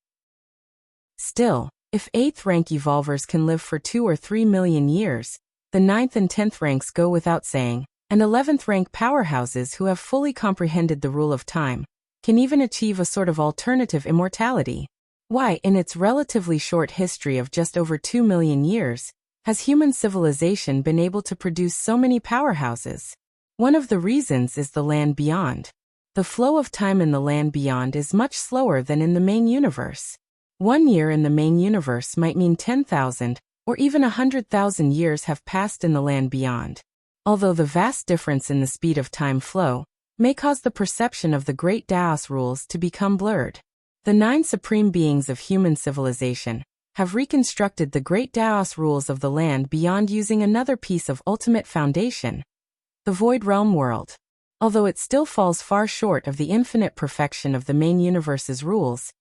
Still, if 8th rank evolvers can live for 2 or 3 million years, the 9th and 10th ranks go without saying, and 11th rank powerhouses who have fully comprehended the rule of time can even achieve a sort of alternative immortality. Why, in its relatively short history of just over 2 million years, has human civilization been able to produce so many powerhouses? One of the reasons is the land beyond. The flow of time in the land beyond is much slower than in the main universe. 1 year in the main universe might mean 10,000 or even 100,000 years have passed in the land beyond. Although the vast difference in the speed of time flow may cause the perception of the great Daos rules to become blurred. The 9 supreme beings of human civilization have reconstructed the great Daos rules of the land beyond using another piece of ultimate foundation, the Void Realm world. Although it still falls far short of the infinite perfection of the main universe's rules,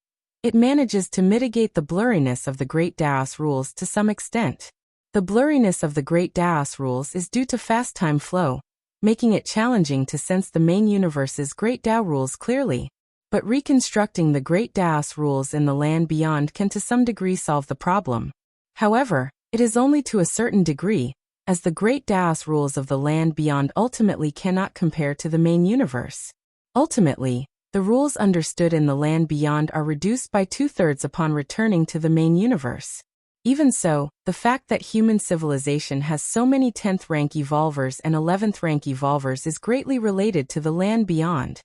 it manages to mitigate the blurriness of the great Daos rules to some extent. The blurriness of the great Daos rules is due to fast time flow, making it challenging to sense the main universe's great Dao rules clearly. But reconstructing the great Daos rules in the land beyond can to some degree solve the problem. However, it is only to a certain degree, as the great Daos rules of the land beyond ultimately cannot compare to the main universe. Ultimately, the rules understood in the land beyond are reduced by 2/3 upon returning to the main universe. Even so, the fact that human civilization has so many 10th rank evolvers and 11th rank evolvers is greatly related to the land beyond.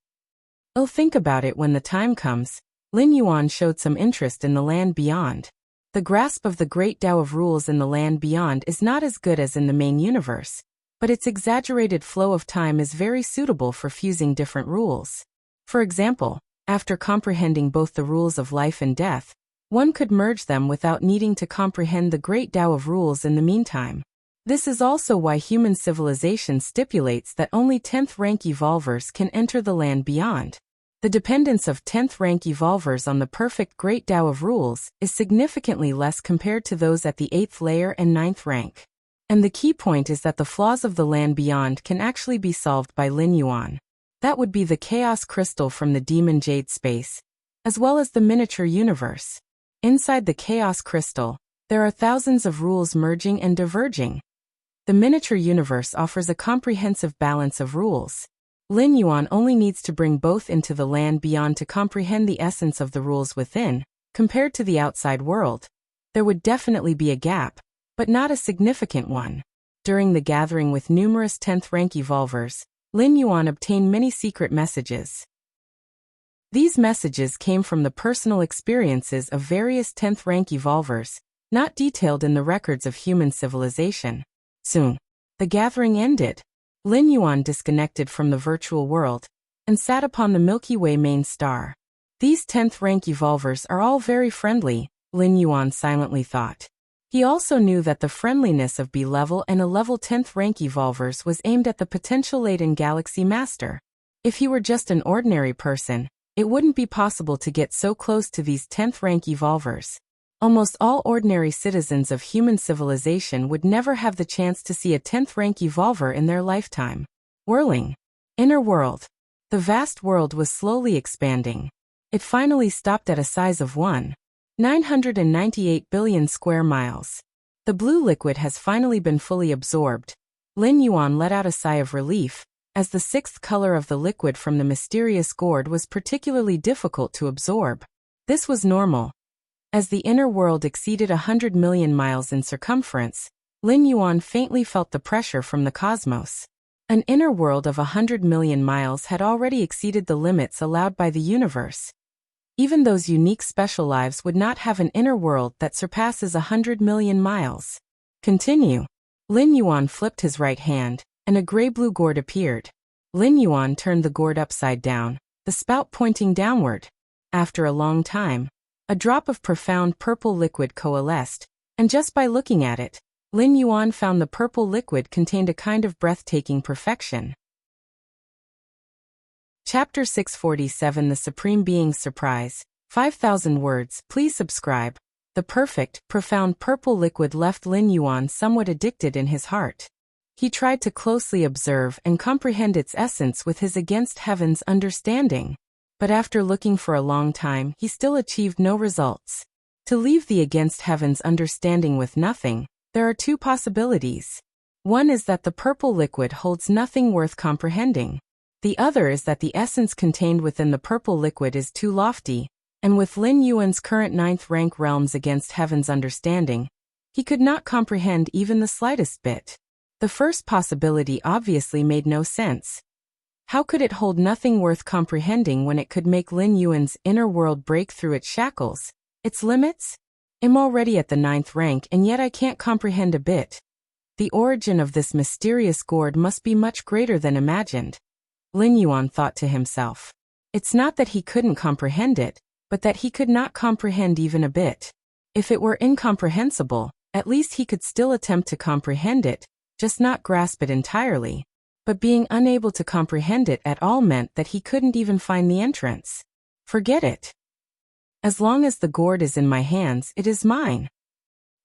Think about it when the time comes. Lin Yuan showed some interest in the land beyond. The grasp of the great Tao of rules in the land beyond is not as good as in the main universe, but its exaggerated flow of time is very suitable for fusing different rules. For example, after comprehending both the rules of life and death, one could merge them without needing to comprehend the great Tao of rules in the meantime. This is also why human civilization stipulates that only 10th rank evolvers can enter the land beyond. The dependence of 10th rank evolvers on the perfect great Tao of rules is significantly less compared to those at the 8th layer and 9th rank. And the key point is that the flaws of the land beyond can actually be solved by Lin Yuan. That would be the chaos crystal from the demon jade space, as well as the miniature universe. Inside the chaos crystal, there are thousands of rules merging and diverging. The miniature universe offers a comprehensive balance of rules. Lin Yuan only needs to bring both into the land beyond to comprehend the essence of the rules within. Compared to the outside world, there would definitely be a gap, but not a significant one. During the gathering with numerous 10th rank evolvers, Lin Yuan obtained many secret messages. These messages came from the personal experiences of various 10th rank evolvers, not detailed in the records of human civilization. Soon, the gathering ended. Lin Yuan disconnected from the virtual world and sat upon the Milky Way main star. These 10th rank evolvers are all very friendly, Lin Yuan silently thought. He also knew that the friendliness of B-level and A-level 10th rank evolvers was aimed at the potential latent galaxy master. If he were just an ordinary person, it wouldn't be possible to get so close to these 10th rank evolvers. Almost all ordinary citizens of human civilization would never have the chance to see a 10th rank evolver in their lifetime. Whirling. Inner world. The vast world was slowly expanding. It finally stopped at a size of 1,998 billion square miles. The blue liquid has finally been fully absorbed. Lin Yuan let out a sigh of relief, as the 6th color of the liquid from the mysterious gourd was particularly difficult to absorb. This was normal. As the inner world exceeded 100 million miles in circumference, Lin Yuan faintly felt the pressure from the cosmos. An inner world of 100 million miles had already exceeded the limits allowed by the universe. Even those unique special lives would not have an inner world that surpasses 100 million miles. Continue. Lin Yuan flipped his right hand, and a gray-blue gourd appeared. Lin Yuan turned the gourd upside down, the spout pointing downward. After a long time, a drop of profound purple liquid coalesced, and just by looking at it, Lin Yuan found the purple liquid contained a kind of breathtaking perfection. Chapter 647 The Supreme Being's Surprise. 5,000 words. Please subscribe. The perfect, profound purple liquid left Lin Yuan somewhat addicted in his heart. He tried to closely observe and comprehend its essence with his against heaven's understanding. But after looking for a long time, he still achieved no results. To leave the against heaven's understanding with nothing, there are two possibilities. One is that the purple liquid holds nothing worth comprehending. The other is that the essence contained within the purple liquid is too lofty, and with Lin Yuan's current 9th rank realms against heaven's understanding, he could not comprehend even the slightest bit. The first possibility obviously made no sense. How could it hold nothing worth comprehending when it could make Lin Yuan's inner world break through its shackles, its limits? I'm already at the 9th rank and yet I can't comprehend a bit. The origin of this mysterious gourd must be much greater than imagined. Lin Yuan thought to himself. It's not that he couldn't comprehend it, but that he could not comprehend even a bit. If it were incomprehensible, at least he could still attempt to comprehend it, just not grasp it entirely. But being unable to comprehend it at all meant that he couldn't even find the entrance. Forget it. As long as the gourd is in my hands, it is mine.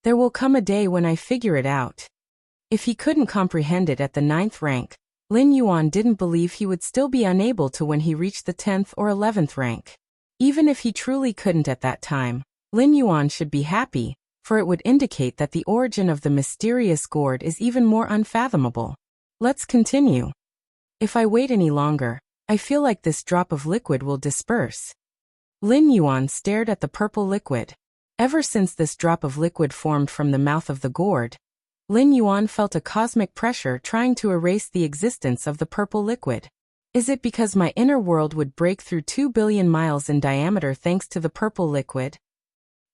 There will come a day when I figure it out. If he couldn't comprehend it at the 9th rank, Lin Yuan didn't believe he would still be unable to when he reached the 10th or 11th rank. Even if he truly couldn't at that time, Lin Yuan should be happy, for it would indicate that the origin of the mysterious gourd is even more unfathomable. Let's continue. If I wait any longer, I feel like this drop of liquid will disperse. Lin Yuan stared at the purple liquid. Ever since this drop of liquid formed from the mouth of the gourd, Lin Yuan felt a cosmic pressure trying to erase the existence of the purple liquid. Is it because my inner world would break through 2 billion miles in diameter thanks to the purple liquid?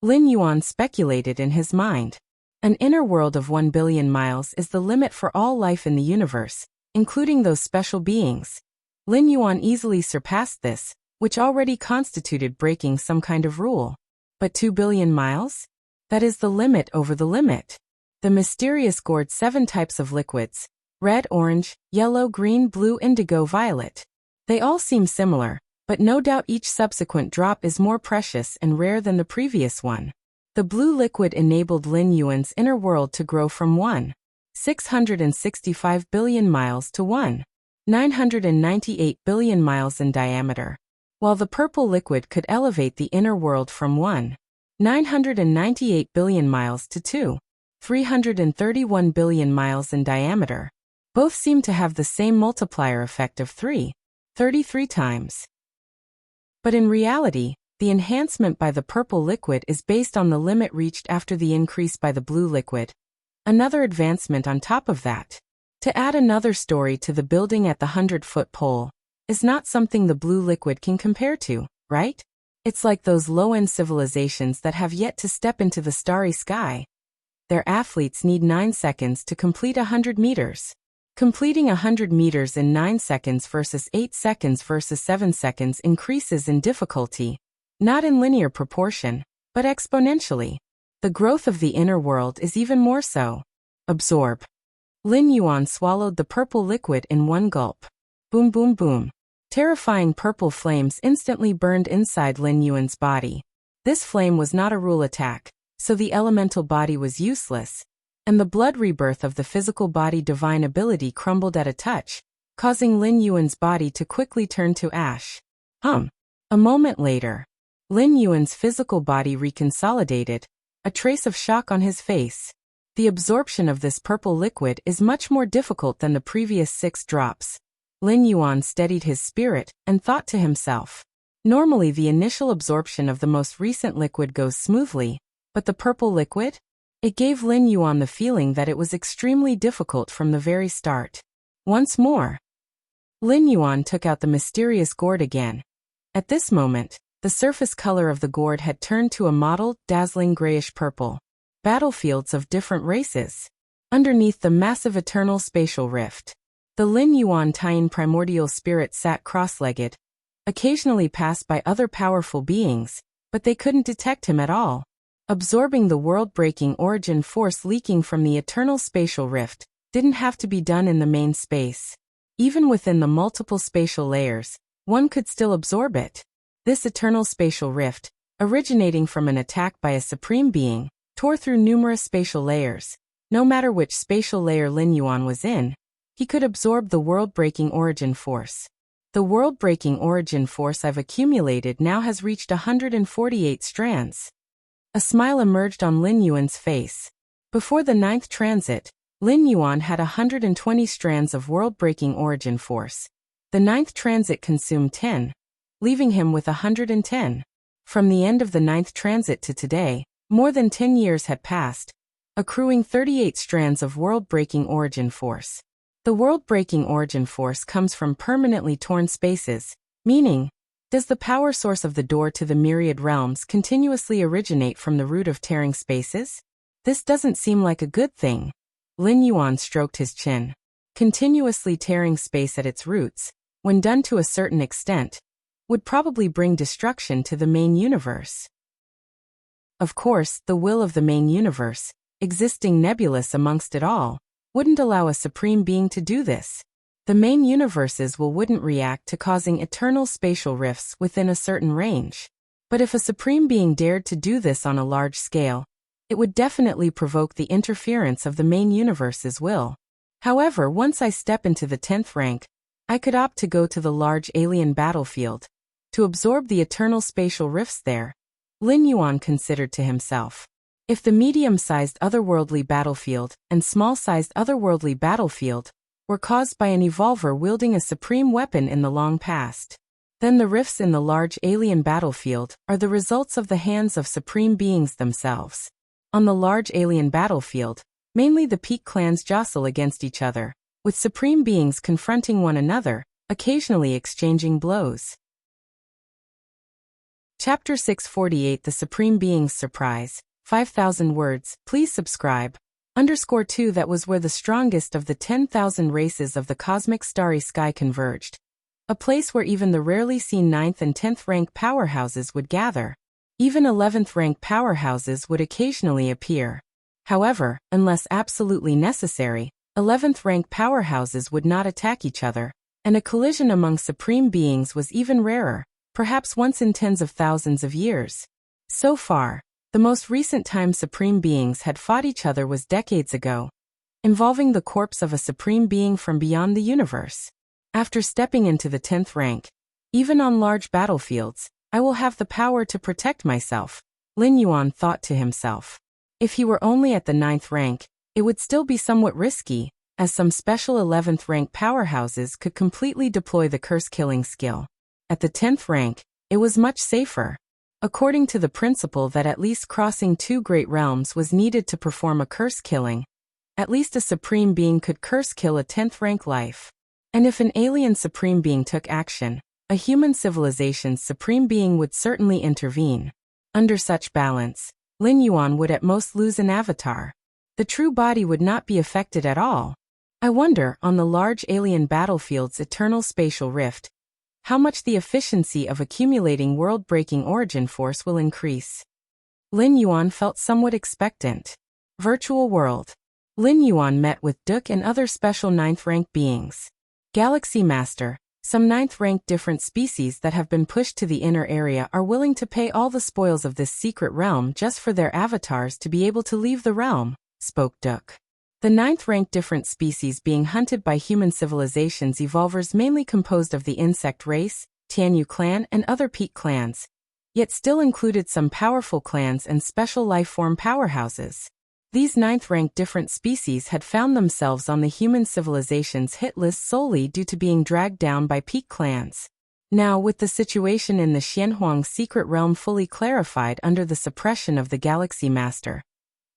Lin Yuan speculated in his mind. An inner world of 1 billion miles is the limit for all life in the universe, including those special beings. Lin Yuan easily surpassed this, which already constituted breaking some kind of rule. But 2 billion miles? That is the limit over the limit. The mysterious gourd 7 types of liquids: red, orange, yellow, green, blue, indigo, violet. They all seem similar, but no doubt each subsequent drop is more precious and rare than the previous one. The blue liquid enabled Lin Yuan's inner world to grow from 1,665 billion miles to 1,998 billion miles in diameter, while the purple liquid could elevate the inner world from 1,998 billion miles to 2,331 billion miles in diameter. Both seem to have the same multiplier effect of 33 times. But in reality, the enhancement by the purple liquid is based on the limit reached after the increase by the blue liquid. Another advancement on top of that. To add another story to the building at the 100-foot pole is not something the blue liquid can compare to, right? It's like those low-end civilizations that have yet to step into the starry sky. Their athletes need 9 seconds to complete 100 meters. Completing 100 meters in 9 seconds versus 8 seconds versus 7 seconds increases in difficulty, not in linear proportion, but exponentially. The growth of the inner world is even more so. Absorb. Lin Yuan swallowed the purple liquid in one gulp. Boom, boom, boom. Terrifying purple flames instantly burned inside Lin Yuan's body. This flame was not a rule attack, so the elemental body was useless, and the blood rebirth of the physical body divine ability crumbled at a touch, causing Lin Yuan's body to quickly turn to ash. A moment later, Lin Yuan's physical body reconsolidated, a trace of shock on his face. The absorption of this purple liquid is much more difficult than the previous 6 drops. Lin Yuan steadied his spirit and thought to himself. Normally the initial absorption of the most recent liquid goes smoothly, but the purple liquid? It gave Lin Yuan the feeling that it was extremely difficult from the very start. Once more, Lin Yuan took out the mysterious gourd again. At this moment, the surface color of the gourd had turned to a mottled, dazzling grayish-purple. Battlefields of different races. Underneath the massive eternal spatial rift, the Lin Yuan Tian primordial spirit sat cross-legged, occasionally passed by other powerful beings, but they couldn't detect him at all. Absorbing the world-breaking origin force leaking from the eternal spatial rift didn't have to be done in the main space. Even within the multiple spatial layers, one could still absorb it. This eternal spatial rift, originating from an attack by a supreme being, tore through numerous spatial layers. No matter which spatial layer Lin Yuan was in, he could absorb the world-breaking origin force. The world-breaking origin force I've accumulated now has reached 148 strands. A smile emerged on Lin Yuan's face. Before the 9th transit, Lin Yuan had 120 strands of world-breaking origin force. The 9th transit consumed 10, leaving him with 110. From the end of the 9th transit to today, more than 10 years had passed, accruing 38 strands of world-breaking origin force. The world-breaking origin force comes from permanently torn spaces, meaning, does the power source of the door to the myriad realms continuously originate from the root of tearing spaces? This doesn't seem like a good thing. Lin Yuan stroked his chin. Continuously tearing space at its roots, when done to a certain extent, would probably bring destruction to the main universe. Of course, the will of the main universe, existing nebulous amongst it all, wouldn't allow a supreme being to do this. The main universe's will wouldn't react to causing eternal spatial rifts within a certain range. But if a supreme being dared to do this on a large scale, it would definitely provoke the interference of the main universe's will. However, once I step into the 10th rank, I could opt to go to the large alien battlefield, to absorb the eternal spatial rifts there, Lin Yuan considered to himself. If the medium-sized otherworldly battlefield and small-sized otherworldly battlefield were caused by an evolver wielding a supreme weapon in the long past, then the rifts in the large alien battlefield are the results of the hands of supreme beings themselves. On the large alien battlefield, mainly the peak clans jostle against each other, with supreme beings confronting one another, occasionally exchanging blows. Chapter 648 The Supreme Being's Surprise. 5,000 words. Please subscribe. _2 That was where the strongest of the 10,000 races of the cosmic starry sky converged. A place where even the rarely seen 9th and 10th rank powerhouses would gather. Even 11th rank powerhouses would occasionally appear. However, unless absolutely necessary, 11th rank powerhouses would not attack each other, and a collision among supreme beings was even rarer, perhaps once in tens of thousands of years. So far, the most recent time supreme beings had fought each other was decades ago, involving the corpse of a supreme being from beyond the universe. After stepping into the 10th rank, even on large battlefields, I will have the power to protect myself, Lin Yuan thought to himself. If he were only at the 9th rank, it would still be somewhat risky, as some special 11th rank powerhouses could completely deploy the curse-killing skill. At the 10th rank, it was much safer. According to the principle that at least crossing 2 great realms was needed to perform a curse killing, at least a supreme being could curse kill a 10th rank life. And if an alien supreme being took action, a human civilization's supreme being would certainly intervene. Under such balance, Lin Yuan would at most lose an avatar. The true body would not be affected at all. I wonder, on the large alien battlefield's eternal spatial rift, how much the efficiency of accumulating world-breaking origin force will increase. Lin Yuan felt somewhat expectant. Virtual world. Lin Yuan met with Duke and other special 9th rank beings. Galaxy Master, some 9th rank different species that have been pushed to the inner area are willing to pay all the spoils of this secret realm just for their avatars to be able to leave the realm, spoke Duke. The 9th rank different species being hunted by human civilizations evolvers mainly composed of the insect race, Tianyu clan and other peak clans, yet still included some powerful clans and special life-form powerhouses. These 9th rank different species had found themselves on the human civilization's hit list solely due to being dragged down by peak clans. Now, with the situation in the Xianhuang secret realm fully clarified under the suppression of the Galaxy Master,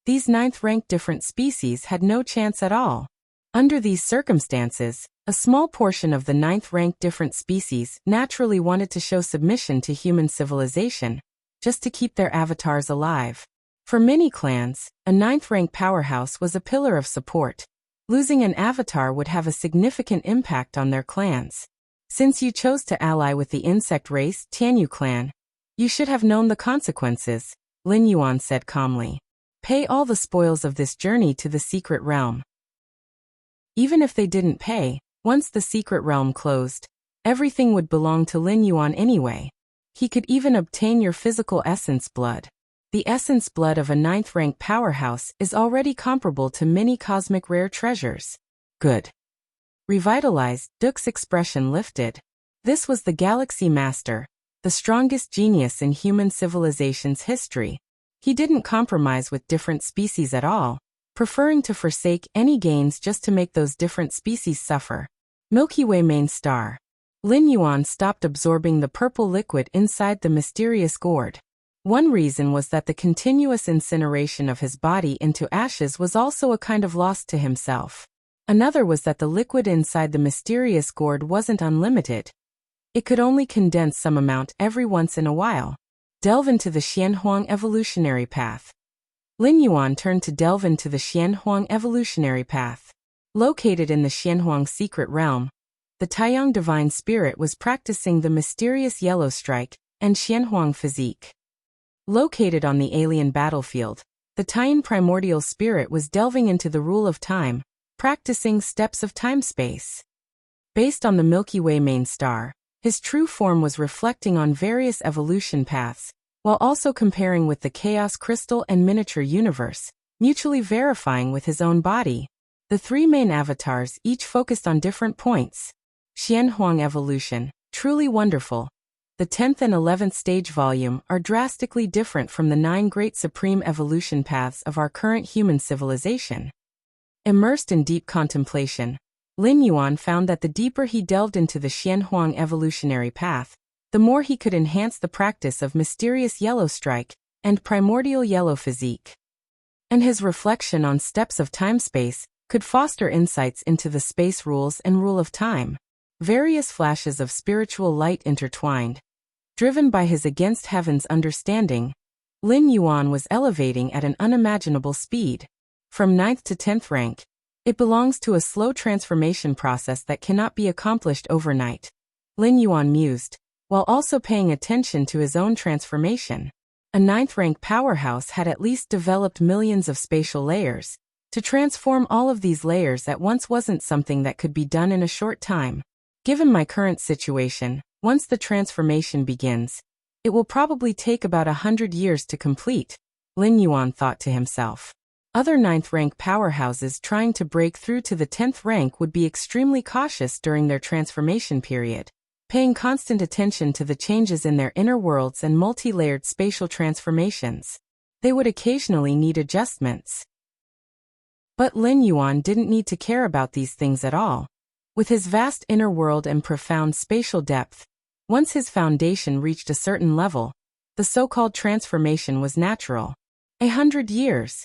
these 9th rank different species had no chance at all. Under these circumstances, a small portion of the 9th rank different species naturally wanted to show submission to human civilization, just to keep their avatars alive. For many clans, a 9th rank powerhouse was a pillar of support. Losing an avatar would have a significant impact on their clans. Since you chose to ally with the insect race Tianyu clan, you should have known the consequences, Lin Yuan said calmly. Pay all the spoils of this journey to the secret realm. Even if they didn't pay, once the secret realm closed, Everything would belong to Lin Yuan anyway. He could even obtain your physical essence blood. The essence blood of a 9th-rank powerhouse is already comparable to many cosmic rare treasures. Good. Revitalized, Duke's expression lifted. This was the Galaxy Master, the strongest genius in human civilization's history. He didn't compromise with different species at all, preferring to forsake any gains just to make those different species suffer. Milky Way main star. Lin Yuan stopped absorbing the purple liquid inside the mysterious gourd. One reason was that the continuous incineration of his body into ashes was also a kind of loss to himself. Another was that the liquid inside the mysterious gourd wasn't unlimited. It could only condense some amount every once in a while. Delve into the Xianhuang evolutionary path. Lin Yuan turned to delve into the Xianhuang evolutionary path. Located in the Xianhuang secret realm, the Taiyang divine spirit was practicing the mysterious yellow strike and Xianhuang physique. Located on the alien battlefield, the Taiyan primordial spirit was delving into the rule of time, practicing steps of time-space. Based on the Milky Way main star, his true form was reflecting on various evolution paths, while also comparing with the chaos crystal and miniature universe, mutually verifying with his own body. The three main avatars each focused on different points. Xianhuang evolution, truly wonderful. The 10th and 11th stage volume are drastically different from the 9 great supreme evolution paths of our current human civilization. Immersed in deep contemplation, Lin Yuan found that the deeper he delved into the Xianhuang evolutionary path, the more he could enhance the practice of mysterious yellow strike and primordial yellow physique. And his reflection on steps of time-space could foster insights into the space rules and rule of time. Various flashes of spiritual light intertwined. Driven by his against heaven's understanding, Lin Yuan was elevating at an unimaginable speed. From 9th to 10th rank, it belongs to a slow transformation process that cannot be accomplished overnight. Lin Yuan mused, while also paying attention to his own transformation. A 9th rank powerhouse had at least developed millions of spatial layers. To transform all of these layers at once wasn't something that could be done in a short time. Given my current situation, once the transformation begins, it will probably take about 100 years to complete, Lin Yuan thought to himself. Other 9th rank powerhouses trying to break through to the 10th rank would be extremely cautious during their transformation period, paying constant attention to the changes in their inner worlds and multi-layered spatial transformations. They would occasionally need adjustments. But Lin Yuan didn't need to care about these things at all. With his vast inner world and profound spatial depth, once his foundation reached a certain level, the so-called transformation was natural. 100 years.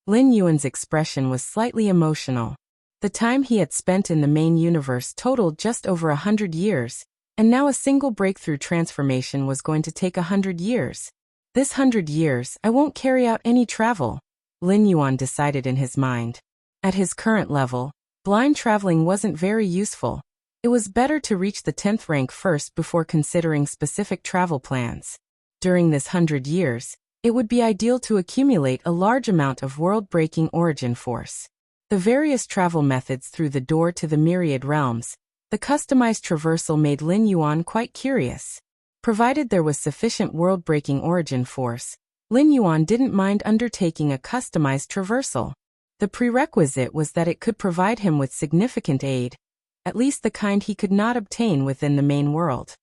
Lin Yuan's expression was slightly emotional. The time he had spent in the main universe totaled just over 100 years, and now a single breakthrough transformation was going to take 100 years. This 100 years, I won't carry out any travel, Lin Yuan decided in his mind. At his current level, blind traveling wasn't very useful. It was better to reach the 10th rank first before considering specific travel plans. During this 100 years, it would be ideal to accumulate a large amount of world-breaking origin force. The various travel methods through the door to the myriad realms, the customized traversal made Lin Yuan quite curious. Provided there was sufficient world-breaking origin force, Lin Yuan didn't mind undertaking a customized traversal. The prerequisite was that it could provide him with significant aid, at least the kind he could not obtain within the main world.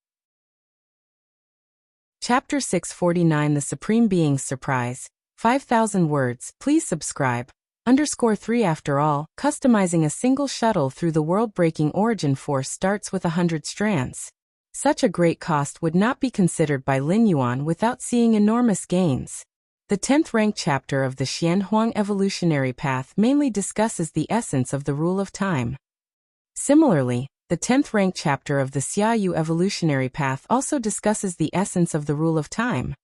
Chapter 649 The Supreme Being's Surprise. 5,000 words. Please subscribe. _3 After all, customizing a single shuttle through the world-breaking origin force starts with 100 strands. Such a great cost would not be considered by Lin Yuan without seeing enormous gains. The 10th rank chapter of the Xianhuang evolutionary path mainly discusses the essence of the rule of time. Similarly, the 10th rank chapter of the Xiaoyu evolutionary path also discusses the essence of the rule of time.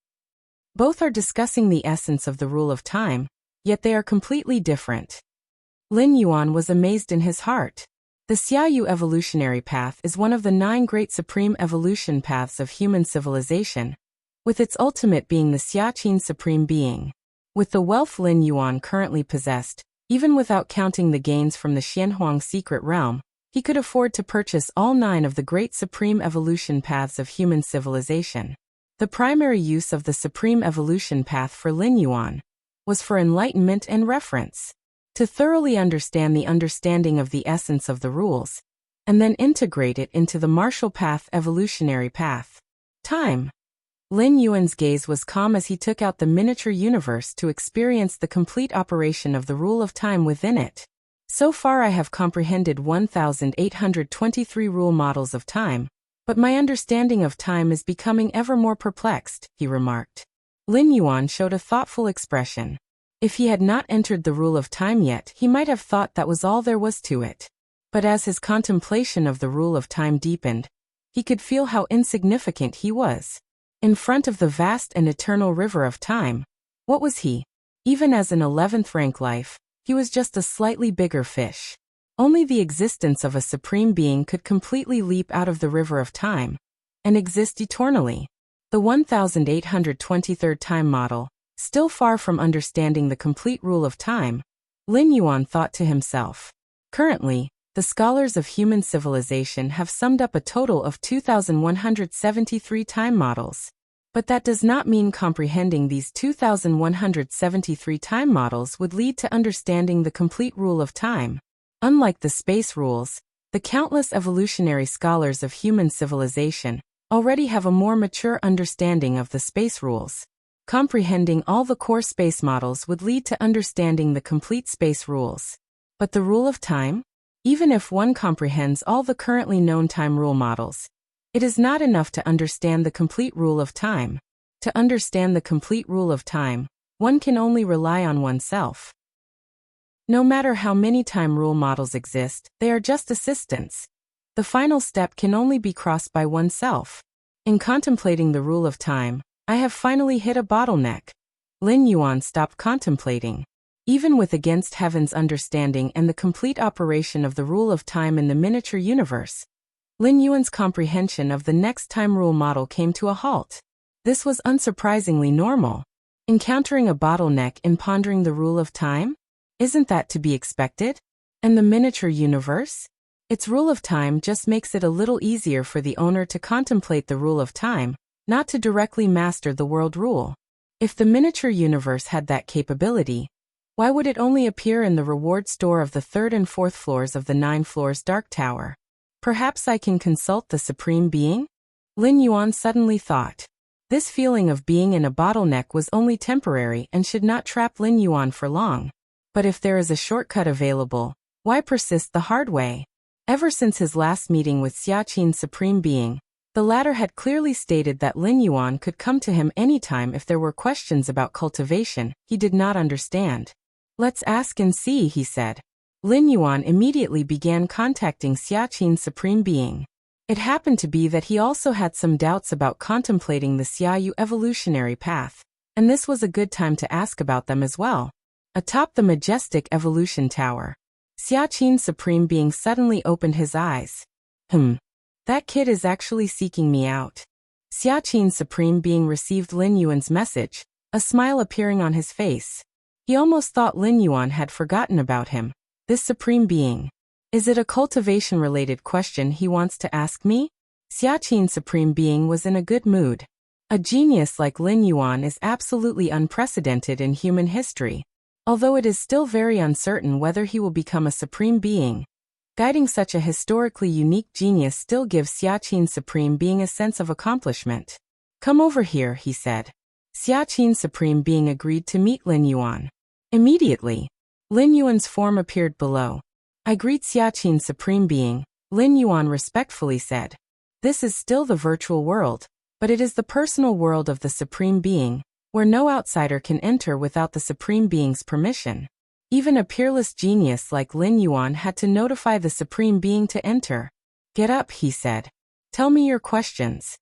Both are discussing the essence of the rule of time, yet they are completely different. Lin Yuan was amazed in his heart. The Xiaoyu evolutionary path is one of the 9 great supreme evolution paths of human civilization, with its ultimate being the Xiaqin supreme being. With the wealth Lin Yuan currently possessed, even without counting the gains from the Xianhuang secret realm, He could afford to purchase all 9 of the great supreme evolution paths of human civilization. The primary use of the supreme evolution path for Lin Yuan was for enlightenment and reference, to thoroughly understand the understanding of the essence of the rules, and then integrate it into the martial path evolutionary path. Time. Lin Yuan's gaze was calm as he took out the miniature universe to experience the complete operation of the rule of time within it. So far I have comprehended 1,823 rule models of time, but my understanding of time is becoming ever more perplexed, he remarked. Lin Yuan showed a thoughtful expression. If he had not entered the rule of time yet, he might have thought that was all there was to it. But as his contemplation of the rule of time deepened, he could feel how insignificant he was. In front of the vast and eternal river of time, what was he? Even as an 11th rank life, he was just a slightly bigger fish. Only the existence of a supreme being could completely leap out of the river of time and exist eternally. The 1823rd time model, still far from understanding the complete rule of time, Lin Yuan thought to himself. Currently, the scholars of human civilization have summed up a total of 2,173 time models. But that does not mean comprehending these 2,173 time models would lead to understanding the complete rule of time. Unlike the space rules, the countless evolutionary scholars of human civilization already have a more mature understanding of the space rules. Comprehending all the core space models would lead to understanding the complete space rules. But the rule of time? Even if one comprehends all the currently known time rule models, it is not enough to understand the complete rule of time. To understand the complete rule of time, one can only rely on oneself. No matter how many time rule models exist, they are just assistants. The final step can only be crossed by oneself. In contemplating the rule of time, I have finally hit a bottleneck. Lin Yuan stopped contemplating. Even with against heaven's understanding and the complete operation of the rule of time in the miniature universe, Lin Yuan's comprehension of the next time rule model came to a halt. This was unsurprisingly normal. Encountering a bottleneck in pondering the rule of time? Isn't that to be expected? And the miniature universe? Its rule of time just makes it a little easier for the owner to contemplate the rule of time, not to directly master the world rule. If the miniature universe had that capability, why would it only appear in the reward store of the 3rd and 4th floors of the 9 floors Dark Tower? Perhaps I can consult the Supreme Being? Lin Yuan suddenly thought. This feeling of being in a bottleneck was only temporary and should not trap Lin Yuan for long. But if there is a shortcut available, why persist the hard way? Ever since his last meeting with Xiaqin's Supreme Being, the latter had clearly stated that Lin Yuan could come to him anytime if there were questions about cultivation he did not understand. Let's ask and see, he said. Lin Yuan immediately began contacting Xiaqin's Supreme Being. It happened to be that he also had some doubts about contemplating the Xiaoyu evolutionary path, and this was a good time to ask about them as well. Atop the majestic evolution tower, Xiaqin's Supreme Being suddenly opened his eyes. That kid is actually seeking me out. Xiaqin's Supreme Being received Lin Yuan's message, a smile appearing on his face. He almost thought Lin Yuan had forgotten about him. This Supreme Being. Is it a cultivation-related question he wants to ask me? Xiaqin's Supreme Being was in a good mood. A genius like Lin Yuan is absolutely unprecedented in human history. Although it is still very uncertain whether he will become a Supreme Being, guiding such a historically unique genius still gives Xiaqin's Supreme Being a sense of accomplishment. Come over here, he said. Xiaqin's Supreme Being agreed to meet Lin Yuan. Immediately, Lin Yuan's form appeared below. I greet Xiaqin's Supreme Being, Lin Yuan respectfully said. This is still the virtual world, but it is the personal world of the Supreme Being, where no outsider can enter without the Supreme Being's permission. Even a peerless genius like Lin Yuan had to notify the Supreme Being to enter. Get up, he said. Tell me your questions.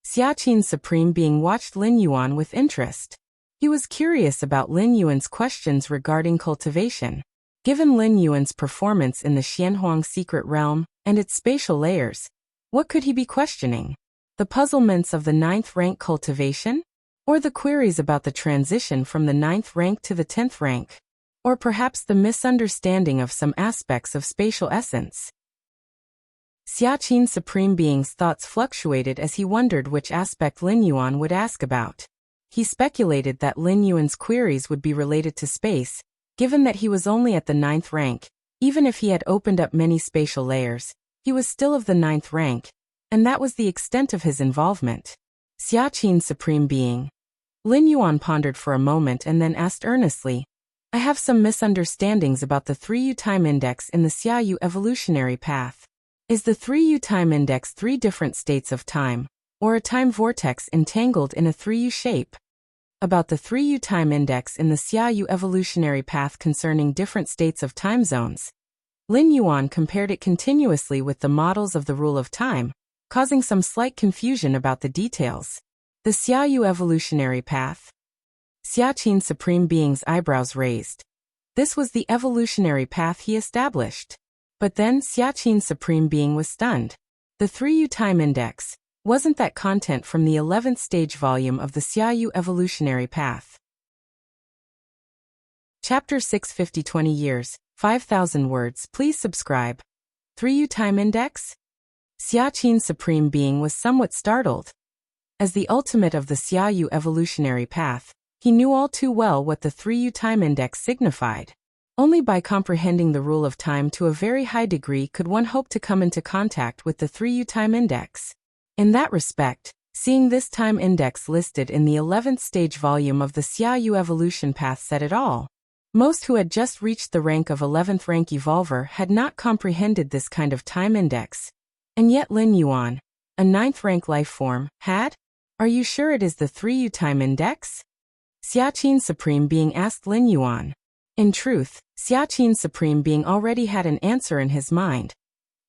Xiaqin's Supreme Being watched Lin Yuan with interest. He was curious about Lin Yuan's questions regarding cultivation. Given Lin Yuan's performance in the Xianhuang secret realm and its spatial layers, what could he be questioning? The puzzlements of the 9th rank cultivation? Or the queries about the transition from the 9th rank to the 10th rank? Or perhaps the misunderstanding of some aspects of spatial essence? Xiaqin Supreme Being's thoughts fluctuated as he wondered which aspect Lin Yuan would ask about. He speculated that Lin Yuan's queries would be related to space, given that he was only at the 9th rank. Even if he had opened up many spatial layers, he was still of the 9th rank, and that was the extent of his involvement. Xiaqin Supreme Being. Lin Yuan pondered for a moment and then asked earnestly, I have some misunderstandings about the 3U time index in the Xiaoyu evolutionary path. Is the 3U time index 3 different states of time, or a time vortex entangled in a 3U shape? About the 3U time index in the Xiaoyu evolutionary path concerning different states of time zones. Lin Yuan compared it continuously with the models of the rule of time, causing some slight confusion about the details. The Xiaoyu evolutionary path. Xiaqin Supreme Being's eyebrows raised. This was the evolutionary path he established. But then Xiaqin Supreme Being was stunned. The 3U time index. Wasn't that content from the 11th stage volume of the Xiaoyu evolutionary path? Chapter 650 20 years, 5,000 words. Please subscribe. 3U time index? Xiaqin Supreme Being was somewhat startled. As the ultimate of the Xiaoyu evolutionary path, he knew all too well what the 3U time index signified. Only by comprehending the rule of time to a very high degree could one hope to come into contact with the 3U time index. In that respect, seeing this time index listed in the 11th stage volume of the Xiaoyu evolution path said it all. Most who had just reached the rank of 11th rank evolver had not comprehended this kind of time index. And yet Lin Yuan, a 9th rank life form, had? Are you sure it is the 3U time index? Xiaqin Supreme Being asked Lin Yuan. In truth, Xiaqin Supreme Being already had an answer in his mind.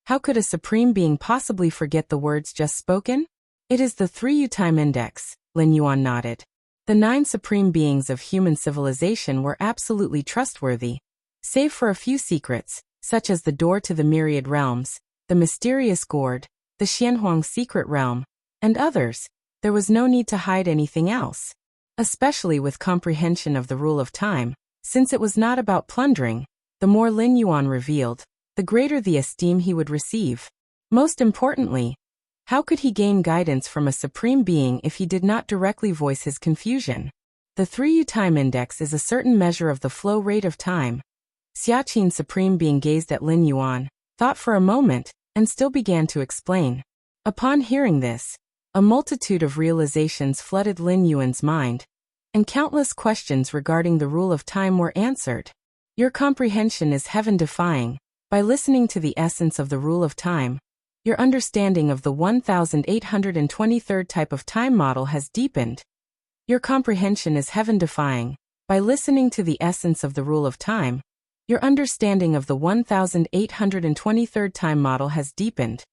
How could a Supreme Being possibly forget the words just spoken? It is the 3U time index, Lin Yuan nodded. The 9 Supreme Beings of human civilization were absolutely trustworthy. Save for a few secrets, such as the door to the myriad realms, the mysterious gourd, the Xianhuang secret realm, and others, there was no need to hide anything else. Especially with comprehension of the rule of time, since it was not about plundering, the more Lin Yuan revealed, the greater the esteem he would receive. Most importantly, how could he gain guidance from a Supreme Being if he did not directly voice his confusion? The 3U time index is a certain measure of the flow rate of time. Xiaqin Supreme Being gazed at Lin Yuan, thought for a moment, and still began to explain. Upon hearing this, a multitude of realizations flooded Lin Yuan's mind, and countless questions regarding the rule of time were answered. Your comprehension is heaven-defying. By listening to the essence of the rule of time, your understanding of the 1823rd type of time model has deepened. Your comprehension is heaven-defying. By listening to the essence of the rule of time, your understanding of the 1823rd time model has deepened.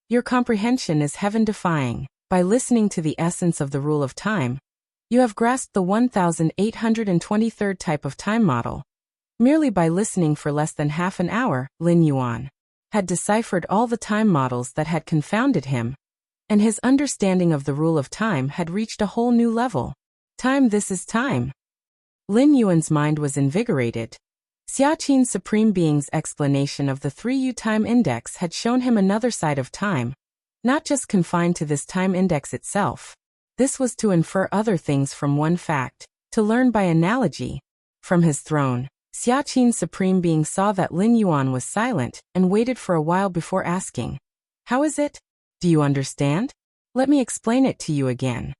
Your comprehension is heaven-defying. By listening to the essence of the rule of time, you have grasped the 1823rd type of time model. Merely by listening for less than half an hour, Lin Yuan had deciphered all the time models that had confounded him, and his understanding of the rule of time had reached a whole new level. Time, this is time. Lin Yuan's mind was invigorated. Xiaqin Supreme Being's explanation of the 3U time index had shown him another side of time, not just confined to this time index itself. This was to infer other things from one fact, to learn by analogy. From his throne, Xiaqin Supreme Being saw that Lin Yuan was silent and waited for a while before asking, How is it? Do you understand? Let me explain it to you again.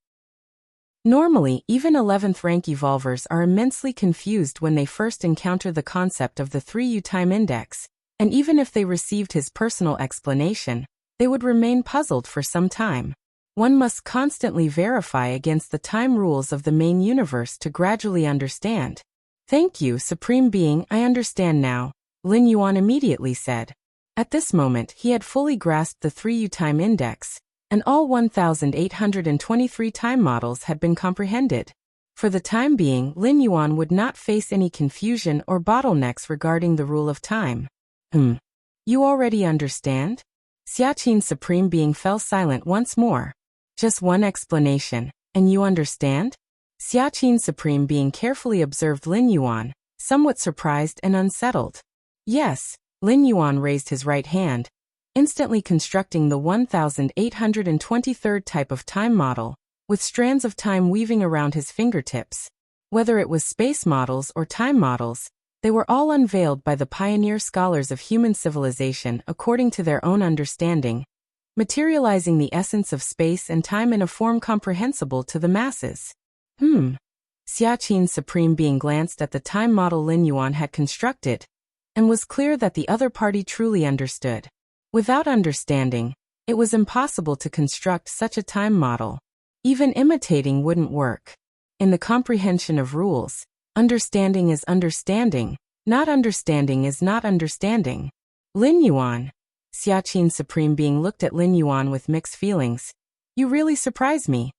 Normally, even 11th rank evolvers are immensely confused when they first encounter the concept of the 3U time index, and even if they received his personal explanation, they would remain puzzled for some time. One must constantly verify against the time rules of the main universe to gradually understand. Thank you, Supreme Being, I understand now, Lin Yuan immediately said. At this moment he had fully grasped the 3U time index, and all 1823 time models had been comprehended. For the time being, Lin Yuan would not face any confusion or bottlenecks regarding the rule of time. You already understand? Xiaqin Supreme Being fell silent once more. Just one explanation, and you understand? Xiaqin Supreme Being carefully observed Lin Yuan, somewhat surprised and unsettled. Yes, Lin Yuan raised his right hand, instantly constructing the 1823rd type of time model, with strands of time weaving around his fingertips. Whether it was space models or time models, they were all unveiled by the pioneer scholars of human civilization according to their own understanding, materializing the essence of space and time in a form comprehensible to the masses. Xia Qin's supreme being glanced at the time model Lin Yuan had constructed, and was clear that the other party truly understood. Without understanding, it was impossible to construct such a time model. Even imitating wouldn't work. In the comprehension of rules, understanding is understanding, not understanding is not understanding. Lin Yuan. Xia Qin's supreme being looked at Lin Yuan with mixed feelings. You really surprise me.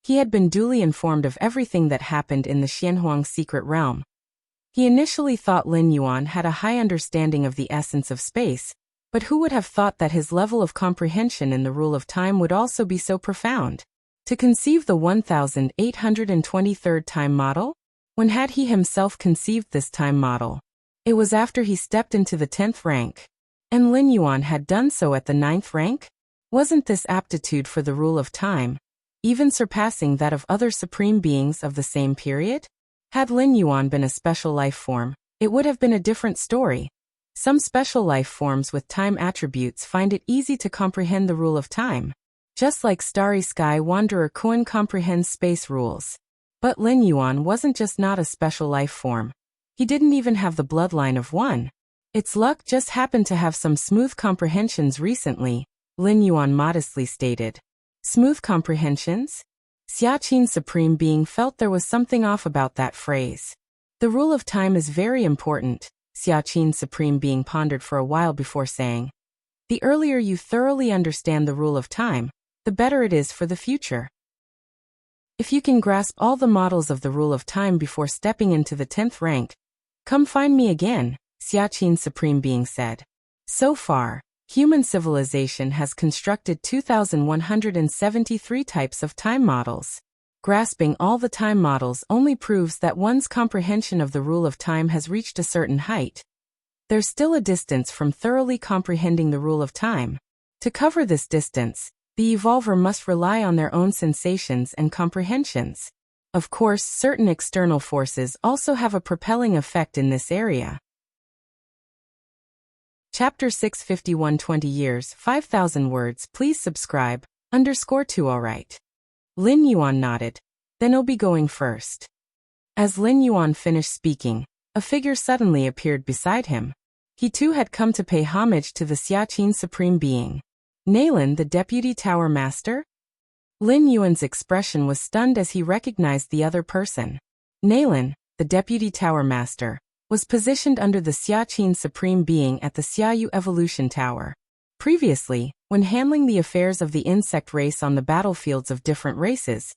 He had been duly informed of everything that happened in the Xianhuang secret realm. He initially thought Lin Yuan had a high understanding of the essence of space, but who would have thought that his level of comprehension in the rule of time would also be so profound? To conceive the 1823rd time model? When had he himself conceived this time model? It was after he stepped into the 10th rank. And Lin Yuan had done so at the 9th rank? Wasn't this aptitude for the rule of time, even surpassing that of other supreme beings of the same period? Had Lin Yuan been a special life form, it would have been a different story. Some special life forms with time attributes find it easy to comprehend the rule of time, just like Starry Sky Wanderer Kuan comprehends space rules. But Lin Yuan wasn't just not a special life form. He didn't even have the bloodline of one. Its luck just happened to have some smooth comprehensions recently, Lin Yuan modestly stated. Smooth comprehensions? Xia Qin's supreme being felt there was something off about that phrase. The rule of time is very important, Xia Qin's supreme being pondered for a while before saying. The earlier you thoroughly understand the rule of time, the better it is for the future. If you can grasp all the models of the rule of time before stepping into the 10th rank, come find me again, Xia Qin's supreme being said. So far, human civilization has constructed 2,173 types of time models. Grasping all the time models only proves that one's comprehension of the rule of time has reached a certain height. There's still a distance from thoroughly comprehending the rule of time. To cover this distance, the evolver must rely on their own sensations and comprehensions. Of course, certain external forces also have a propelling effect in this area. Chapter 651 20 years, 5,000 words. Please subscribe, _2 alright. Lin Yuan nodded. Then I'll be going first. As Lin Yuan finished speaking, a figure suddenly appeared beside him. He too had come to pay homage to the Xia Qin supreme being. Nalan, the deputy tower master? Lin Yuan's expression was stunned as he recognized the other person. Nalan, the deputy tower master, was positioned under the Xia Qin supreme being at the Xiaoyu evolution tower. Previously, when handling the affairs of the insect race on the battlefields of different races,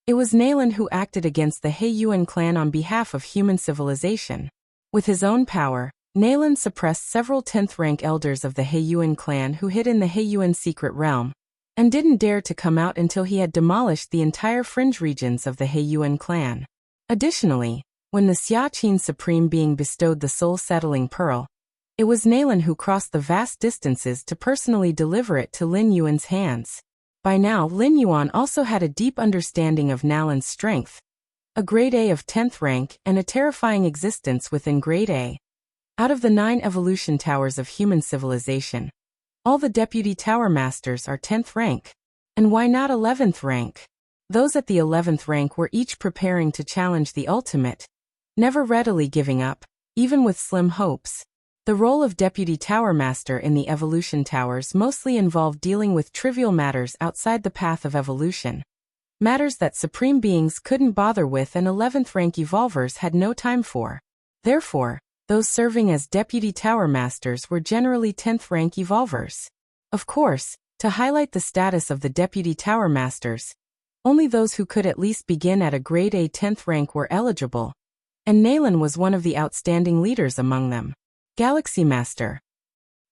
it was Nalan who acted against the Heiyuan clan on behalf of human civilization. With his own power, Nalan suppressed several 10th rank elders of the Heiyuan clan who hid in the Heiyuan secret realm, and didn't dare to come out until he had demolished the entire fringe regions of the Heiyuan clan. Additionally, when the Xia Qin supreme being bestowed the soul-settling pearl, it was Nalan who crossed the vast distances to personally deliver it to Lin Yuan's hands. By now Lin Yuan also had a deep understanding of Nalan's strength, a grade A of 10th rank and a terrifying existence within grade A. Out of the 9 evolution towers of human civilization, all the deputy tower masters are 10th rank. And why not 11th rank? Those at the 11th rank were each preparing to challenge the ultimate, never readily giving up, even with slim hopes. The role of deputy tower master in the evolution towers mostly involved dealing with trivial matters outside the path of evolution. Matters that supreme beings couldn't bother with and 11th rank evolvers had no time for. Therefore, those serving as deputy tower masters were generally 10th rank evolvers. Of course, to highlight the status of the deputy tower masters, only those who could at least begin at a grade A 10th rank were eligible, and Nalan was one of the outstanding leaders among them. Galaxy Master.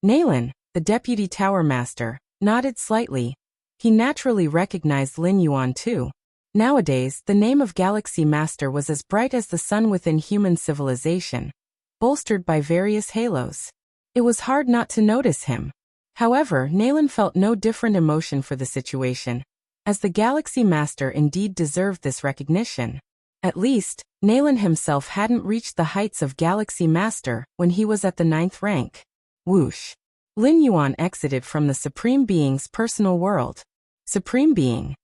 Nalan, the deputy tower master, nodded slightly. He naturally recognized Lin Yuan too. Nowadays, the name of Galaxy Master was as bright as the sun within human civilization, bolstered by various halos. It was hard not to notice him. However, Naylan felt no different emotion for the situation, as the Galaxy Master indeed deserved this recognition. At least, Naylan himself hadn't reached the heights of Galaxy Master when he was at the 9th rank. Whoosh! Lin Yuan exited from the Supreme Being's personal world. Supreme Being.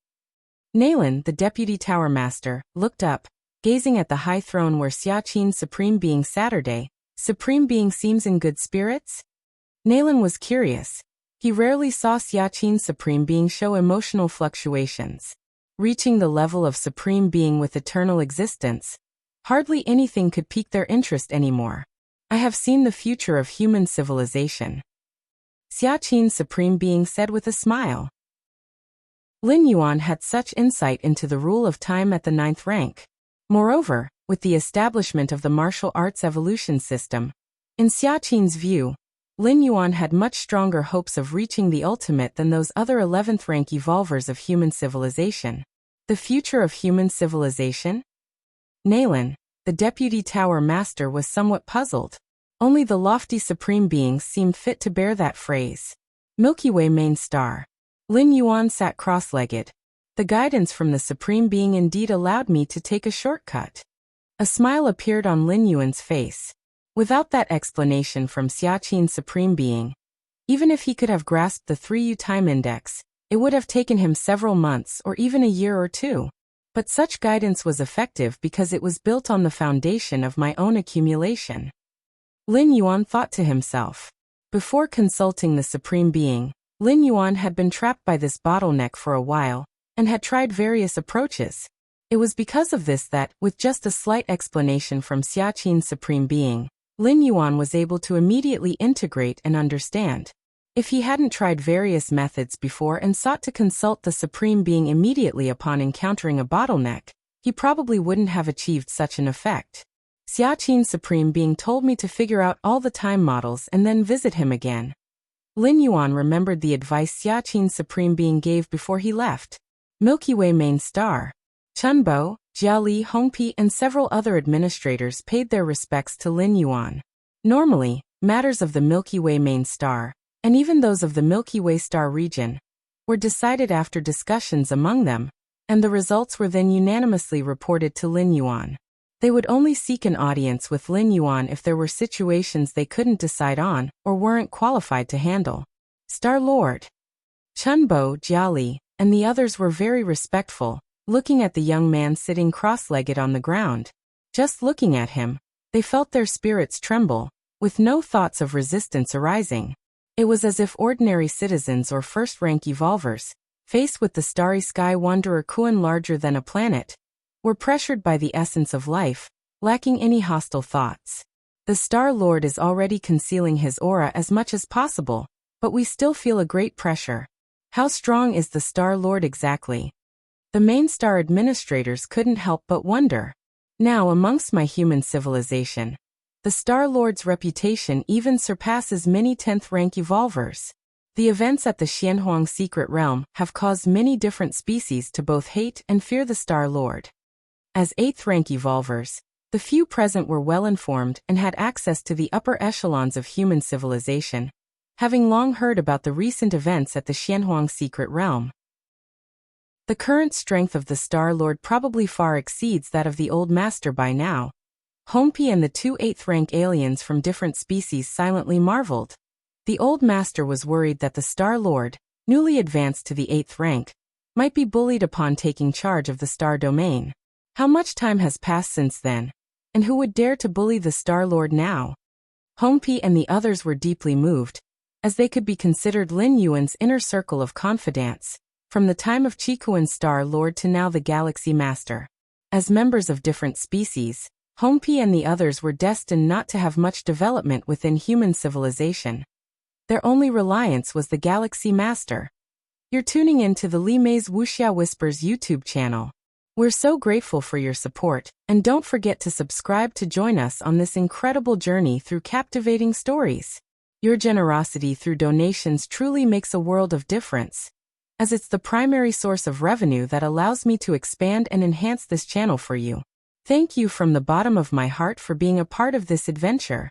Naylan, the Deputy Tower Master, looked up, gazing at the high throne where Xiaqin's Supreme Being Saturday. Supreme Being seems in good spirits? Naylan was curious. He rarely saw Xiaqin's Supreme Being show emotional fluctuations. Reaching the level of Supreme Being with eternal existence, hardly anything could pique their interest anymore. I have seen the future of human civilization, Xiaqin's Supreme Being said with a smile. Lin Yuan had such insight into the rule of time at the 9th rank. Moreover, with the establishment of the martial arts evolution system, in Xiaqin's view, Lin Yuan had much stronger hopes of reaching the ultimate than those other 11th rank evolvers of human civilization. The future of human civilization? Naylan, the Deputy Tower Master, was somewhat puzzled. Only the lofty Supreme Beings seemed fit to bear that phrase. Milky Way main star. Lin Yuan sat cross-legged. The guidance from the Supreme Being indeed allowed me to take a shortcut. A smile appeared on Lin Yuan's face. Without that explanation from Xiaqin's Supreme Being, even if he could have grasped the 3U time index, it would have taken him several months or even a year or two. But such guidance was effective because it was built on the foundation of my own accumulation. Lin Yuan thought to himself. Before consulting the Supreme Being, Lin Yuan had been trapped by this bottleneck for a while, and had tried various approaches. It was because of this that, with just a slight explanation from Xiaqin's Supreme Being, Lin Yuan was able to immediately integrate and understand. If he hadn't tried various methods before and sought to consult the Supreme Being immediately upon encountering a bottleneck, he probably wouldn't have achieved such an effect. Xiaqin's Supreme Being told me to figure out all the time models and then visit him again. Lin Yuan remembered the advice Xiaqin's Supreme Being gave before he left. Milky Way main star. Chunbo, Jiali, Hongpi, and several other administrators paid their respects to Lin Yuan. Normally, matters of the Milky Way main star, and even those of the Milky Way star region, were decided after discussions among them, and the results were then unanimously reported to Lin Yuan. They would only seek an audience with Lin Yuan if there were situations they couldn't decide on or weren't qualified to handle. Star Lord Chunbo, Jiali, and the others were very respectful, looking at the young man sitting cross-legged on the ground. Just looking at him, they felt their spirits tremble, with no thoughts of resistance arising. It was as if ordinary citizens or first-rank evolvers, faced with the starry sky wanderer Kuan larger than a planet, were pressured by the essence of life, lacking any hostile thoughts. The Star Lord is already concealing his aura as much as possible, but we still feel a great pressure. How strong is the Star Lord exactly? The main star administrators couldn't help but wonder. Now amongst my human civilization, the Star Lord's reputation even surpasses many 10th rank evolvers. The events at the Xianhuang secret realm have caused many different species to both hate and fear the Star Lord. As 8th rank evolvers, the few present were well informed and had access to the upper echelons of human civilization, having long heard about the recent events at the Xianhuang secret realm. The current strength of the Star Lord probably far exceeds that of the Old Master by now. Hongpi and the two 8th rank aliens from different species silently marveled. The Old Master was worried that the Star Lord, newly advanced to the 8th rank, might be bullied upon taking charge of the Star Domain. How much time has passed since then? And who would dare to bully the Star Lord now? Hongpi and the others were deeply moved, as they could be considered Lin Yuan's inner circle of confidants, from the time of Qikuan's Star Lord to now the Galaxy Master. As members of different species, Hongpi and the others were destined not to have much development within human civilization. Their only reliance was the Galaxy Master. You're tuning in to the Li Mei's Wuxia Whispers YouTube channel. We're so grateful for your support, and don't forget to subscribe to join us on this incredible journey through captivating stories. Your generosity through donations truly makes a world of difference, as it's the primary source of revenue that allows me to expand and enhance this channel for you. Thank you from the bottom of my heart for being a part of this adventure.